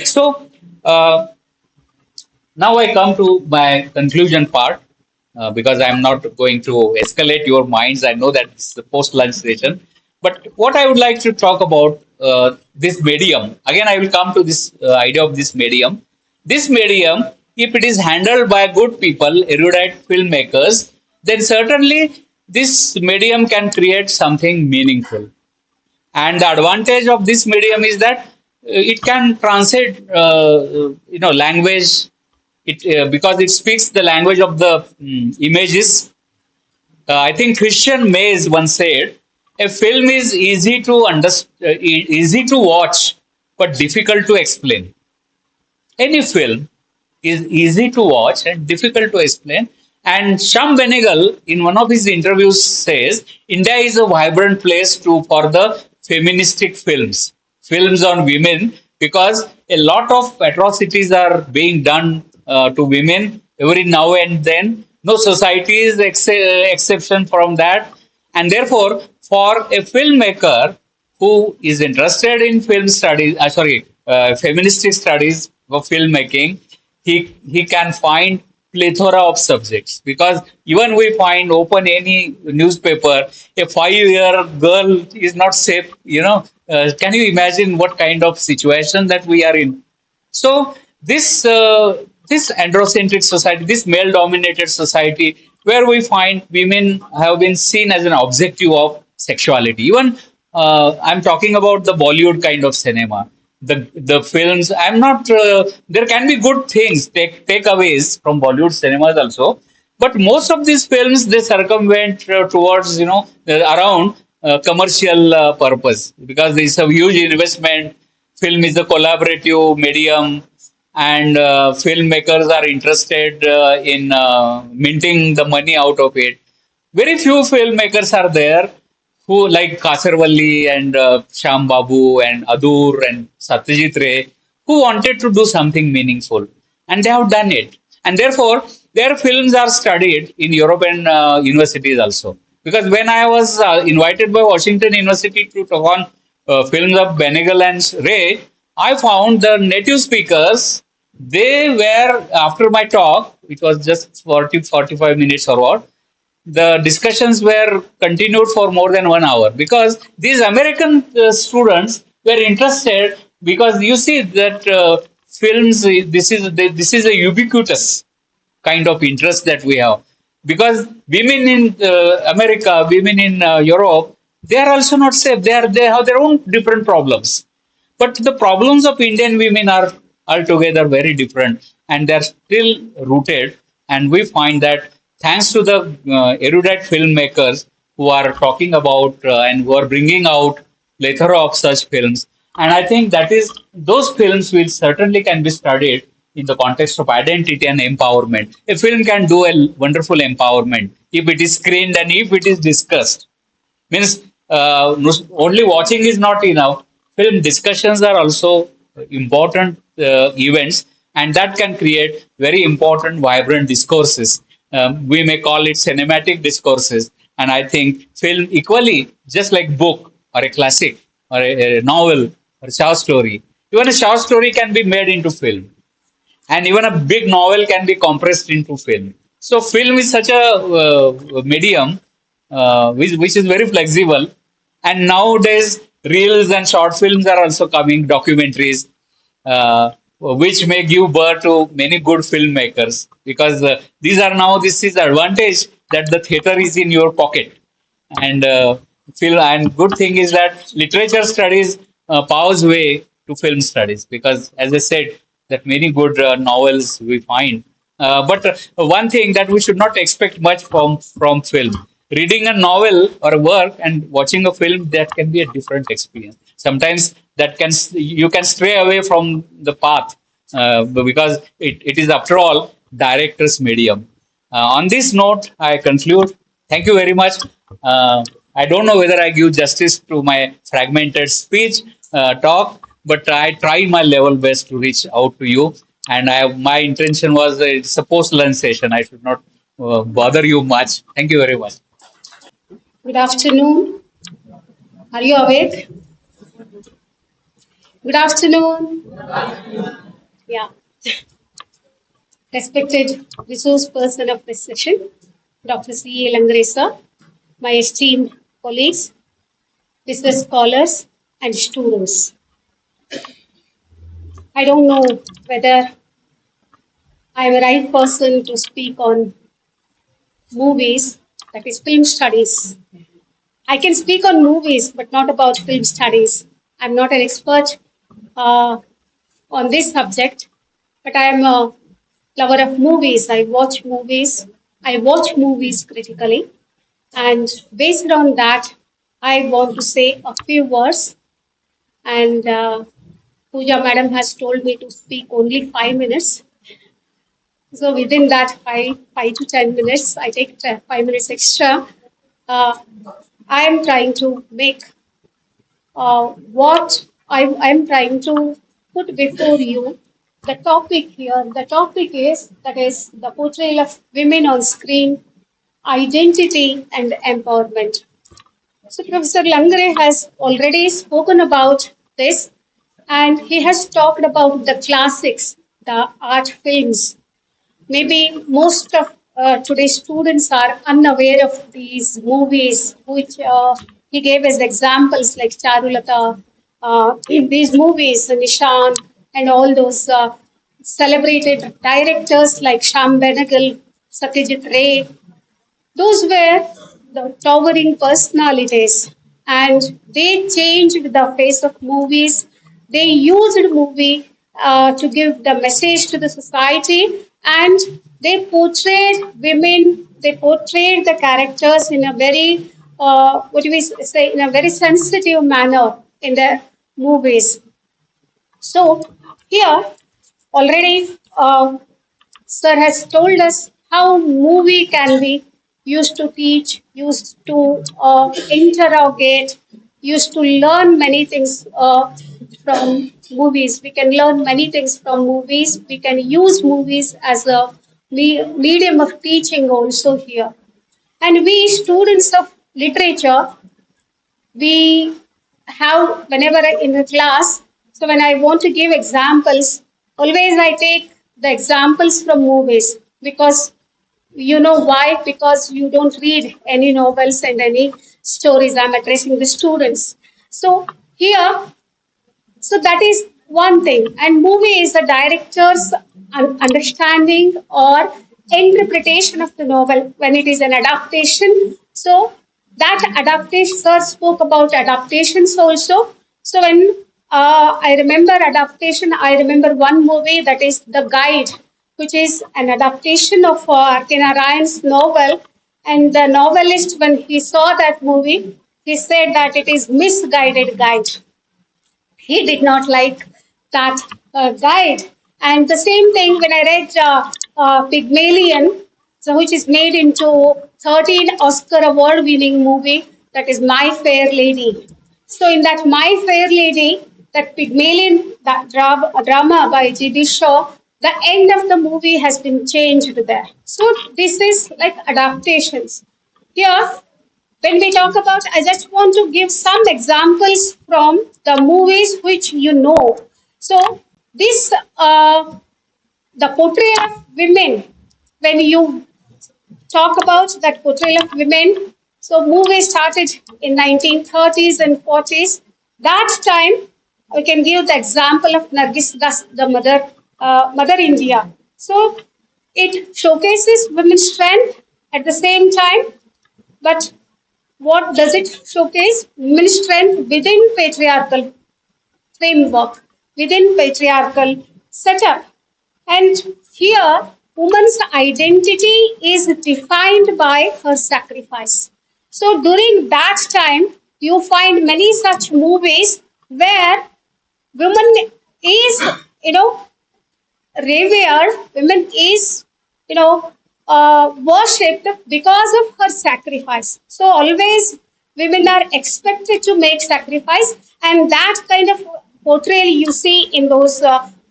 So, now I come to my conclusion part. because I'm not going to escalate your minds. I know that it's the post lunch session. But what I would like to talk about this medium, again, I will come to this idea of this medium. This medium, if it is handled by good people, erudite filmmakers, then certainly this medium can create something meaningful. And the advantage of this medium is that it can translate language, it because it speaks the language of the images. I think Christian Mays once said a film is easy to understand, easy to watch but difficult to explain. Any film is easy to watch and difficult to explain. And Sham Benegal, in one of his interviews, says India is a vibrant place for the feministic films, films on women, because a lot of atrocities are being done to women every now and then. No society is exception from that. And therefore, for a filmmaker who is interested in film studies, feministic studies of filmmaking, he can find plethora of subjects, because even we find open any newspaper, a 5 year girl is not safe. Can you imagine what kind of situation that we are in? So this androcentric society, this male-dominated society, where we find women have been seen as an objective of sexuality. Even I'm talking about the Bollywood kind of cinema, the films. I'm not. There can be good things, takeaways from Bollywood cinemas also, but most of these films they circumvent towards around commercial purpose, because there is a huge investment. Film is a collaborative medium, and filmmakers are interested in minting the money out of it. Very few filmmakers are there who, like Kasarvalli and Sham Babu and Adur and Satyajit Ray, who wanted to do something meaningful, and they have done it. And therefore, their films are studied in European universities also. Because when I was invited by Washington University to talk on films of Benegal and Ray, I found the native speakers, they were, after my talk, it was just 40-45 minutes or what, the discussions were continued for more than 1 hour, because these American students were interested, because you see that films, this is a ubiquitous kind of interest that we have, because women in America, women in Europe, they are also not safe. They have their own different problems, but the problems of Indian women are altogether very different, and they're still rooted. And we find that thanks to the erudite filmmakers who are talking about and who are bringing out plethora of such films, and I think that is those films will certainly can be studied in the context of identity and empowerment. A film can do a wonderful empowerment if it is screened and if it is discussed. Means only watching is not enough. Film discussions are also important events, and that can create very important, vibrant discourses. We may call it cinematic discourses, and I think film equally, just like book or a classic or a novel or a short story. Even a short story can be made into film, and even a big novel can be compressed into film. So film is such a medium which is very flexible. And nowadays, reels and short films are also coming, documentaries, which may give birth to many good filmmakers, because this is the advantage that the theater is in your pocket. And film, and good thing is that literature studies paves way to film studies, because as I said, that many good novels we find. But one thing that we should not expect much from film. Reading a novel or a work and watching a film, that can be a different experience. Sometimes that can you can stray away from the path, because it is after all director's medium. On this note, I conclude. Thank you very much. I don't know whether I give justice to my fragmented speech talk, but I try my level best to reach out to you. And my intention was it's a post-lunch session. I should not bother you much. Thank you very much. Good afternoon. Are you awake? Good afternoon. Yeah. Respected resource person of this session. Dr. C. A. Langresa, my esteemed colleagues, business scholars, and students. I don't know whether I am a right person to speak on movies, that is film studies. I can speak on movies, but not about film studies. I'm not an expert uh, on this subject, but I am a lover of movies. I watch movies. I watch movies critically. And based on that, I want to say a few words. And Pooja madam has told me to speak only 5 minutes. So within that 5 to 10 minutes, I take 5 minutes extra. Uh, I am trying to make what I'm trying to put before you. The topic here, the topic is that is the portrayal of women on screen, identity and empowerment. So Professor Langre has already spoken about this, and he has talked about the classics, the art films. Maybe most of today's students are unaware of these movies, which he gave as examples like Charulata, in these movies, Nishan, and all those celebrated directors like Sham Benegal, Satyajit Ray, those were the towering personalities, and they changed the face of movies. They used movie to give the message to the society, and they portrayed women. They portrayed the characters in a very what do we say, in a very sensitive manner in the movies. So here already. Sir has told us how movie can be used to teach, used to interrogate, used to learn many things from movies. We can learn many things from movies. We can use movies as a medium of teaching also here. And we students of literature, we have whenever in the class, so when I want to give examples, always I take the examples from movies, because you know why, because you don't read any novels and any stories. I'm addressing the students. So here, so that is one thing. And movie is the director's understanding or interpretation of the novel when it is an adaptation. So that adaptation, sir spoke about adaptations also. So when I remember adaptation, I remember one movie that is The Guide, which is an adaptation of Tina Ryan's novel. And the novelist, when he saw that movie, he said that it is misguided guide. He did not like that guide. And the same thing when I read Pygmalion, so which is made into 13 Oscar award winning movie, that is My Fair Lady. So in that My Fair Lady, that Pygmalion, that drama by G.D. Shaw, the end of the movie has been changed there. So this is like adaptations. Here, when we talk about, I just want to give some examples from the movies which you know. So this, the portrayal of women, when you talk about that portrayal of women, so movie started in 1930s and 40s. That time, we can give the example of Nargis Das, the Mother India. So it showcases women's strength at the same time, but what does it showcase? Women's strength within patriarchal framework, within patriarchal setup. And here, woman's identity is defined by her sacrifice. So during that time, you find many such movies where woman is, you know, revered, women is, you know, worshipped because of her sacrifice. So always women are expected to make sacrifice, and that kind of portrayal you see in those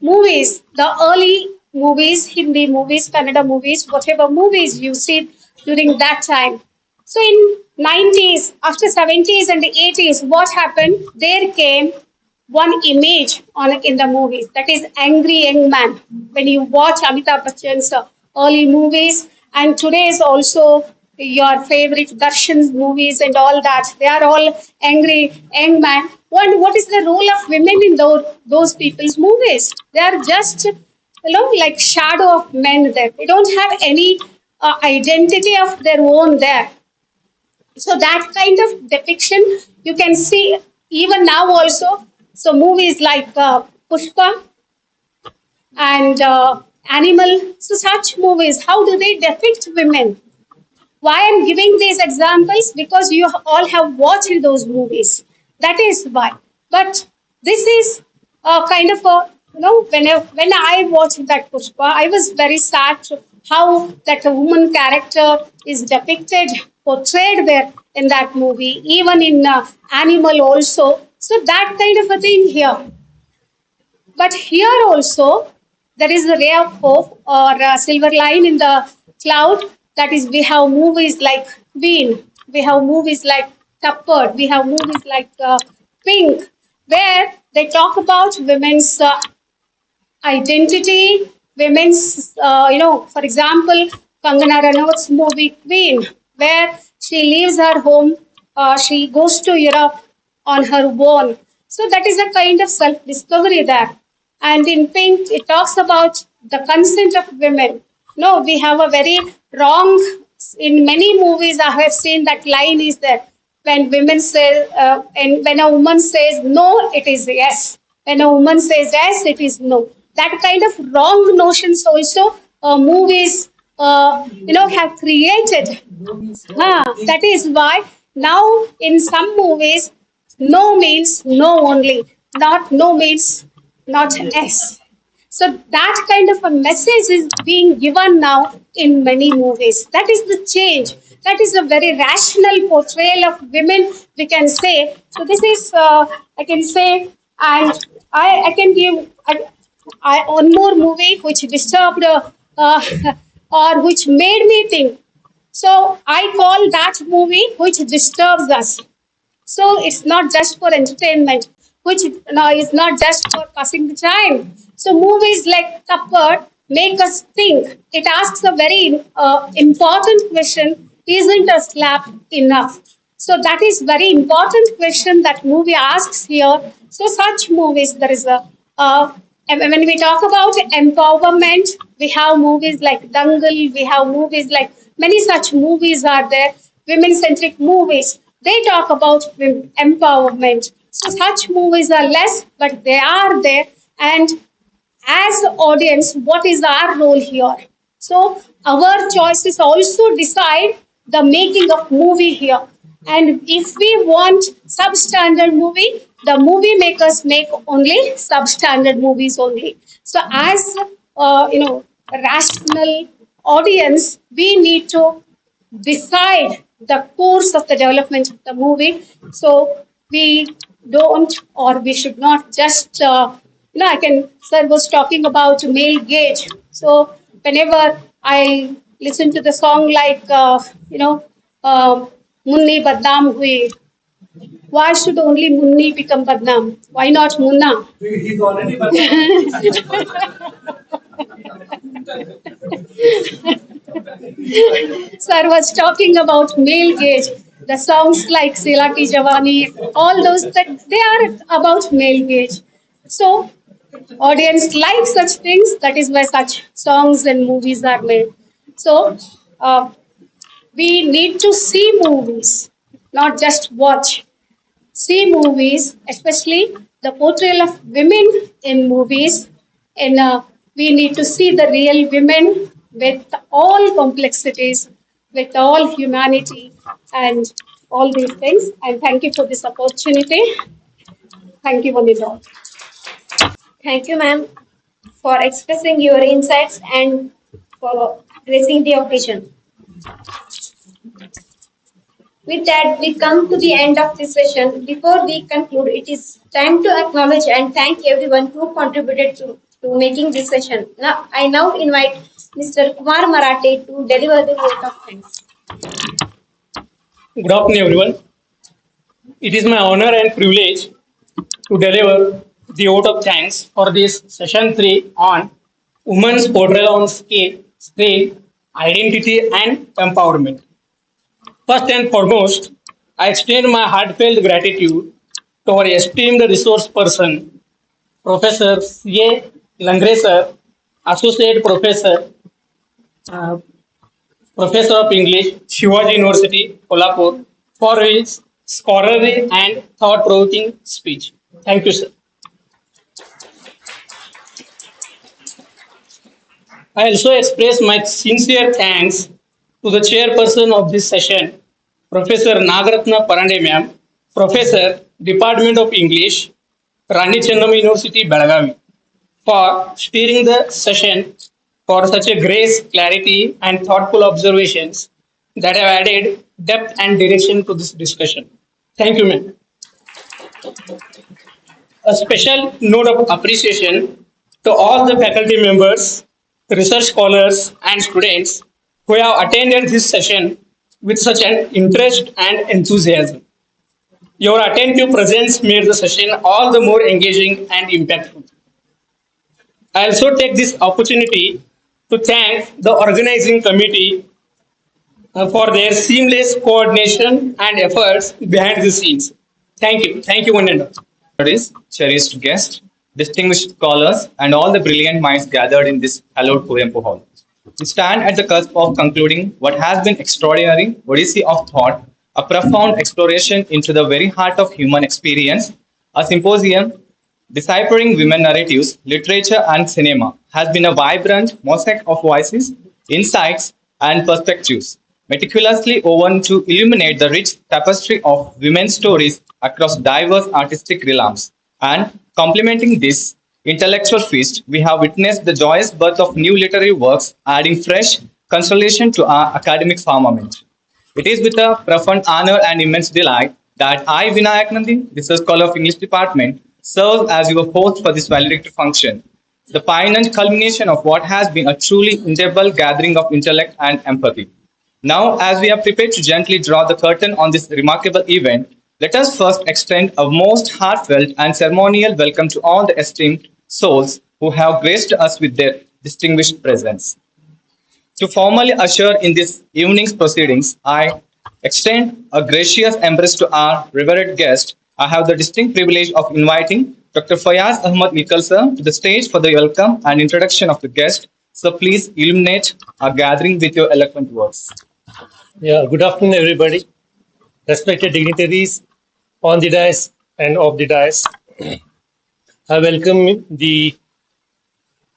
movies, the early movies, Hindi movies, Kannada movies, whatever movies you see during that time. So in 90s, after 70s and 80s, what happened? There came one image on in the movies, that is angry young man. When you watch Amitabh Bachchan's early movies, and today's also your favorite Darshan movies and all that. They are all angry, young man. What is the role of women in those people's movies? They are just, like shadow of men there. They don't have any identity of their own there. So that kind of depiction you can see even now also. So movies like Pushpa and Animal. So such movies, how do they depict women? Why I'm giving these examples? Because you all have watched those movies. That is why. But this is kind of a, when I watched that Pushpa, I was very sad to how that a woman character is depicted, portrayed there in that movie, even in Animal also. So that kind of a thing here. But here also, there is a ray of hope or a silver line in the cloud. That is, we have movies like Queen, we have movies like Tuppert, we have movies like Pink, where they talk about women's identity, women's, for example, Kangana Ranaut's movie Queen, where she leaves her home, she goes to Europe on her own. So that is a kind of self discovery there. And in Pink, it talks about the consent of women. No, we have a very wrong, in many movies, I have seen that line is there. When women say, and when a woman says no, it is yes. When a woman says yes, it is no. That kind of wrong notions also movies, have created. That is why now in some movies, no means no only, not no means not yes. So that kind of a message is being given now in many movies. That is the change. That is a very rational portrayal of women, we can say. So this is, I can say, and I can give one more movie which disturbed or which made me think. So I call that movie which disturbs us. So it's not just for entertainment, which no, is not just for passing the time. So movies like Tupper make us think. It asks a very important question: isn't a slap enough? So that is very important question that movie asks here. So such movies, there is a and when we talk about empowerment, we have movies like Dangal, we have movies like many such movies are there, women centric movies. They talk about empowerment. So such movies are less, but they are there. And as the audience, what is our role here? So our choices also decide the making of movie here. And if we want substandard movie, the movie makers make only substandard movies only. So as a rational audience, we need to decide the course of the development of the movie. So we don't or we should not just, sir was talking about male gauge. So whenever I listen to the song like, Munni Badnaam Hui, why should only Munni become Badnaam? Why not Munna? He's already Badnaam. Sir was talking about male gauge. The songs like Sila Ki Jawani, all those that they are about male gauge. So audience like such things. That is why such songs and movies are made. So we need to see movies, not just watch. See movies, especially the portrayal of women in movies. And we need to see the real women with all complexities, with all humanity, and all these things. And thank you for this opportunity. Thank you, Vanita. Thank you, ma'am, for expressing your insights and for gracing the occasion. With that, we come to the end of this session. Before we conclude, it is time to acknowledge and thank everyone who contributed to making this session. I now invite Mr. Kumar Marathe to deliver the vote of thanks. Good afternoon, everyone. It is my honor and privilege to deliver the vote of thanks for this session 3 on women's portrayal on screen, identity, and empowerment. First and foremost, I extend my heartfelt gratitude to our esteemed resource person, Professor C.A. Langre sir, Associate Professor, uh, Professor of English, Shivaji University, Kolhapur, for his scholarly and thought-provoking speech. Thank you, sir. I also express my sincere thanks to the chairperson of this session, Professor Nagaratna Parande ma'am, Professor, Department of English, Rani Chennamma University, Belagavi, for steering the session for such a grace, clarity, and thoughtful observations that have added depth and direction to this discussion. Thank you, ma'am. A special note of appreciation to all the faculty members, research scholars, and students who have attended this session with such an interest and enthusiasm. Your attentive presence made the session all the more engaging and impactful. I also take this opportunity to thank the organizing committee for their seamless coordination and efforts behind the scenes. Thank you. Thank you, one and all. Studies, cherished guests, distinguished scholars, and all the brilliant minds gathered in this hallowed Coimbatore Hall. We stand at the cusp of concluding what has been extraordinary odyssey of thought, a profound exploration into the very heart of human experience, a symposium deciphering women narratives, literature, and cinema has been a vibrant mosaic of voices, insights, and perspectives, meticulously woven to illuminate the rich tapestry of women's stories across diverse artistic realms. And complementing this intellectual feast, we have witnessed the joyous birth of new literary works, adding fresh consolation to our academic firmament. It is with a profound honor and immense delight that I, Vinayak Nandi, Research Scholar of English Department, serves as your host for this valedictory function, the poignant culmination of what has been a truly indelible gathering of intellect and empathy. Now, as we are prepared to gently draw the curtain on this remarkable event, let us first extend a most heartfelt and ceremonial welcome to all the esteemed souls who have graced us with their distinguished presence. To formally usher in this evening's proceedings, I extend a gracious embrace to our revered guest. I have the distinct privilege of inviting Dr. Fayaz Ahmad Nikal sir to the stage for the welcome and introduction of the guest. So please illuminate our gathering with your eloquent words. Yeah, good afternoon, everybody. Respected dignitaries on the dais and off the dais. I welcome the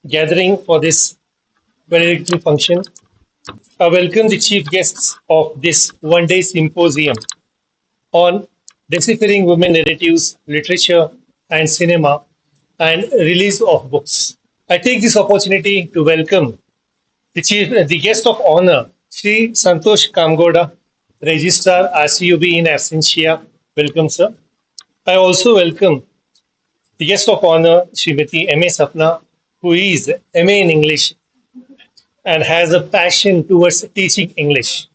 gathering for this valedictory function. I welcome the chief guests of this one-day symposium on deciphering women narratives, literature, and cinema, and release of books. I take this opportunity to welcome the guest of honor, Sri Santosh Kamgoda, Registrar RCUB in absentia. Welcome, sir. I also welcome the guest of honor, Srimati M.A. Sapna, who is MA in English and has a passion towards teaching English.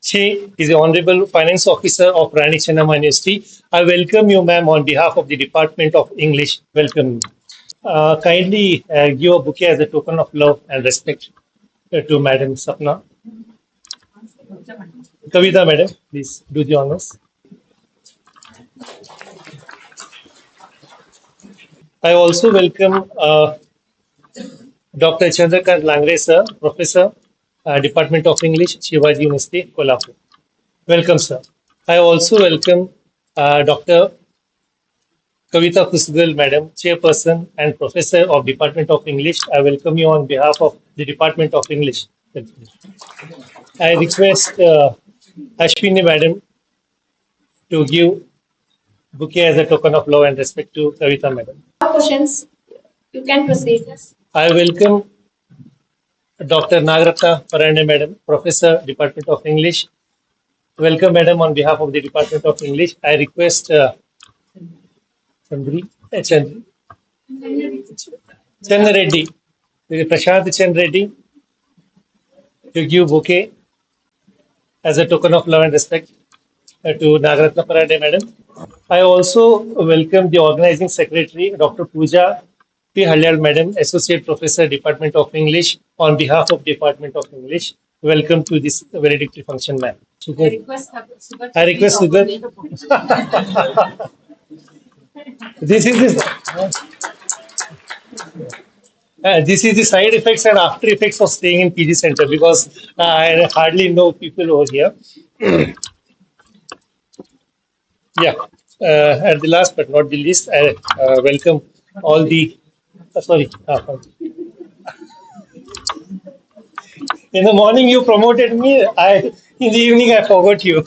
She is the Honorable Finance Officer of Rani Chennamma University. I welcome you, ma'am, on behalf of the Department of English. Welcome. Kindly give a bouquet as a token of love and respect to Madam Sapna. Kavita, madam, please do the honors. I also welcome Dr. Chandrakant Langre, sir, Professor, Department of English, Shivaji University, Kolhapur. Welcome, sir. I also welcome Dr. Kavita Kusgal, madam, Chairperson and Professor of Department of English. I welcome you on behalf of the Department of English. I request Ashwini, madam, to give bouquet as a token of love and respect to Kavita, madam. Questions, you can proceed. I welcome Dr. Nagaratna Parande, madam, Professor, Department of English. Welcome, madam, on behalf of the Department of English. I request Chandri, Chandra Reddy, Prashant Chandra Reddy, to give bouquet as a token of love and respect to Nagaratna Parande, madam. I also welcome the organizing secretary, Dr. Pooja P. Halyal, madam, Associate Professor, Department of English, on behalf of Department of English. welcome to this valedictory function, ma'am. I request Sugar I to please request offer Sugar. me the book. This is the side effects and after effects of staying in PG Center because I hardly know people over here. Yeah. At the last but not the least, I welcome all the. Sorry. In the morning you promoted me. In the evening I forgot you.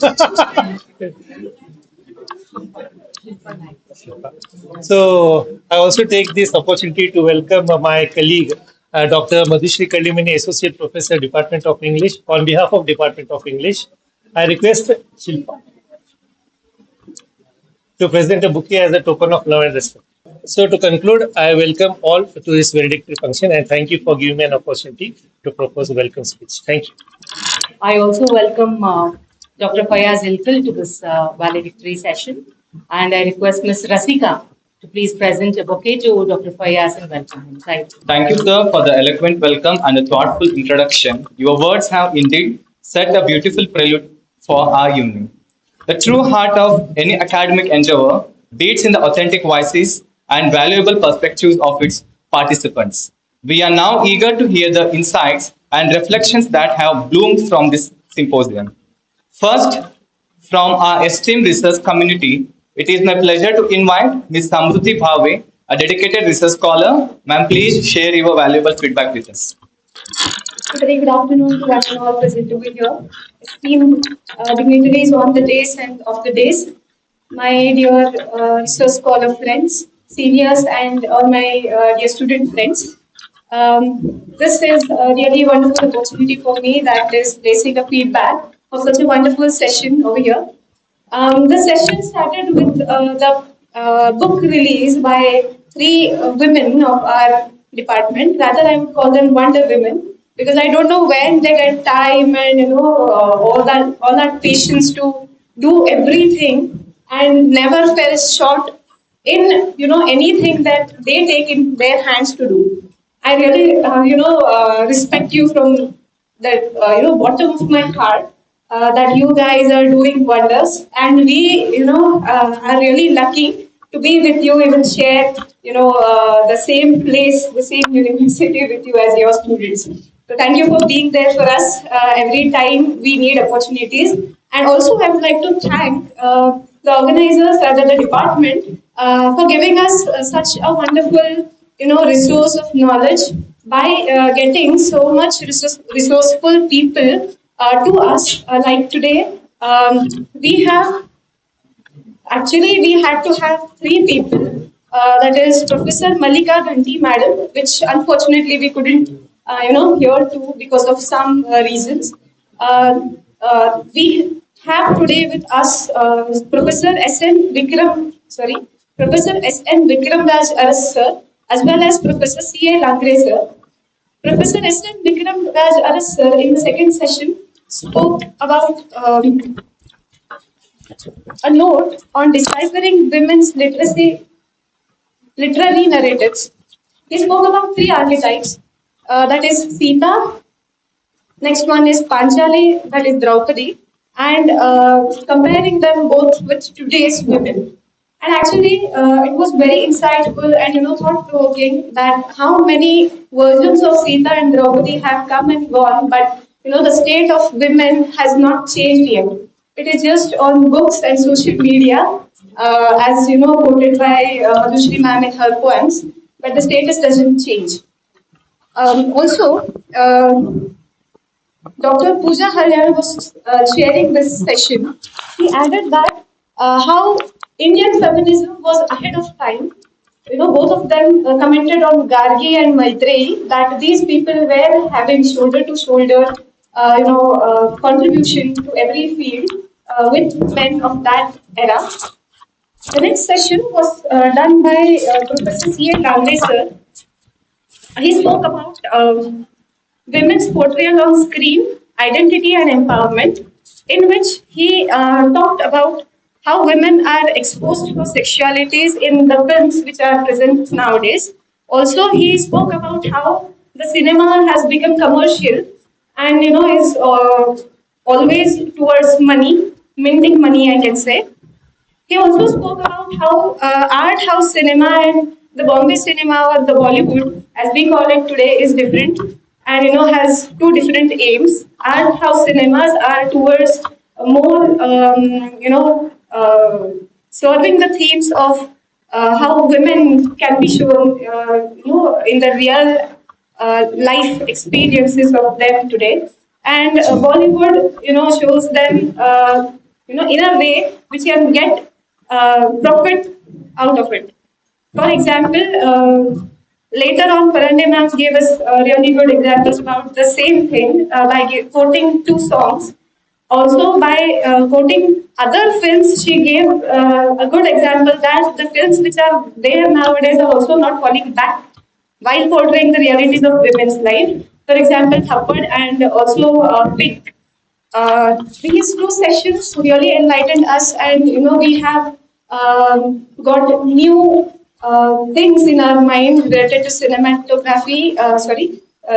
So I also take this opportunity to welcome my colleague, Dr. Madhushri Kalimani, Associate Professor, Department of English. On behalf of Department of English, I request Shilpa to present a bouquet as a token of love and respect. So to conclude, I welcome all to this valedictory function and thank you for giving me an opportunity to propose a welcome speech. Thank you. I also welcome Dr. Fayaz Ilkil to this valedictory session, and I request Ms. Rasika to please present a bouquet to Dr. Fayaz and welcome him. Thank you. Thank you, sir, for the eloquent welcome and the thoughtful introduction. Your words have indeed set a beautiful prelude for our evening. The true heart of any academic endeavor beats in the authentic voices and valuable perspectives of its participants. We are now eager to hear the insights and reflections that have bloomed from this symposium. First, from our esteemed research community, it is my pleasure to invite Ms. Samruti Bhave, a dedicated research scholar. Ma'am, please share your valuable feedback with us. Very good afternoon to one and all present over here. Esteemed dignitaries on the days and of the days, my dear research scholar friends, seniors, and all my dear student friends. This is a really wonderful opportunity for me that is placing a feedback of such a wonderful session over here. The session started with the book release by three women of our department. Rather, I would call them Wonder Women because I don't know when they get time and all that patience to do everything and never fell short in anything that they take in their hands to do. I really respect you from the bottom of my heart that you guys are doing wonders, and we are really lucky to be with you, even share the same place, the same university with you as your students. So thank you for being there for us every time we need opportunities. And also, I would like to thank the organizers, rather the department, for giving us such a wonderful, resource of knowledge by getting so much resourceful people to us. Like today, we have actually, we had to have three people. That is Professor Malika Gandhi, madam, which unfortunately we couldn't, hear to because of some reasons. We have today with us Professor S.N. Vikram, sorry, Professor S.N. Vikram Raj Aras sir, as well as Professor C.A. Langre sir. Professor S.N. Vikram Raj Aras sir in the second session spoke about a note on deciphering women's literary narratives. He spoke about three archetypes. That is Sita. Next one is Panchali, that is Draupadi, and comparing them both with today's women. And actually, it was very insightful and thought provoking that how many versions of Sita and Draupadi have come and gone, but the state of women has not changed yet. It is just on books and social media, as quoted by Madhushri ma'am in her poems, but the status doesn't change. Also, Dr. Pooja Haryal was sharing this session. He added that how Indian feminism was ahead of time. Both of them commented on Gargi and Maitreyi that these people were having shoulder to shoulder, contribution to every field with men of that era. The next session was done by Professor C.A. Langre sir. He spoke about women's portrayal on screen, identity and empowerment, in which he talked about how women are exposed for sexualities in the films which are present nowadays. Also, he spoke about how the cinema has become commercial and is always towards money, minting money, I can say. He also spoke about how art house cinema and the Bombay cinema or the Bollywood, as we call it today, is different and has two different aims. Art house cinemas are towards more serving the themes of how women can be shown in the real life experiences of them today. And Bollywood, shows them, in a way which can get profit out of it. For example, later on, Parande ma'am gave us really good examples about the same thing by quoting two songs. Also, by quoting other films, she gave a good example that the films which are there nowadays are also not falling back while portraying the realities of women's life. For example, Thappad and also Pink. These two sessions really enlightened us, and we have got new things in our mind related to cinematography.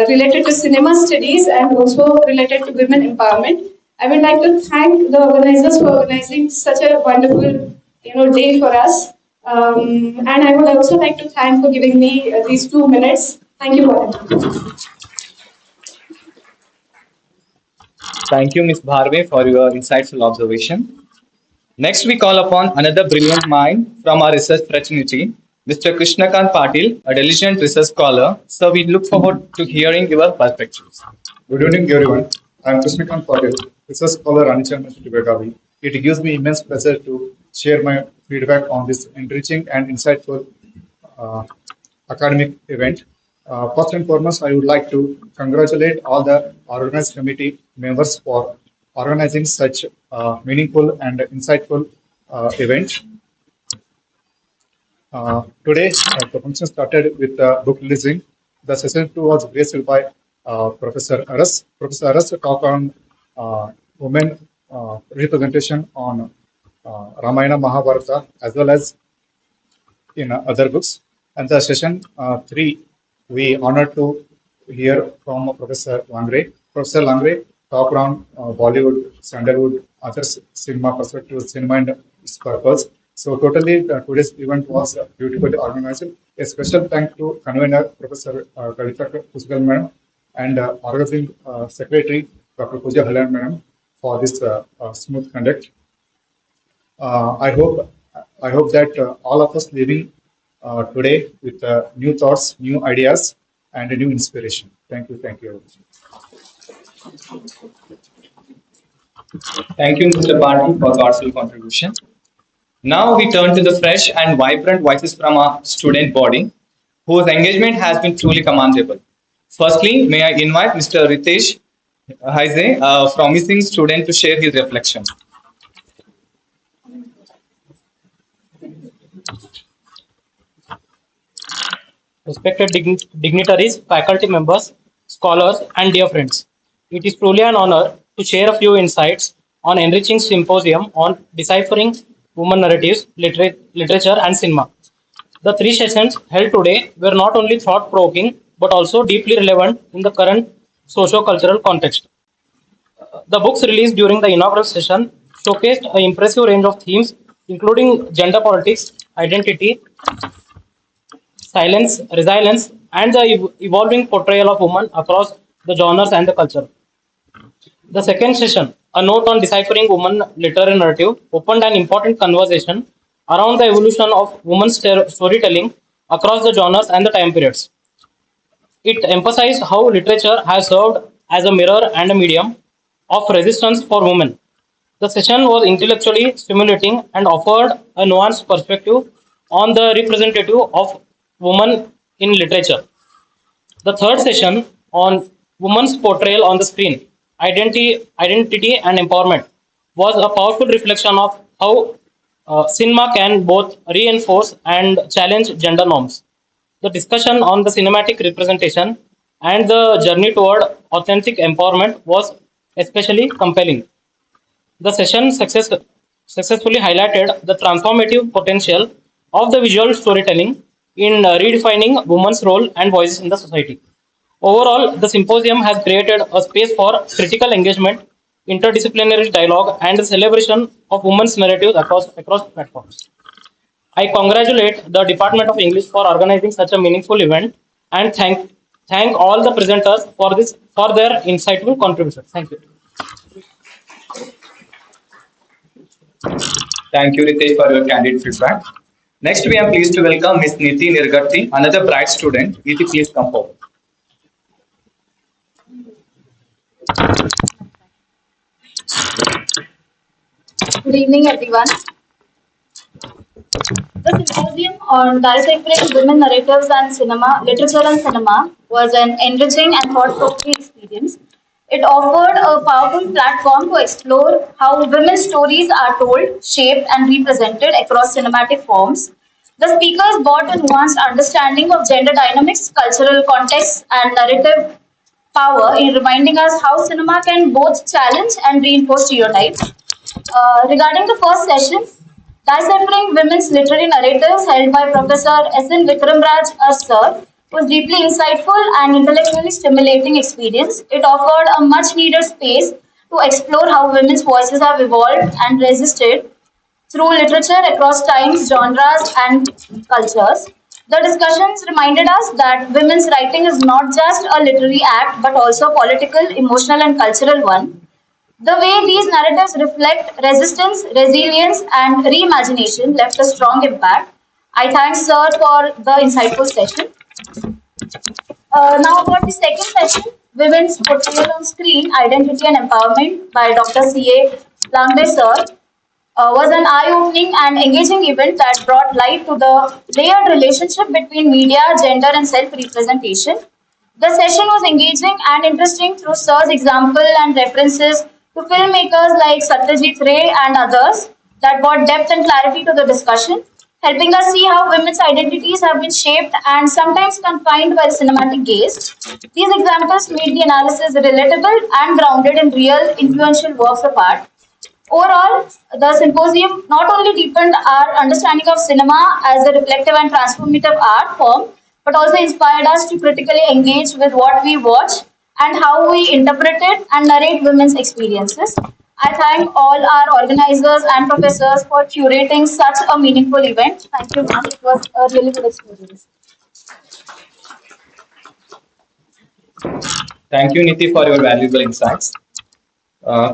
Related to cinema studies and also related to women empowerment. I would like to thank the organizers for organizing such a wonderful day for us. And I would also like to thank for giving me these 2 minutes. Thank you for it. Thank you, Ms. Bharve, for your insightful observation. Next, we call upon another brilliant mind from our research fraternity, Mr. Krishnakant Patil, a diligent research scholar. So we look forward to hearing your perspectives. Good evening, everyone. I am Krishnakant Patil, research scholar Anichan Begavi. It gives me immense pleasure to share my feedback on this enriching and insightful uh, academic event. First and foremost, I would like to congratulate all the organized committee members for organizing such meaningful and insightful event. Today, the function started with book releasing. The session 2 was graced by Professor Aras. Professor Aras talked on women representation on Ramayana Mahabharata as well as in other books. And the session 3, we honored to hear from Professor Langre. Professor Langre talked on Bollywood, Sandalwood, other cinema perspective, cinema and its purpose. So totally, today's event was beautifully organized. A special thank to convener Professor Kavita Kusgal Madam and organizing secretary Dr. Pooja Halan Madam for this smooth conduct. I hope that all of us living today with new thoughts, new ideas, and a new inspiration. Thank you. Thank you. Thank you, Mr. Patil, for thoughtful contribution. Now we turn to the fresh and vibrant voices from our student body, whose engagement has been truly commendable. Firstly, may I invite Mr. Ritesh Haise, a promising student, to share his reflections. Respected dignitaries, faculty members, scholars, and dear friends. It is truly an honor to share a few insights on enriching symposium on deciphering women narratives, literature, and cinema. The three sessions held today were not only thought-provoking but also deeply relevant in the current socio-cultural context. The books released during the inaugural session showcased an impressive range of themes, including gender politics, identity, silence, resilience, and the evolving portrayal of women across the genres and the culture. The second session, a note on deciphering women literary narrative, opened an important conversation around the evolution of women's storytelling across the genres and the time periods. It emphasized how literature has served as a mirror and a medium of resistance for women. The session was intellectually stimulating and offered a nuanced perspective on the representative of women in literature. The third session on women's portrayal on the screen, identity and empowerment, was a powerful reflection of how cinema can both reinforce and challenge gender norms. The discussion on the cinematic representation and the journey toward authentic empowerment was especially compelling. The session successfully highlighted the transformative potential of the visual storytelling in redefining women's role and voices in the society. Overall, the symposium has created a space for critical engagement, interdisciplinary dialogue, and the celebration of women's narratives across platforms. I congratulate the Department of English for organizing such a meaningful event and thank all the presenters for their insightful contributions. Thank you. Thank you, Ritesh, for your candid feedback. Next, we are pleased to welcome Ms. Niti Nirgatti, another bright student. Niti, please come forward. Good evening, everyone. The symposium on dissecting women narratives and cinema, literature and cinema was an enriching and thought-provoking experience. It offered a powerful platform to explore how women's stories are told, shaped, and represented across cinematic forms. The speakers brought a nuanced understanding of gender dynamics, cultural context, and narrative power in reminding us how cinema can both challenge and reinforce stereotypes. Regarding the first session, Deciphering Women's Literary Narratives, held by Professor S.N. Vikramraj Sir, was deeply insightful and intellectually stimulating experience. It offered a much needed space to explore how women's voices have evolved and resisted through literature across times, genres, and cultures. The discussions reminded us that women's writing is not just a literary act but also a political, emotional, and cultural one. The way these narratives reflect resistance, resilience, and reimagination left a strong impact. I thank Sir for the insightful session. Now, about the second session, Women's Portrayal on Screen, Identity and Empowerment by Dr. C.A. Langde Sir, was an eye-opening and engaging event that brought light to the layered relationship between media, gender, and self-representation. The session was engaging and interesting through Sir's example and references to filmmakers like Satyajit Ray and others that brought depth and clarity to the discussion, helping us see how women's identities have been shaped and sometimes confined by the cinematic gaze. These examples made the analysis relatable and grounded in real, influential works of art. Overall, the symposium not only deepened our understanding of cinema as a reflective and transformative art form, but also inspired us to critically engage with what we watch and how we interpret it and narrate women's experiences. I thank all our organizers and professors for curating such a meaningful event. Thank you, ma'am. It was a really good experience. Thank you, Niti, for your valuable insights.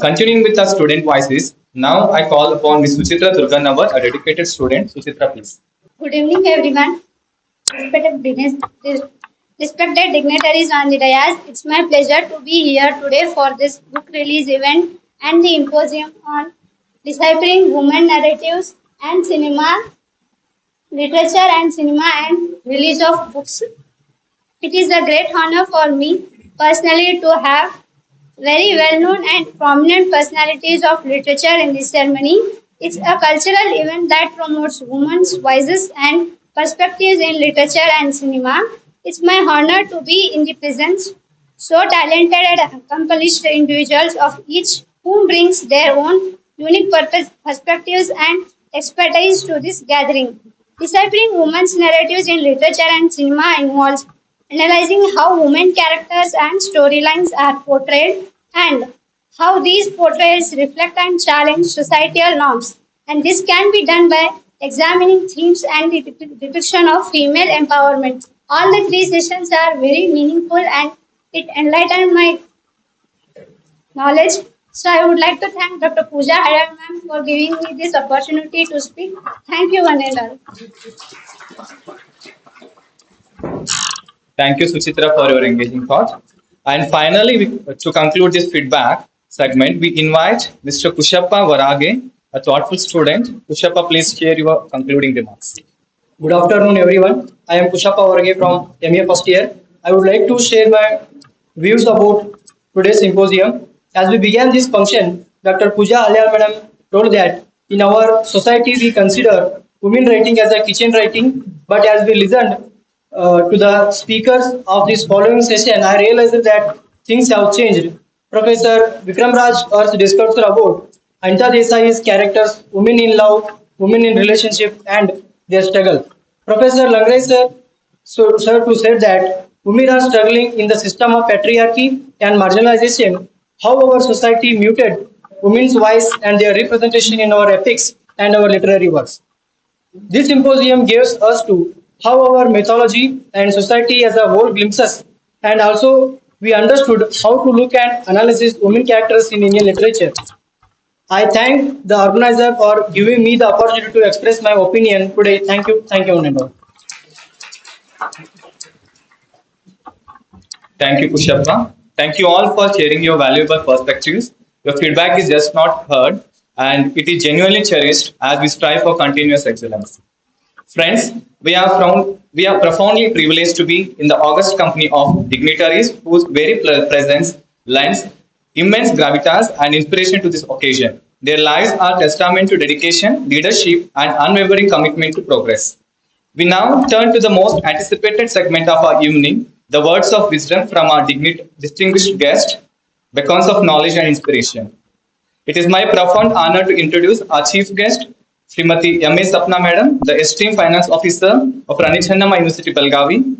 Continuing with our student voices, now I call upon Ms. Suchitra Durganavar, a dedicated student. Suchitra, please. Good evening, everyone. Respected dignitaries on the dais, it's my pleasure to be here today for this book release event and the symposium on deciphering women narratives and cinema, literature and cinema and release of books. It is a great honor for me personally to have very well-known and prominent personalities of literature in this ceremony. It's a cultural event that promotes women's voices and perspectives in literature and cinema. It's my honor to be in the presence so talented and accomplished individuals of each who brings their own unique perspectives and expertise to this gathering. Deciphering women's narratives in literature and cinema involves analyzing how women characters and storylines are portrayed and how these portrayals reflect and challenge societal norms. And this can be done by examining themes and the depiction of female empowerment. All the three sessions are very meaningful and it enlightened my knowledge. So I would like to thank Dr. Pooja Hayal ma'am for giving me this opportunity to speak. Thank you, one and all. Thank you, Suchitra, for your engaging thought. And finally, to conclude this feedback segment, we invite Mr. Kushappa Varage, a thoughtful student. Kushappa, please share your concluding remarks. Good afternoon, everyone. I am Kushappa Varge from MA first year. I would like to share my views about today's symposium. As we began this function, Dr. Pooja Alyar Madam told that in our society we consider women writing as a kitchen writing, but as we listened to the speakers of this following session, I realized that things have changed. Professor Vikram Raj Earth discussed about Anta Desai's characters, women in love, women in relationship, and their struggle. Professor Langre sir, to said that women are struggling in the system of patriarchy and marginalization, how our society muted women's voice and their representation in our ethics and our literary works. This symposium gives us to how our mythology and society as a whole glimpses, and also we understood how to look and analyze women characters in Indian literature. I thank the organizer for giving me the opportunity to express my opinion today. Thank you, Nendo. Thank you, Pushappa. Thank you all for sharing your valuable perspectives. Your feedback is just not heard, and it is genuinely cherished as we strive for continuous excellence. Friends, we are profoundly privileged to be in the august company of dignitaries whose very presence lends immense gravitas and inspiration to this occasion. Their lives are testament to dedication, leadership, and unwavering commitment to progress. We now turn to the most anticipated segment of our evening, the words of wisdom from our distinguished guest, beacons of knowledge and inspiration. It is my profound honor to introduce our chief guest, Srimati M.A. Sapna Madam, the esteemed finance officer of Ranichandama University, Belgavi.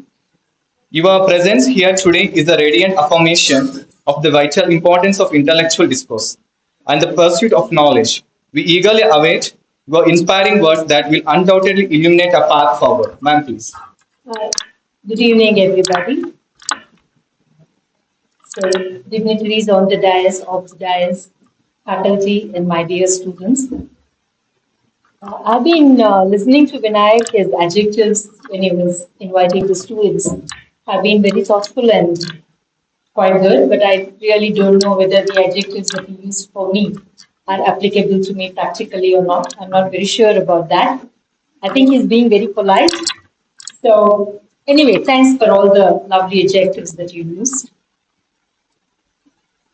Your presence here today is a radiant affirmation of the vital importance of intellectual discourse and the pursuit of knowledge. We eagerly await your inspiring words that will undoubtedly illuminate a path forward. Ma'am, please. Good evening, everybody. So, dignitaries on the dais, off the dais, faculty, and my dear students. I've been listening to Vinayak, his adjectives when he was inviting the students have been very thoughtful and quite good, but I really don't know whether the adjectives that he used for me are applicable to me practically or not. I'm not very sure about that. I think he's being very polite. So, anyway, thanks for all the lovely adjectives that you used.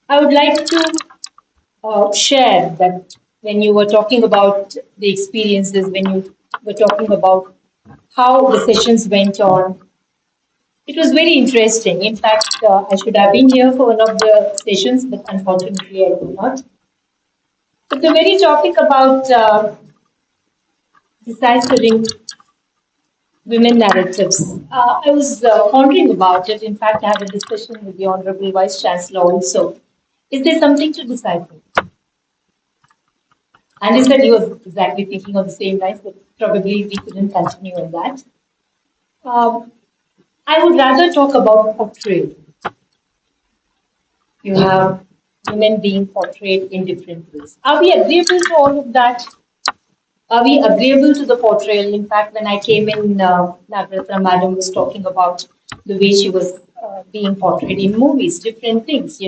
I would like to share that when you were talking about the experiences, when you were talking about how the sessions went on, it was very interesting. In fact, I should have been here for one of the sessions, but unfortunately I could not. But the very topic about deciphering women narratives, I was pondering about it. In fact, I had a discussion with the Honorable Vice Chancellor also. Is there something to decipher? And he said he was exactly thinking on the same lines, but probably we couldn't continue on that. Um, I would rather talk about portrayal. You have women being portrayed in different ways. Are we agreeable to all of that? Are we agreeable to the portrayal? In fact, when I came in, Navrata Madam was talking about the way she was being portrayed in movies, different things,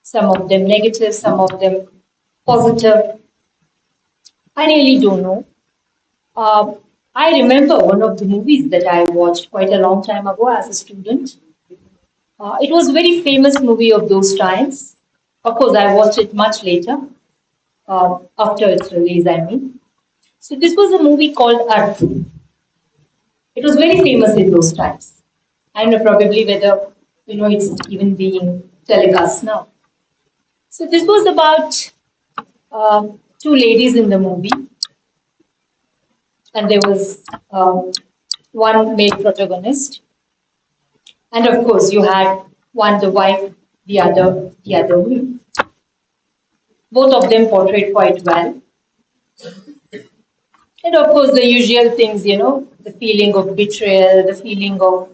some of them negative, some of them positive. I really don't know. Uh, I remember one of the movies that I watched quite a long time ago as a student. It was a very famous movie of those times. Of course, I watched it much later, after its release, I mean. So this was a movie called Earth. It was very famous in those times. I don't know probably whether it's even being telecast now. So this was about two ladies in the movie, and there was one male protagonist, and of course you had one the wife, the other me. Both of them portrayed quite well. And of course, the usual things, the feeling of betrayal, the feeling of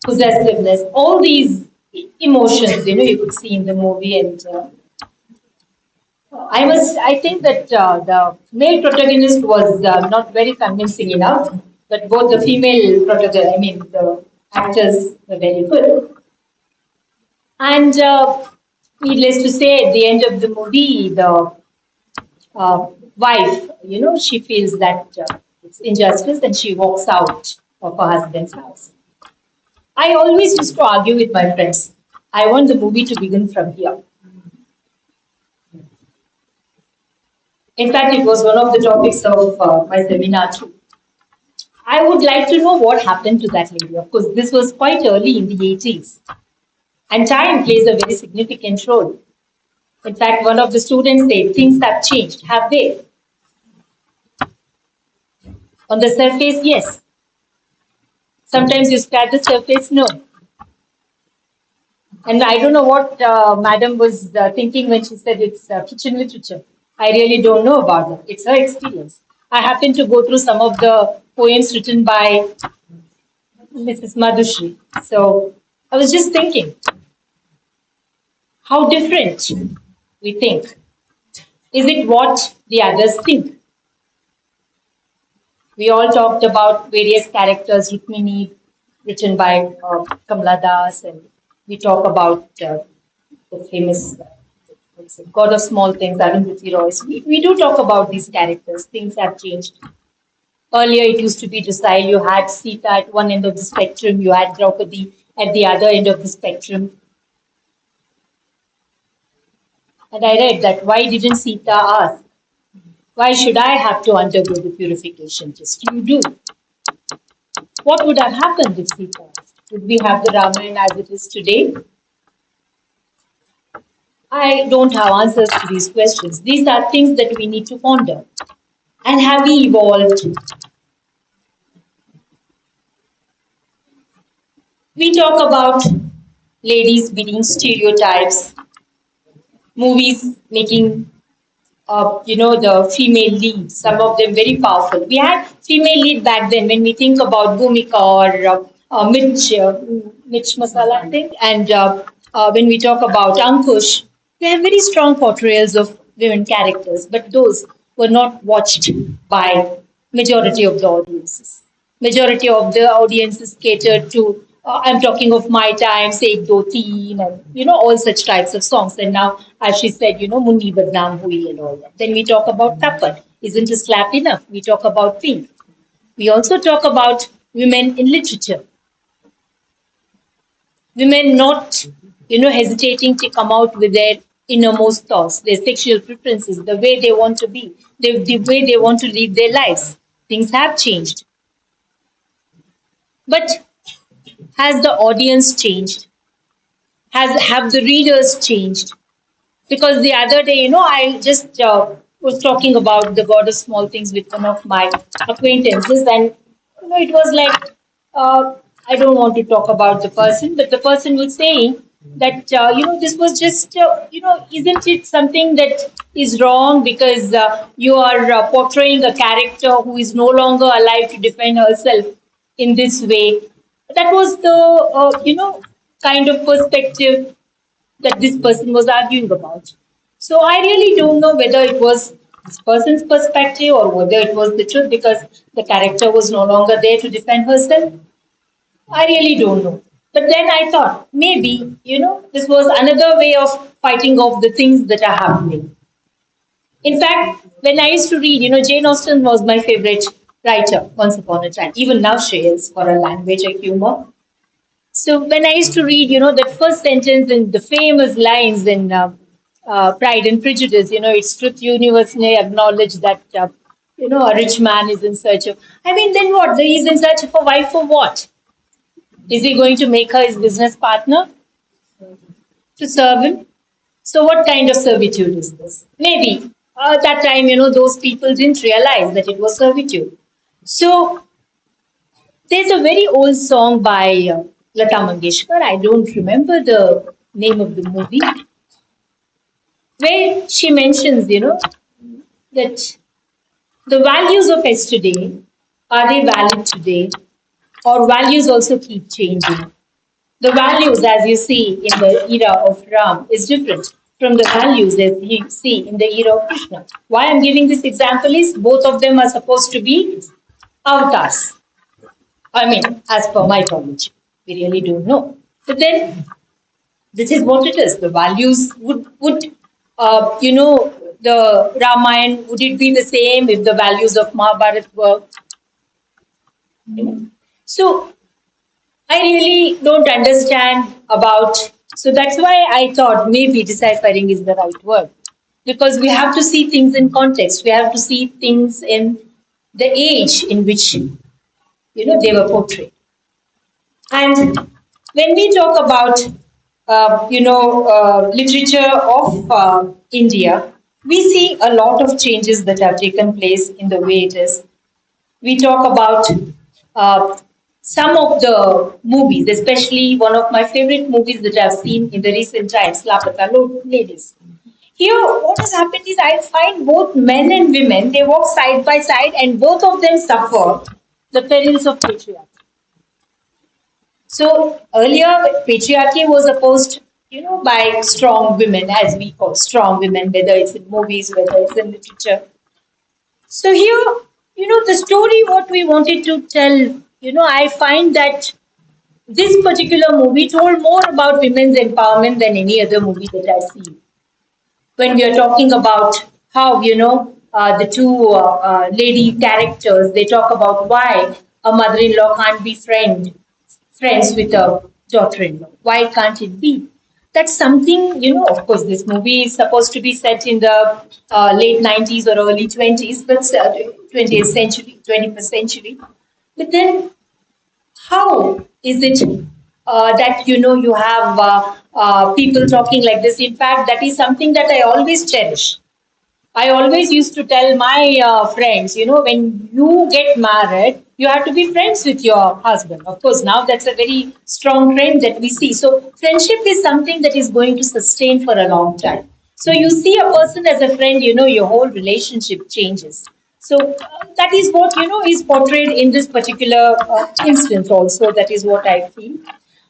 possessiveness, all these emotions, you could see in the movie. And I think that the male protagonist was not very convincing enough, but both the female protagonist, the actors were very good. And needless to say, at the end of the movie, the wife, she feels that it's injustice and she walks out of her husband's house. I always used to argue with my friends. I want the movie to begin from here. In fact, it was one of the topics of my seminar too. I would like to know what happened to that lady. Of course, this was quite early in the 80s. And time plays a very significant role. In fact, one of the students said things have changed. Have they? On the surface, yes. Sometimes you scratch the surface, no. And I don't know what Madam was thinking when she said it's kitchen literature. I really don't know about it. It's her experience. I happened to go through some of the poems written by Mrs. Madhushri. So I was just thinking how different we think. Is it what the others think? We all talked about various characters, Rukmini, written by Kamala Das, and we talk about the famous what's it, God of Small Things, Arundhati Roy. So we do talk about these characters. Things have changed. Earlier, it used to be docile. You had Sita at one end of the spectrum, you had Draupadi at the other end of the spectrum. And I read that why didn't Sita ask? Why should I have to undergo the purification test? You do. What would have happened if Sita asked? Would we have the Ramayana as it is today? I don't have answers to these questions. These are things that we need to ponder. And have we evolved? We talk about ladies beating stereotypes, movies making the female lead, some of them very powerful. We had female lead back then when we think about Bhumika or Mitch Masala, I think, and when we talk about Ankush, they have very strong portrayals of women characters, but those were not watched by majority of the audiences. Majority of the audiences catered to I'm talking of my time, say Do Teen, and all such types of songs. And now, as she said, Munni Badnaam Hui and all that. Then we talk about Tappad. Isn't a slap enough? We talk about Pink. We also talk about women in literature. Women not, hesitating to come out with their innermost thoughts, their sexual preferences, the way they want to be, the way they want to live their lives. Things have changed. But has the audience changed? Have the readers changed? Because the other day, I just was talking about the God of Small Things with one of my acquaintances, and it was like I don't want to talk about the person, but the person was saying that this was just isn't it something that is wrong because you are portraying a character who is no longer alive to defend herself in this way. That was the kind of perspective that this person was arguing about. So I really don't know whether it was this person's perspective or whether it was the truth because the character was no longer there to defend herself. I really don't know. But then I thought maybe, this was another way of fighting off the things that are happening. In fact, when I used to read, Jane Austen was my favorite writer once upon a time. Even now she is for her language and humor. So when I used to read, that first sentence in the famous lines in Pride and Prejudice, it's truth universally acknowledged that, a rich man is in search of. I mean, then what? He's in search of a wife for what? Is he going to make her his business partner to serve him? So what kind of servitude is this? Maybe at that time, those people didn't realize that it was servitude. So there's a very old song by Lata Mangeshkar. I don't remember the name of the movie, where she mentions, that the values of yesterday are they valid today, or values also keep changing. The values, as you see in the era of Ram, is different from the values as you see in the era of Krishna. Why I'm giving this example is both of them are supposed to be avatars. I mean, as per my knowledge, we really don't know. But then this is what it is. The values would the Ramayana, would it be the same if the values of Mahabharata were? So I really don't understand about. So that's why I thought maybe deciphering is the right word, because we have to see things in context. We have to see things in the age in which they were portrayed. And when we talk about, literature of India, we see a lot of changes that have taken place in the way it is. We talk about some of the movies, especially one of my favorite movies that I've seen in the recent times, Lapata Ladies. Here, what has happened is I find both men and women, they walk side by side and both of them suffer the perils of patriarchy. So earlier, patriarchy was opposed, by strong women, as we call strong women, whether it's in movies, whether it's in literature. So here, the story what we wanted to tell, I find that this particular movie told more about women's empowerment than any other movie that I've seen. When we are talking about how, the two lady characters, they talk about why a mother-in-law can't be friends with a daughter-in-law. Why can't it be? That's something, of course, this movie is supposed to be set in the late 90s or early 20s, but 20th century, 21st century. But then how is it that you have people talking like this? In fact, that is something that I always cherish. I always used to tell my friends, when you get married, you have to be friends with your husband. Of course, now that's a very strong trend that we see. So, friendship is something that is going to sustain for a long time. So, you see a person as a friend, your whole relationship changes. So, that is what, is portrayed in this particular instance, also. That is what I feel.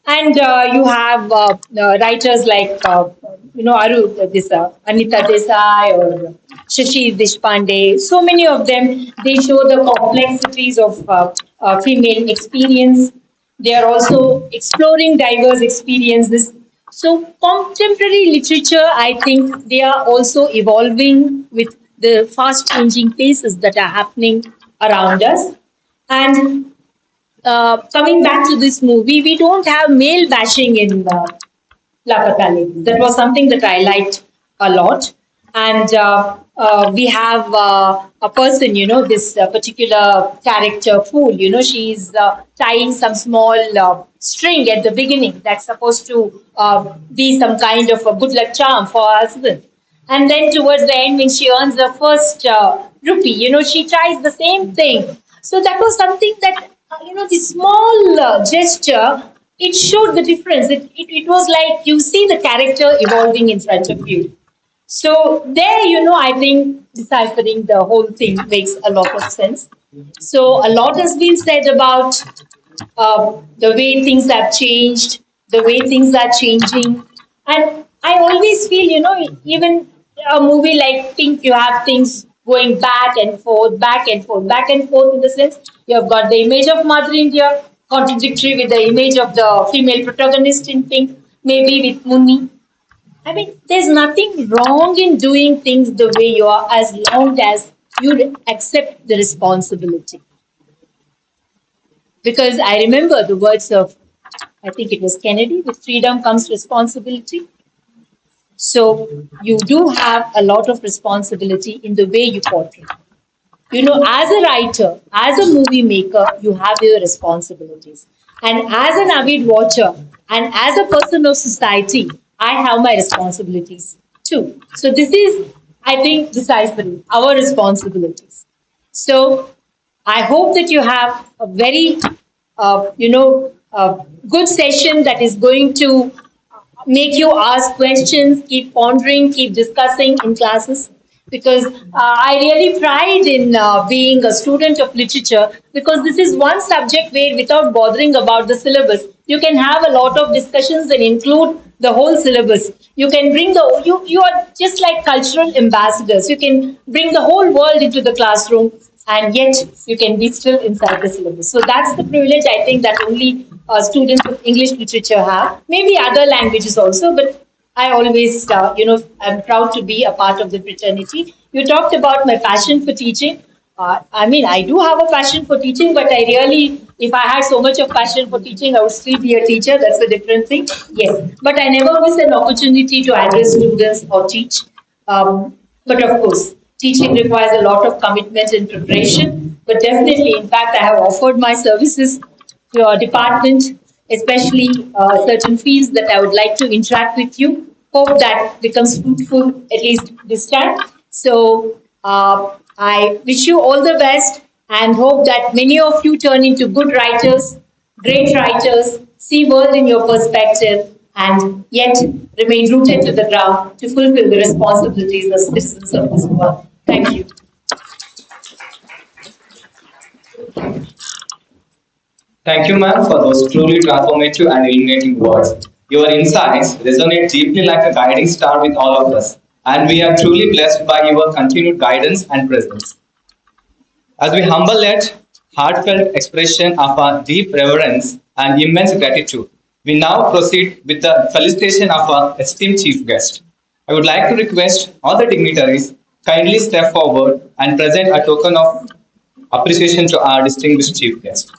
And you have writers like, this Anita Desai or Shashi Deshpande. So many of them, they show the complexities of female experience. They are also exploring diverse experiences. So contemporary literature, I think they are also evolving with the fast changing paces that are happening around us. And coming back to this movie, we don't have male bashing in Lapatali. That was something that I liked a lot. And we have a person, this particular character, Fool, she's tying some small string at the beginning that's supposed to be some kind of a good luck charm for her husband. And then towards the end, when she earns the first rupee, she tries the same thing. So that was something that, the small gesture, it showed the difference. It was like you see the character evolving in front of you. So there, I think deciphering the whole thing makes a lot of sense. So a lot has been said about the way things have changed, the way things are changing. And I always feel, even a movie like Pink, you have things going back and forth, back and forth, back and forth in the sense you have got the image of Mother India contradictory with the image of the female protagonist in Pink, maybe with Munni. I mean, there's nothing wrong in doing things the way you are as long as you accept the responsibility. Because I remember the words of, I think it was Kennedy, with freedom comes responsibility. So you do have a lot of responsibility in the way you portray. As a writer, as a movie maker, you have your responsibilities. And as an avid watcher and as a person of society, I have my responsibilities too. So this is, I think, deciphering our responsibilities. So I hope that you have a very, good session that is going to make you ask questions, keep pondering, keep discussing in classes. Because I really pride in being a student of literature because this is one subject where, without bothering about the syllabus, you can have a lot of discussions and include the whole syllabus. You can bring you are just like cultural ambassadors. You can bring the whole world into the classroom and yet you can be still inside the syllabus. So that's the privilege I think that only students of English literature have. Maybe other languages also, but I always, I'm proud to be a part of the fraternity. You talked about my passion for teaching. I mean, I do have a passion for teaching, but I really, if I had so much of passion for teaching, I would still be a teacher. That's a different thing. Yes, but I never miss an opportunity to address students or teach. But of course, teaching requires a lot of commitment and preparation. But definitely, in fact, I have offered my services to your department, especially certain fields that I would like to interact with you. Hope that becomes fruitful at least this time. So I wish you all the best and hope that many of you turn into good writers great writers, see world in your perspective, and yet remain rooted to the ground to fulfill the responsibilities as citizens of this world. Thank you. Thank you, ma'am, for those truly transformative and illuminating words. Your insights resonate deeply like a guiding star with all of us, and we are truly blessed by your continued guidance and presence. As we humble yet heartfelt expression of our deep reverence and immense gratitude, we now proceed with the felicitation of our esteemed chief guest. I would like to request all the dignitaries kindly step forward and present a token of appreciation to our distinguished chief guest.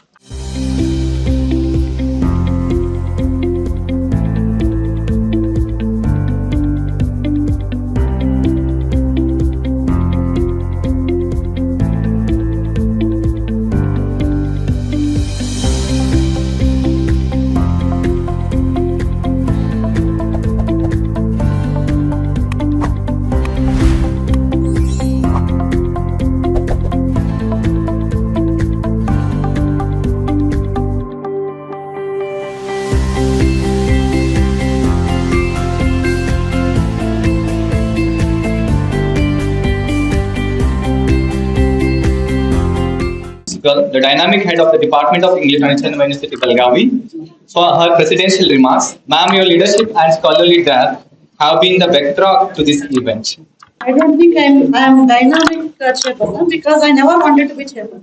The dynamic head of the Department of English and University Belgavi, for her presidential remarks. Ma'am, your leadership and scholarly depth have been the backdrop to this event. I don't think I'm dynamic chairperson because I never wanted to be chairperson.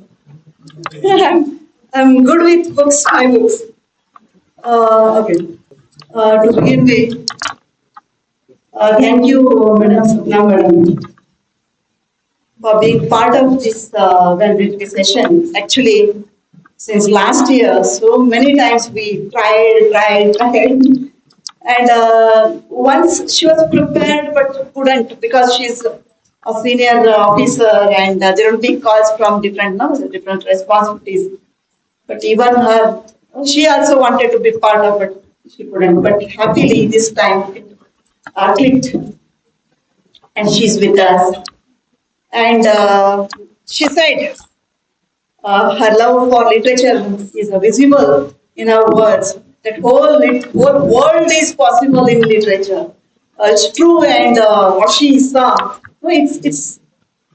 I'm good with books, my books. Okay. To begin with, thank you, Madam Sapna Madam, for being part of this well session. Actually, since last year, so many times we tried, and once she was prepared but couldn't because she's a senior officer and there will be calls from different different responsibilities. But even her, she also wanted to be part of it. She couldn't. But happily this time it clicked, and she's with us. And she said her love for literature is visible in her words. That whole world is possible in literature. It's true, and what she saw, no, it's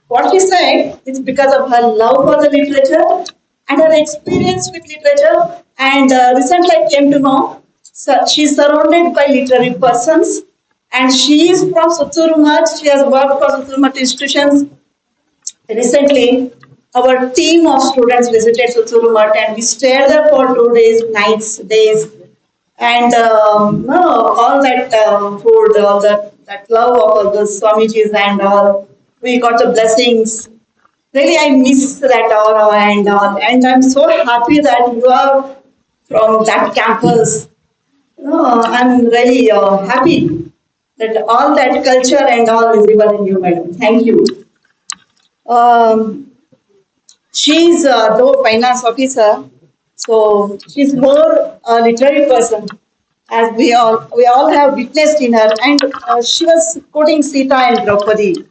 what she said. It's because of her love for the literature and her experience with literature. And recently, I came to know she's surrounded by literary persons, and she is from Sutsurumat. She has worked for Sutsurumat institutions. Recently, our team of students visited Sutsurumat and we stayed there for 2 days, nights, days, and no, all that food, all that love of all the Swamijis and all, we got the blessings. Really, I miss that aura and all, and I'm so happy that you are from that campus. I'm really happy that all that culture and all is visible in you, madam. Thank you. Um, she's though finance officer, so she's more a literary person, as we all have witnessed in her. And she was quoting Sita and Draupadi.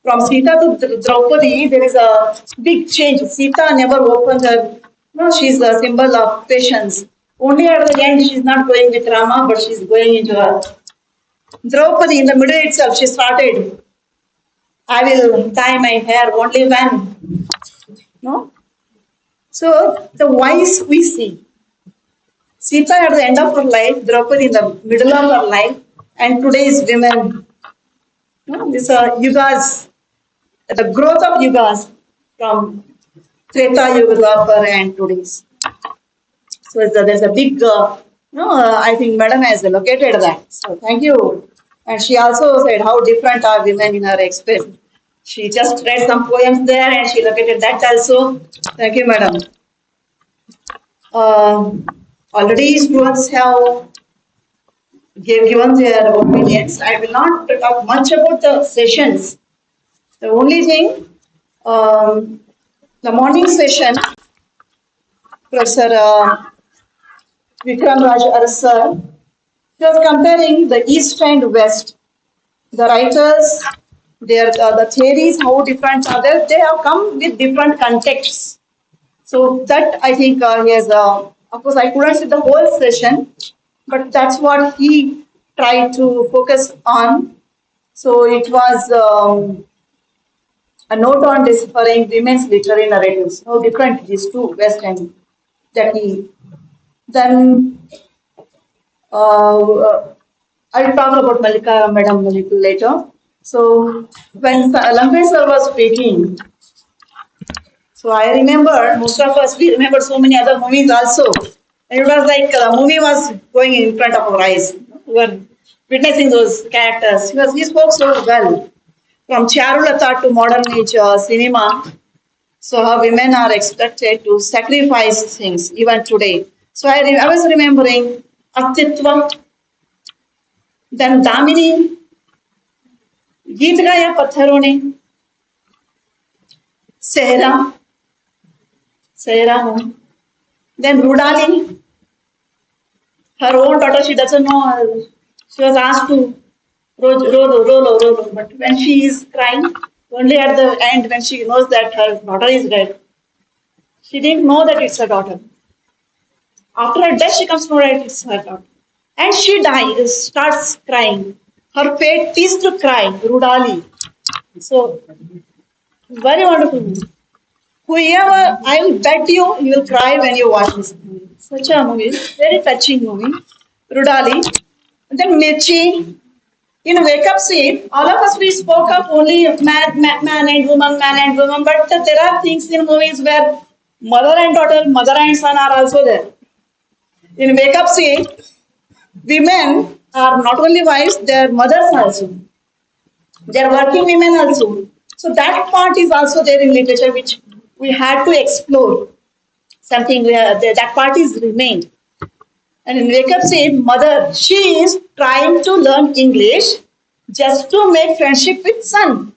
From Sita to Draupadi, there is a big change. Sita never opened her. No, she's a symbol of patience. Only at the end, she's not going with Rama, but she's going into her. Draupadi, in the middle itself, she started. I will tie my hair only when. No? So the wise we see. Sita at the end of her life, Draupadi in the middle of her life, and today's women. No? These are yugas, the growth of yugas from Treta Yuga Dwapar and today's. So there's a big, I think Madam has located that. So thank you. And she also said how different are women in her experience. She just read some poems there and she located that also. Thank you, Madam. Already students have given their opinions. I will not talk much about the sessions. The only thing, the morning session, Professor Vikram Raj Arasar, he was comparing the East and West. The writers, the theories, how different are they have come with different contexts. So that I think he has Of course, I couldn't see the whole session, but that's what he tried to focus on. So it was a note on deciphering women's literary narratives. How different these two, West and that he. Then I'll talk about Malika Madam a little later. So when Lankay sir was speaking, so I remember most of us we remember so many other movies also. And it was like the movie was going in front of our eyes. We were witnessing those characters. He spoke so well. From Charulata to modern age cinema, so how women are expected to sacrifice things even today. So I was remembering Astitva, then Damini, गीत गाया पत्थरों ने सहरा सहरा हूँ then Rudali, her own daughter, she doesn't know, she was asked to roll, but when she is crying, only at the end when she knows that her daughter is dead, she didn't know that it's her daughter. After her death, she comes to know that it's her daughter. And she dies, starts crying. Her fate is to cry, Rudali. So, very wonderful movie. Whoever, I will bet you will cry when you watch this movie. Such a movie, very touching movie. Rudali. And then Mirchi. In Wake Up Scene, all of us we spoke of only man and woman, but there are things in movies where mother and daughter, mother and son are also there. In Wake Up Scene, women are not only wives, they are mothers also. They are working women also. So that part is also there in literature, which we had to explore. Something where that part is remained. And in Wake Up Scene, mother, she is trying to learn English just to make friendship with son.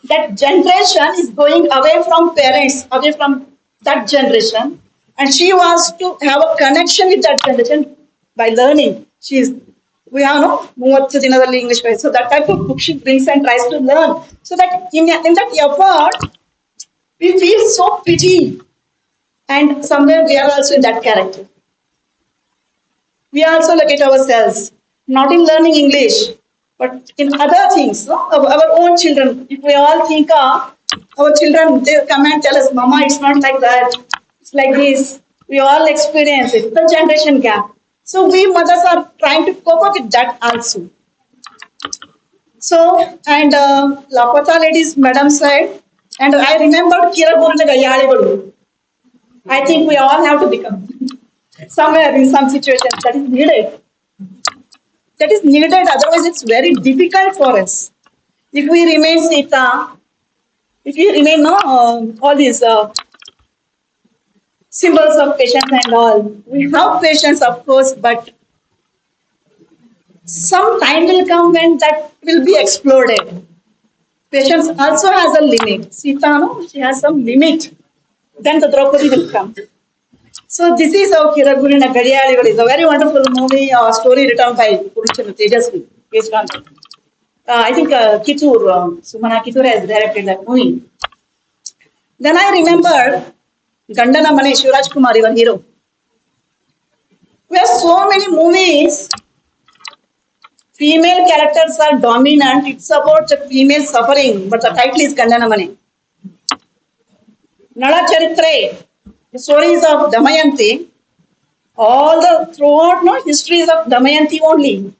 That generation is going away from parents, away from that generation, and she wants to have a connection with that generation by learning. We have no more to another English way. So that type of book she brings and tries to learn. So that in that effort, we feel so pity, and somewhere we are also in that character. We also look at ourselves, not in learning English, but in other things, no? Our own children. If we all think our children, they come and tell us, Mama, it's not like that, it's like this. We all experience it, the generation gap. So we mothers are trying to cope up with that also. So, and Lapata ladies, madam said, and I remembered Kira Guruna Gayale. I think we all have to become somewhere in some situations that is needed. That is needed, otherwise it's very difficult for us. If we remain Sita, if we remain all these symbols of patience and all, we have patience of course, but some time will come when that will be exploded. Patience also has a limit. Sita, no, she has some limit. Then the Draupadi will come. So this is how Kiragurina Gadiyalival is a very wonderful movie, story written by Puruchana Tejasvi, based on I think Sumana Kitur has directed that movie. Then I remember Gandana Mane, Shivraj Kumar, your hero. We have so many movies, female characters are dominant, it's about the female suffering, but the title is Gandana Mane. Nala Charitre, the stories of Damayanti, all the throughout histories of Damayanti only.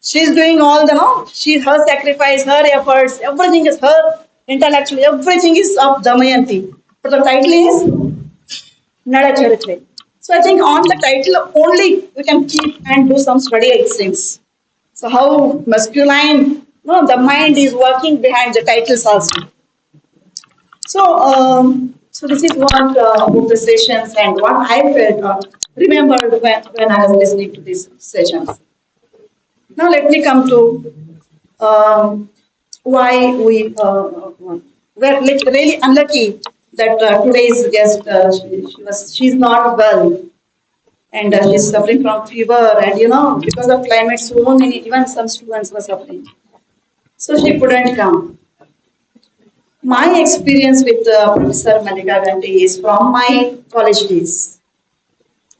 She's doing all the her sacrifice, her efforts, everything is her intellectually, everything is of Damayanti. But the title is Nada Charitre. So I think on the title only we can keep and do some study things. So how masculine, the mind is working behind the titles also. So this is what about the sessions and what I felt remembered when I was listening to these sessions. Now let me come to why we were really unlucky that today's guest she's not well and she's suffering from fever and because of climate so many even some students were suffering, so she couldn't come. My experience with Professor Malika Gandhi is from my college days.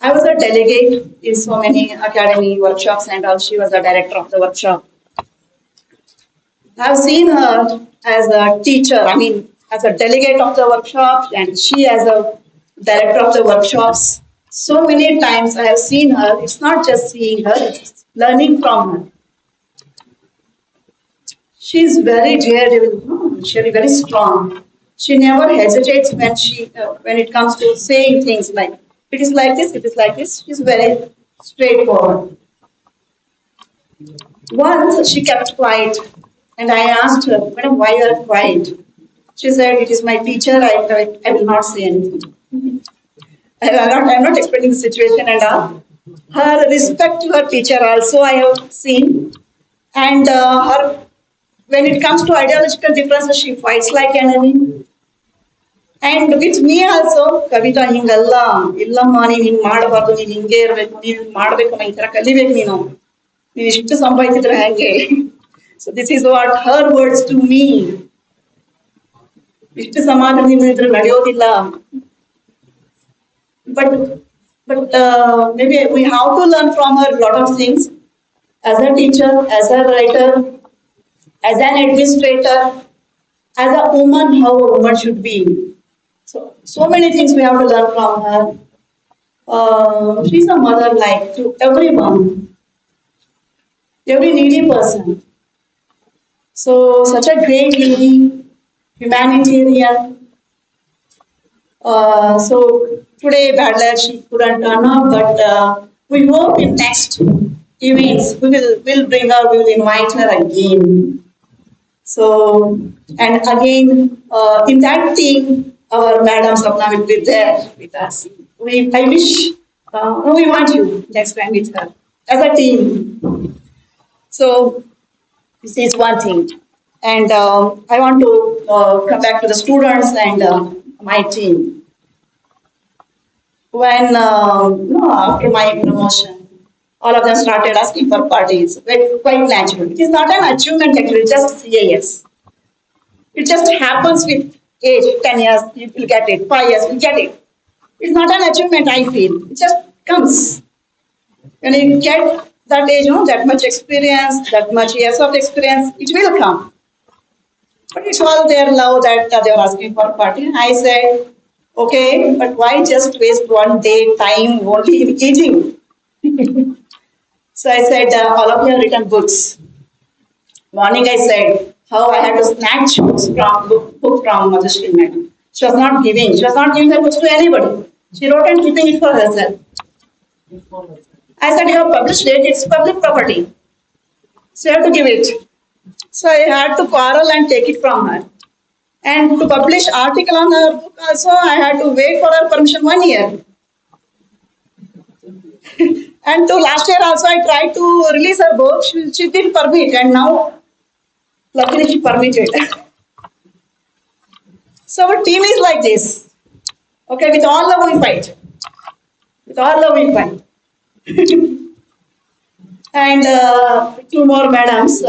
I was a delegate in so many academy workshops, and also she was the director of the workshop. I've seen her as a teacher, I mean, as a delegate of the workshop, and she as a director of the workshops. So many times I have seen her. It's not just seeing her, it's learning from her. She's very daredevil, she's very strong. She never hesitates when it comes to saying things like, it is like this, it is like this. She's very straightforward. Once she kept quiet, and I asked her, Madam, why you are quiet? She said, it is my teacher, I will not say anything. I'm not explaining the situation and all. Her respect to her teacher also I have seen. And her, when it comes to ideological differences, she fights like enemy. And with me also, Kavita ಹಿಂಗಲ್ಲ ಇಲ್ಲಮ್ಮ ನೀನು ಹಿಂಗ್ ಮಾಡಬಾರ್ದು ನೀನು ಹಿಂಗೆ ಇರಬೇಕು ನೀನು ಮಾಡ್ಬೇಕಮ್ಮ ಈ ತರ ಕಲಿಬೇಕು ನೀನು ಇಷ್ಟು ಸಂಪಾದಿಸಿದ್ರೆ ಹೇಗೆ so this is what her words to me ಇಷ್ಟು ಸಮಾಜದಿಂದ ಇದ್ರೆ ನಡೆಯೋದಿಲ್ಲ but maybe we have to learn from her a lot of things as a teacher, as a writer, as an administrator, as a woman, how a woman should be. So many things we have to learn from her. She's a mother like to everyone, every needy person. So such a great lady, humanitarian. So today bad luck she couldn't turn up, but we hope in next events we'll bring her, we'll invite her again. So and again in that team our Madam Sapna will be there with us. I wish we want you next time with her as a team. So this is one thing, and I want to come back to the students and my team. When after my promotion, all of them started asking for parties, quite natural. It is not an achievement actually, just CAS. It just happens with age, 10 years, you will get it, 5 years, you get it. It's not an achievement, I feel. It just comes. When you get that age, that much experience, that much years of experience, it will come. But it's all their love that they are asking for party. I said, okay, but why just waste one day time only in eating? So I said, all of you have written books. Morning I said, how I had to snatch books from book from Madhusri Madam. She was not giving the books to anybody. She wrote and keeping it for herself. I said, you have published it, it's public property. So you have to give it. So I had to quarrel and take it from her. And to publish article on her book also, I had to wait for her permission 1 year. And to last year also, I tried to release her book. She didn't permit, and now, luckily, she permitted. So our team is like this. Okay, with all love we fight. With all love we fight. And two more madams,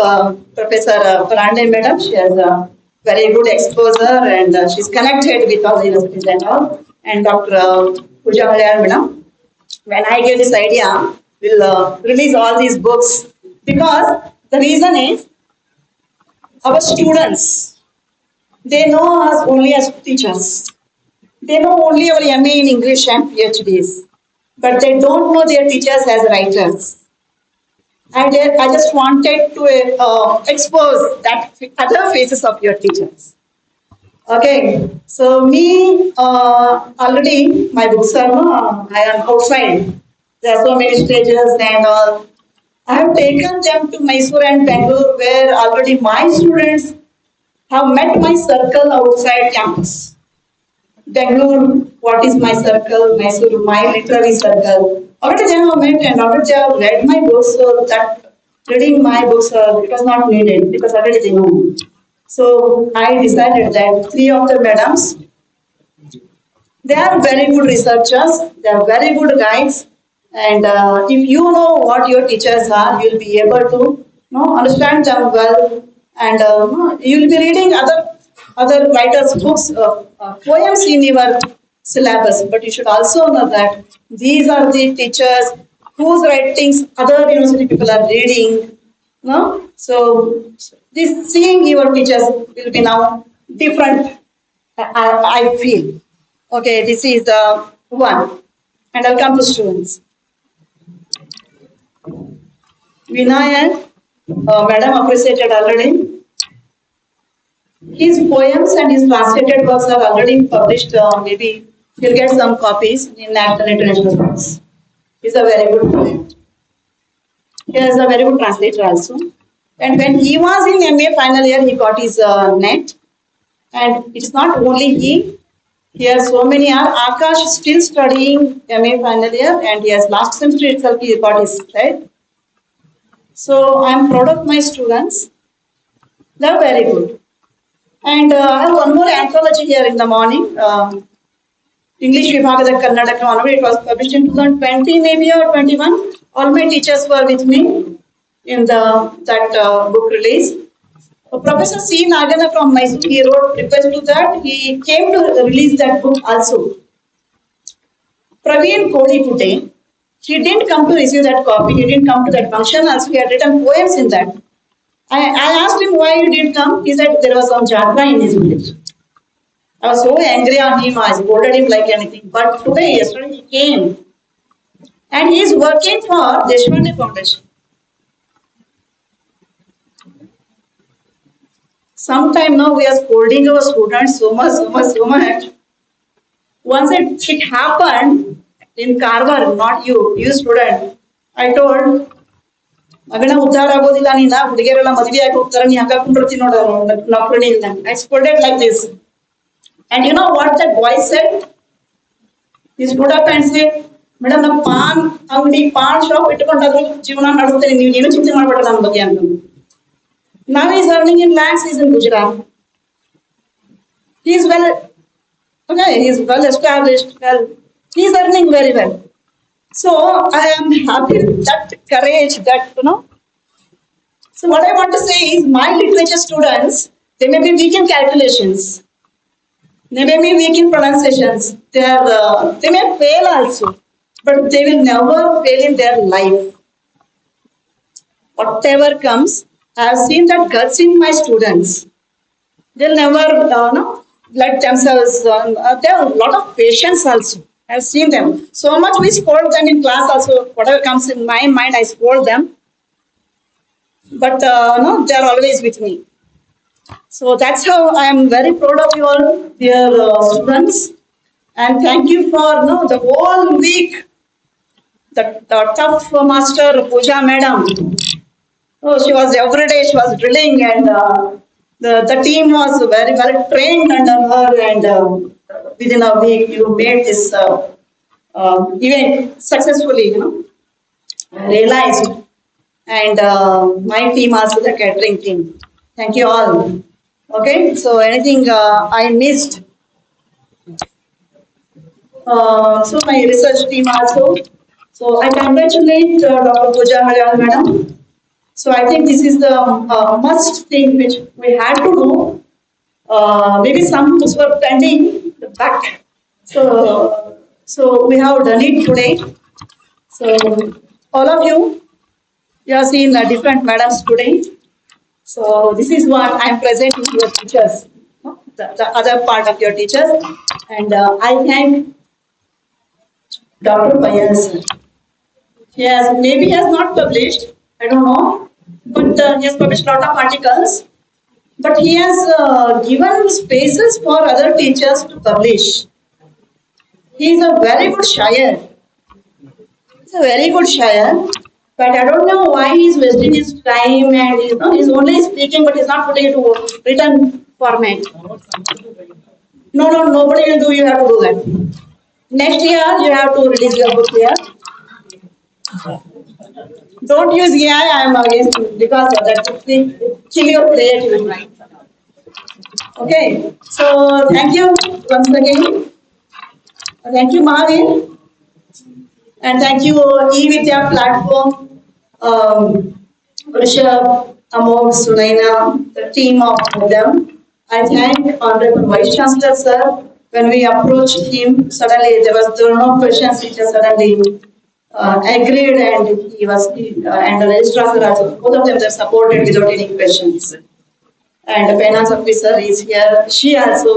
Professor Parande madam, she has a very good exposure and she's connected with all the universities and all. And Dr. Puja Malayan madam, when I gave this idea, we'll release all these books because the reason is our students, they know us only as teachers. They know only our MA in English and PhDs, but they don't know their teachers as writers. I just wanted to expose that other faces of your teachers. Okay, so me already my books are I am outside. There are so many stages and all. I have taken them to Mysore and Bangalore, where already my students have met my circle outside campus. Bangalore, what is my circle? Mysore, my literary circle. Already they have met and already they have read my books, so that reading my books it was not needed because already they know. So I decided that 3 of the madams, they are very good researchers, they are very good guides, and if you know what your teachers are, you will be able to understand them well, and you will be reading other writers' books, poems in your syllabus, but you should also know that these are the teachers whose writings other university people are reading. No, so this seeing your teachers will be now different. I feel. Okay, this is the one, and I'll come to students. Vinayak, madam appreciated already. His poems and his translated works are already published. Maybe you'll get some copies in national and international books. He's a very good poet. He is a very good translator also. And when he was in MA final year, he got his net. And it's not only he. Here so many are. Akash is still studying MA final year, and he has last semester itself he got his net. So I'm proud of my students. They're very good. And I have one more anthology here in the morning. English Vibhagada Karnataka Honorary. It was published in 2020 maybe or 21. All my teachers were with me in that book release. Professor C. Nagana from Mysore, he wrote request to that. He came to release that book also. Praveen Kodipute, he didn't come to receive that copy. He didn't come to that function also. He had written poems in that. I asked him why he didn't come. He said there was some jatra in his village. I was so angry on him. I scolded him like anything. But yesterday he came. And he is working for Deshpande Foundation. Sometime now we are scolding our students so much. Once it happened in Karwar, not you student. I told, I scolded like this. And you know what that boy said? He stood up and said, Madam, na pan angdi pan shop itkondaru jivana nadustene ನೀವು ಏನು ಚಿಂತೆ ಮಾಡಬೇಡ ನನ್ನ ಬಗ್ಗೆ ಅಂತ. Now he is earning in lakhs. He is in Gujarat. He is well established. Well, he is earning very well. So I am happy with that courage that So what I want to say is, my literature students, they may be weak in calculations. They may be weak in pronunciations. They may fail also, but they will never fail in their life. Whatever comes, I have seen that guts in my students. They'll never let themselves. They have a lot of patience also. I've seen them. So much we scold them in class also. Whatever comes in my mind, I scold them. But they are always with me. So that's how I am very proud of you all, dear students. And thank you for the whole week. The tough master Pooja madam. Oh, she was every day, she was drilling, and the team was very well trained under her, and within a week you made this event successfully, realized. And my team also, the catering team. Thank you all. Okay, so anything I missed? So my research team also. So I congratulate Dr. Pooja madam. So I think this is the must thing which we had to do. Maybe some books were pending back. So we have done it today. So all of you have seen different madams today. So this is what I am presenting to your teachers, the other part of your teachers. And I thank Dr. Payal sir. Maybe he has not published, I don't know, but he has published a lot of articles. But he has given spaces for other teachers to publish. He is a very good shire. He's a very good shire. But I don't know why he's wasting his time, and he's only speaking, but he's not putting it to written format. No, nobody will do. You have to do that. Next year, you have to release your book here. Don't use AI. I am against it because that will kill your creativity. Okay. So thank you once again. Thank you, Mahavir. And thank you, eVidya platform, Rishabh, Amol, Sunaina, the team of them. I thank Honorable Vice Chancellor, sir, when we approached him, suddenly there were no questions. He just suddenly agreed, and and the registrar sir also, both of them were supported without any questions. And the finance officer is here. She also,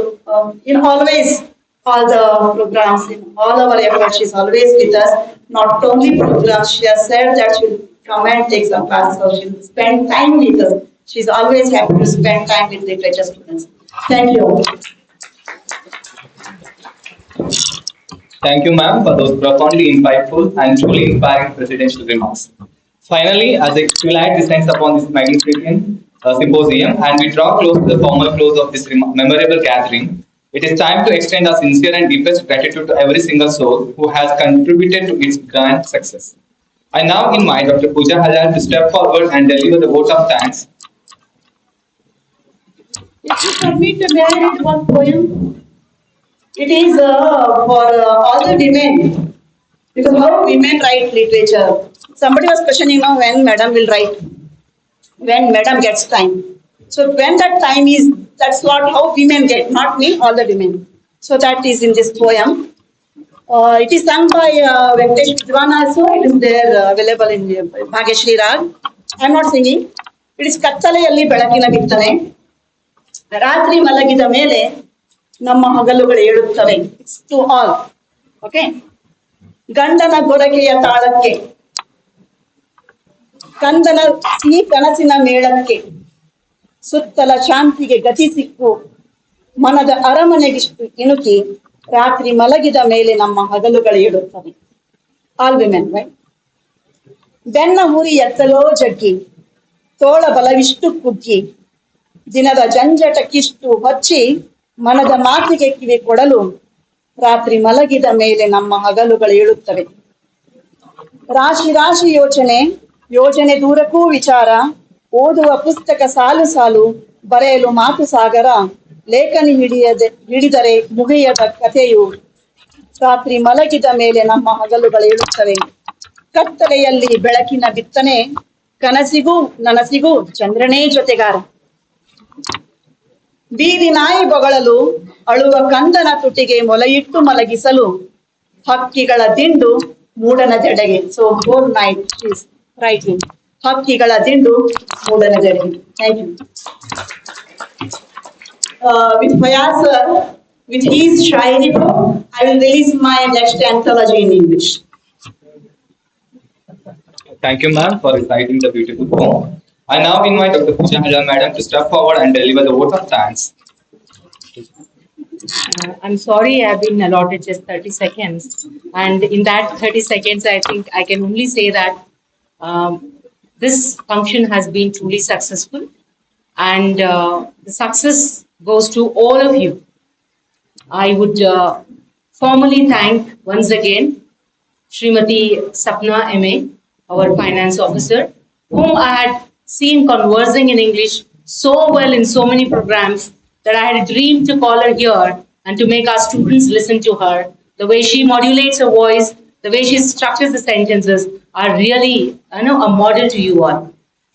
in always all the programs, in all our efforts, she's always with us. Not only programs, she has said that she'll come and take some classes or she'll spend time with us. She's always happy to spend time with literature students. Thank you. Thank you, ma'am, for those profoundly insightful and truly inspiring presidential remarks. Finally, as the twilight descends upon this magnificent symposium and we draw close to the formal close of this memorable gathering, it is time to extend our sincere and deepest gratitude to every single soul who has contributed to its grand success. I now invite Dr. Pooja Halal to step forward and deliver the vote of thanks. If you permit, may I read one poem? It is for all the women. Because how women write literature. Somebody was questioning when madam will write, when madam gets time. So when that time is, that's what how women get, not me, all the women. So that is in this poem. It is sung by Venkatesh Vidwan also. It is there available in Bhageshri Rag. I am not singing. It is ಕತ್ತಲೆಯಲ್ಲಿ ಬೆಳಕಿನ ಬಿತ್ತನೆ ರಾತ್ರಿ ಮಲಗಿದ ಮೇಲೆ ನಮ್ಮ ಹಗಲುಗಳು ಏಳುತ್ತವೆ. It's to all. Okay. ಗಂಡನ ಗೊರಕೆಯ ತಾಳಕ್ಕೆ ಕಂದನ ಈ ಕನಸಿನ ಮೇಳಕ್ಕೆ ಸುತ್ತಲ ಶಾಂತಿಗೆ ಗತಿ ಸಿಕ್ಕು ಮನದ ಅರಮನೆಗಿಷ್ಟು ಇಣುಕಿ ರಾತ್ರಿ ಮಲಗಿದ ಮೇಲೆ ನಮ್ಮ ಹಗಲುಗಳು ಏಳುತ್ತವೆ. All women right. ಬೆನ್ನ ಹುರಿ ಎತ್ತಲೋ ಜಗ್ಗಿ ತೋಳ ಬಲವಿಷ್ಟು ಕುಗ್ಗಿ ದಿನದ ಜಂಜಟಕ್ಕಿಷ್ಟು ಹೊಚ್ಚಿ ಮನದ ಮಾತಿಗೆ ಕಿವಿ ಕೊಡಲು ರಾತ್ರಿ ಮಲಗಿದ ಮೇಲೆ ನಮ್ಮ ಹಗಲುಗಳು ಏಳುತ್ತವೆ. ರಾಶಿ ರಾಶಿ ಯೋಚನೆ ದೂರಕ್ಕೂ ವಿಚಾರ ಓದುವ ಪುಸ್ತಕ ಸಾಲು ಸಾಲು ಬರೆಯಲು ಮಾತು ಸಾಗರ ಲೇಖನಿ ಹಿಡಿದರೆ ಮುಗಿಯದ ಕಥೆಯು ರಾತ್ರಿ ಮಲಗಿದ ಮೇಲೆ ನಮ್ಮ ಹಗಲುಗಳು ಏಳುತ್ತವೆ. ಕತ್ತಲೆಯಲ್ಲಿ ಬೆಳಕಿನ ಬಿತ್ತನೆ ಕನಸಿಗೂ ನನಸಿಗೂ ಚಂದ್ರನೇ ಜೊತೆಗಾರ. ಬೀದಿ ನಾಯಿ ಬೊಗಳಲು ಅಳುವ ಕಂದನ ತುಟಿಗೆ ಮೊಲೆಯಿಟ್ಟು ಮಲಗಿಸಲು ಹಕ್ಕಿಗಳ ದಿಂಡು ಮೂಡನ ಜಡೆಗೆ. So god night is writing ಹಕ್ಕಿಗಳ ದಿಂಡು ಮೂಡನ ಜಡೆಗೆ. Thank you. With Fayaz sir, with his shairi book, I will release my next anthology in English. Thank you, ma'am, for reciting the beautiful poem. I now invite Dr. Pooja Halal, madam, to step forward and deliver the vote of thanks. I'm sorry I've been allotted just 30 seconds. And in that 30 seconds, I think I can only say that this function has been truly successful. And the success goes to all of you. I would formally thank once again Srimati Sapna MA, our finance officer, whom I had seen conversing in English so well in so many programs that I had dreamed to call her here and to make our students listen to her. The way she modulates her voice, the way she structures the sentences are really, a model to you all.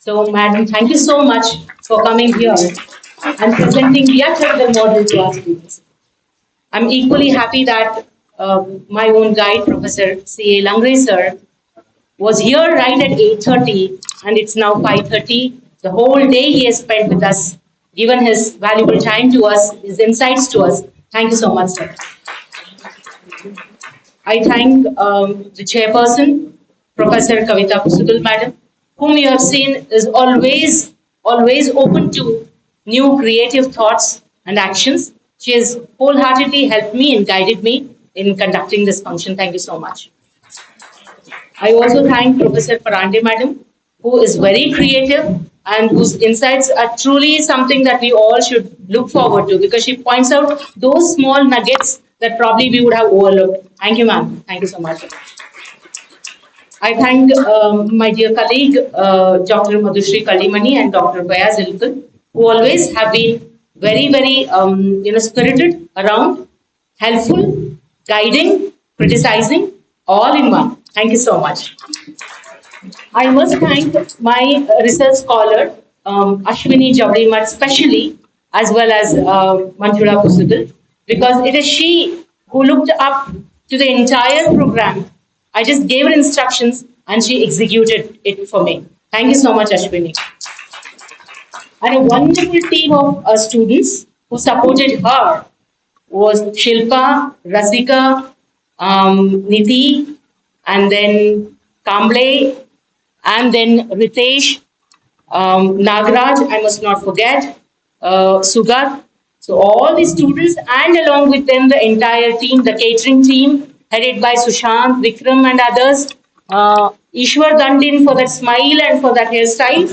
So, madam, thank you so much for coming here and presenting yet another model to our students. I'm equally happy that my own guide, Professor C.A. Langre sir, was here right at 8:30 and it's now 5:30. The whole day he has spent with us, given his valuable time to us, his insights to us. Thank you so much, sir. I thank the chairperson, Professor Kavita Kusudul madam, whom you have seen is always open to new creative thoughts and actions. She has wholeheartedly helped me and guided me in conducting this function. Thank you so much. I also thank Professor Parande madam, who is very creative and whose insights are truly something that we all should look forward to, because she points out those small nuggets that probably we would have overlooked. Thank you, ma'am. Thank you so much. I thank my dear colleague, Dr. Madhushri Kalimani and Dr. Bayaz Ilkul, who always have been very, spirited around, helpful, guiding, criticizing, all in one. Thank you so much. I must thank my research scholar, Ashwini Javrimat, specially, as well as Manjula Kusudal, because it is she who looked up to the entire program. I just gave her instructions and she executed it for me. Thank you so much, Ashwini. And a wonderful team of students who supported her was Shilpa, Rasika, Nidhi, and then Kamble, and then Ritesh, Nagraj, I must not forget, Sugat. So all the students and along with them the entire team, the catering team headed by Sushant, Vikram and others. Ishwar Dandin for that smile and for that hairstyle.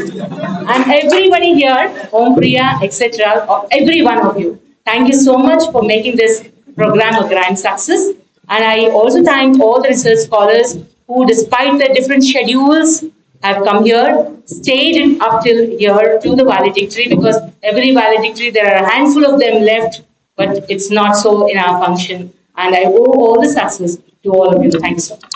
And everybody here, Om Priya, etc., every one of you. Thank you so much for making this program a grand success. And I also thank all the research scholars who, despite their different schedules, have come here, stayed up till here to the valedictory, because every valedictory there are a handful of them left, but it's not so in our function. And I owe all the success to all of you. Thank you so much.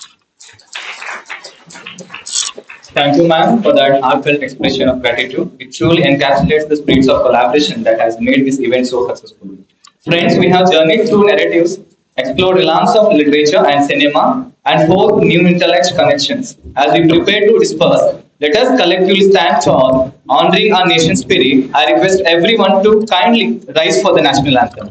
Thank you, ma'am, for that heartfelt expression of gratitude. It truly encapsulates the spirit of collaboration that has made this event so successful. Friends, we have journeyed through narratives, explored realms of literature and cinema, and forged new intellect connections. As we prepare to disperse, let us collectively stand tall, honoring our nation's spirit. I request everyone to kindly rise for the national anthem.